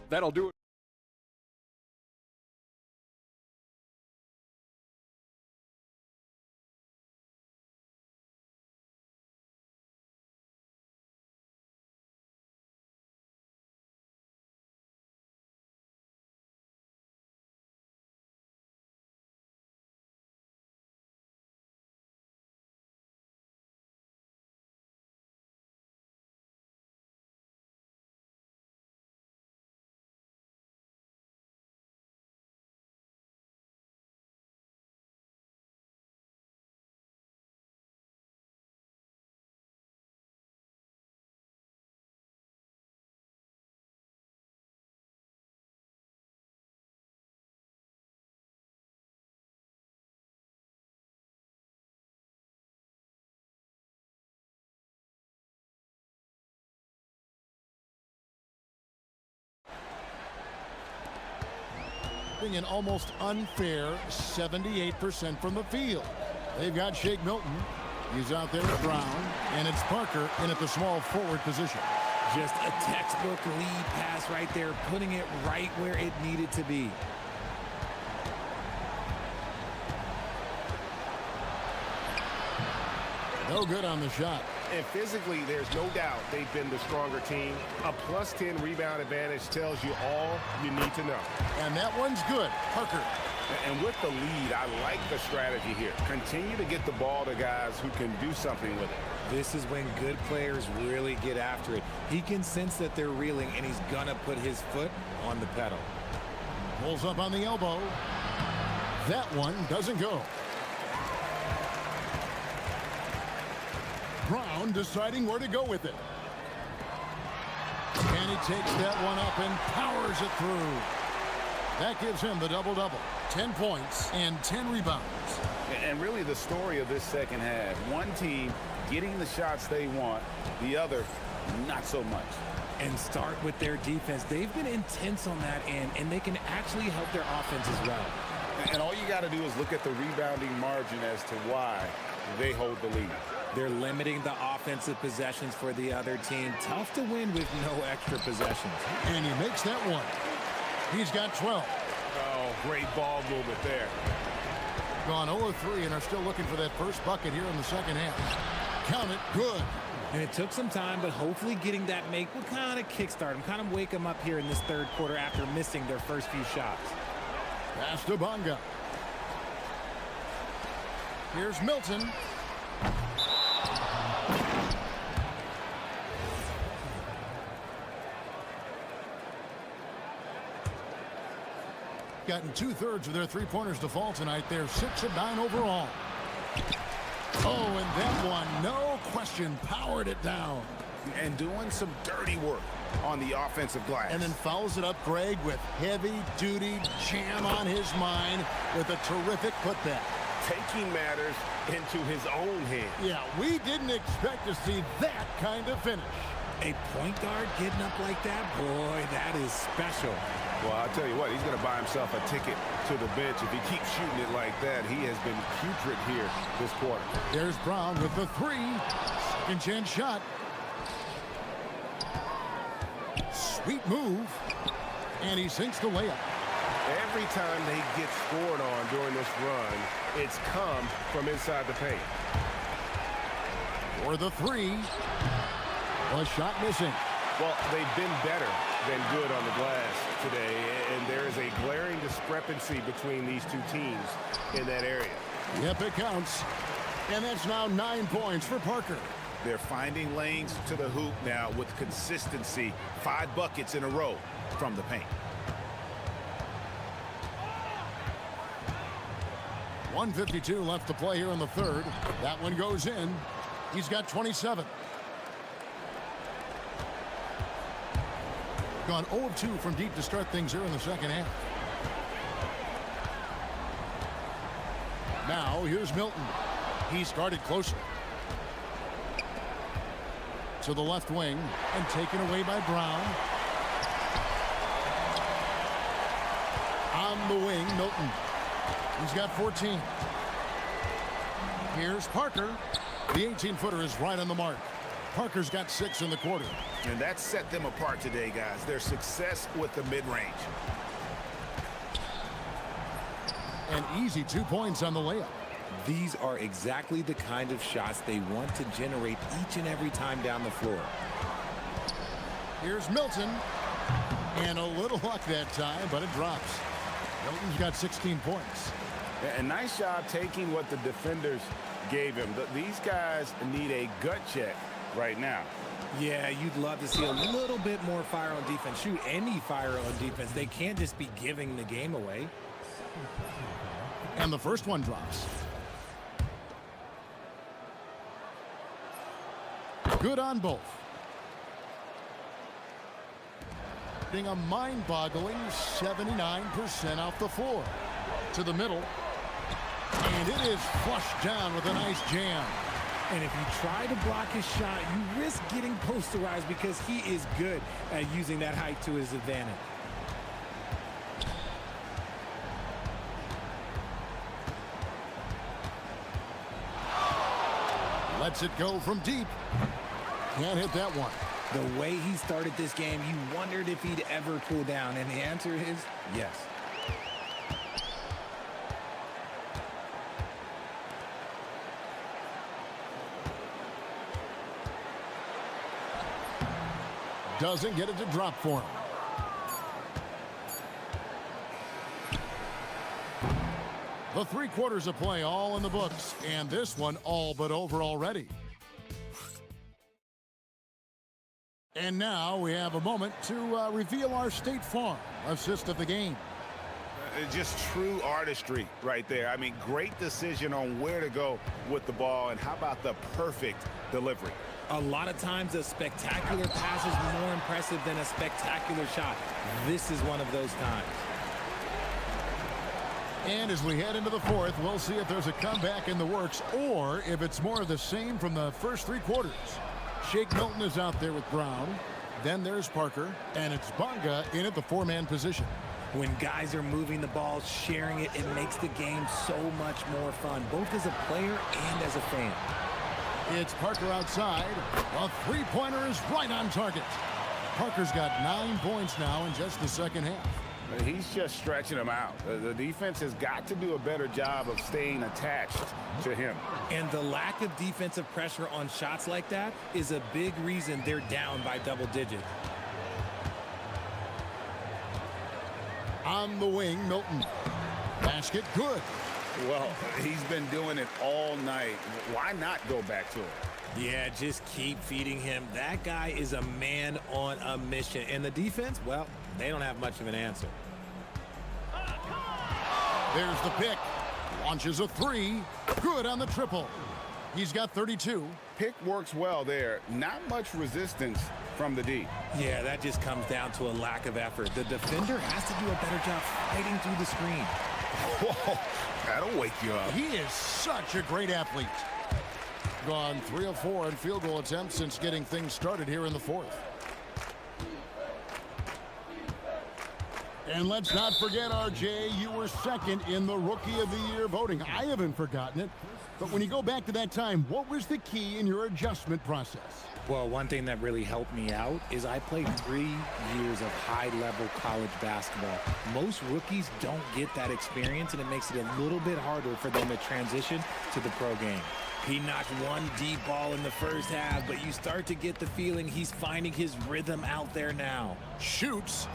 That'll do it. An almost unfair 78% from the field. They've got Shake Milton. He's out there at Brown. And it's Parker in at the small forward position. Just a textbook lead pass right there, putting it right where it needed to be. No good on the shot. And physically, there's no doubt they've been the stronger team. A +10 rebound advantage tells you all you need to know. And that one's good. Parker. And with the lead, I like the strategy here. Continue to get the ball to guys who can do something with it. This is when good players really get after it. He can sense that they're reeling, and he's going to put his foot on the pedal. Pulls up on the elbow. That one doesn't go. Brown deciding where to go with it. And he takes that one up and powers it through. That gives him the double-double. 10 points and 10 rebounds. And really the story of this second half, one team getting the shots they want, the other not so much. And start with their defense. They've been intense on that end, and they can actually help their offense as well. And all you got to do is look at the rebounding margin as to why they hold the lead. They're limiting the offensive possessions for the other team. Tough to win with no extra possessions. And he makes that one. He's got 12. Oh, great ball movement there. Gone 0-3 and are still looking for that first bucket here in the second half. Count it, good. And it took some time, but hopefully getting that make will kind of kickstart them, kind of wake them up here in this third quarter after missing their first few shots. Pass to Bonga. Here's Milton. Gotten 2/3 of their three-pointers to fall tonight. They're 6 of 9 overall. Oh, and that one, no question, powered it down. And doing some dirty work on the offensive glass. And then fouls it up, Greg, with heavy-duty jam on his mind with a terrific putback. Taking matters into his own hands. Yeah, we didn't expect to see that kind of finish. A point guard getting up like that, boy, that is special. Well, I'll tell you what, he's going to buy himself a ticket to the bench. If he keeps shooting it like that, he has been putrid here this quarter. There's Brown with the three. Second chance shot. Sweet move. And he sinks the layup. Every time they get scored on during this run, it's come from inside the paint. For the three. A shot missing. Well, they've been better than good on the glass today, and there is a glaring discrepancy between these two teams in that area. Yep, it counts. And that's now 9 points for Parker. They're finding lanes to the hoop now with consistency. 5 buckets in a row from the paint. 1:52 left to play here in the third. That one goes in. He's got 27. Gone 0 of 2 from deep to start things here in the second half. Now here's Milton. He started closer. To the left wing and taken away by Brown. On the wing, Milton. He's got 14. Here's Parker. The 18-footer is right on the mark. Parker's got 6 in the quarter. And that set them apart today, guys. Their success with the mid-range. An easy 2 points on the layup. These are exactly the kind of shots they want to generate each and every time down the floor. Here's Milton. And a little luck that time, but it drops. Milton's got 16 points. A nice job taking what the defenders gave him. These guys need a gut check right now. Yeah, you'd love to see a little bit more fire on defense. Shoot, any fire on defense. They can't just be giving the game away. And the first one drops. Good on both. Being a mind-boggling 79% off the floor. To the middle. And it is flushed down with a nice jam. And if you try to block his shot, you risk getting posterized because he is good at using that height to his advantage. Lets it go from deep. Can't hit that one. The way he started this game, you wondered if he'd ever cool down, and the answer is yes. Doesn't get it to drop for him. The 3 quarters of play all in the books, and this one all but over already. And now we have a moment to reveal our State Farm assist of the game. Just true artistry right there. I mean, great decision on where to go with the ball, and how about the perfect delivery? A lot of times a spectacular pass is more impressive than a spectacular shot. This is one of those times. And as we head into the fourth, we'll see if there's a comeback in the works or if it's more of the same from the first 3 quarters. Shake Milton is out there with Brown. Then there's Parker, and it's Bonga in at the 4-man position. When guys are moving the ball, sharing it, it makes the game so much more fun, both as a player and as a fan. It's Parker outside. A three-pointer is right on target. Parker's got 9 points now in just the second half. He's just stretching him out. The defense has got to do a better job of staying attached to him. And the lack of defensive pressure on shots like that is a big reason they're down by double digits. On the wing, Milton. Basket good. Well, he's been doing it all night. Why not go back to it? Yeah, just keep feeding him. That guy is a man on a mission. And the defense, well, they don't have much of an answer. There's the pick. Launches a 3. Good on the triple. He's got 32. Pick works well there. Not much resistance from the D. Yeah, that just comes down to a lack of effort. The defender has to do a better job fighting through the screen. Whoa, that'll wake you up. He is such a great athlete. Gone 3 of 4 in field goal attempts since getting things started here in the fourth. And let's not forget, RJ, you were second in the Rookie of the Year voting. I haven't forgotten it. But when you go back to that time, what was the key in your adjustment process? Well, one thing that really helped me out is I played 3 years of high-level college basketball. Most rookies don't get that experience, and it makes it a little bit harder for them to transition to the pro game. He knocked one deep ball in the first half, but you start to get the feeling he's finding his rhythm out there now. Shoots.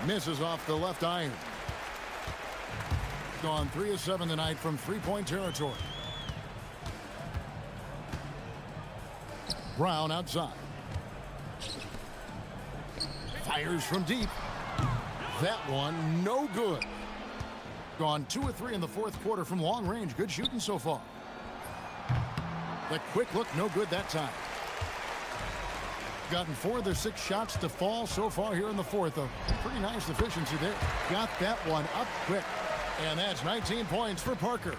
Misses off the left iron. Gone 3 of 7 tonight from three-point territory. Brown outside. Fires from deep. That one no good. Gone 2 of 3 in the fourth quarter from long range. Good shooting so far. The quick look no good that time. Gotten 4 of their 6 shots to fall so far here in the fourth. A pretty nice efficiency there. Got that one up quick. And that's 19 points for Parker.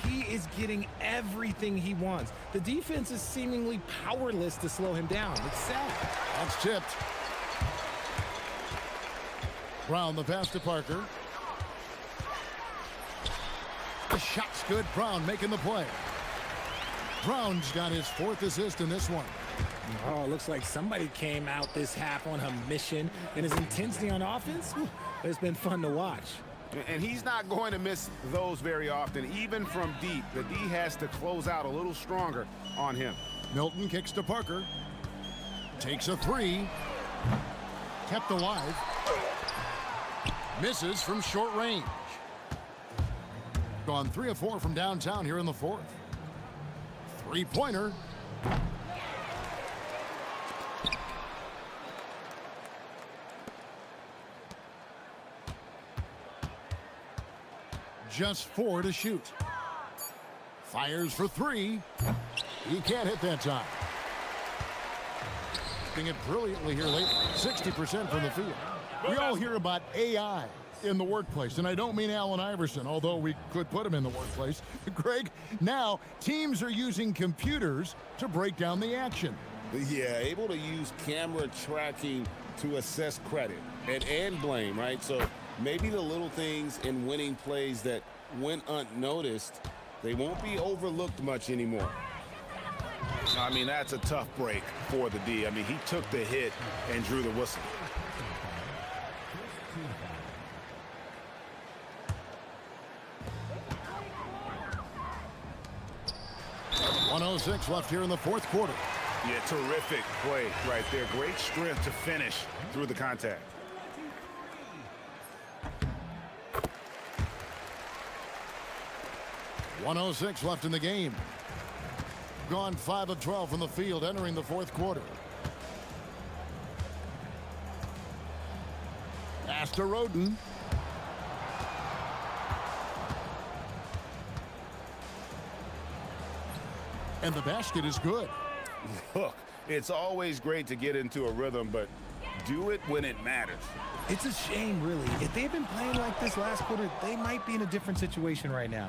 He is getting everything he wants. The defense is seemingly powerless to slow him down. It's sad. That's tipped. Brown the pass to Parker. The shot's good. Brown making the play. Brown's got his 4th assist in this one. Oh, looks like somebody came out this half on a mission, and his intensity on offense, it's been fun to watch. And he's not going to miss those very often, even from deep. The D has to close out a little stronger on him. Milton kicks to Parker. Takes a 3. Kept alive. Misses from short range. Gone 3 of 4 from downtown here in the fourth. Three-pointer. Just 4 to shoot. Fires for 3. He can't hit that time. Doing it brilliantly here lately. 60% from the field. We all hear about AI in the workplace, and I don't mean Allen Iverson, although we could put him in the workplace. Greg, now teams are using computers to break down the action. Yeah, able to use camera tracking to assess credit and blame, right? So maybe the little things in winning plays that went unnoticed, they won't be overlooked much anymore. I mean, that's a tough break for the D. I mean, he took the hit and drew the whistle. .106 left here in the fourth quarter. Yeah, terrific play right there. Great strength to finish through the contact. .106 left in the game. Gone 5 of 12 from the field entering the fourth quarter. Pass to Roden. And the basket is good. Look, it's always great to get into a rhythm, but do it when it matters. It's a shame, really. If they've been playing like this last quarter, they might be in a different situation right now.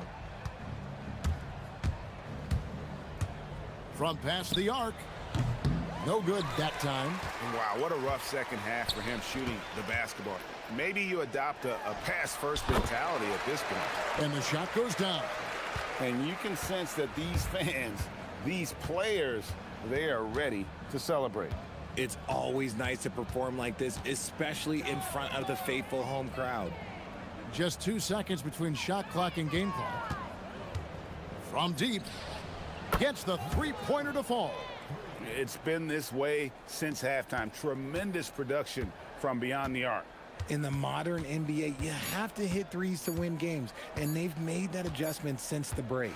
From past the arc. No good that time. Wow, what a rough second half for him shooting the basketball. Maybe you adopt a pass-first mentality at this point. And the shot goes down. And you can sense that these fans, these players, they are ready to celebrate. It's always nice to perform like this, especially in front of the faithful home crowd. Just 2 seconds between shot clock and game clock. From deep, gets the three-pointer to fall. It's been this way since halftime. Tremendous production from beyond the arc. In the modern NBA, you have to hit threes to win games, and they've made that adjustment since the break.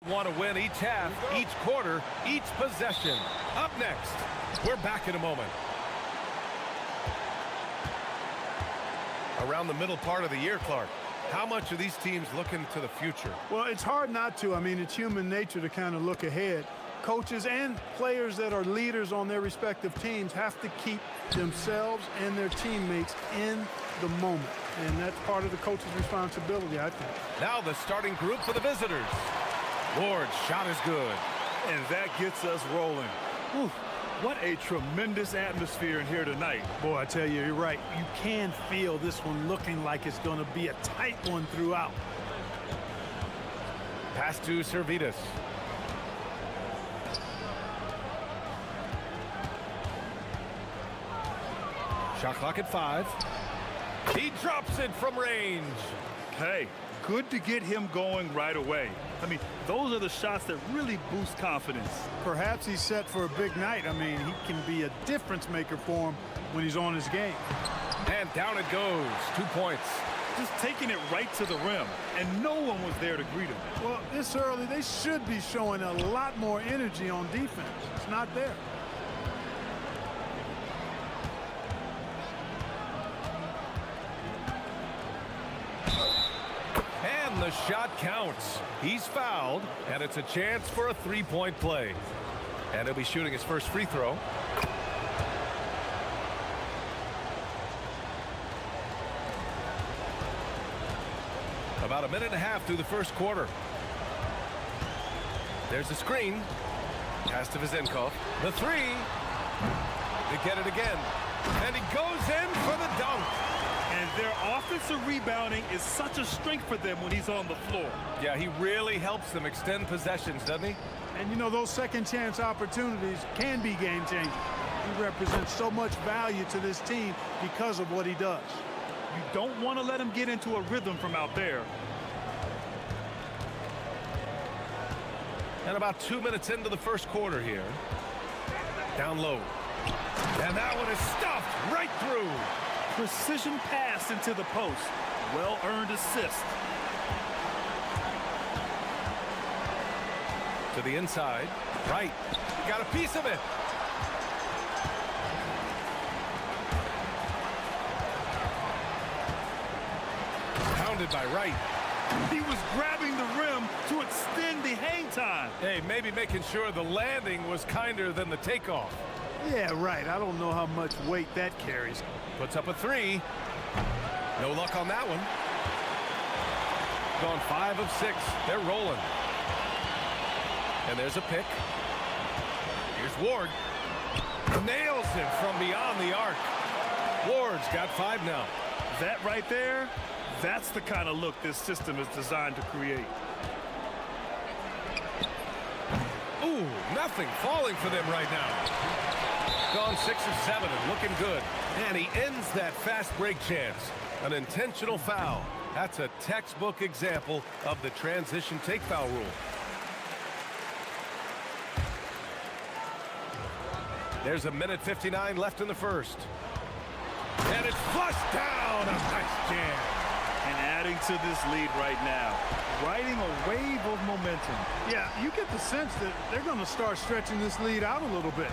Want to win each half, each quarter, each possession. Up next, we're back in a moment. Around the middle part of the year, Clark, how much are these teams looking to the future? Well, it's hard not to. I mean, it's human nature to kind of look ahead. Coaches and players that are leaders on their respective teams have to keep themselves and their teammates in the moment. And that's part of the coach's responsibility, I think. Now the starting group for the visitors. Ward's shot is good. And that gets us rolling. Whew. What a tremendous atmosphere in here tonight. Boy, I tell you, you're right. You can feel this one looking like it's going to be a tight one throughout. Pass to Servetus. Shot clock at 5. He drops it from range. Hey, good to get him going right away. I mean, those are the shots that really boost confidence. Perhaps he's set for a big night. I mean, he can be a difference maker for him when he's on his game. And down it goes. 2 points. Just taking it right to the rim, and no one was there to greet him. Well, this early, they should be showing a lot more energy on defense. It's not there. And the shot counts. He's fouled, and it's a chance for a three-point play. And he'll be shooting his first free throw. About a minute and a half through the first quarter. There's a screen. Pass to Vizenkov. The three. They get it again. And he goes in for the dunk. And their offensive rebounding is such a strength for them when he's on the floor. Yeah, he really helps them extend possessions, doesn't he? And, you know, those second chance opportunities can be game-changing. He represents so much value to this team because of what he does. You don't want to let him get into a rhythm from out there. And about 2 minutes into the first quarter here. Down low. And that one is stuffed right through. Precision pass into the post. Well-earned assist. To the inside. Right. Got a piece of it. Pounded by Wright. He was grabbing the rim to extend the hang time. Hey, maybe making sure the landing was kinder than the takeoff. Yeah, right. I don't know how much weight that carries. Puts up a three. No luck on that one. Gone 5 of 6. They're rolling. And there's a pick. Here's Ward. Nails him from beyond the arc. Ward's got 5 now. That right there, that's the kind of look this system is designed to create. Ooh, nothing falling for them right now. Gone 6 of 7 and looking good. And he ends that fast break chance. An intentional foul. That's a textbook example of the transition take foul rule. There's a minute 59 left in the first. And it's flushed down. A nice jam. And adding to this lead right now, riding a wave of momentum. Yeah, you get the sense that they're going to start stretching this lead out a little bit.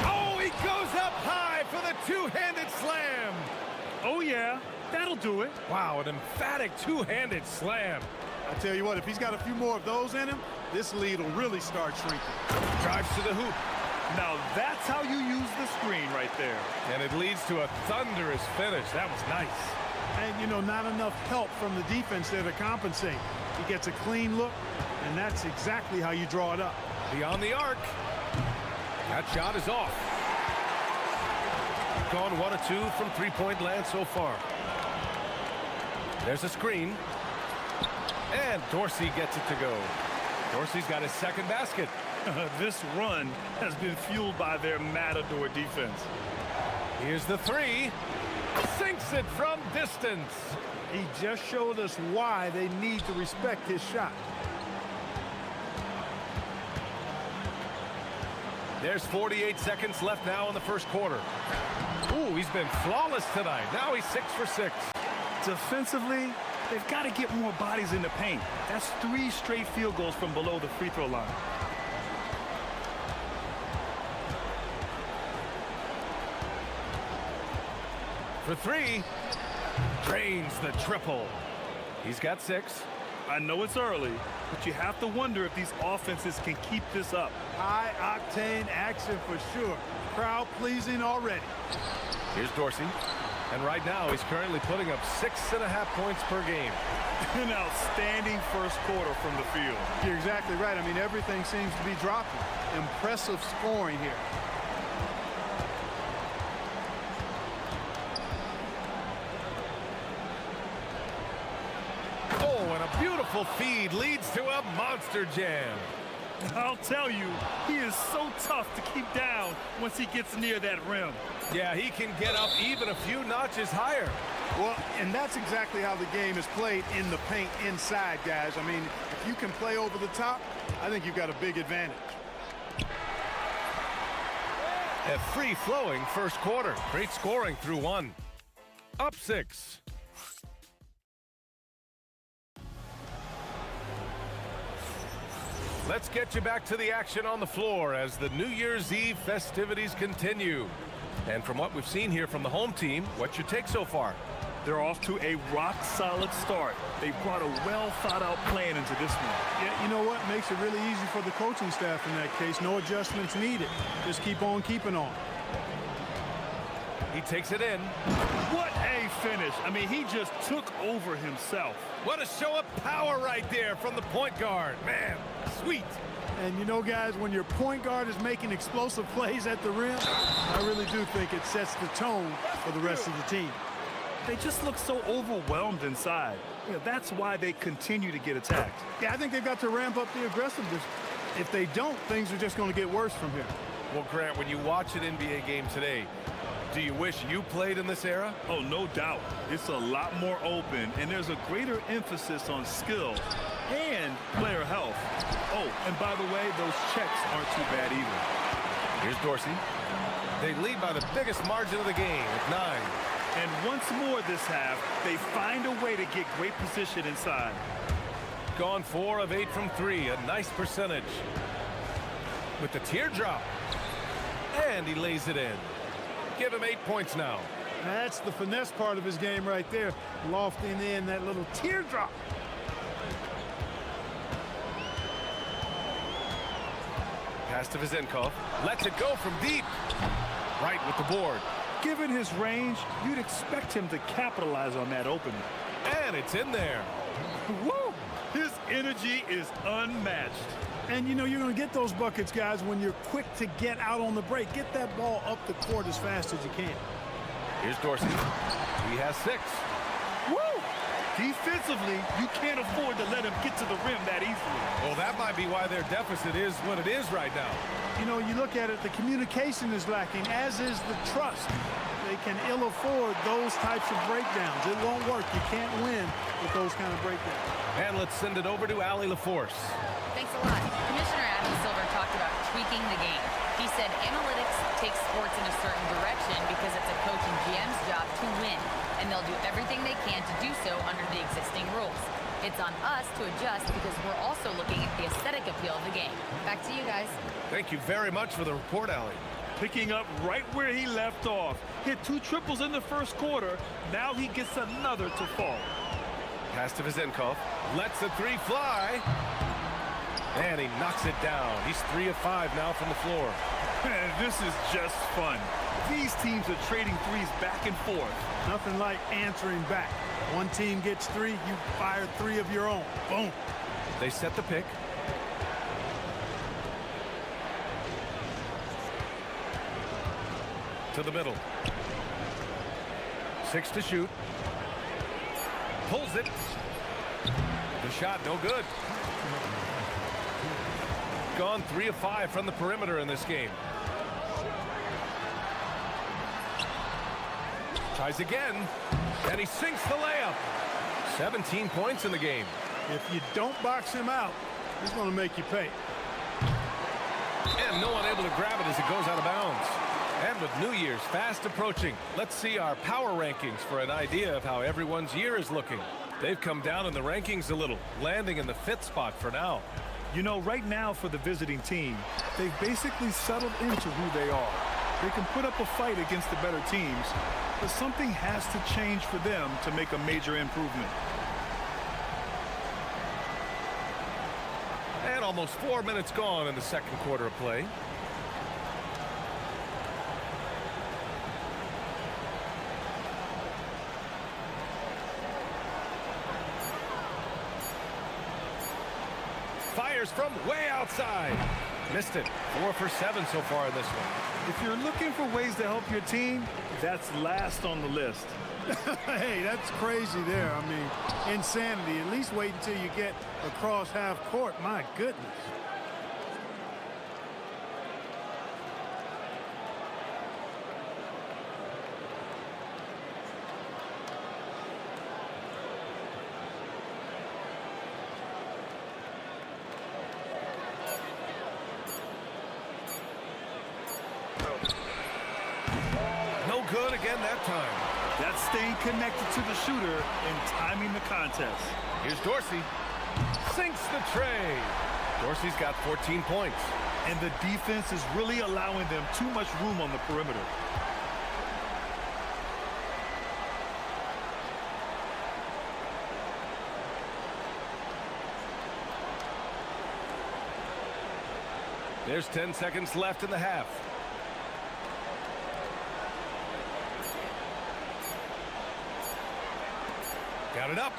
Oh, he goes up high for the two-handed slam. Oh, yeah, that'll do it. Wow, an emphatic two-handed slam. I tell you what, if he's got a few more of those in him, this lead will really start shrinking. Drives to the hoop. Now that's how you use the screen right there. And it leads to a thunderous finish. That was nice. And, you know, not enough help from the defense there to compensate. He gets a clean look, and that's exactly how you draw it up. Beyond the arc. That shot is off. Gone 1 of 2 from three-point land so far. There's a screen. And Dorsey gets it to go. Dorsey's got his second basket. This run has been fueled by their matador defense. Here's the three. Sinks it from distance. He just showed us why they need to respect his shot. There's 48 seconds left now in the first quarter. Ooh, he's been flawless tonight. Now he's 6 for 6. Defensively, They've got to get more bodies in the paint. That's 3 straight field goals from below the free throw line. For 3, drains the triple. He's got 6. I know it's early, but you have to wonder if these offenses can keep this up. High-octane action for sure. Crowd-pleasing already. Here's Dorsey. And right now, he's currently putting up 6.5 points per game. An outstanding first quarter from the field. You're exactly right. I mean, everything seems to be dropping. Impressive scoring here. Oh, and a beautiful feed leads to a monster jam. I'll tell you, he is so tough to keep down once he gets near that rim. Yeah, he can get up even a few notches higher. Well, and that's exactly how the game is played in the paint inside, guys. I mean, if you can play over the top, I think you've got a big advantage. A free-flowing first quarter. Great scoring through 1. Up 6. Let's get you back to the action on the floor as the New Year's Eve festivities continue. And from what we've seen here from the home team, what's your take so far? They're off to a rock-solid start. They brought a well-thought-out plan into this one. Yeah, you know what? Makes it really easy for the coaching staff in that case. No adjustments needed. Just keep on keeping on. He takes it in. What a finish. I mean, he just took over himself. What a show of power right there from the point guard. Man, sweet. And you know, guys, when your point guard is making explosive plays at the rim, I really do think it sets the tone for the rest of the team. They just look so overwhelmed inside. You know, that's why they continue to get attacked. Yeah, I think they've got to ramp up the aggressiveness. If they don't, things are just going to get worse from here. Well, Grant, when you watch an NBA game today, do you wish you played in this era? Oh, no doubt. It's a lot more open, and there's a greater emphasis on skill and player health. Oh, and by the way, those checks aren't too bad either. Here's Dorsey. They lead by the biggest margin of the game at 9. And once more this half, they find a way to get great position inside. Gone 4 of 8 from 3, a nice percentage. With the teardrop. And he lays it in. Give him 8 points now. That's the finesse part of his game right there. Lofting in that little teardrop. Pass to Vizenkov. Lets it go from deep. Right with the board. Given his range, you'd expect him to capitalize on that opening. And it's in there. Woo! His energy is unmatched. And, you know, you're going to get those buckets, guys, when you're quick to get out on the break. Get that ball up the court as fast as you can. Here's Dorsey. He has 6. Woo! Defensively, you can't afford to let him get to the rim that easily. Well, that might be why their deficit is what it is right now. You know, you look at it, the communication is lacking, as is the trust. They can ill afford those types of breakdowns. It won't work. You can't win with those kind of breakdowns. And let's send it over to Allie LaForce. Thanks a lot. Commissioner Adam Silver talked about tweaking the game. He said analytics take sports in a certain direction because it's a coach and GM's job to win, and they'll do everything they can to do so under the existing rules. It's on us to adjust because we're also looking at the aesthetic appeal of the game. Back to you guys. Thank you very much for the report, Allie. Picking up right where he left off. Hit 2 triples in the first quarter. Now he gets another to fall. Pass to Vizenkov. Lets the 3 fly. And he knocks it down. He's 3 of 5 now from the floor. Man, this is just fun. These teams are trading threes back and forth. Nothing like answering back. One team gets 3, you fire 3 of your own. Boom. They set the pick. To the middle. 6 to shoot. Pulls it. The shot no good. Gone 3 of 5 from the perimeter in this game. Tries again, and he sinks the layup. 17 points in the game. If you don't box him out, he's going to make you pay. And no one able to grab it as it goes out of bounds. And with New Year's fast approaching, let's see our power rankings for an idea of how everyone's year is looking. They've come down in the rankings a little, landing in the 5th spot for now. You know, right now for the visiting team, they've basically settled into who they are. They can put up a fight against the better teams, but something has to change for them to make a major improvement. And almost 4 minutes gone in the second quarter of play. Fires from way outside. Missed it. 4 for 7 so far in this one. If you're looking for ways to help your team, that's last on the list. Hey, that's crazy there. I mean, insanity. At least wait until you get across half court. My goodness. No good again that time. That's staying connected to the shooter and timing the contest. Here's Dorsey. Sinks the tray. Dorsey's got 14 points. And the defense is really allowing them too much room on the perimeter. There's 10 seconds left in the half. Got it up.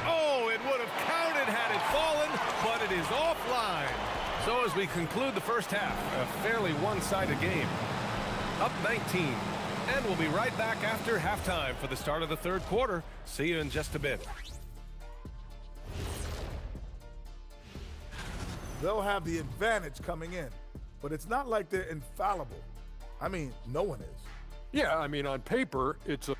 Oh, it would have counted had it fallen, but it is offline. So as we conclude the first half, a fairly one-sided game. Up 19. And we'll be right back after halftime for the start of the third quarter. See you in just a bit. They'll have the advantage coming in, but it's not like they're infallible. I mean, no one is. Yeah, I mean, on paper, it's a...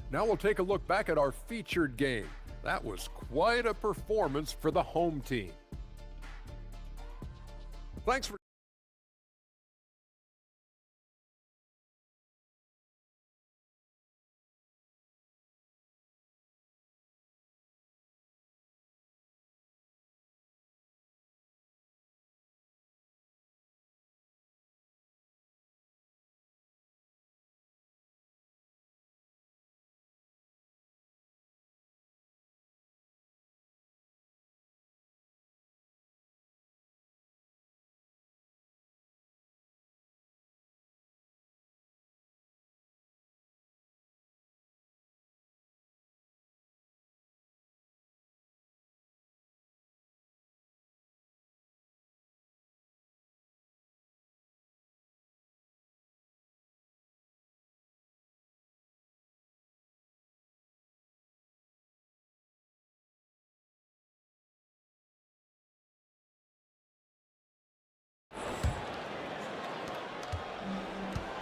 Now we'll take a look back at our featured game. That was quite a performance for the home team. Thanks for...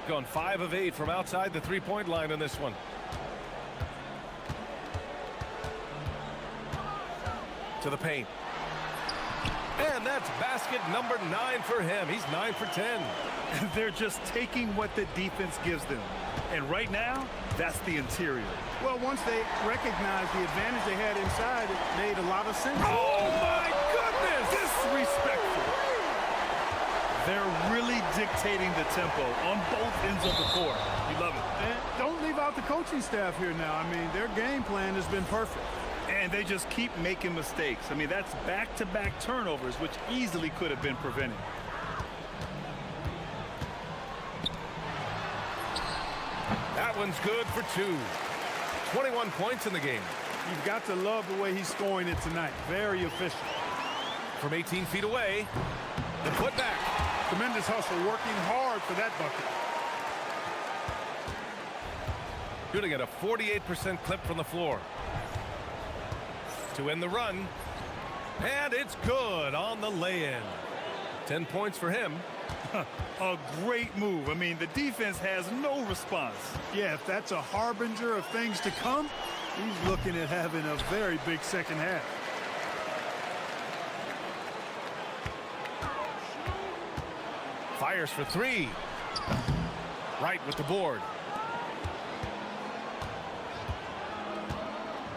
Gone 5 of 8 from outside the three-point line in this one. To the paint. And that's basket number 9 for him. He's 9 for 10. They're just taking what the defense gives them. And right now, that's the interior. Well, once they recognized the advantage they had inside, it made a lot of sense. Oh, my goodness! Disrespectful. They're really dictating the tempo on both ends of the court. You love it. And don't leave out the coaching staff here now. I mean, their game plan has been perfect. And they just keep making mistakes. I mean, that's back-to-back turnovers, which easily could have been prevented. That one's good for 2. 21 points in the game. You've got to love the way he's scoring it tonight. Very efficient. From 18 feet away, the putback. Tremendous hustle, working hard for that bucket. Shooting at a 48% clip from the floor. To end the run. And it's good on the lay-in. 10 points for him. A great move. I mean, the defense has no response. Yeah, if that's a harbinger of things to come, he's looking at having a very big second half. Fires for 3. Right with the board.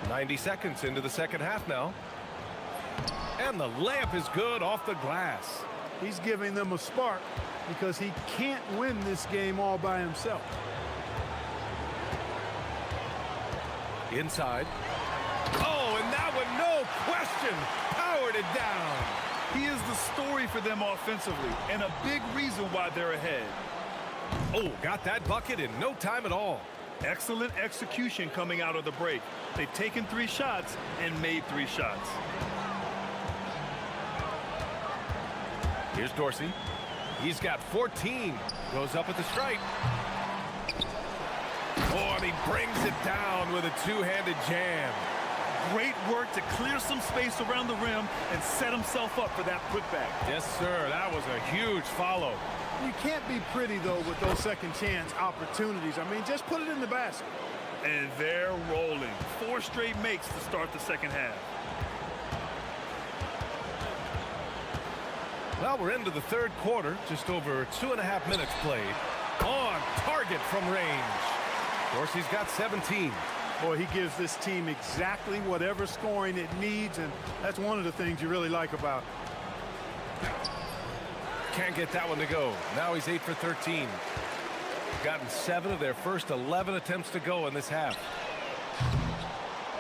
90 seconds into the second half now. And the layup is good off the glass. He's giving them a spark because he can't win this game all by himself. Inside. Oh, and that one, no question, powered it down. He is the story for them offensively and a big reason why they're ahead. Oh, got that bucket in no time at all. Excellent execution coming out of the break. They've taken 3 shots and made 3 shots. Here's Dorsey. He's got 14. Goes up at the stripe. Oh, and he brings it down with a two-handed jam. Great work to clear some space around the rim and set himself up for that putback. Yes, sir. That was a huge follow. You can't be pretty, though, with those second chance opportunities. I mean, just put it in the basket. And they're rolling. 4 straight makes to start the second half. Well, we're into the third quarter. Just over 2.5 minutes played. On target from range. Dorsey's got 17. Boy, he gives this team exactly whatever scoring it needs, and that's one of the things you really like about him. Can't get that one to go. Now he's 8 for 13. Gotten 7 of their first 11 attempts to go in this half.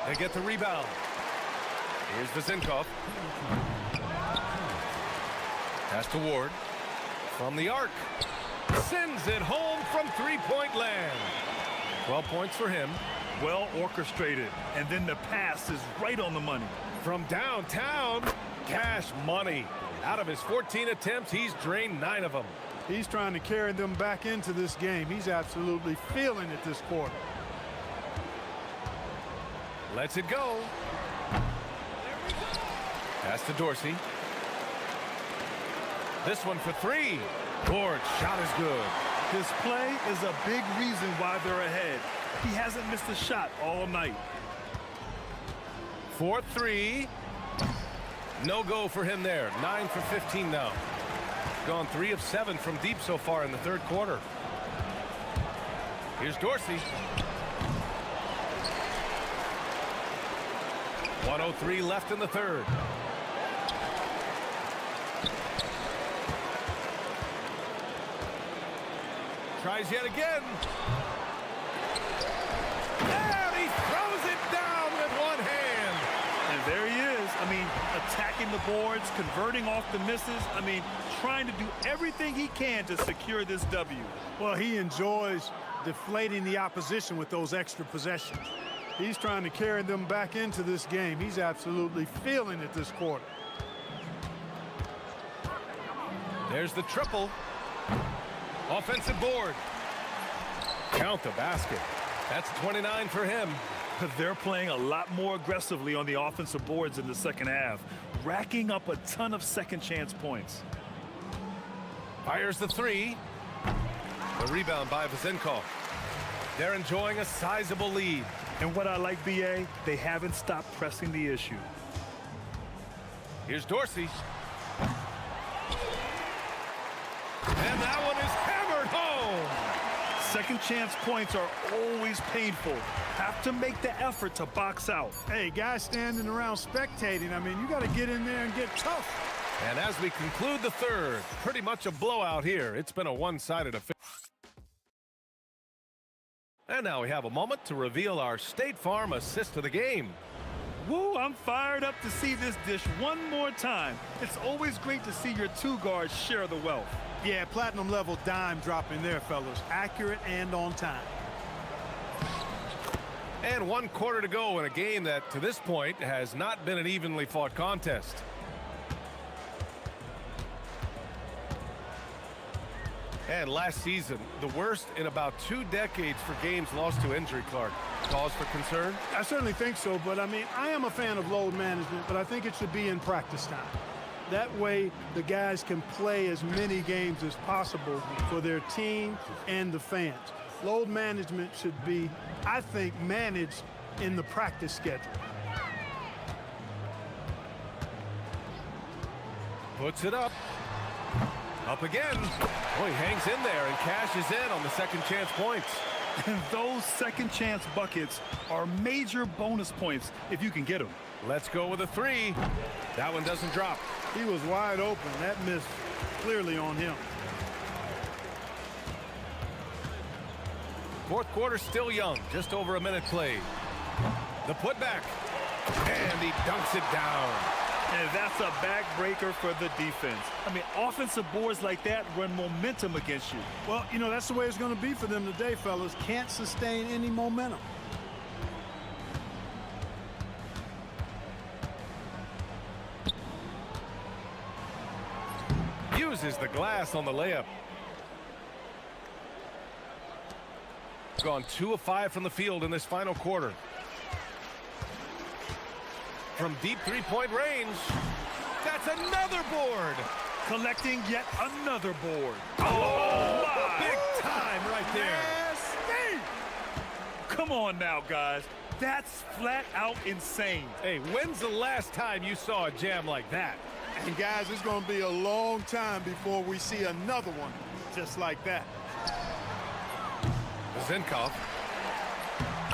They get the rebound. Here's Vazenkov. Pass to Ward. From the arc. Sends it home from three-point land. 12 points for him. Well orchestrated. And then the pass is right on the money. From downtown, cash money. Out of his 14 attempts, he's drained 9 of them. He's trying to carry them back into this game. He's absolutely feeling it this quarter. Lets it go. Pass to Dorsey. This one for 3. Ward's shot is good. His play is a big reason why they're ahead. He hasn't missed a shot all night. 4-3. No go for him there. 9 for 15 now. Gone 3 of 7 from deep so far in the third quarter. Here's Dorsey. 1:03 left in the third. Tries yet again. And he throws it down with one hand. And there he is. I mean, attacking the boards, converting off the misses. I mean, trying to do everything he can to secure this W. Well, he enjoys deflating the opposition with those extra possessions. He's trying to carry them back into this game. He's absolutely feeling it this quarter. There's the triple. Offensive board. Count the basket. That's 29 for him. They're playing a lot more aggressively on the offensive boards in the second half, racking up a ton of second chance points. Fires the 3. The rebound by Vazenkov. They're enjoying a sizable lead. And what I like, BA, they haven't stopped pressing the issue. Here's Dorsey. And that one is hammered home. Second chance points are always painful. Have to make the effort to box out. Hey, guys standing around spectating, I mean, you got to get in there and get tough. And as we conclude the third, pretty much a blowout here. It's been a one-sided affair. And now we have a moment to reveal our State Farm assist of the game. Woo, I'm fired up to see this dish one more time. It's always great to see your 2 guards share the wealth. Yeah, platinum level dime dropping there, fellas. Accurate and on time. And 1 quarter to go in a game that, to this point, has not been an evenly fought contest. And last season, the worst in about 2 decades for games lost to injury, Clark. Cause for concern? I certainly think so, but I mean, I am a fan of load management, but I think it should be in practice time. That way, the guys can play as many games as possible for their team and the fans. Load management should be, I think, managed in the practice schedule. Puts it up. Up again. Oh, he hangs in there and cashes in on the second chance points. And those second chance buckets are major bonus points if you can get them. Let's go with a three. That one doesn't drop. He was wide open. That miss clearly on him. Fourth quarter still young, just over a minute played. The putback, and he dunks it down. And that's a backbreaker for the defense. I mean, offensive boards like that run momentum against you. Well, you know, that's the way it's going to be for them today, fellas. Can't sustain any momentum. Uses the glass on the layup. Gone 2 of 5 from the field in this final quarter. From deep three-point range, that's another board. Collecting yet another board. Oh, my. Big time right there. Nasty. Come on now, guys. That's flat out insane. Hey, when's the last time you saw a jam like that? And guys, it's going to be a long time before we see another one just like that. Zinkov.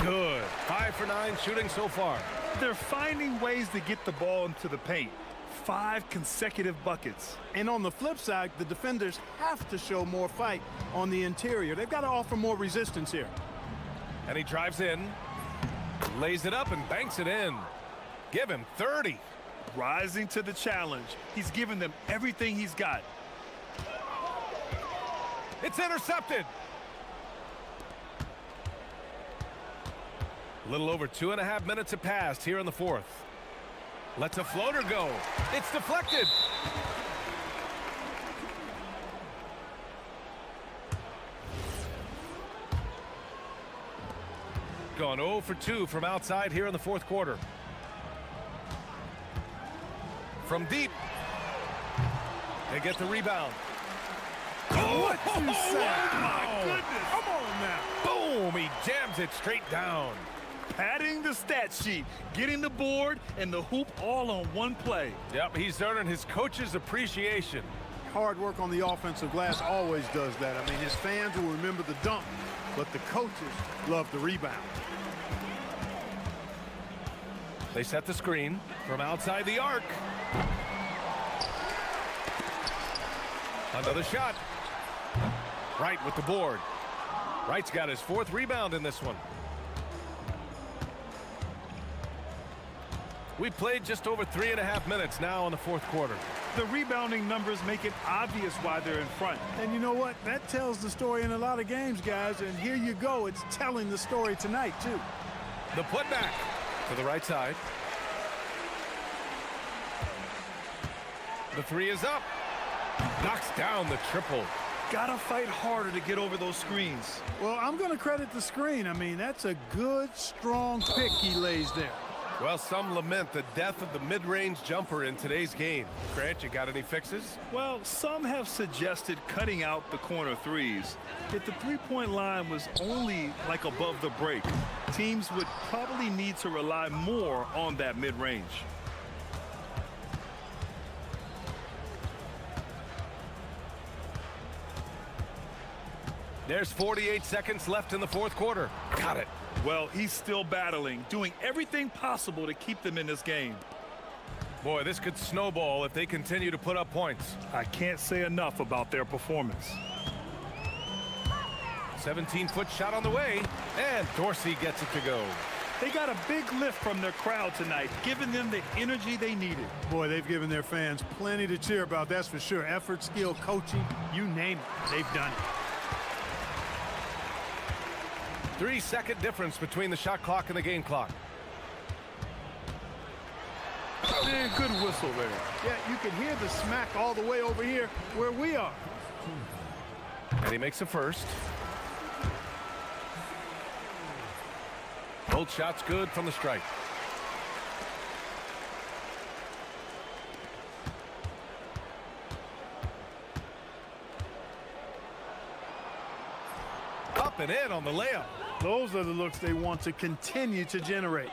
Good. 5 for 9 shooting so far. They're finding ways to get the ball into the paint. 5 consecutive buckets. And on the flip side, the defenders have to show more fight on the interior. They've got to offer more resistance here. And he drives in, lays it up, and banks it in. Give him 30. Rising to the challenge. He's given them everything he's got. It's intercepted. A little over 2.5 minutes have passed here in the fourth. Lets a floater go. It's deflected. Gone 0 for 2 from outside here in the fourth quarter. From deep. They get the rebound. What you say? Oh, my goodness. Come on now. Boom! He jams it straight down. Padding the stat sheet, getting the board and the hoop all on one play. Yep, he's earning his coach's appreciation. Hard work on the offensive glass always does that. I mean, his fans will remember the dunk, but the coaches love the rebound. They set the screen from outside the arc. Another shot. Wright with the board. Wright's got his 4th rebound in this one. We played just over 3.5 minutes now in the fourth quarter. The rebounding numbers make it obvious why they're in front. And you know what? That tells the story in a lot of games, guys. And here you go. It's telling the story tonight, too. The putback to the right side. The 3 is up. Knocks down the triple. Gotta fight harder to get over those screens. Well, I'm going to credit the screen. I mean, that's a good, strong pick he lays there. Well, some lament the death of the mid-range jumper in today's game. Grant, you got any fixes? Well, some have suggested cutting out the corner threes. If the three-point line was only like above the break, teams would probably need to rely more on that mid-range. There's 48 seconds left in the fourth quarter. Got it. Well, he's still battling, doing everything possible to keep them in this game. Boy, this could snowball if they continue to put up points. I can't say enough about their performance. 17-foot shot on the way, and Dorsey gets it to go. They got a big lift from their crowd tonight, giving them the energy they needed. Boy, they've given their fans plenty to cheer about, that's for sure. Effort, skill, coaching, you name it, they've done it. 3-second difference between the shot clock and the game clock. Man, good whistle there. Yeah, you can hear the smack all the way over here where we are. And he makes a first. Both shots good from the stripe. Up and in on the layup. Those are the looks they want to continue to generate.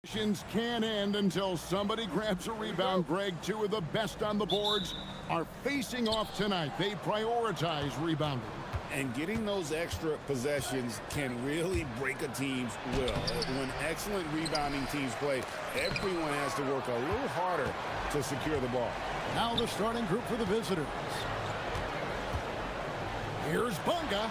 Can end until somebody grabs a rebound. Greg, two of the best on the boards are facing off tonight. They prioritize rebounding. And getting those extra possessions can really break a team's will. When excellent rebounding teams play, everyone has to work a little harder to secure the ball. Now the starting group for the visitors. Here's Bunga.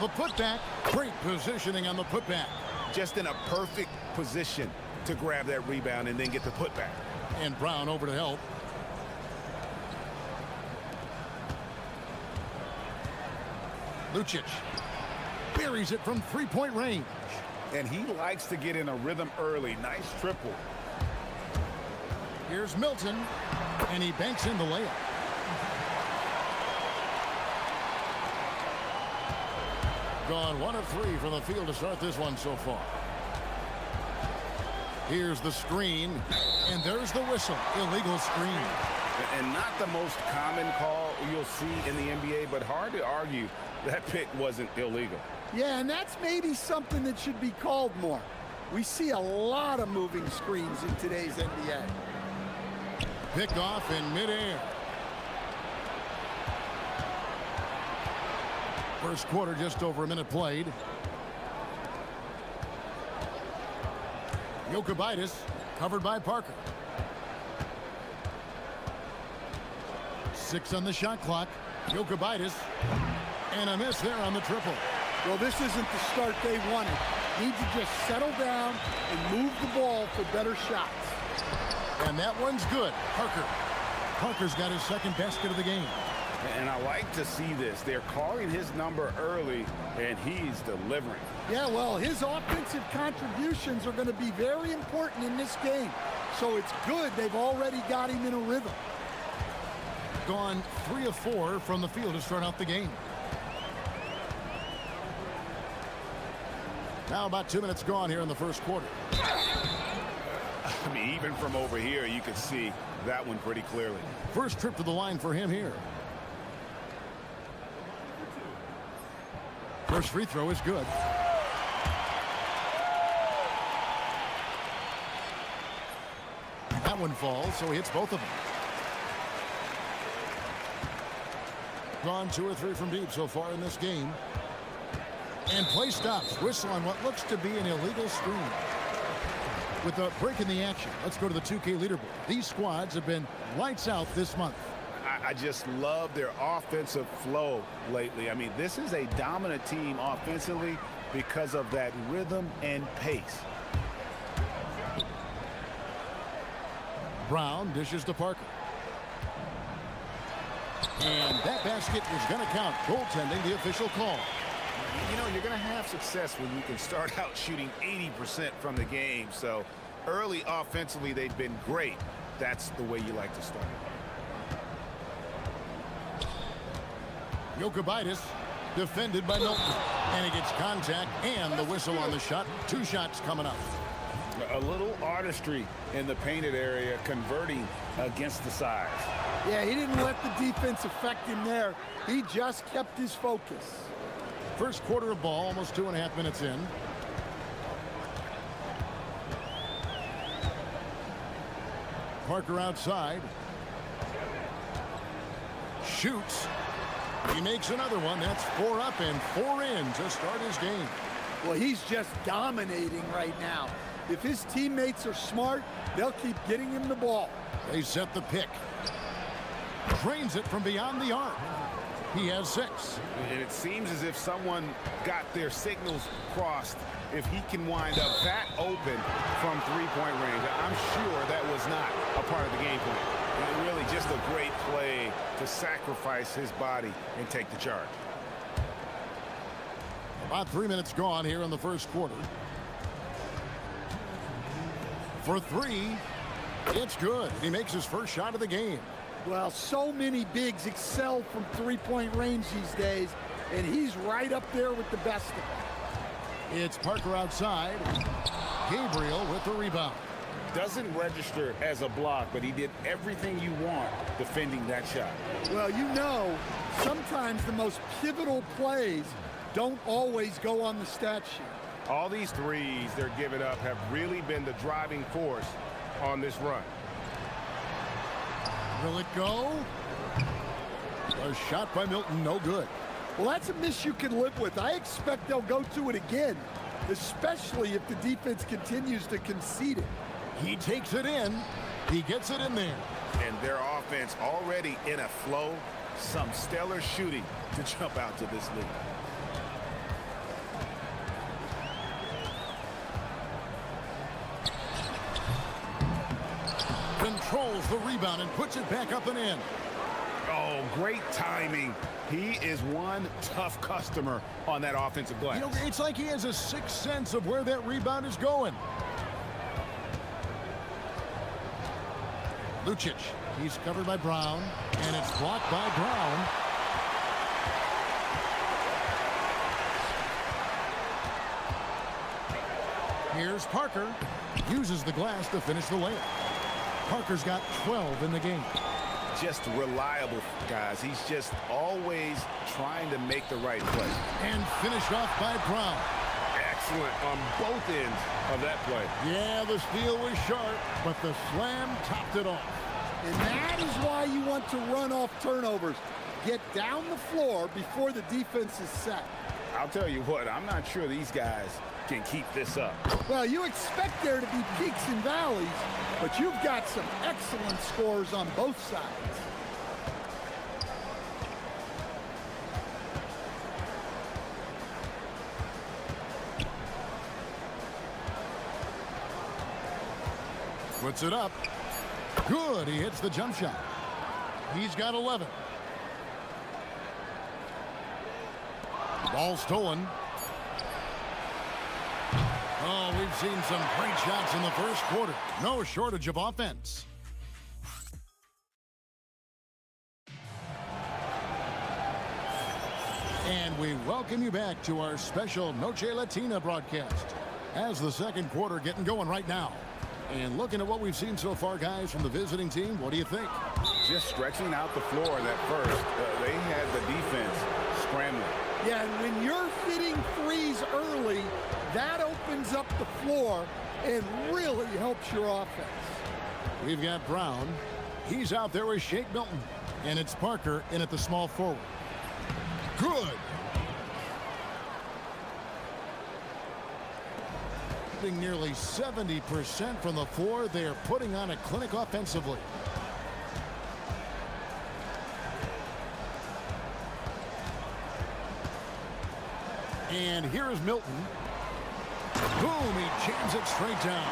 The putback. Great positioning on the putback. Just in a perfect position to grab that rebound and then get the putback. And Brown over to help. Lucic buries it from three-point range. And he likes to get in a rhythm early. Nice triple. Here's Milton, and he banks in the layup. Gone 1 of 3 from the field to start this one so far. Here's the screen, and there's the whistle. Illegal screen. And not the most common call you'll see in the NBA, but hard to argue that pick wasn't illegal. Yeah, and that's maybe something that should be called more. We see a lot of moving screens in today's NBA. Pick off in midair. First quarter, just over a minute played. Jokic covered by Parker. 6 on the shot clock. Jokic, and a miss there on the triple. Well, this isn't the start they wanted. Need to just settle down and move the ball for better shots. And that one's good. Parker's got his second basket of the game. And I like to see this. They're calling his number early, and he's delivering. Yeah, well, his offensive contributions are going to be very important in this game. So it's good they've already got him in a rhythm. Gone 3 of 4 from the field to start out the game. Now about 2 minutes gone here in the first quarter. I mean, even from over here, you can see that one pretty clearly. First trip to the line for him here. First free throw is good. That one falls, so he hits both of them. Gone 2 or 3 from deep so far in this game. And play stops. Whistle on what looks to be an illegal screen. With a break in the action, let's go to the 2K leaderboard. These squads have been lights out this month. I just love their offensive flow lately. I mean, this is a dominant team offensively because of that rhythm and pace. Brown dishes to Parker. And that basket is going to count. Goaltending, the official call. You know, you're going to have success when you can start out shooting 80% from the game. So early offensively, they've been great. That's the way you like to start. Jokic defended by Milton. And he gets contact and the whistle on the shot. 2 shots coming up. A little artistry in the painted area, converting against the size. Yeah, he didn't let the defense affect him there. He just kept his focus. First quarter of ball, almost 2.5 minutes in. Parker outside. Shoots. He makes another one. That's 4 up and 4 in to start his game. Well, he's just dominating right now. If his teammates are smart, they'll keep getting him the ball. They set the pick. Drains it from beyond the arc. He has 6. And it seems as if someone got their signals crossed. If he can wind up that open from 3-point range, I'm sure that was not a part of the game plan. And really just a great play to sacrifice his body and take the charge. About 3 minutes gone here in the first quarter. For 3, it's good. He makes his first shot of the game. Well, so many bigs excel from 3-point range these days, and he's right up there with the best of them. It's Parker outside. Gabriel with the rebound. Doesn't register as a block, but he did everything you want defending that shot. Well, you know, sometimes the most pivotal plays don't always go on the stat sheet. All these threes they're giving up have really been the driving force on this run. Will it go? A shot by Milton, no good. Well, that's a miss you can live with. I expect they'll go to it again, especially if the defense continues to concede it. He takes it in. He gets it in there. And their offense already in a flow. Some stellar shooting to jump out to this lead. Controls the rebound and puts it back up and in. Oh, great timing. He is one tough customer on that offensive glass. You know, it's like he has a sixth sense of where that rebound is going. Lucic, he's covered by Brown, and it's blocked by Brown. Here's Parker, uses the glass to finish the layup. Parker's got 12 in the game. Just reliable, guys. He's just always trying to make the right play. And finished off by Brown. Excellent on both ends of that play. Yeah, the steal was sharp, but the slam topped it off. And that is why you want to run off turnovers. Get down the floor before the defense is set. I'll tell you what, I'm not sure these guys can keep this up. Well, you expect there to be peaks and valleys, but you've got some excellent scores on both sides. Puts it up. Good, he hits the jump shot. He's got 11. Ball stolen. Oh, we've seen some great shots in the first quarter. No shortage of offense. And we welcome you back to our special Noche Latina broadcast. As the second quarter getting going right now. And looking at what we've seen so far, guys, from the visiting team, what do you think? Just stretching out the floor in that first. They had the defense scrambling. Yeah, and when you're hitting threes early, that opens up the floor and really helps your offense. We've got Brown. He's out there with Shake Milton. And it's Parker in at the small forward. Good. Nearly 70% from the floor. They're putting on a clinic offensively. And here is Milton. Boom, he jams it straight down.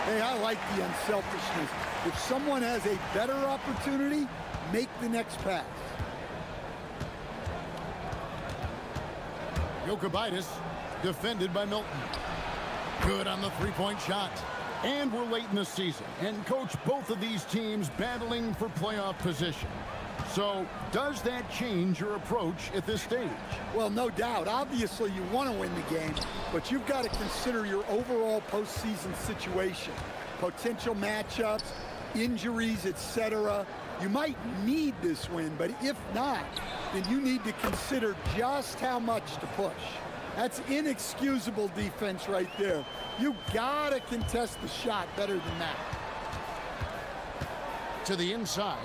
Hey, I like the unselfishness. If someone has a better opportunity, make the next pass. Jokic, defended by Milton. Good on the three-point shot. And we're late in the season. And, Coach, both of these teams battling for playoff position. So, does that change your approach at this stage? Well, no doubt. Obviously, you want to win the game, but you've got to consider your overall postseason situation. Potential matchups, injuries, etc. You might need this win, but if not, then you need to consider just how much to push. That's inexcusable defense right there. You gotta contest the shot better than that. To the inside.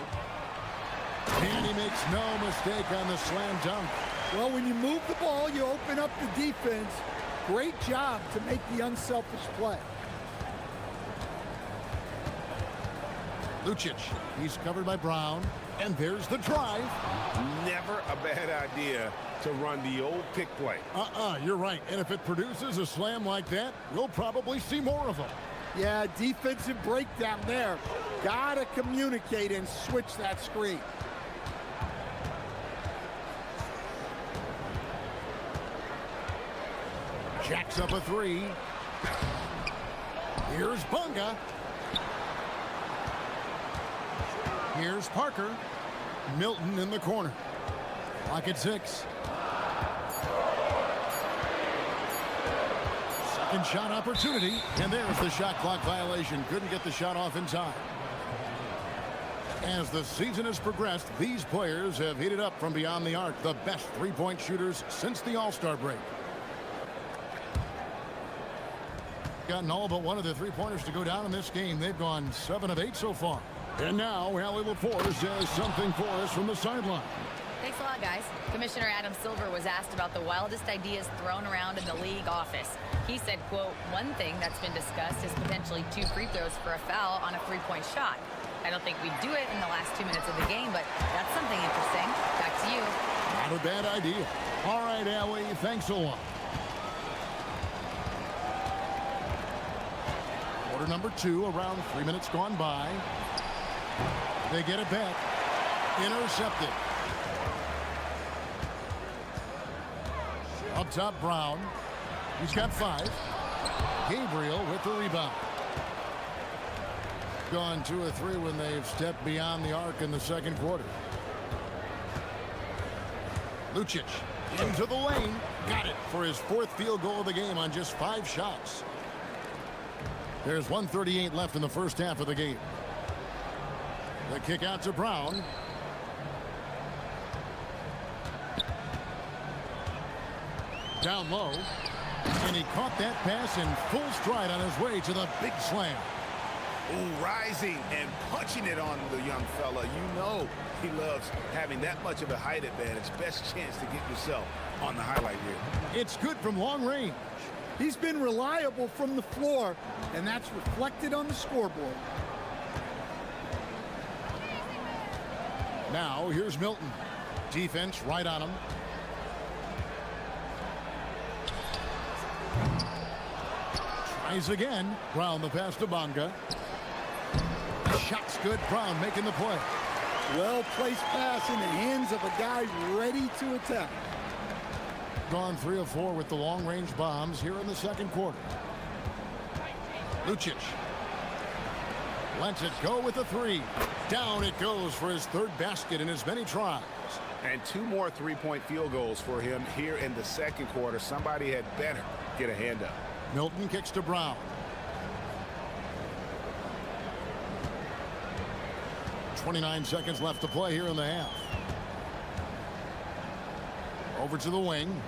And he makes no mistake on the slam dunk. Well, when you move the ball, you open up the defense. Great job to make the unselfish play. Lucic, he's covered by Brown. And there's the drive. Never a bad idea to run the old pick play. You're right. And if it produces a slam like that, we'll probably see more of them. Yeah, defensive breakdown there. Gotta communicate and switch that screen. Jacks up a three. Here's Bunga. Here's Parker. Milton in the corner. Clock at 6. Second shot opportunity. And there's the shot clock violation. Couldn't get the shot off in time. As the season has progressed, these players have heated up from beyond the arc. The best three-point shooters since the All-Star break. Gotten all but one of the three-pointers to go down in this game. They've gone 7 of 8 so far. And now, Allie LaForce has something for us from the sideline. Thanks a lot, guys. Commissioner Adam Silver was asked about the wildest ideas thrown around in the league office. He said, quote, one thing that's been discussed is potentially 2 free throws for a foul on a 3-point shot. I don't think we'd do it in the last 2 minutes of the game, but that's something interesting. Back to you. Not a bad idea. All right, Allie, thanks a lot. Quarter number 2, around 3 minutes gone by. They get it back. Intercepted. Up top, Brown. He's got 5. Gabriel with the rebound. Gone 2 of 3 when they've stepped beyond the arc in the second quarter. Lucic into the lane. Got it for his 4th field goal of the game on just 5 shots. There's 1:38 left in the first half of the game. The kick out to Brown. Down low. And he caught that pass in full stride on his way to the big slam. Ooh, rising and punching it on the young fella. You know he loves having that much of a height advantage. Best chance to get yourself on the highlight reel. It's good from long range. He's been reliable from the floor, and that's reflected on the scoreboard. Now, here's Milton. Defense right on him. Tries again. Brown the pass to Bonga. Shot's good. Brown making the play. Well-placed pass in the hands of a guy ready to attack. Gone 3 of 4 with the long-range bombs here in the second quarter. Lucic lets it go with a 3. Down it goes for his 3rd basket in as many tries. And 2 more 3-point field goals for him here in the second quarter. Somebody had better get a hand up. Milton kicks to Brown. 29 seconds left to play here in the half. Over to the wing.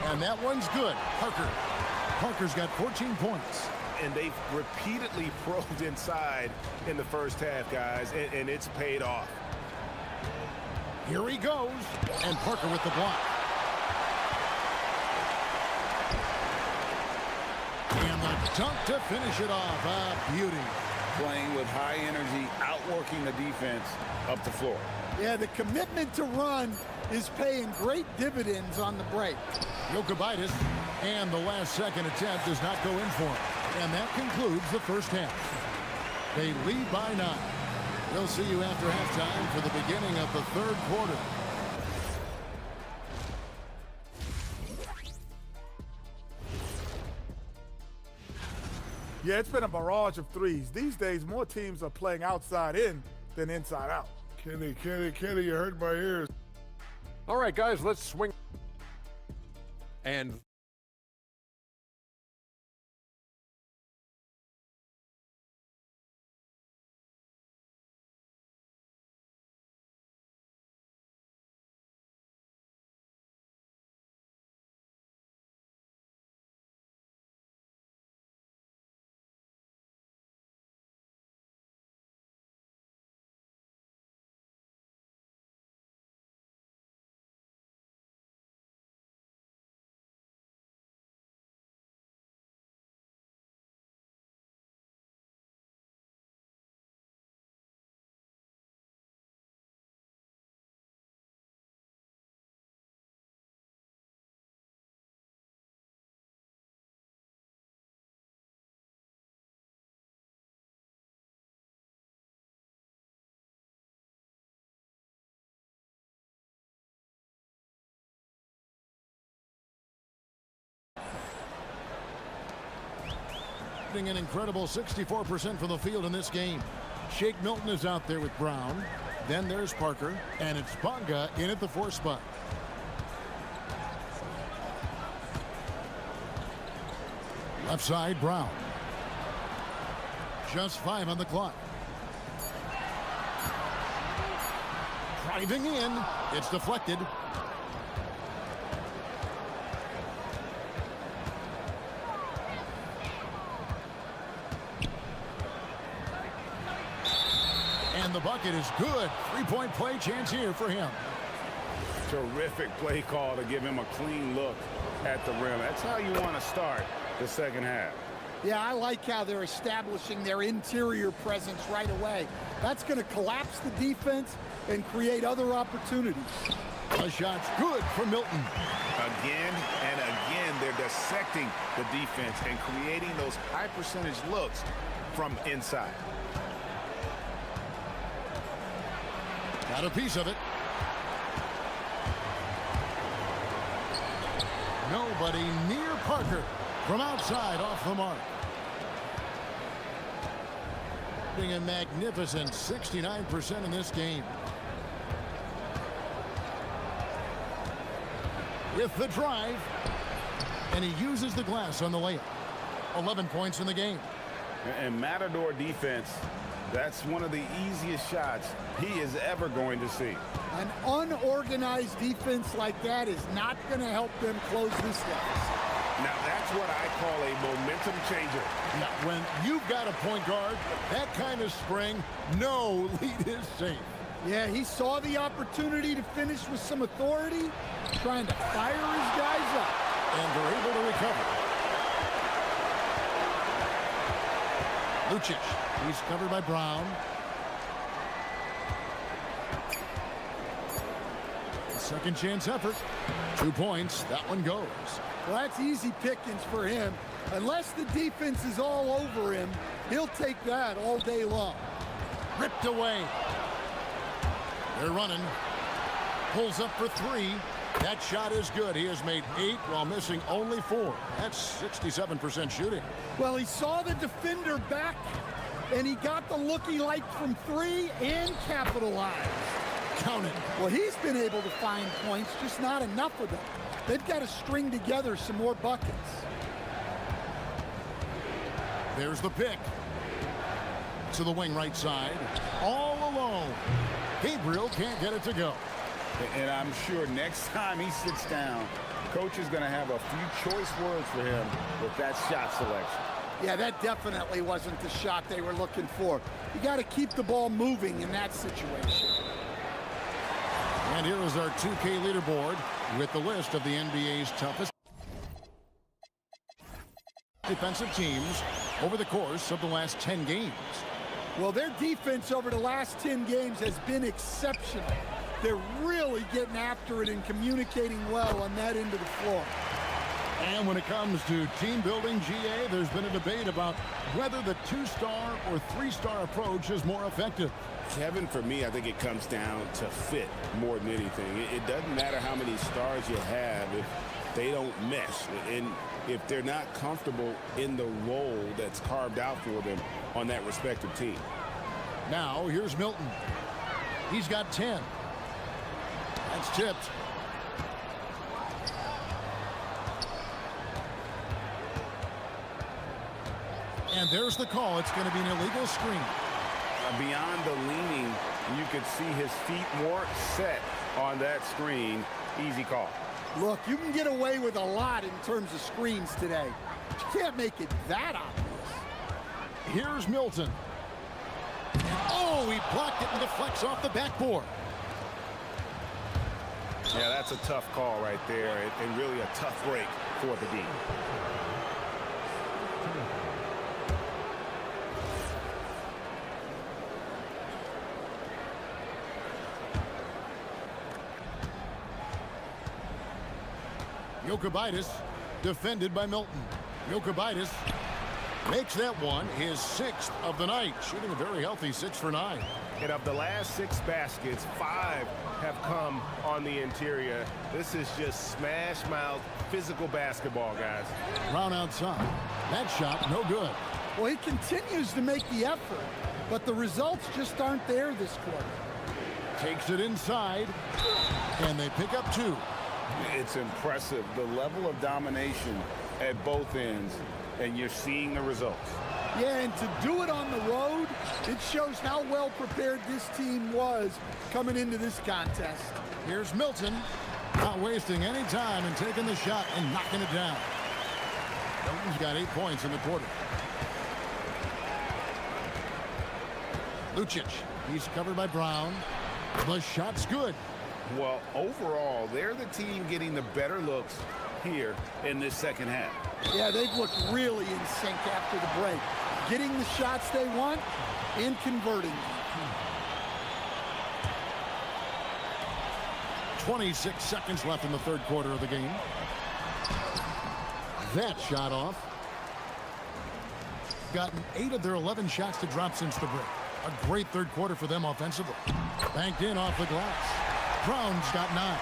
And that one's good. Parker's got 14 points. And they've repeatedly probed inside in the first half, guys, and it's paid off. Here he goes. And Parker with the block. And the dunk to finish it off. A beauty. Playing with high energy, outworking the defense up the floor. Yeah, the commitment to run is paying great dividends on the break. Jokubaitis, and the last-second attempt does not go in for him. And that concludes the first half. They lead by 9. We'll see you after halftime for the beginning of the third quarter. Yeah, it's been a barrage of threes. These days, more teams are playing outside in than inside out. Kenny, you hurt my ears. All right, guys, let's swing. And An incredible 64% from the field in this game. Shake Milton is out there with Brown. Then there's Parker, and it's Bonga in at the 4 spot. Left side, Brown. Just 5 on the clock. Driving in. It's deflected. the bucket is good. Three-point play chance here for him. Terrific play call to give him a clean look at the rim. That's how you want to start the second half. Yeah, I like how they're establishing their interior presence right away. That's going to collapse the defense and create other opportunities. The shot's good for Milton. Again and again, they're dissecting the defense and creating those high percentage looks from inside. Got a piece of it. Nobody near Parker from outside off the mark. Being a magnificent 69% in this game. With the drive, and he uses the glass on the layup. 11 points in the game. And Matador defense, that's one of the easiest shots he is ever going to see. An unorganized defense like that is not going to help them close this deficit. Now that's what I call a momentum changer. Now, when you've got a point guard, that kind of spring, no lead is safe. Yeah, he saw the opportunity to finish with some authority, trying to fire his guys up. And they're able to recover. Lucic, he's covered by Brown. Second chance effort. 2 points. That one goes. Well, that's easy pickings for him. Unless the defense is all over him, he'll take that all day long. Ripped away. They're running. Pulls up for three. That shot is good. He has made 8 while missing only 4. That's 67% shooting. Well, he saw the defender back, and he got the look he liked from 3 and capitalized. Count it. Well, he's been able to find points, just not enough of them. They've got to string together some more buckets. There's the pick. To the wing right side. All alone. Gabriel can't get it to go. And I'm sure next time he sits down, coach is going to have a few choice words for him with that shot selection. Yeah, that definitely wasn't the shot they were looking for. You got to keep the ball moving in that situation. And here is our 2K leaderboard with the list of the NBA's toughest defensive teams over the course of the last 10 games. Well, their defense over the last 10 games has been exceptional. They're really getting after it and communicating well on that end of the floor. And when it comes to team building, GA, there's been a debate about whether the 2-star or 3-star approach is more effective. Kevin, for me, I think it comes down to fit more than anything. It doesn't matter how many stars you have if they don't mesh, and if they're not comfortable in the role that's carved out for them on that respective team. Now, here's Milton. He's got 10. That's tipped. And there's the call. It's going to be an illegal screen. Beyond the leaning, you could see his feet more set on that screen. Easy call. Look, you can get away with a lot in terms of screens today. But you can't make it that obvious. Here's Milton. Oh, he blocked it and deflects off the backboard. Yeah, that's a tough call right there, and really a tough break for the D. Jokibitis defended by Milton. Jokibitis makes that one his 6th of the night, shooting a very healthy 6 for 9. And of the last 6 baskets, 5 have come on the interior. This is just smash-mouth physical basketball, guys. Brown outside. That shot, no good. Well, he continues to make the effort, but the results just aren't there this quarter. Takes it inside, and they pick up 2. It's impressive, the level of domination at both ends, and you're seeing the results. Yeah, and to do it on the road, it shows how well prepared this team was coming into this contest. Here's Milton, not wasting any time and taking the shot and knocking it down. Milton's got 8 points in the quarter. Lucic He's covered by Brown. The shot's good. Well, overall, they're the team getting the better looks here in this second half. Yeah, they've looked really in sync after the break. Getting the shots they want and converting them. 26 seconds left in the third quarter of the game. That shot off. Gotten 8 of their 11 shots to drop since the break. A great third quarter for them offensively. Banked in off the glass. Brown's got 9.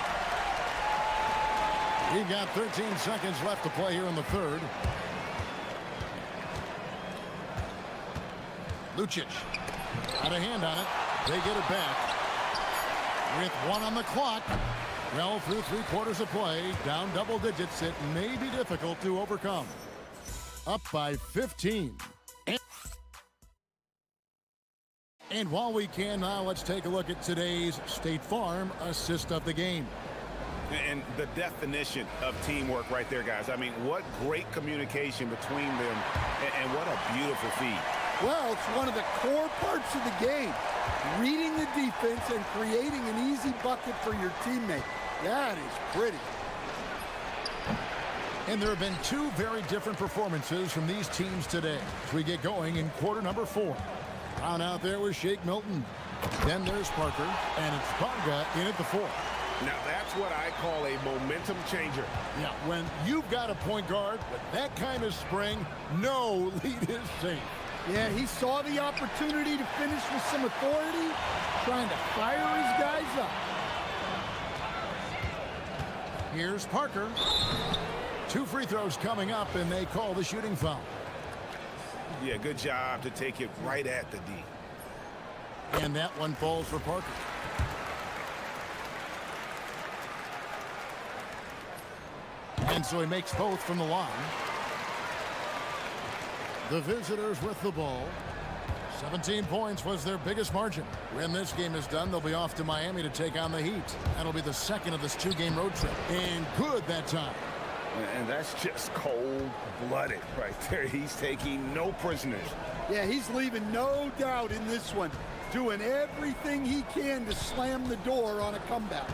He got 13 seconds left to play here in the third. Lucic. Got a hand on it. They get it back. With 1 on the clock. Well, through 3 quarters of play, down double digits, it may be difficult to overcome. Up by 15. And while we can now, let's take a look at today's State Farm assist of the game. And the definition of teamwork right there, guys. I mean, what great communication between them, and what a beautiful feed. Well, it's one of the core parts of the game. Reading the defense and creating an easy bucket for your teammate. That is pretty. And there have been 2 very different performances from these teams today as we get going in quarter number 4. Brown out there with Shake Milton. Then there's Parker, and it's Bonga in at the 4. Now that's what I call a momentum changer. Yeah, when you've got a point guard with that kind of spring, no lead is safe. Yeah, he saw the opportunity to finish with some authority, trying to fire his guys up. Here's Parker. 2 free throws coming up, and they call the shooting foul. Yeah, good job to take it right at the D. And that one falls for Parker. And so he makes both from the line. The visitors with the ball. 17 points was their biggest margin. When this game is done, they'll be off to Miami to take on the Heat. That'll be the second of this 2-game road trip. And good that time. And that's just cold-blooded right there. He's taking no prisoners. Yeah, he's leaving no doubt in this one. Doing everything he can to slam the door on a comeback.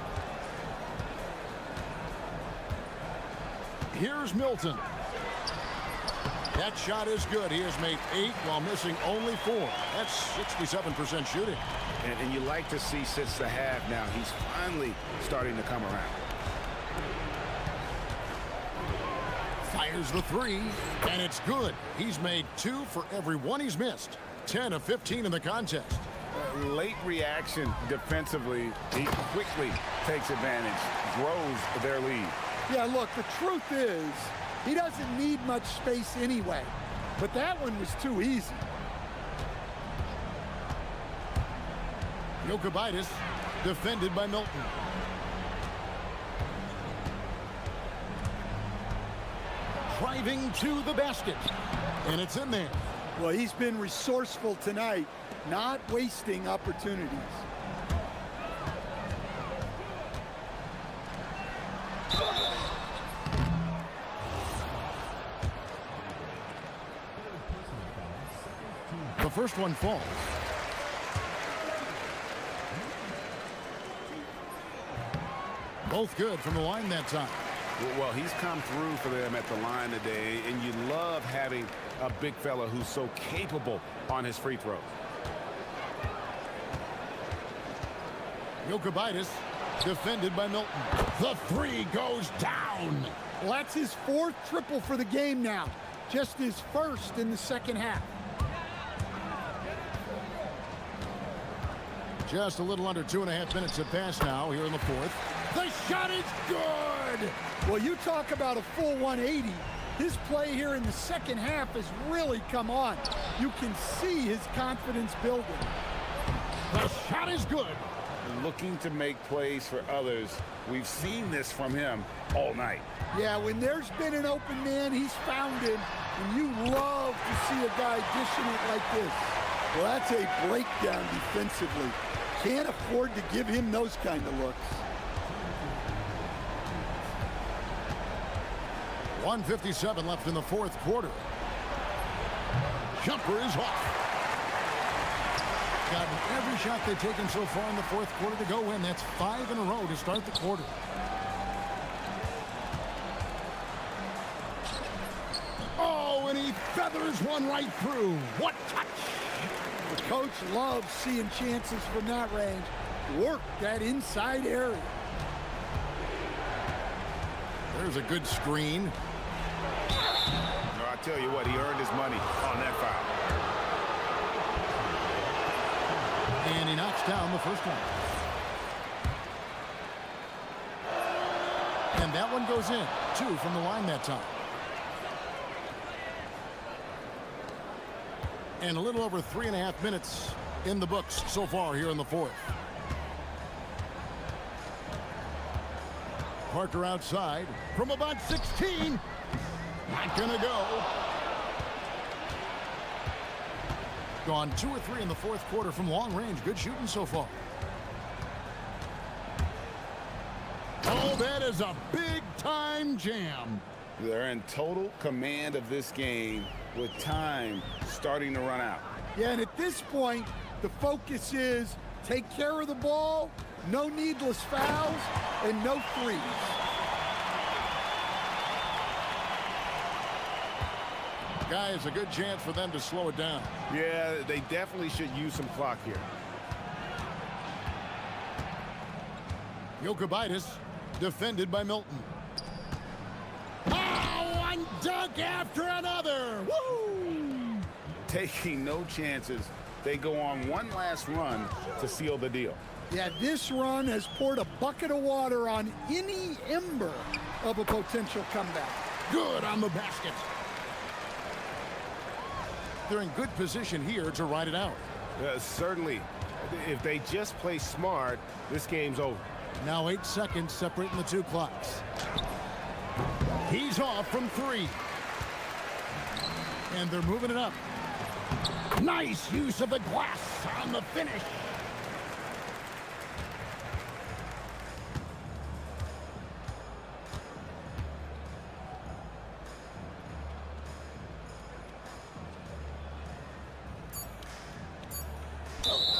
Here's Milton. That shot is good. He has made 8 while missing only 4. That's 67% shooting. And you like to see since the half now, he's finally starting to come around. Fires the 3, and it's good. He's made 2 for every 1 he's missed. 10 of 15 in the contest. Late reaction defensively. He quickly takes advantage, grows their lead. Yeah, look, the truth is, he doesn't need much space anyway. But that one was too easy. Jokic defended by Milton. Driving to the basket. And it's in there. Well, he's been resourceful tonight, not wasting opportunities. The first one falls. Both good from the line that time. Well, he's come through for them at the line today, and you love having a big fella who's so capable on his free throws. Jokic defended by Milton. The 3 goes down. Well, that's his 4th triple for the game now. Just his 1st in the second half. Just a little under 2.5 minutes have passed now here in the 4th. The shot is good. Well, you talk about a full 180. His play here in the second half has really come on. You can see his confidence building. The shot is good. Looking to make plays for others. We've seen this from him all night. Yeah, when there's been an open man, he's found him. And you love to see a guy dishing it like this. Well, that's a breakdown defensively. Can't afford to give him those kind of looks. 1:57 left in the 4th quarter. Jumper is off. gotten every shot they've taken so far in the fourth quarter to go in. That's 5 in a row to start the quarter. Oh, and he feathers one right through. What touch! The coach loves seeing chances from that range. Work that inside area. There's a good screen. No, I tell you what, he earned his money on that foul. And he knocks down the first one. And that one goes in. 2 from the line that time. And a little over 3.5 minutes in the books so far here in the fourth. Parker outside from about 16. Not gonna go. Gone 2 or 3 in the fourth quarter from long range. Good shooting so far. Oh, that is a big-time jam. They're in total command of this game with time starting to run out. Yeah, and at this point, the focus is take care of the ball, no needless fouls, and no threes. Guys, a good chance for them to slow it down. Yeah, they definitely should use some clock here. Jokic defended by Milton. Oh, one dunk after another. Woo! Taking no chances. They go on one last run to seal the deal. Yeah, this run has poured a bucket of water on any ember of a potential comeback. Good on the basket. They're in good position here to ride it out. Certainly. If they just play smart, this game's over. Now 8 seconds separating the two clocks. He's off from 3. And they're moving it up. Nice use of the glass on the finish.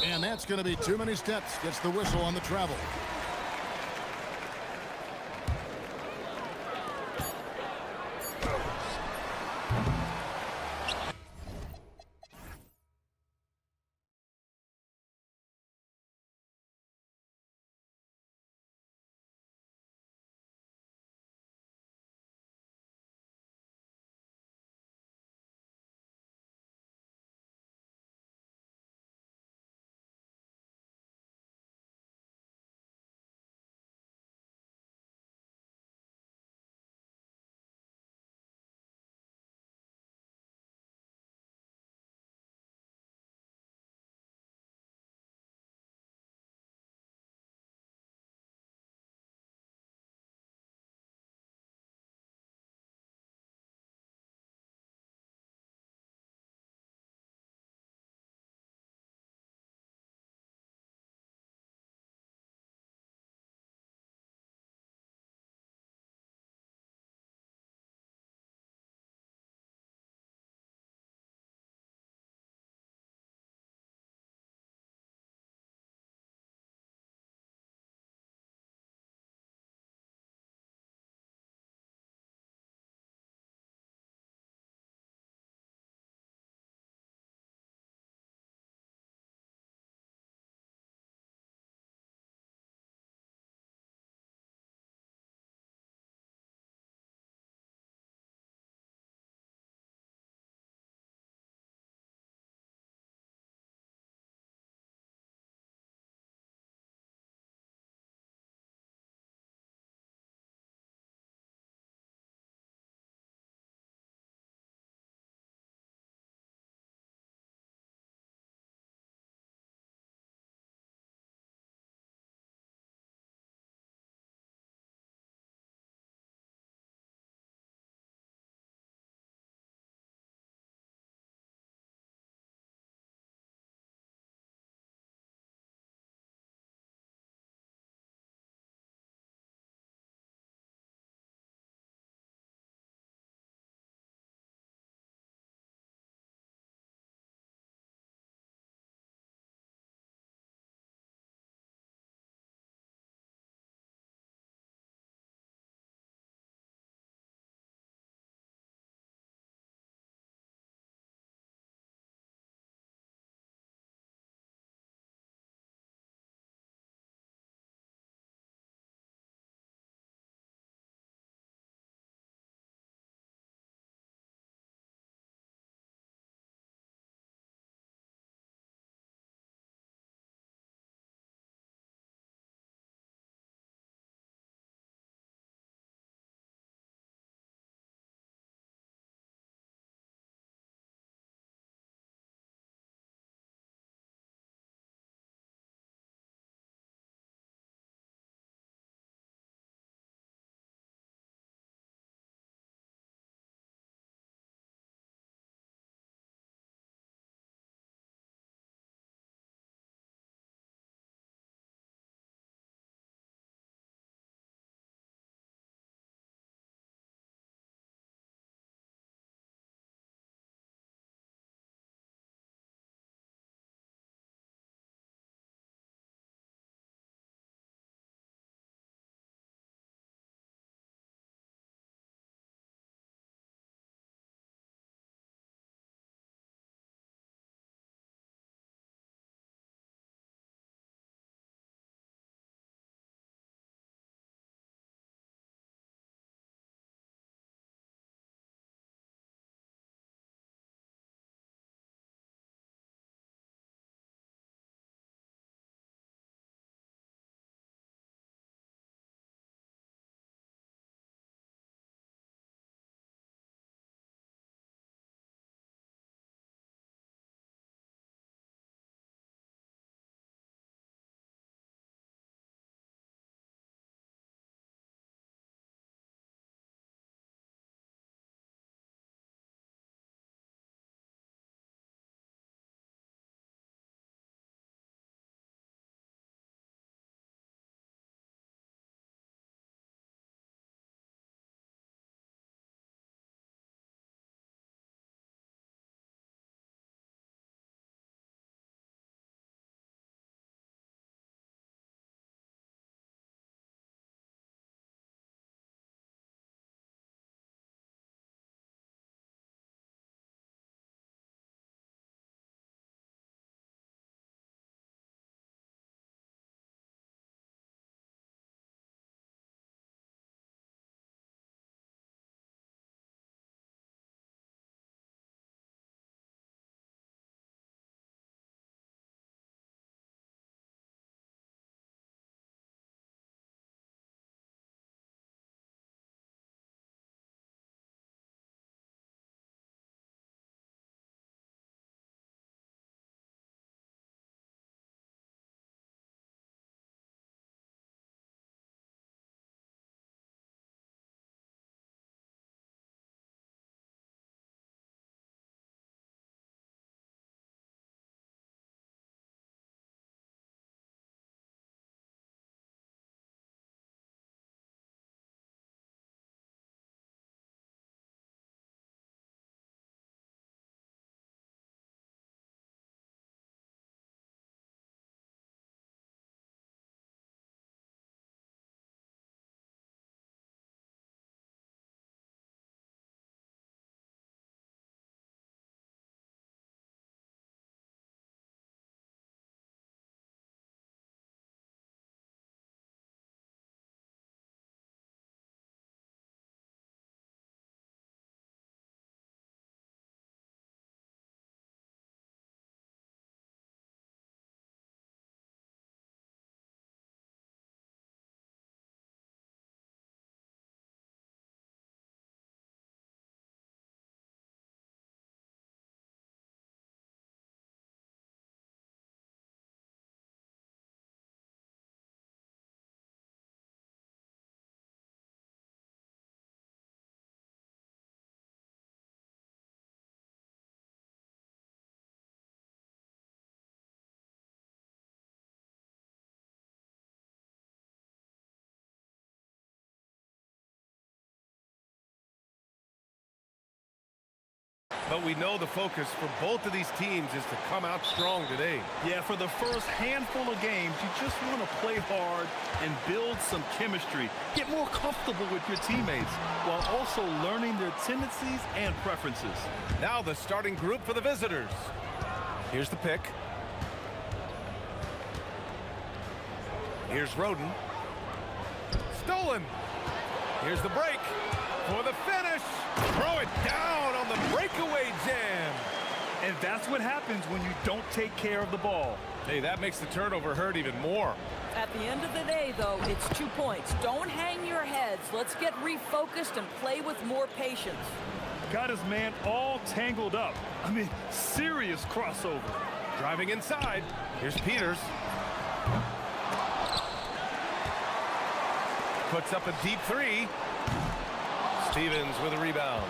And that's going to be too many steps. Gets the whistle on the travel. But we know the focus for both of these teams is to come out strong today. Yeah, for the first handful of games, you just want to play hard and build some chemistry. Get more comfortable with your teammates while also learning their tendencies and preferences. Now the starting group for the visitors. Here's the pick. Here's Roden. Stolen. Here's the break for the finish. Throw it down on the breakaway jam. And that's what happens when you don't take care of the ball. Hey, that makes the turnover hurt even more. At the end of the day, though, it's 2 points. Don't hang your heads. Let's get refocused and play with more patience. Got his man all tangled up. I mean, serious crossover. Driving inside. Here's Peters. Puts up a deep three. Stevens with a rebound.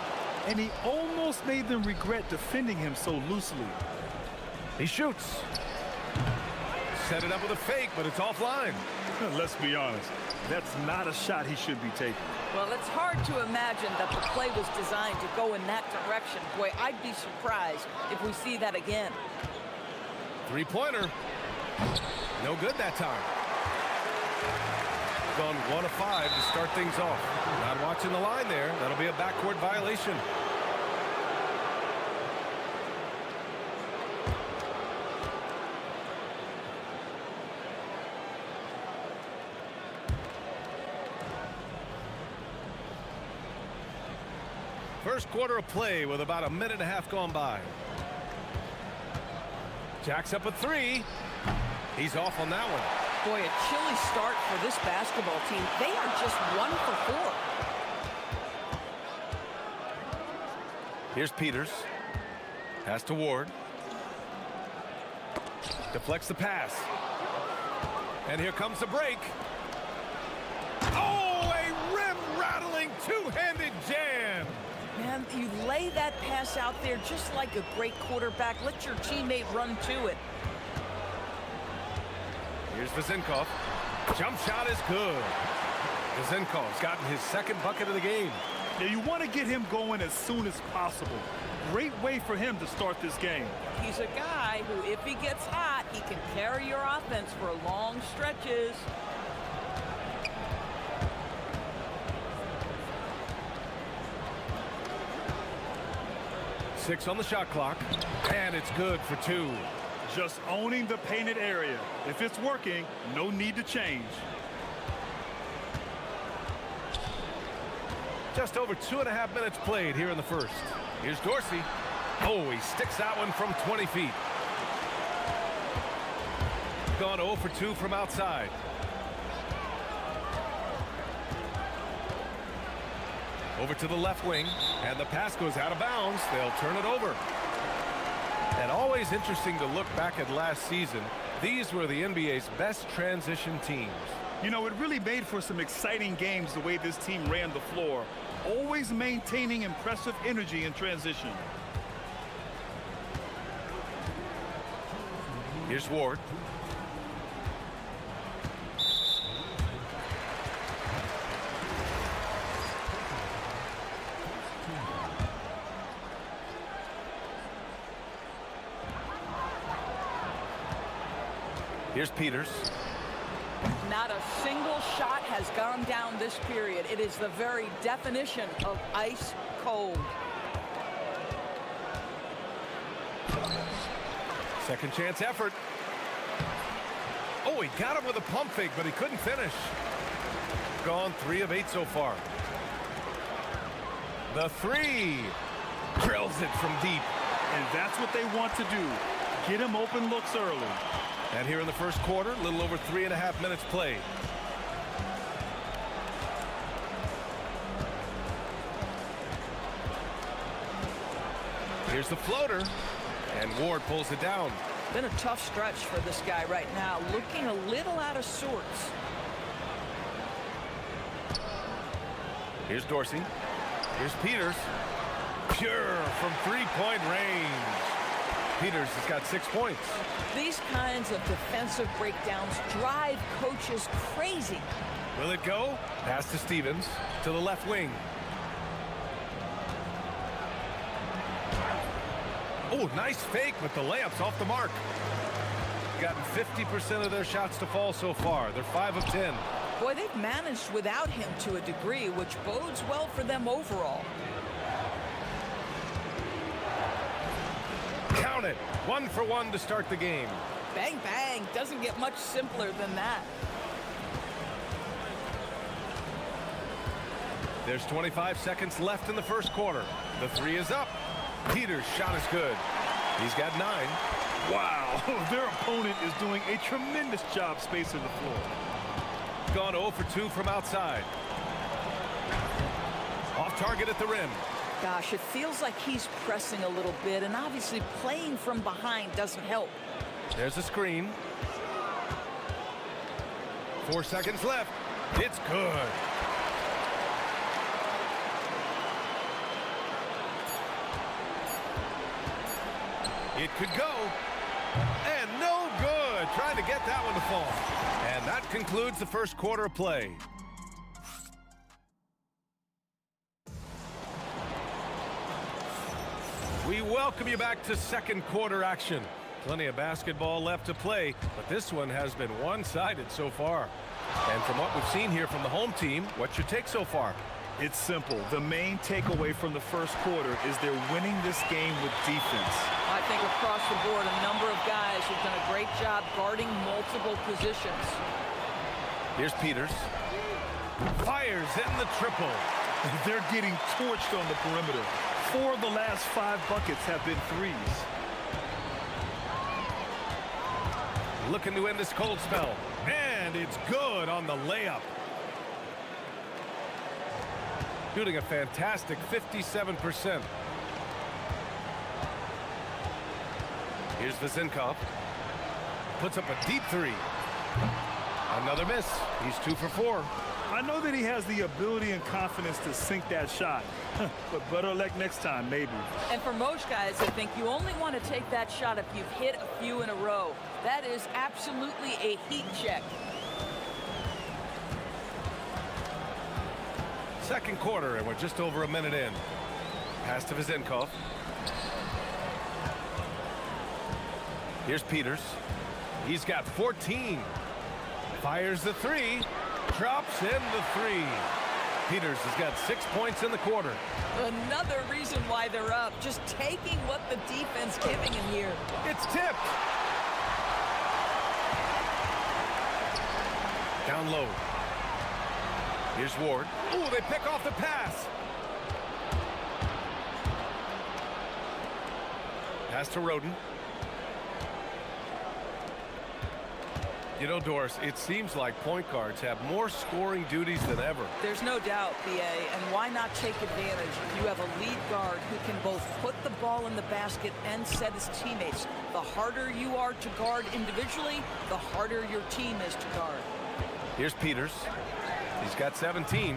And he almost made them regret defending him so loosely. He shoots. Set it up with a fake, but it's offline. Let's be honest. That's not a shot he should be taking. Well, it's hard to imagine that the play was designed to go in that direction. Boy, I'd be surprised if we see that again. Three-pointer. No good that time. Gone 1 of 5 to start things off. Not watching the line there. That'll be a backcourt violation. First quarter of play with about a minute and a half gone by. Jacks up a three. He's off on that one. Boy, a chilly start for this basketball team. They are just 1 for 4. Here's Peters. Pass to Ward. Deflects the pass. And here comes the break. Oh, a rim-rattling two-handed jam. Man, you lay that pass out there just like a great quarterback. Let your teammate run to it. Here's Vezenkov. Jump shot is good. Vezenkov's gotten his second bucket of the game. Now you want to get him going as soon as possible. Great way for him to start this game. He's a guy who, if he gets hot, he can carry your offense for long stretches. Six on the shot clock, and it's good for 2. Just owning the painted area. If it's working, no need to change. Just over 2.5 minutes played here in the first. Here's Dorsey. Oh, he sticks that one from 20 feet. Gone 0 for 2 from outside. Over to the left wing, and the pass goes out of bounds. They'll turn it over. And always interesting to look back at last season. These were the NBA's best transition teams. You know, it really made for some exciting games the way this team ran the floor, always maintaining impressive energy in transition. Here's Ward. Here's Peters. Not a single shot has gone down this period. It is the very definition of ice cold. Second chance effort. Oh, he got him with a pump fake, but he couldn't finish. Gone 3 of 8 so far. The three. Drills it from deep. And that's what they want to do. Get him open looks early. And here in the first quarter, a little over 3.5 minutes played. Here's the floater, and Ward pulls it down. Been a tough stretch for this guy right now, looking a little out of sorts. Here's Dorsey. Here's Peters. Pure from three-point range. Peters has got 6 points. These kinds of defensive breakdowns drive coaches crazy. Will it go? Pass to Stevens to the left wing. Oh, nice fake, but the layup's off the mark. Gotten 50% of their shots to fall so far. They're 5 of 10. Boy, they've managed without him to a degree, which bodes well for them overall. Count it. 1 for 1 to start the game. Bang, bang. Doesn't get much simpler than that. There's 25 seconds left in the first quarter. The 3 is up. Peters' shot is good. He's got 9. Wow, their opponent is doing a tremendous job spacing the floor. Gone 0 for 2 from outside. Off target at the rim. Gosh, it feels like he's pressing a little bit, and obviously playing from behind doesn't help. There's a screen. 4 seconds left. It's good. It could go. And no good. Trying to get that one to fall. And that concludes the first quarter of play. We welcome you back to second quarter action. Plenty of basketball left to play, but this one has been one-sided so far. And from what we've seen here from the home team, what's your take so far? It's simple. The main takeaway from the first quarter is they're winning this game with defense. I think across the board, a number of guys have done a great job guarding multiple positions. Here's Peters. Fires in the triple. They're getting torched on the perimeter. 4 of the last 5 buckets have been threes. Looking to end this cold spell. And it's good on the layup. Shooting a fantastic 57%. Here's Vezinkov. Puts up a deep 3. Another miss. He's 2 for 4. I know that he has the ability and confidence to sink that shot. But better luck next time, maybe. And for most guys, I think you only want to take that shot if you've hit a few in a row. That is absolutely a heat check. Second quarter, and we're just over a minute in. Pass to Vezinkov. Here's Peters. He's got 14. Fires the 3. Drops in the 3. Peters has got 6 points in the quarter. Another reason why they're up. Just taking what the defense giving him here. It's tipped. Down low. Here's Ward. Ooh, they pick off the pass. Pass to Roden. You know, Doris, it seems like point guards have more scoring duties than ever. There's no doubt, BA, and why not take advantage? You have a lead guard who can both put the ball in the basket and set his teammates. The harder you are to guard individually, the harder your team is to guard. Here's Peters. He's got 17.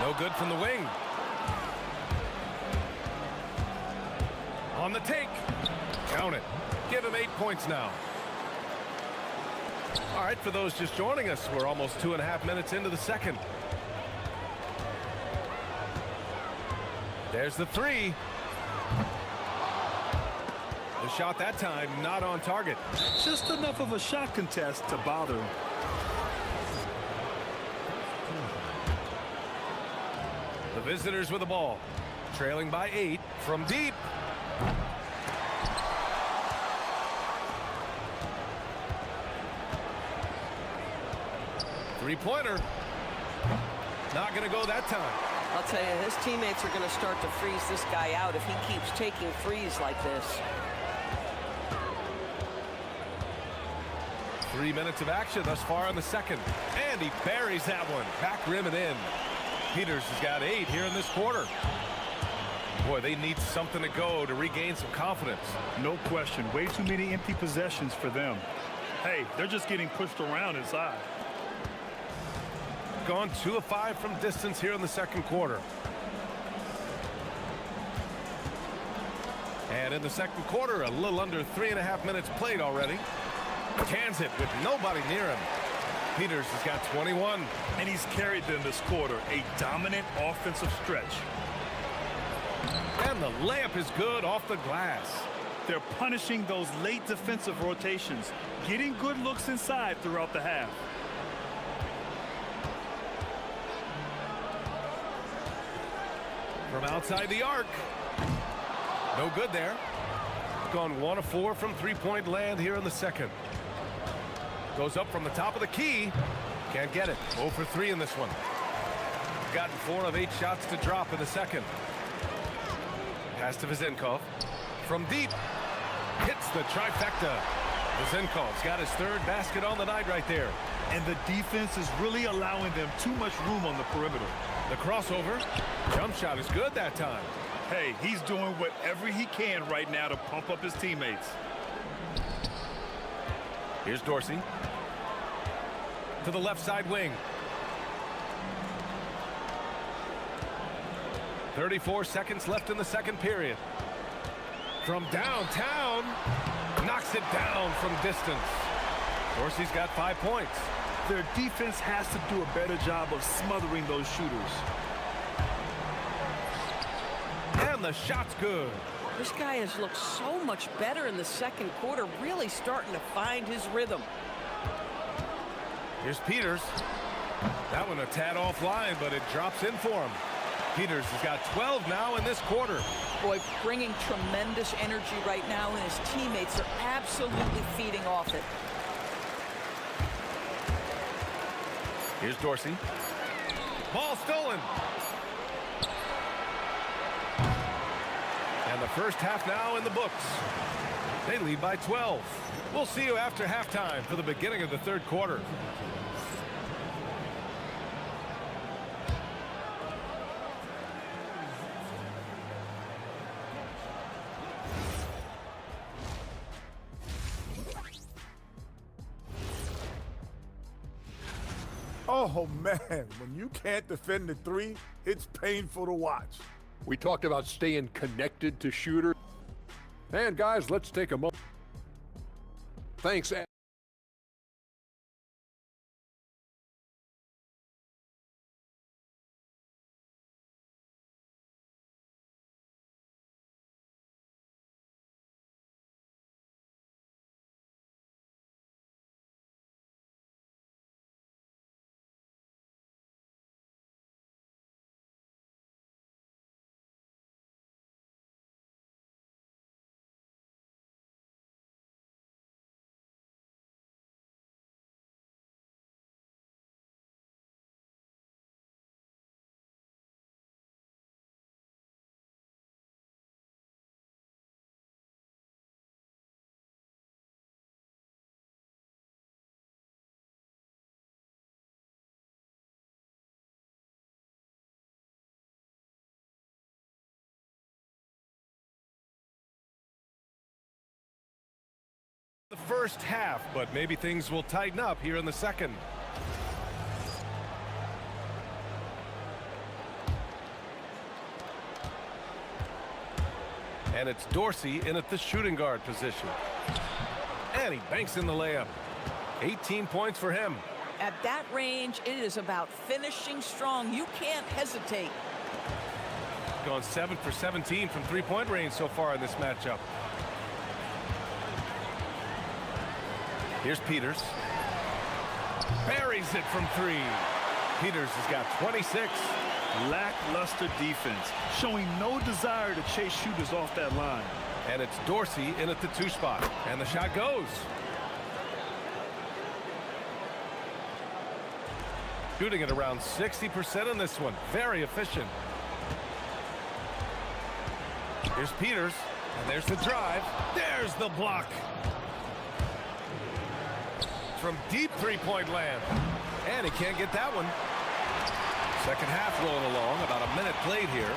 No good from the wing. On the take. Count it. Give him 8 points now. All right, for those just joining us, we're almost 2.5 minutes into the second. There's the 3. The shot that time, not on target. Just enough of a shot contest to bother him. The visitors with the ball, trailing by 8 from deep. Three-pointer. Not going to go that time. I'll tell you, his teammates are going to start to freeze this guy out if he keeps taking threes like this. 3 minutes of action thus far in the second. And he buries that one. Back rim and in. Peters has got 8 here in this quarter. Boy, they need something to go to regain some confidence. No question. Way too many empty possessions for them. Hey, they're just getting pushed around inside. Gone 2 of 5 from distance here in the second quarter. And in the second quarter, a little under 3.5 minutes played already. Cans it with nobody near him. Peters has got 21. And he's carried them this quarter. A dominant offensive stretch. And the layup is good off the glass. They're punishing those late defensive rotations, getting good looks inside throughout the half. From outside the arc. No good there. Gone 1 of 4 from three-point land here in the second. Goes up from the top of the key. Can't get it. 0 for 3 in this one. Gotten 4 of 8 shots to drop in the second. Pass to Vezenkov. From deep. Hits the trifecta. Vezenkov's got his third basket on the night right there. And the defense is really allowing them too much room on the perimeter. The crossover. Jump shot is good that time. Hey, he's doing whatever he can right now to pump up his teammates. Here's Dorsey. To the left side wing. 34 seconds left in the second period. From downtown. Knocks it down from distance. Dorsey's got 5 points. Their defense has to do a better job of smothering those shooters. And the shot's good. This guy has looked so much better in the second quarter, really starting to find his rhythm. Here's Peters. That one a tad offline, but it drops in for him. Peters has got 12 now in this quarter. Boy, bringing tremendous energy right now, and his teammates are absolutely feeding off it. Here's Dorsey. Ball stolen. And the first half now in the books. They lead by 12. We'll see you after halftime for the beginning of the third quarter. Oh, man, when you can't defend the three, it's painful to watch. We talked about staying connected to shooters. And guys, let's take a moment. Thanks. The first half, but maybe things will tighten up here in the second. And it's Dorsey in at the shooting guard position. And he banks in the layup. 18 points for him. At that range, it is about finishing strong. You can't hesitate. Gone 7 for 17 from three-point range so far in this matchup. Here's Peters. Buries it from 3. Peters has got 26. Lackluster defense, showing no desire to chase shooters off that line. And it's Dorsey in at the 2 spot. And the shot goes. Shooting at around 60% in this one. Very efficient. Here's Peters. And there's the drive. There's the block. From deep three-point land. And he can't get that one. Second half rolling along. About a minute played here.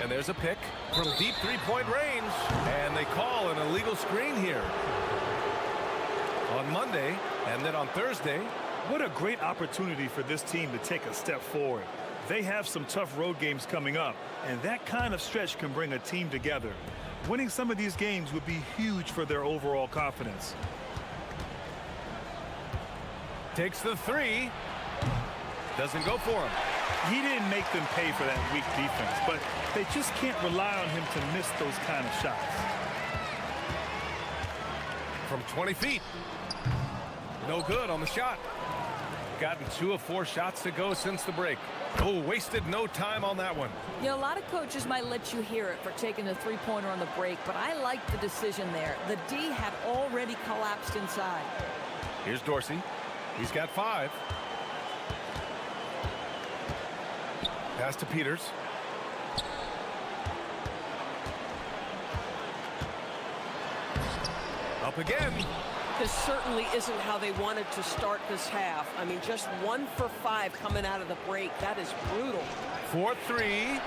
And there's a pick from deep three-point range. And they call an illegal screen here. On Monday, and then on Thursday. What a great opportunity for this team to take a step forward. They have some tough road games coming up, and that kind of stretch can bring a team together. Winning some of these games would be huge for their overall confidence. Takes the 3. Doesn't go for him. He didn't make them pay for that weak defense, but they just can't rely on him to miss those kind of shots. From 20 feet. No good on the shot. Gotten 2 of 4 shots to go since the break. Oh, wasted no time on that one. You know, a lot of coaches might let you hear it for taking the three-pointer on the break, but I like the decision there. The D had already collapsed inside. Here's Dorsey. He's got 5. Pass to Peters. Up again. This certainly isn't how they wanted to start this half. I mean, just 1 for 5 coming out of the break. That is brutal. 4-3.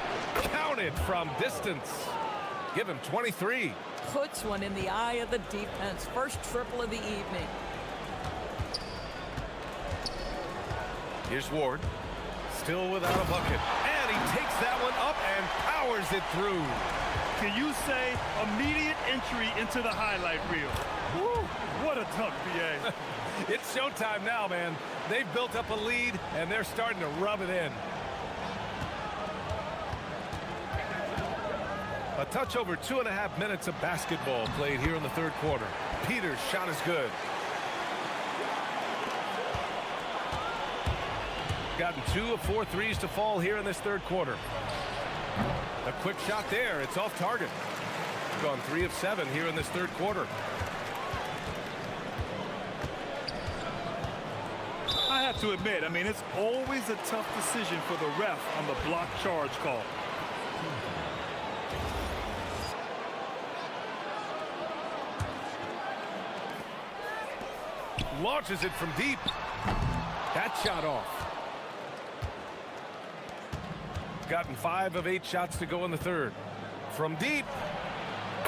Counted from distance. Give him 23. Puts one in the eye of the defense. First triple of the evening. Here's Ward. Still without a bucket. And he takes that one up and powers it through. Can you say immediate entry into the highlight reel? Woo, what a dunk, BA. It's showtime now, man. They've built up a lead, and they're starting to rub it in. A touch over 2.5 minutes of basketball played here in the third quarter. Peters' shot is good. Gotten 2 of 4 threes to fall here in this third quarter. A quick shot there. It's off target. Gone 3 of 7 here in this third quarter. I have to admit, I mean, it's always a tough decision for the ref on the block charge call. Launches it from deep. That shot off. Gotten 5 of 8 shots to go in the third. From deep.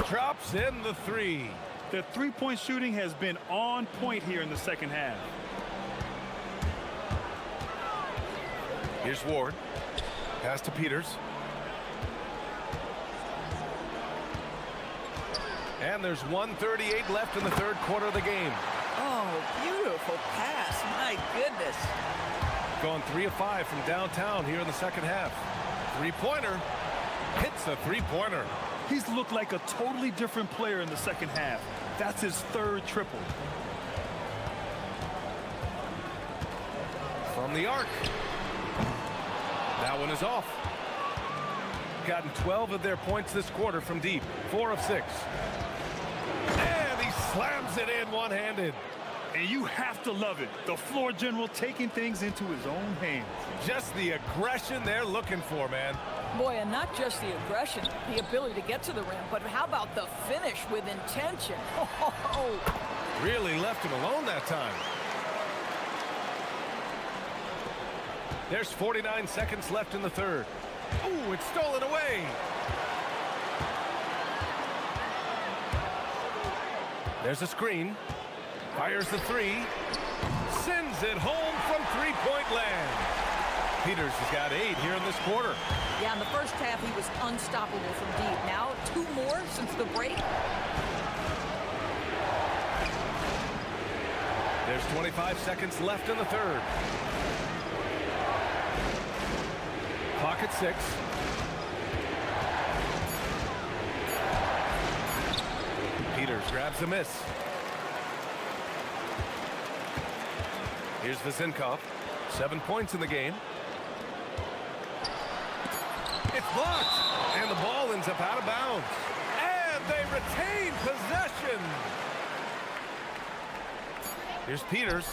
Drops in the 3. The three-point shooting has been on point here in the second half. Here's Ward. Pass to Peters. And there's 1:38 left in the third quarter of the game. Oh, beautiful pass. My goodness. Gone 3 of 5 from downtown here in the second half. Three-pointer. Hits a three-pointer. He's looked like a totally different player in the second half. That's his third triple. From the arc. That one is off. Gotten 12 of their points this quarter from deep. 4 of 6. And he slams it in one-handed. And you have to love it. The floor general taking things into his own hands. Just the aggression they're looking for, man. Boy, and not just the aggression, the ability to get to the rim, but how about the finish with intention? Oh. Really left him alone that time. There's 49 seconds left in the third. Ooh, it's stolen away. There's a screen. Fires the 3. Sends it home from three-point land. Peters has got 8 here in this quarter. Yeah, in the first half, he was unstoppable from deep. Now, 2 more since the break. There's 25 seconds left in the third. Clock at 6. Peters grabs a miss. Here's Vasenkov. 7 points in the game. It's blocked. And the ball ends up out of bounds. And they retain possession. Here's Peters.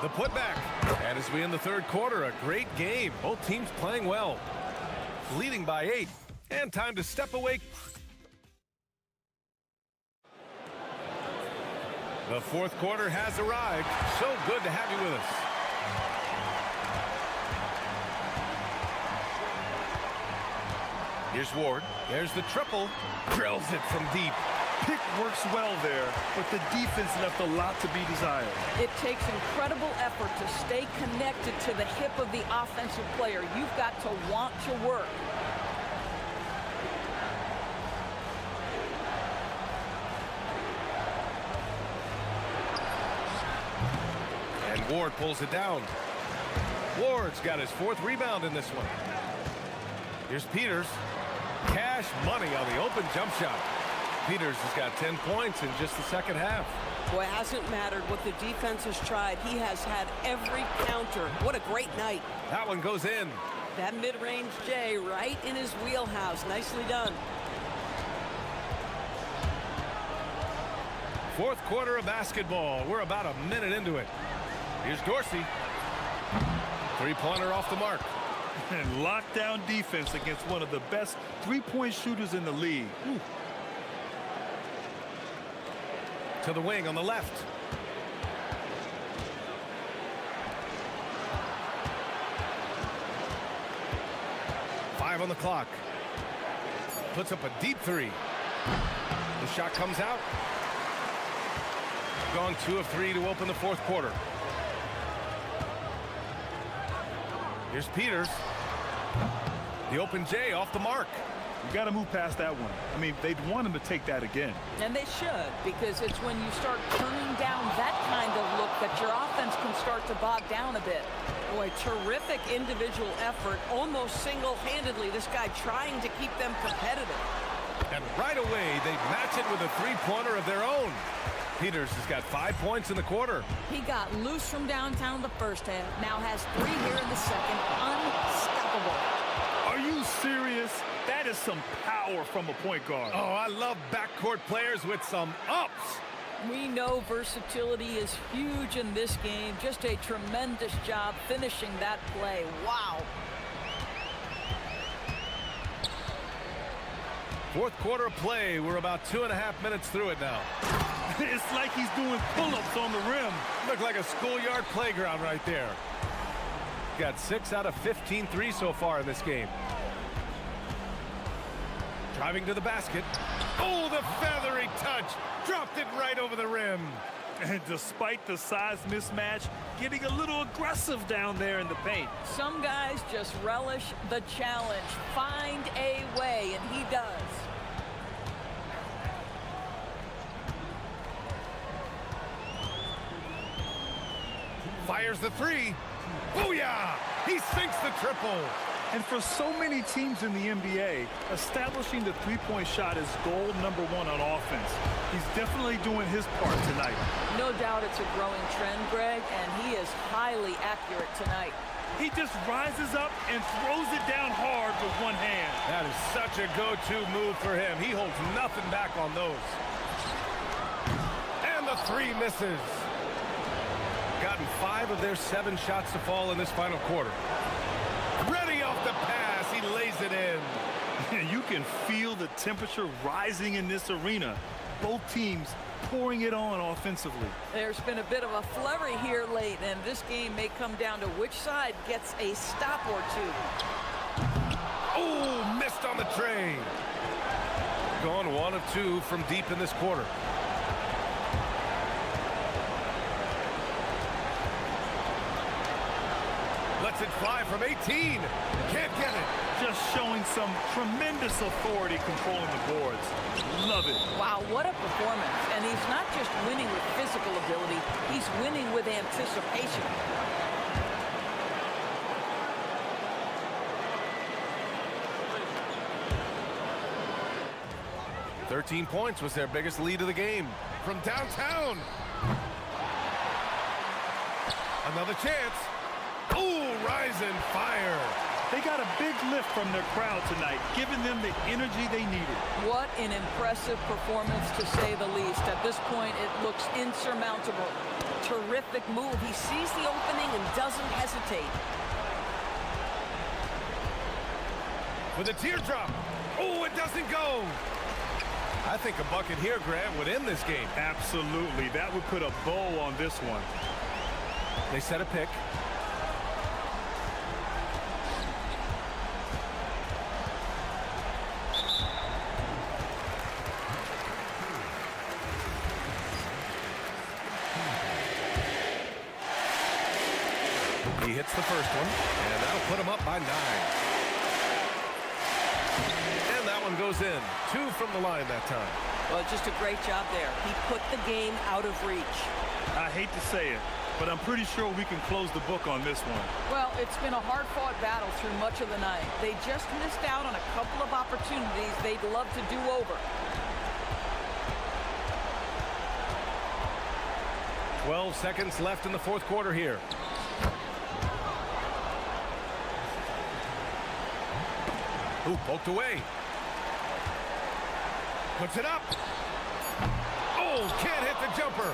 The putback. And as we end the third quarter, a great game. Both teams playing well. Leading by 8. And time to step away. The fourth quarter has arrived. So good to have you with us. Here's Ward. There's the triple. Drills it from deep. Pick works well there, but the defense left a lot to be desired. It takes incredible effort to stay connected to the hip of the offensive player. You've got to want to work. And Ward pulls it down. Ward's got his 4th rebound in this one. Here's Peters. Cash money on the open jump shot. Peters has got 10 points in just the second half. Boy, it hasn't mattered what the defense has tried. He has had every counter. What a great night. That one goes in. That mid-range J right in his wheelhouse. Nicely done. 4th quarter of basketball. We're about a minute into it. Here's Dorsey. 3-pointer off the mark. And lockdown defense against one of the best three-point shooters in the league. Ooh. To the wing on the left. Five on the clock. Puts up a deep 3. The shot comes out. Gone 2 of 3 to open the 4th quarter. Here's Peters. The open J off the mark. You got to move past that one. I mean, they'd want him to take that again. And they should, because it's when you start turning down that kind of look that your offense can start to bog down a bit. Boy, terrific individual effort, almost single-handedly. This guy trying to keep them competitive. And right away, they match it with a 3-pointer of their own. Peters has got 5 points in the quarter. He got loose from downtown the first half. Now has 3 here in the second. Unstoppable. Are you serious? That is some power from a point guard. Oh, I love backcourt players with some ups. We know versatility is huge in this game. Just a tremendous job finishing that play. Wow. 4th quarter of play. We're about 2.5 minutes through it now. It's like he's doing pull-ups on the rim. Look like a schoolyard playground right there. Got 6 out of 15 threes so far in this game. Driving to the basket. Oh, the feathery touch. Dropped it right over the rim. And despite the size mismatch, getting a little aggressive down there in the paint. Some guys just relish the challenge. Find a way, and he does. Fires the 3. Booyah! He sinks the triple. And for so many teams in the NBA, establishing the three-point shot is goal number 1 on offense. He's definitely doing his part tonight. No doubt it's a growing trend, Greg, and he is highly accurate tonight. He just rises up and throws it down hard with one hand. That is such a go-to move for him. He holds nothing back on those. And the 3 misses. Gotten 5 of their 7 shots to fall in this final quarter. Ready off the pass. He lays it in. You can feel the temperature rising in this arena. Both teams pouring it on offensively. There's been a bit of a flurry here late, and this game may come down to which side gets a stop or 2. Oh, missed on the tray. Gone 1 of 2 from deep in this quarter. Lets it fly from 18. Can't get it. Just showing some tremendous authority controlling the boards. Love it. Wow, what a performance. And he's not just winning with physical ability, he's winning with anticipation. "13 points was their biggest lead of the game. From downtown. Another chance. Ooh, rise and fire. They got a big lift from their crowd tonight, giving them the energy they needed. What an impressive performance, to say the least. At this point, it looks insurmountable. Terrific move. He sees the opening and doesn't hesitate. With a teardrop. Oh, it doesn't go. I think a bucket here, Grant, would end this game. Absolutely. That would put a bow on this one. They set a pick. He hits the first one, and that'll put him up by 9. And that one goes in. 2 from the line that time. Well, just a great job there. He put the game out of reach. I hate to say it, but I'm pretty sure we can close the book on this one. Well, it's been a hard-fought battle through much of the night. They just missed out on a couple of opportunities they'd love to do over. 12 seconds left in the fourth quarter here. Ooh, poked away. Puts it up. Oh, can't hit the jumper.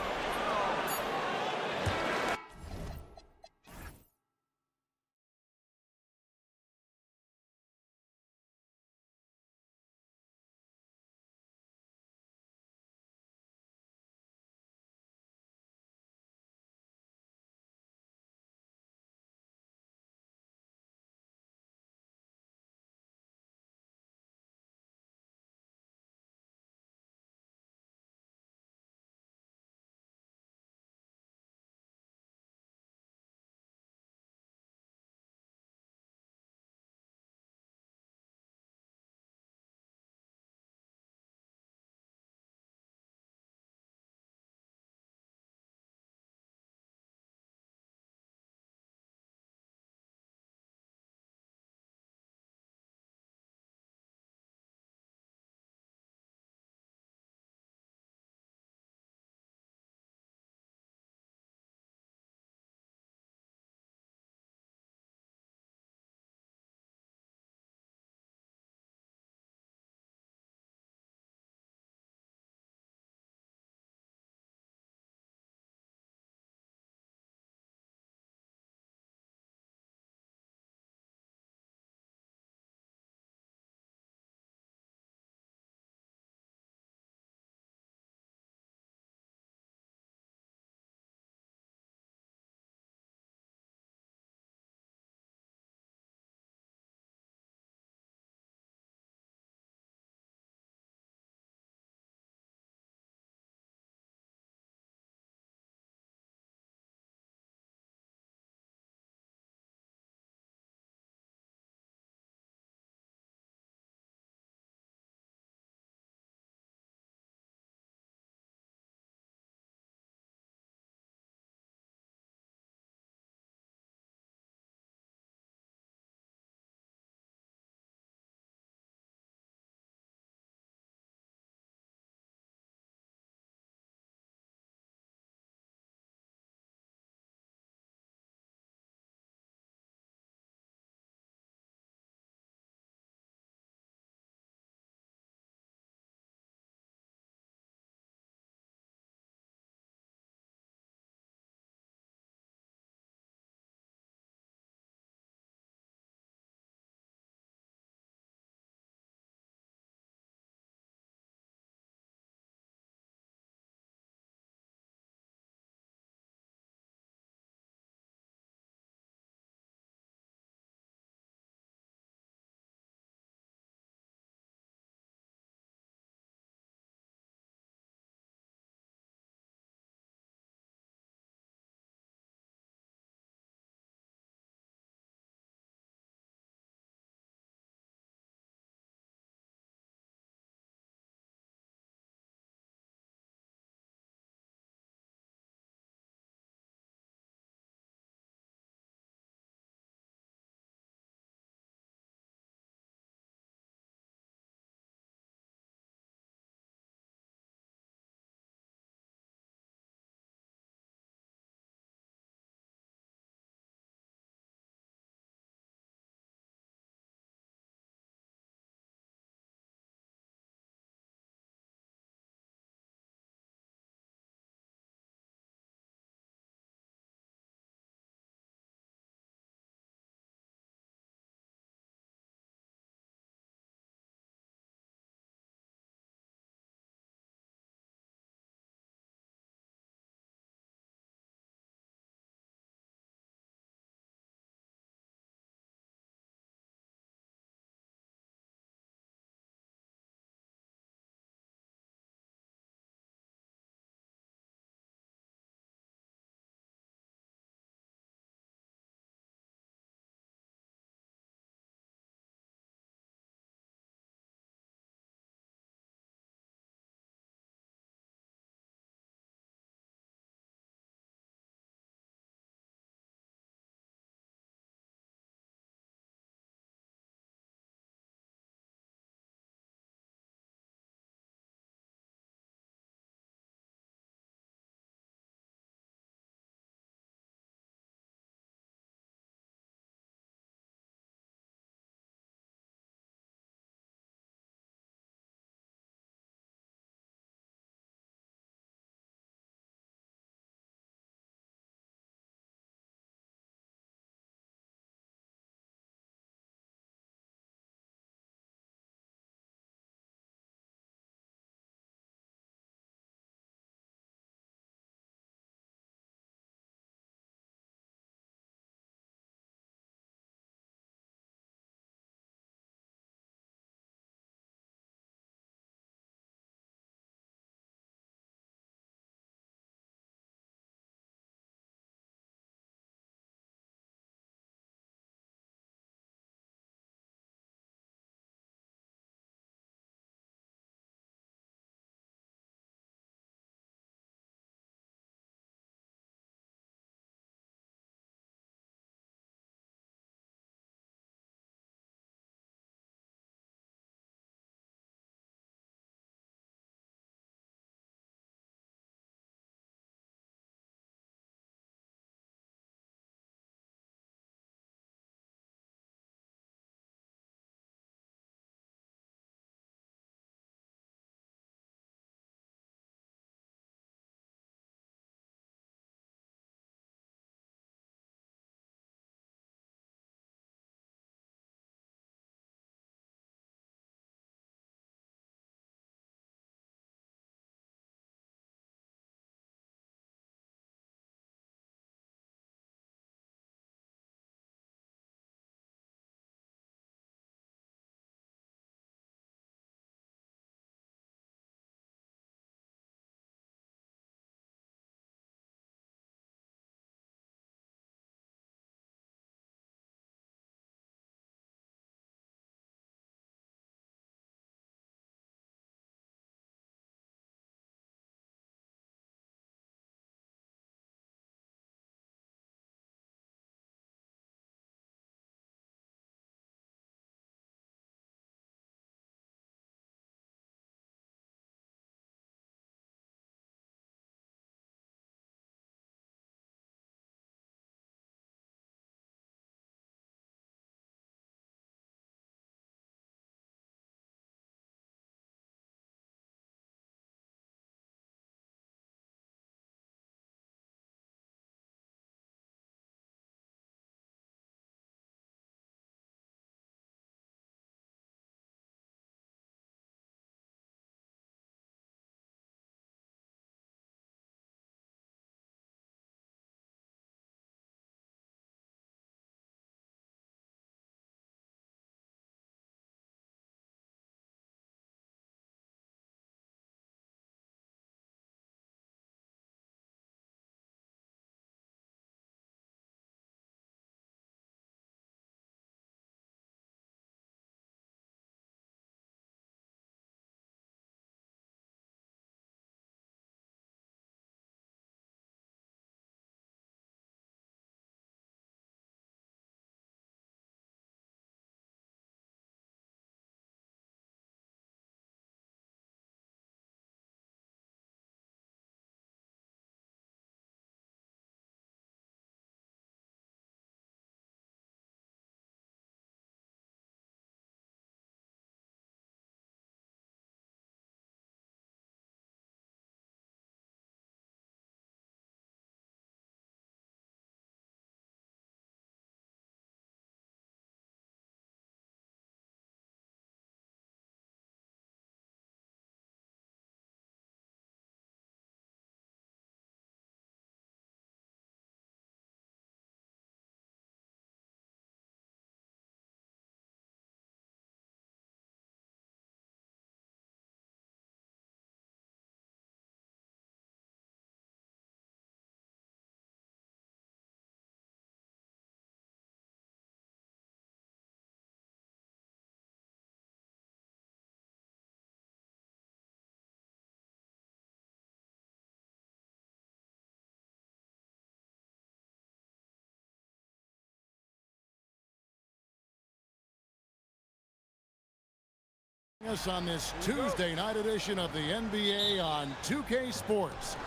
Us on this Tuesday night edition of the NBA on 2K Sports.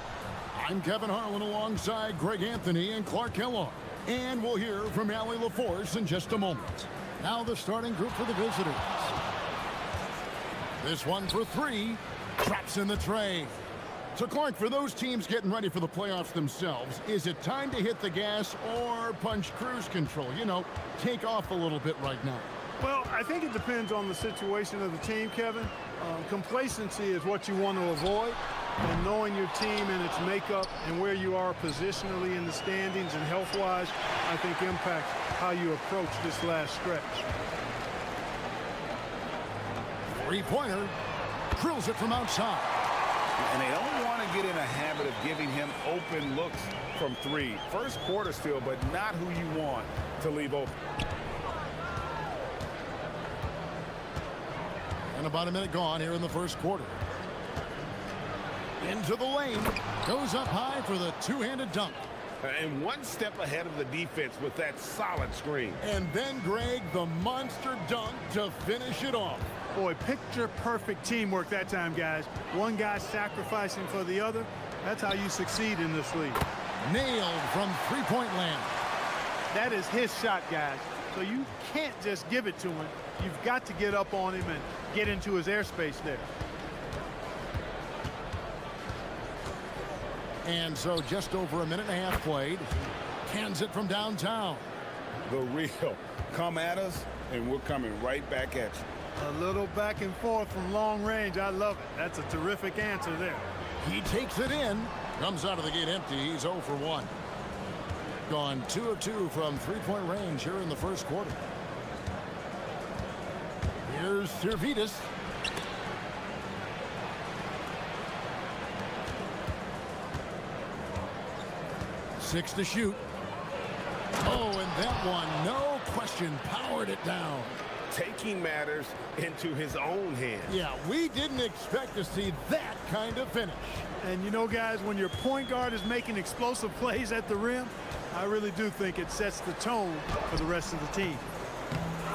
I'm Kevin Harlan alongside Greg Anthony and Clark Kellogg. And we'll hear from Allie LaForce in just a moment. Now the starting group for the visitors. This one for three. Traps in the tray. So, Clark, for those teams getting ready for the playoffs themselves, is it time to hit the gas or punch cruise control? You know, take off a little bit right now. Well, I think it depends on the situation of the team, Kevin. Complacency is what you want to avoid. And knowing your team and its makeup and where you are positionally in the standings and health-wise, I think impacts how you approach this last stretch. Three-pointer. Drills it from outside. And they don't want to get in a habit of giving him open looks from three. First quarter still, but not who you want to leave open. And about a minute gone here in the first quarter. Into the lane. Goes up high for the two-handed dunk. And one step ahead of the defense with that solid screen. And then, Greg, the monster dunk to finish it off. Boy, picture-perfect teamwork that time, guys. One guy sacrificing for the other. That's how you succeed in this league. Nailed from three-point land. That is his shot, guys. So you can't just give it to him. You've got to get up on him and get into his airspace there. And so just over a minute and a half played. Cans it from downtown. The real. Come at us, and we're coming right back at you. A little back and forth from long range. I love it. That's a terrific answer there. He takes it in. Comes out of the gate empty. He's 0 for 1. Gone 2 of 2 from three-point range here in the first quarter. Here's Servetus. Six to shoot. Oh, and that one, no question, powered it down. Taking matters into his own hands. Yeah, we didn't expect to see that kind of finish. And you know, guys, when your point guard is making explosive plays at the rim, I really do think it sets the tone for the rest of the team.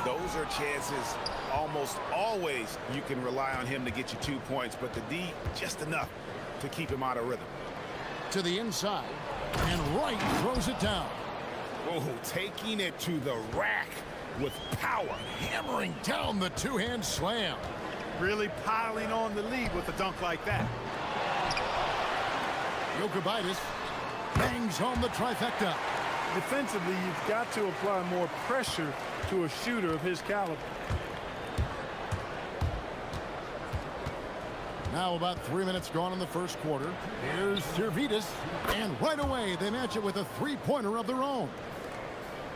Those are chances almost always you can rely on him to get you 2 points, but the D, just enough to keep him out of rhythm. To the inside, and Wright throws it down. Oh, taking it to the rack with power. Hammering down the two-hand slam. Really piling on the lead with a dunk like that. Jokibitis bangs home the trifecta. Defensively, you've got to apply more pressure to a shooter of his caliber. Now about 3 minutes gone in the first quarter. Here's Servetus, and right away they match it with a three-pointer of their own.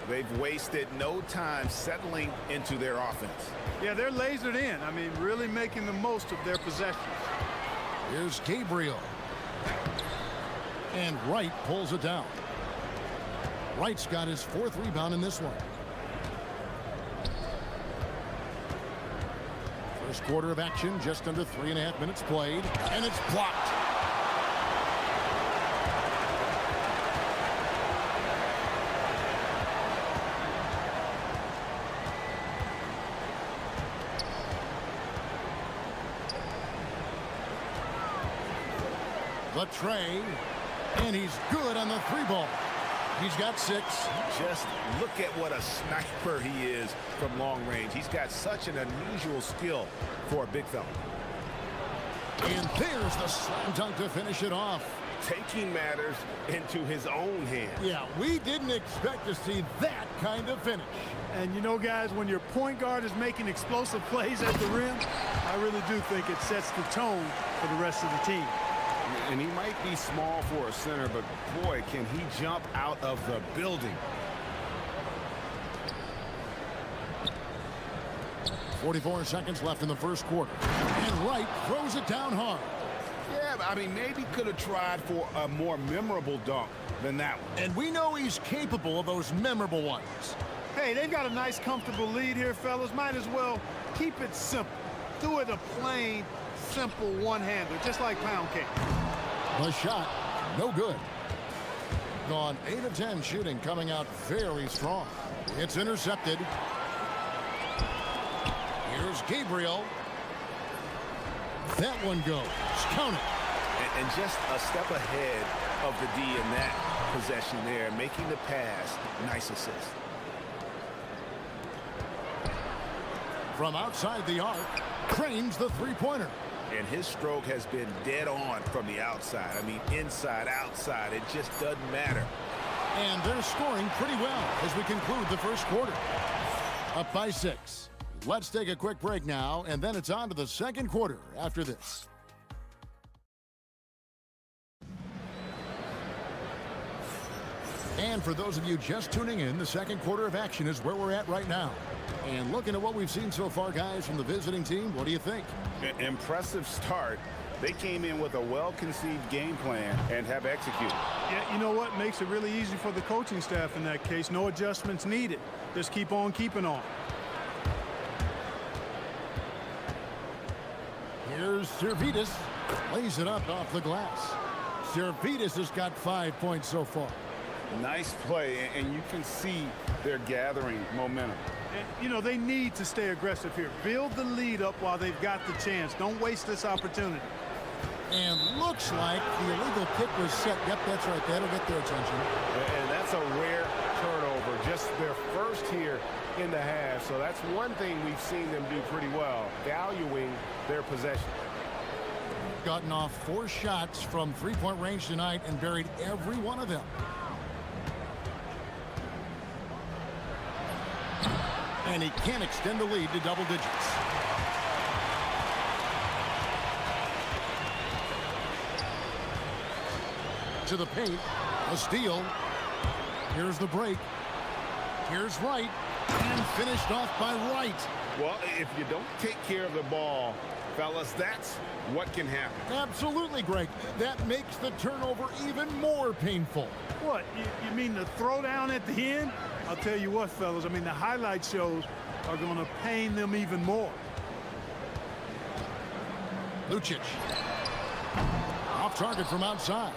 They've wasted no time settling into their offense. Yeah, they're lasered in. I mean, really making the most of their possessions. Here's Gabriel. And Wright pulls it down. Wright's got his fourth rebound in this one. First quarter of action, just under 3.5 minutes played, and it's blocked. The tray, and he's good on the three ball. He's got 6. Just look at what a sniper he is from long range. He's got such an unusual skill for a big fella. And there's the slam dunk to finish it off. Taking matters into his own hands. Yeah, we didn't expect to see that kind of finish. And you know, guys, when your point guard is making explosive plays at the rim, I really do think it sets the tone for the rest of the team. And he might be small for a center, but boy, can he jump out of the building. 44 seconds left in the first quarter. And Wright throws it down hard. Yeah, I mean, maybe could have tried for a more memorable dunk than that one. And we know he's capable of those memorable ones. Hey, they've got a nice, comfortable lead here, fellas. Might as well keep it simple. Do it a plain, simple one-hander, just like pound cake. The shot, no good. Gone 8 of 10 shooting, coming out very strong. It's intercepted. Here's Gabriel. That one goes. Count it. And just a step ahead of the D in that possession there, making the pass. Nice assist. From outside the arc, cranes the three-pointer. And his stroke has been dead on from the outside. I mean, inside, outside, it just doesn't matter. And they're scoring pretty well as we conclude the first quarter. Up by 6. Let's take a quick break now, and then it's on to the second quarter after this. And for those of you just tuning in, the second quarter of action is where we're at right now. And looking at what we've seen so far, guys, from the visiting team, what do you think? Impressive start. They came in with a well-conceived game plan and have executed. Yeah, you know what? Makes it really easy for the coaching staff in that case. No adjustments needed. Just keep on keeping on. Here's Servetus. Lays it up off the glass. Servetus has got 5 points so far. Nice play, and you can see they're gathering momentum. And, you know, they need to stay aggressive here. Build the lead up while they've got the chance. Don't waste this opportunity. And looks like the illegal kick was set. Yep, that's right. That'll get their attention. And that's a rare turnover. Just their first here in the half. So that's one thing we've seen them do pretty well, valuing their possession. Gotten off 4 shots from three-point range tonight and buried every one of them. And he can extend the lead to double digits. To the paint, a steal. Here's the break. Here's Wright, and finished off by Wright. Well, if you don't take care of the ball, fellas, that's what can happen. Absolutely, Greg. That makes the turnover even more painful. What, you mean the throwdown at the end? I'll tell you what, fellas, I mean, the highlight shows are going to pain them even more. Lucic. Off target from outside.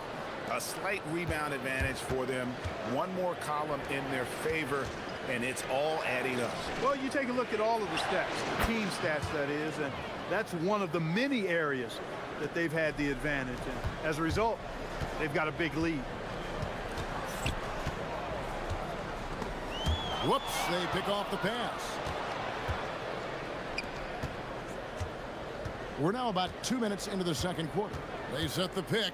A slight rebound advantage for them. One more column in their favor, and it's all adding up. Well, you take a look at all of the stats, the team stats, that is, and that's one of the many areas that they've had the advantage. And as a result, they've got a big lead. Whoops, they pick off the pass. We're now about 2 minutes into the second quarter. They set the pick.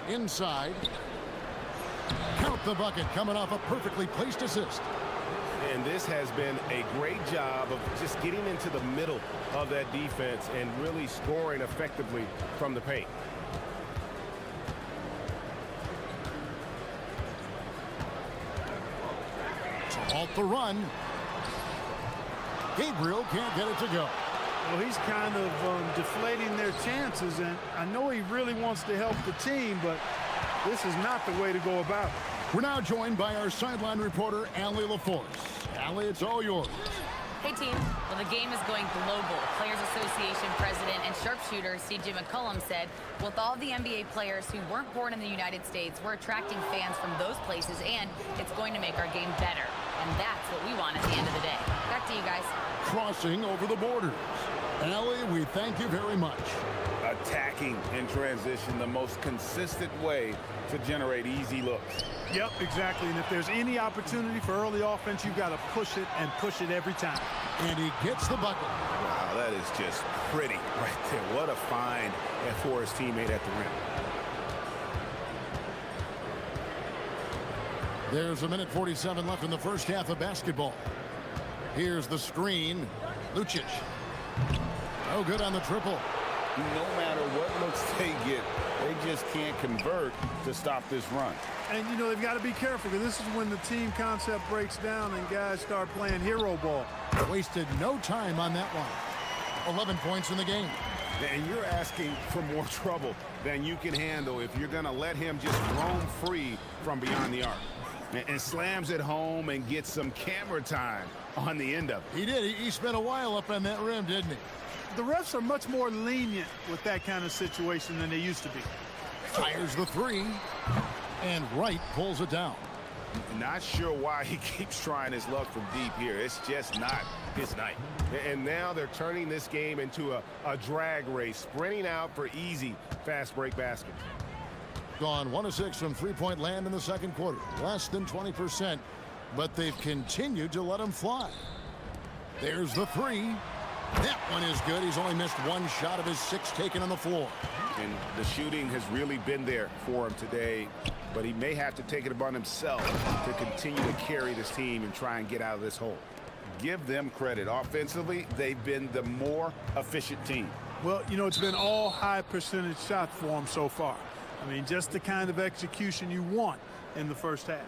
Inside. Count the bucket, coming off a perfectly placed assist. And this has been a great job of just getting into the middle of that defense and really scoring effectively from the paint. To halt the run. Gabriel can't get it to go. Well, he's kind of deflating their chances, and I know he really wants to help the team, but this is not the way to go about it. We're now joined by our sideline reporter, Allie LaForce. Allie, it's all yours. Hey, team. Well, the game is going global. Players Association president and sharpshooter C.J. McCollum said, with all the NBA players who weren't born in the United States, we're attracting fans from those places, and it's going to make our game better. And that's what we want at the end of the day. Back to you guys. Crossing over the borders. Allie, we thank you very much. Attacking in transition, the most consistent way to generate easy looks. Yep, exactly. And if there's any opportunity for early offense, you've got to push it and push it every time. And he gets the bucket. Wow, that is just pretty right there. What a find for his teammate at the rim. There's 1:47 left in the first half of basketball. Here's the screen. Lucic. No good on the triple. No matter what looks they get, they just can't convert to stop this run. And, you know, they've got to be careful, because this is when the team concept breaks down and guys start playing hero ball. Wasted no time on that one. 11 points in the game. And you're asking for more trouble than you can handle if you're going to let him just roam free from beyond the arc. And slams it home and gets some camera time on the end of it. He did. He spent a while up on that rim, didn't he? The refs are much more lenient with that kind of situation than they used to be. Fires the three, and Wright pulls it down. Not sure why he keeps trying his luck from deep here. It's just not his night. And now they're turning this game into a drag race, sprinting out for easy, fast break baskets. Gone 1 of 6 from three-point land in the second quarter. Less than 20%, but they've continued to let him fly. There's the three. That one is good. He's only missed one shot of his 6 taken on the floor. And the shooting has really been there for him today, but he may have to take it upon himself to continue to carry this team and try and get out of this hole. Give them credit. Offensively, they've been the more efficient team. Well, you know, it's been all high percentage shots for them so far. I mean, just the kind of execution you want in the first half.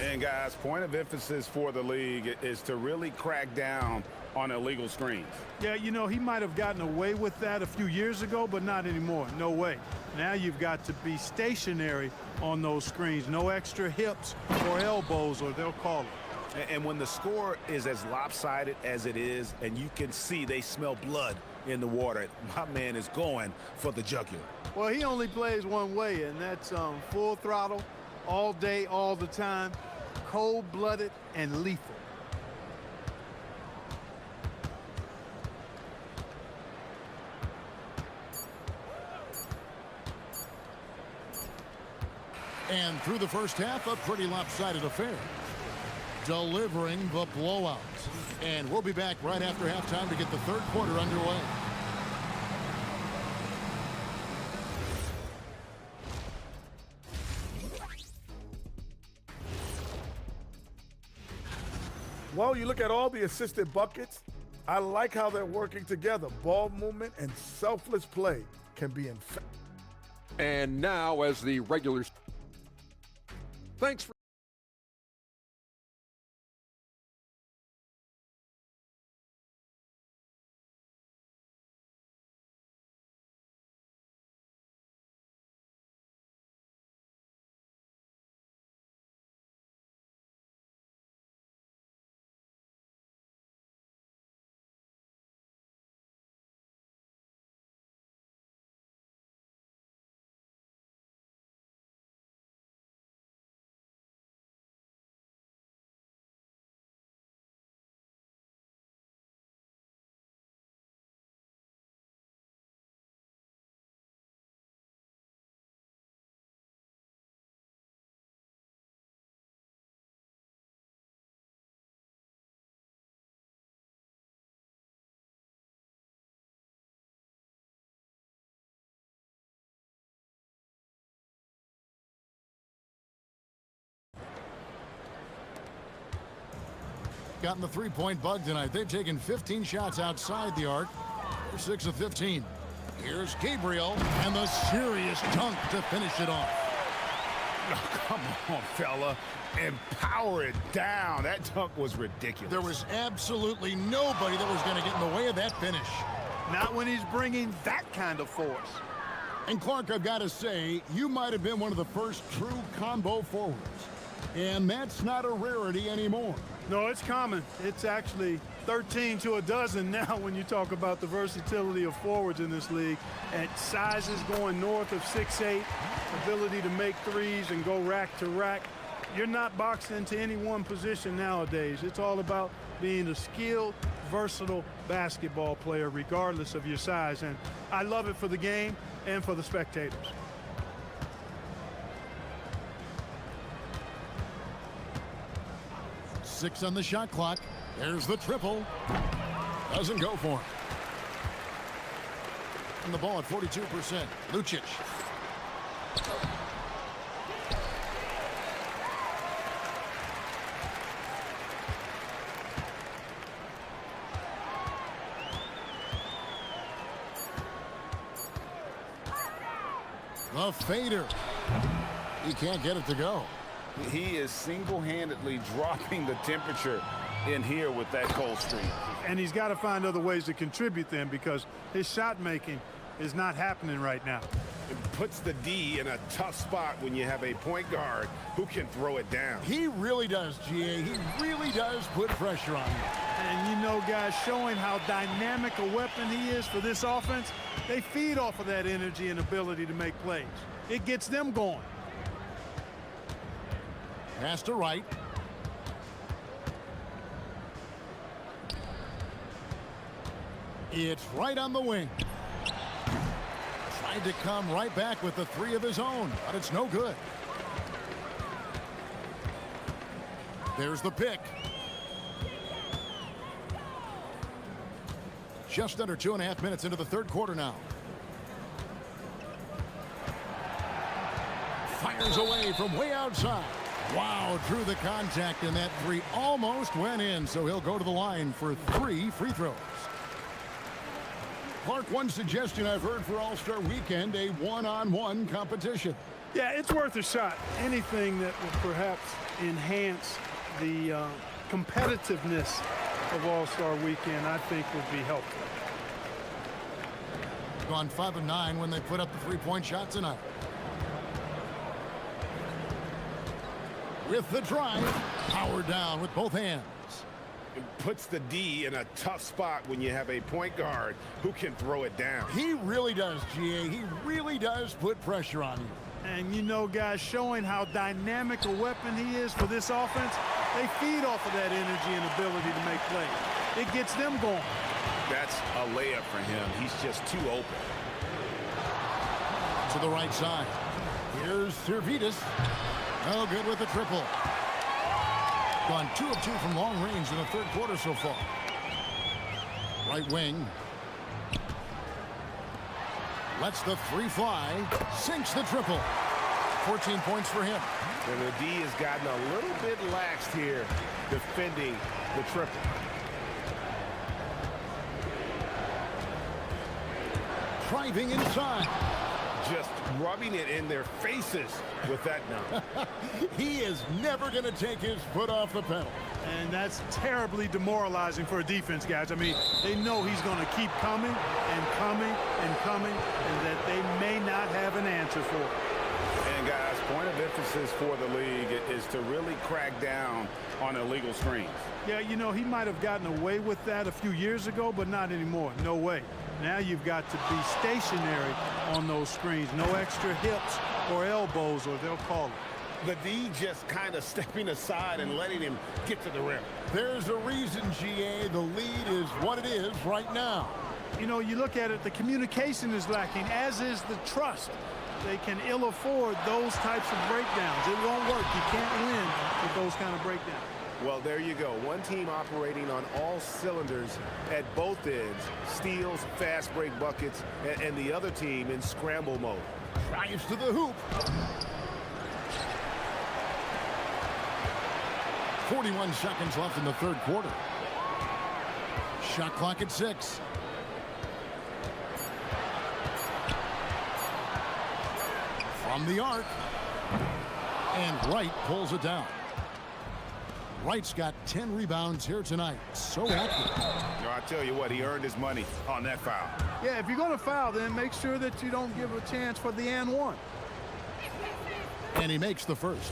And guys, point of emphasis for the league is to really crack down on illegal screens. Yeah, you know, he might have gotten away with that a few years ago, but not anymore. No way. Now you've got to be stationary on those screens. No extra hips or elbows, or they'll call it. And when the score is as lopsided as it is, and you can see they smell blood in the water, my man is going for the jugular. Well, he only plays one way, and that's full throttle, all day, all the time, cold-blooded and lethal. And through the first half, a pretty lopsided affair. Delivering the blowout. And we'll be back right after halftime to get the third quarter underway. Well, you look at all the assisted buckets, I like how they're working together. Ball movement and selfless play can be in fact. And now as the regulars. Thanks for Gotten the three-point bug tonight. They've taken 15 shots outside the arc. They're 6 of 15. Here's Gabriel and the serious dunk to finish it off. Oh, come on, fella. And power it down. That dunk was ridiculous. There was absolutely nobody that was going to get in the way of that finish. Not when he's bringing that kind of force. And Clark, I've got to say, you might have been one of the first true combo forwards. And that's not a rarity anymore. No, it's common. It's actually 13 to a dozen now when you talk about the versatility of forwards in this league. At sizes going north of 6'8", ability to make threes and go rack to rack. You're not boxed into any one position nowadays. It's all about being a skilled, versatile basketball player regardless of your size. And I love it for the game and for the spectators. Six on the shot clock. There's the triple. Doesn't go for him. And the ball at 42%. Lucic. The fader. He can't get it to go. He is single-handedly dropping the temperature in here with that cold streak. And he's got to find other ways to contribute then, because his shot making is not happening right now. It puts the D in a tough spot when you have a point guard who can throw it down. He really does, GA. He really does put pressure on you. And you know, guys, showing how dynamic a weapon he is for this offense, they feed off of that energy and ability to make plays. It gets them going. Pass to right. It's right on the wing. Tried to come right back with the three of his own, but it's no good. There's the pick. Just under 2.5 minutes into the third quarter now. Fires away from way outside. Wow, drew the contact, and that three almost went in, so he'll go to the line for 3 free throws. Clark, one suggestion I've heard for All-Star Weekend, a one-on-one competition. Yeah, it's worth a shot. Anything that would perhaps enhance the competitiveness of All-Star Weekend, I think would be helpful. Gone 5 of 9 when they put up the three-point shot tonight. With the drive, powered down with both hands. It puts the D in a tough spot when you have a point guard who can throw it down. He really does, GA. He really does put pressure on you. And you know, guys, showing how dynamic a weapon he is for this offense, they feed off of that energy and ability to make plays. It gets them going. That's a layup for him. He's just too open. To the right side. Here's Servetus. No good with the triple. Gone 2 of 2 from long range in the third quarter so far. Right wing. Lets the three fly. Sinks the triple. 14 points for him. And the D has gotten a little bit laxed here defending the triple. Driving inside. Just rubbing it in their faces with that number. He is never going to take his foot off the pedal. And that's terribly demoralizing for a defense, guys. I mean, they know he's going to keep coming and coming and coming, and that they may not have an answer for it. And guys, point of emphasis for the league is to really crack down on illegal screens. Yeah, you know, he might have gotten away with that a few years ago, but not anymore. No way. Now you've got to be stationary on those screens. No extra hips or elbows, or they'll call it. The D just kind of stepping aside and letting him get to the rim. There's a reason, GA. The lead is what it is right now. You know, you look at it, the communication is lacking, as is the trust. They can ill afford those types of breakdowns. It won't work. You can't win with those kind of breakdowns. Well, there you go. One team operating on all cylinders at both ends. Steals, fast break buckets, and the other team in scramble mode. Drives to the hoop. 41 seconds left in the third quarter. Shot clock at 6. From the arc. And Wright pulls it down. Wright's got 10 rebounds here tonight. So active. I tell you what, he earned his money on that foul. Yeah, if you're going to foul, then make sure that you don't give a chance for the and one. And he makes the first.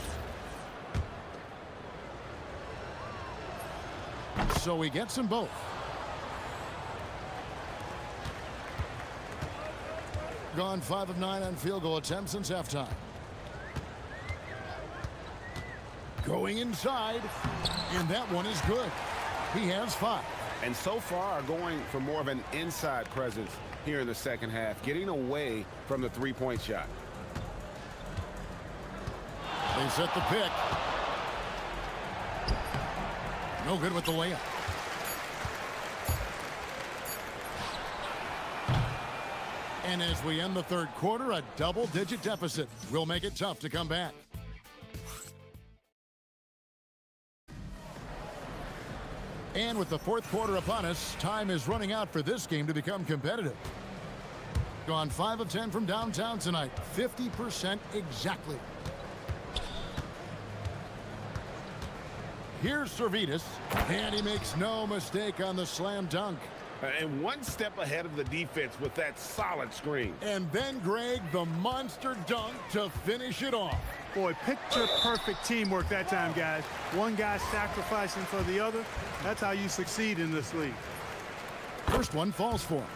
So he gets them both. Gone 5 of 9 on field goal attempts since halftime. Going inside, and that one is good. He has 5. And so far going for more of an inside presence here in the second half, getting away from the three-point shot. They set the pick. No good with the layup. And as we end the third quarter, a double-digit deficit will make it tough to come back. And with the fourth quarter upon us, time is running out for this game to become competitive. Gone 5 of 10 from downtown tonight, 50% exactly. Here's Servetus, and he makes no mistake on the slam dunk. And one step ahead of the defense with that solid screen. And then, Greg, the monster dunk to finish it off. Boy, picture-perfect teamwork that time, guys. One guy sacrificing for the other. That's how you succeed in this league. First one falls for him.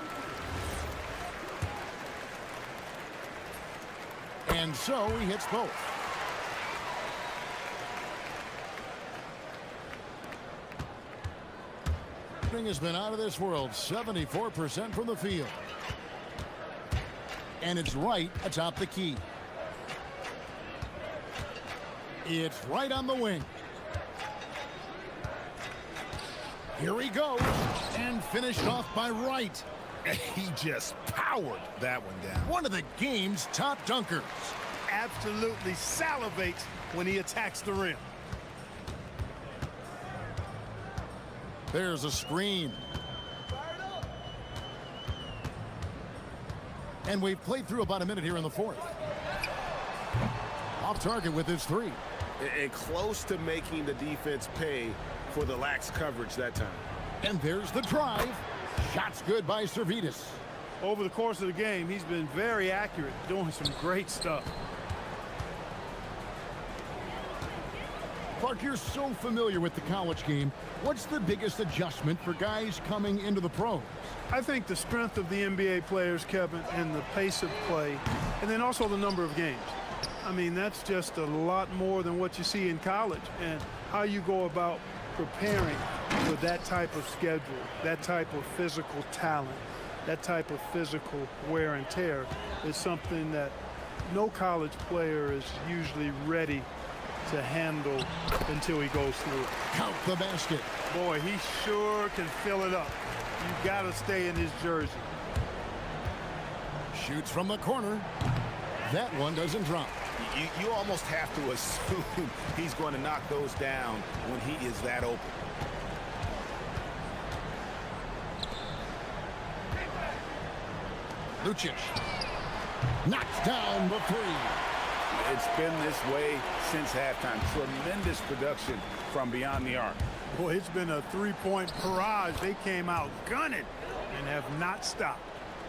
And so he hits both. shooting has been out of this world, 74% from the field. And it's right atop the key. It's right on the wing. Here he goes, and finished off by Wright. He just powered that one down. One of the game's top dunkers. Absolutely salivates when he attacks the rim. There's a screen. And we've played through about a minute here in the fourth. Off target with his three. And close to making the defense pay for the lax coverage that time. And there's the drive. Shots good by Servetus. Over the course of the game, he's been very accurate, doing some great stuff. Clark, you're so familiar with the college game. What's the biggest adjustment for guys coming into the pros? I think the strength of the NBA players, Kevin, and the pace of play, and then also the number of games. I mean, that's just a lot more than what you see in college, and how you go about preparing for that type of schedule, that type of physical talent, that type of physical wear and tear is something that no college player is usually ready to handle until he goes through it. Count the basket. Boy, he sure can fill it up. You got to stay in his jersey. Shoots from the corner. That one doesn't drop. You almost have to assume he's going to knock those down when he is that open. Lucic knocks down the three. It's been this way since halftime. Tremendous production from beyond the arc. Boy, it's been a three-point barrage. They came out gunning and have not stopped.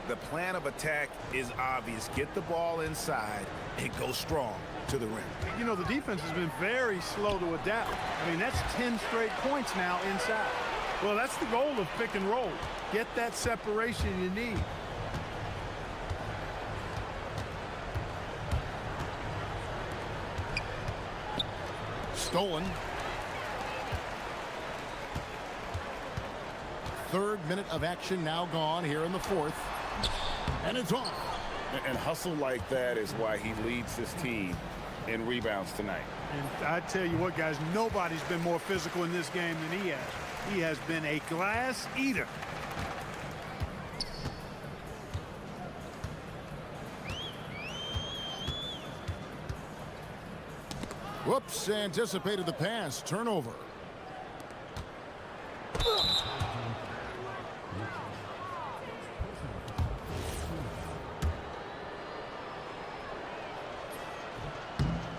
The plan of attack is obvious. Get the ball inside and go strong to the rim. You know, the defense has been very slow to adapt. I mean, that's 10 straight points now inside. Well, that's the goal of pick and roll. Get that separation you need. Stolen. Third minute of action now gone here in the fourth. And it's off. And hustle like that is why he leads his team in rebounds tonight. And I tell you what, guys, nobody's been more physical in this game than he has. He has been a glass eater. Whoops, anticipated the pass. Turnover.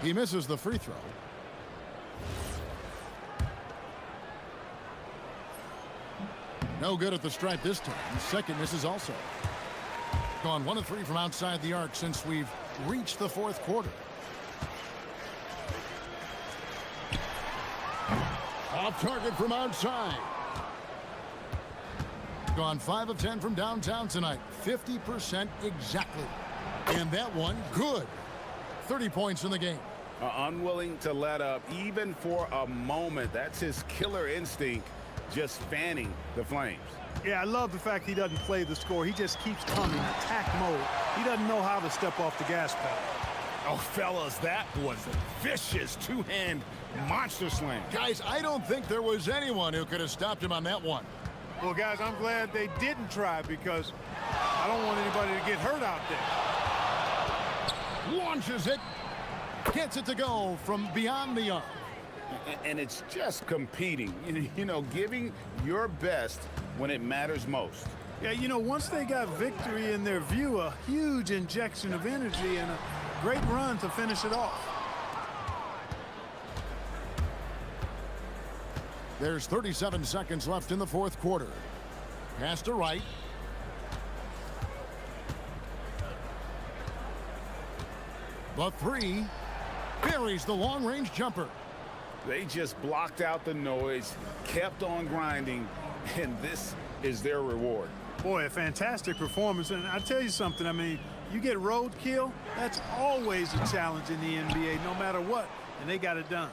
He misses the free throw. No good at the stripe this time. Second misses also. Gone 1 of 3 from outside the arc since we've reached the fourth quarter. Off target from outside. Gone 5 of 10 from downtown tonight. 50% exactly. And that one, good. 30 points in the game. Unwilling to let up even for a moment. That's his killer instinct, just fanning the flames. Yeah, I love the fact he doesn't play the score. He just keeps coming, attack mode. He doesn't know how to step off the gas pedal. Oh, fellas, that was a vicious two-hand monster slam. Guys, I don't think there was anyone who could have stopped him on that one. Well, guys, I'm glad they didn't try because I don't want anybody to get hurt out there. Launches it. Gets it to go from beyond the arc. And it's just competing, you know, giving your best when it matters most. Yeah, you know, once they got victory in their view, a huge injection of energy and a great run to finish it off. There's 37 seconds left in the fourth quarter. Pass to Wright. The three buries the long-range jumper. They just blocked out the noise, kept on grinding, and this is their reward. Boy, a fantastic performance. And I'll tell you something, I mean, you get roadkill, that's always a challenge in the NBA, no matter what, and they got it done.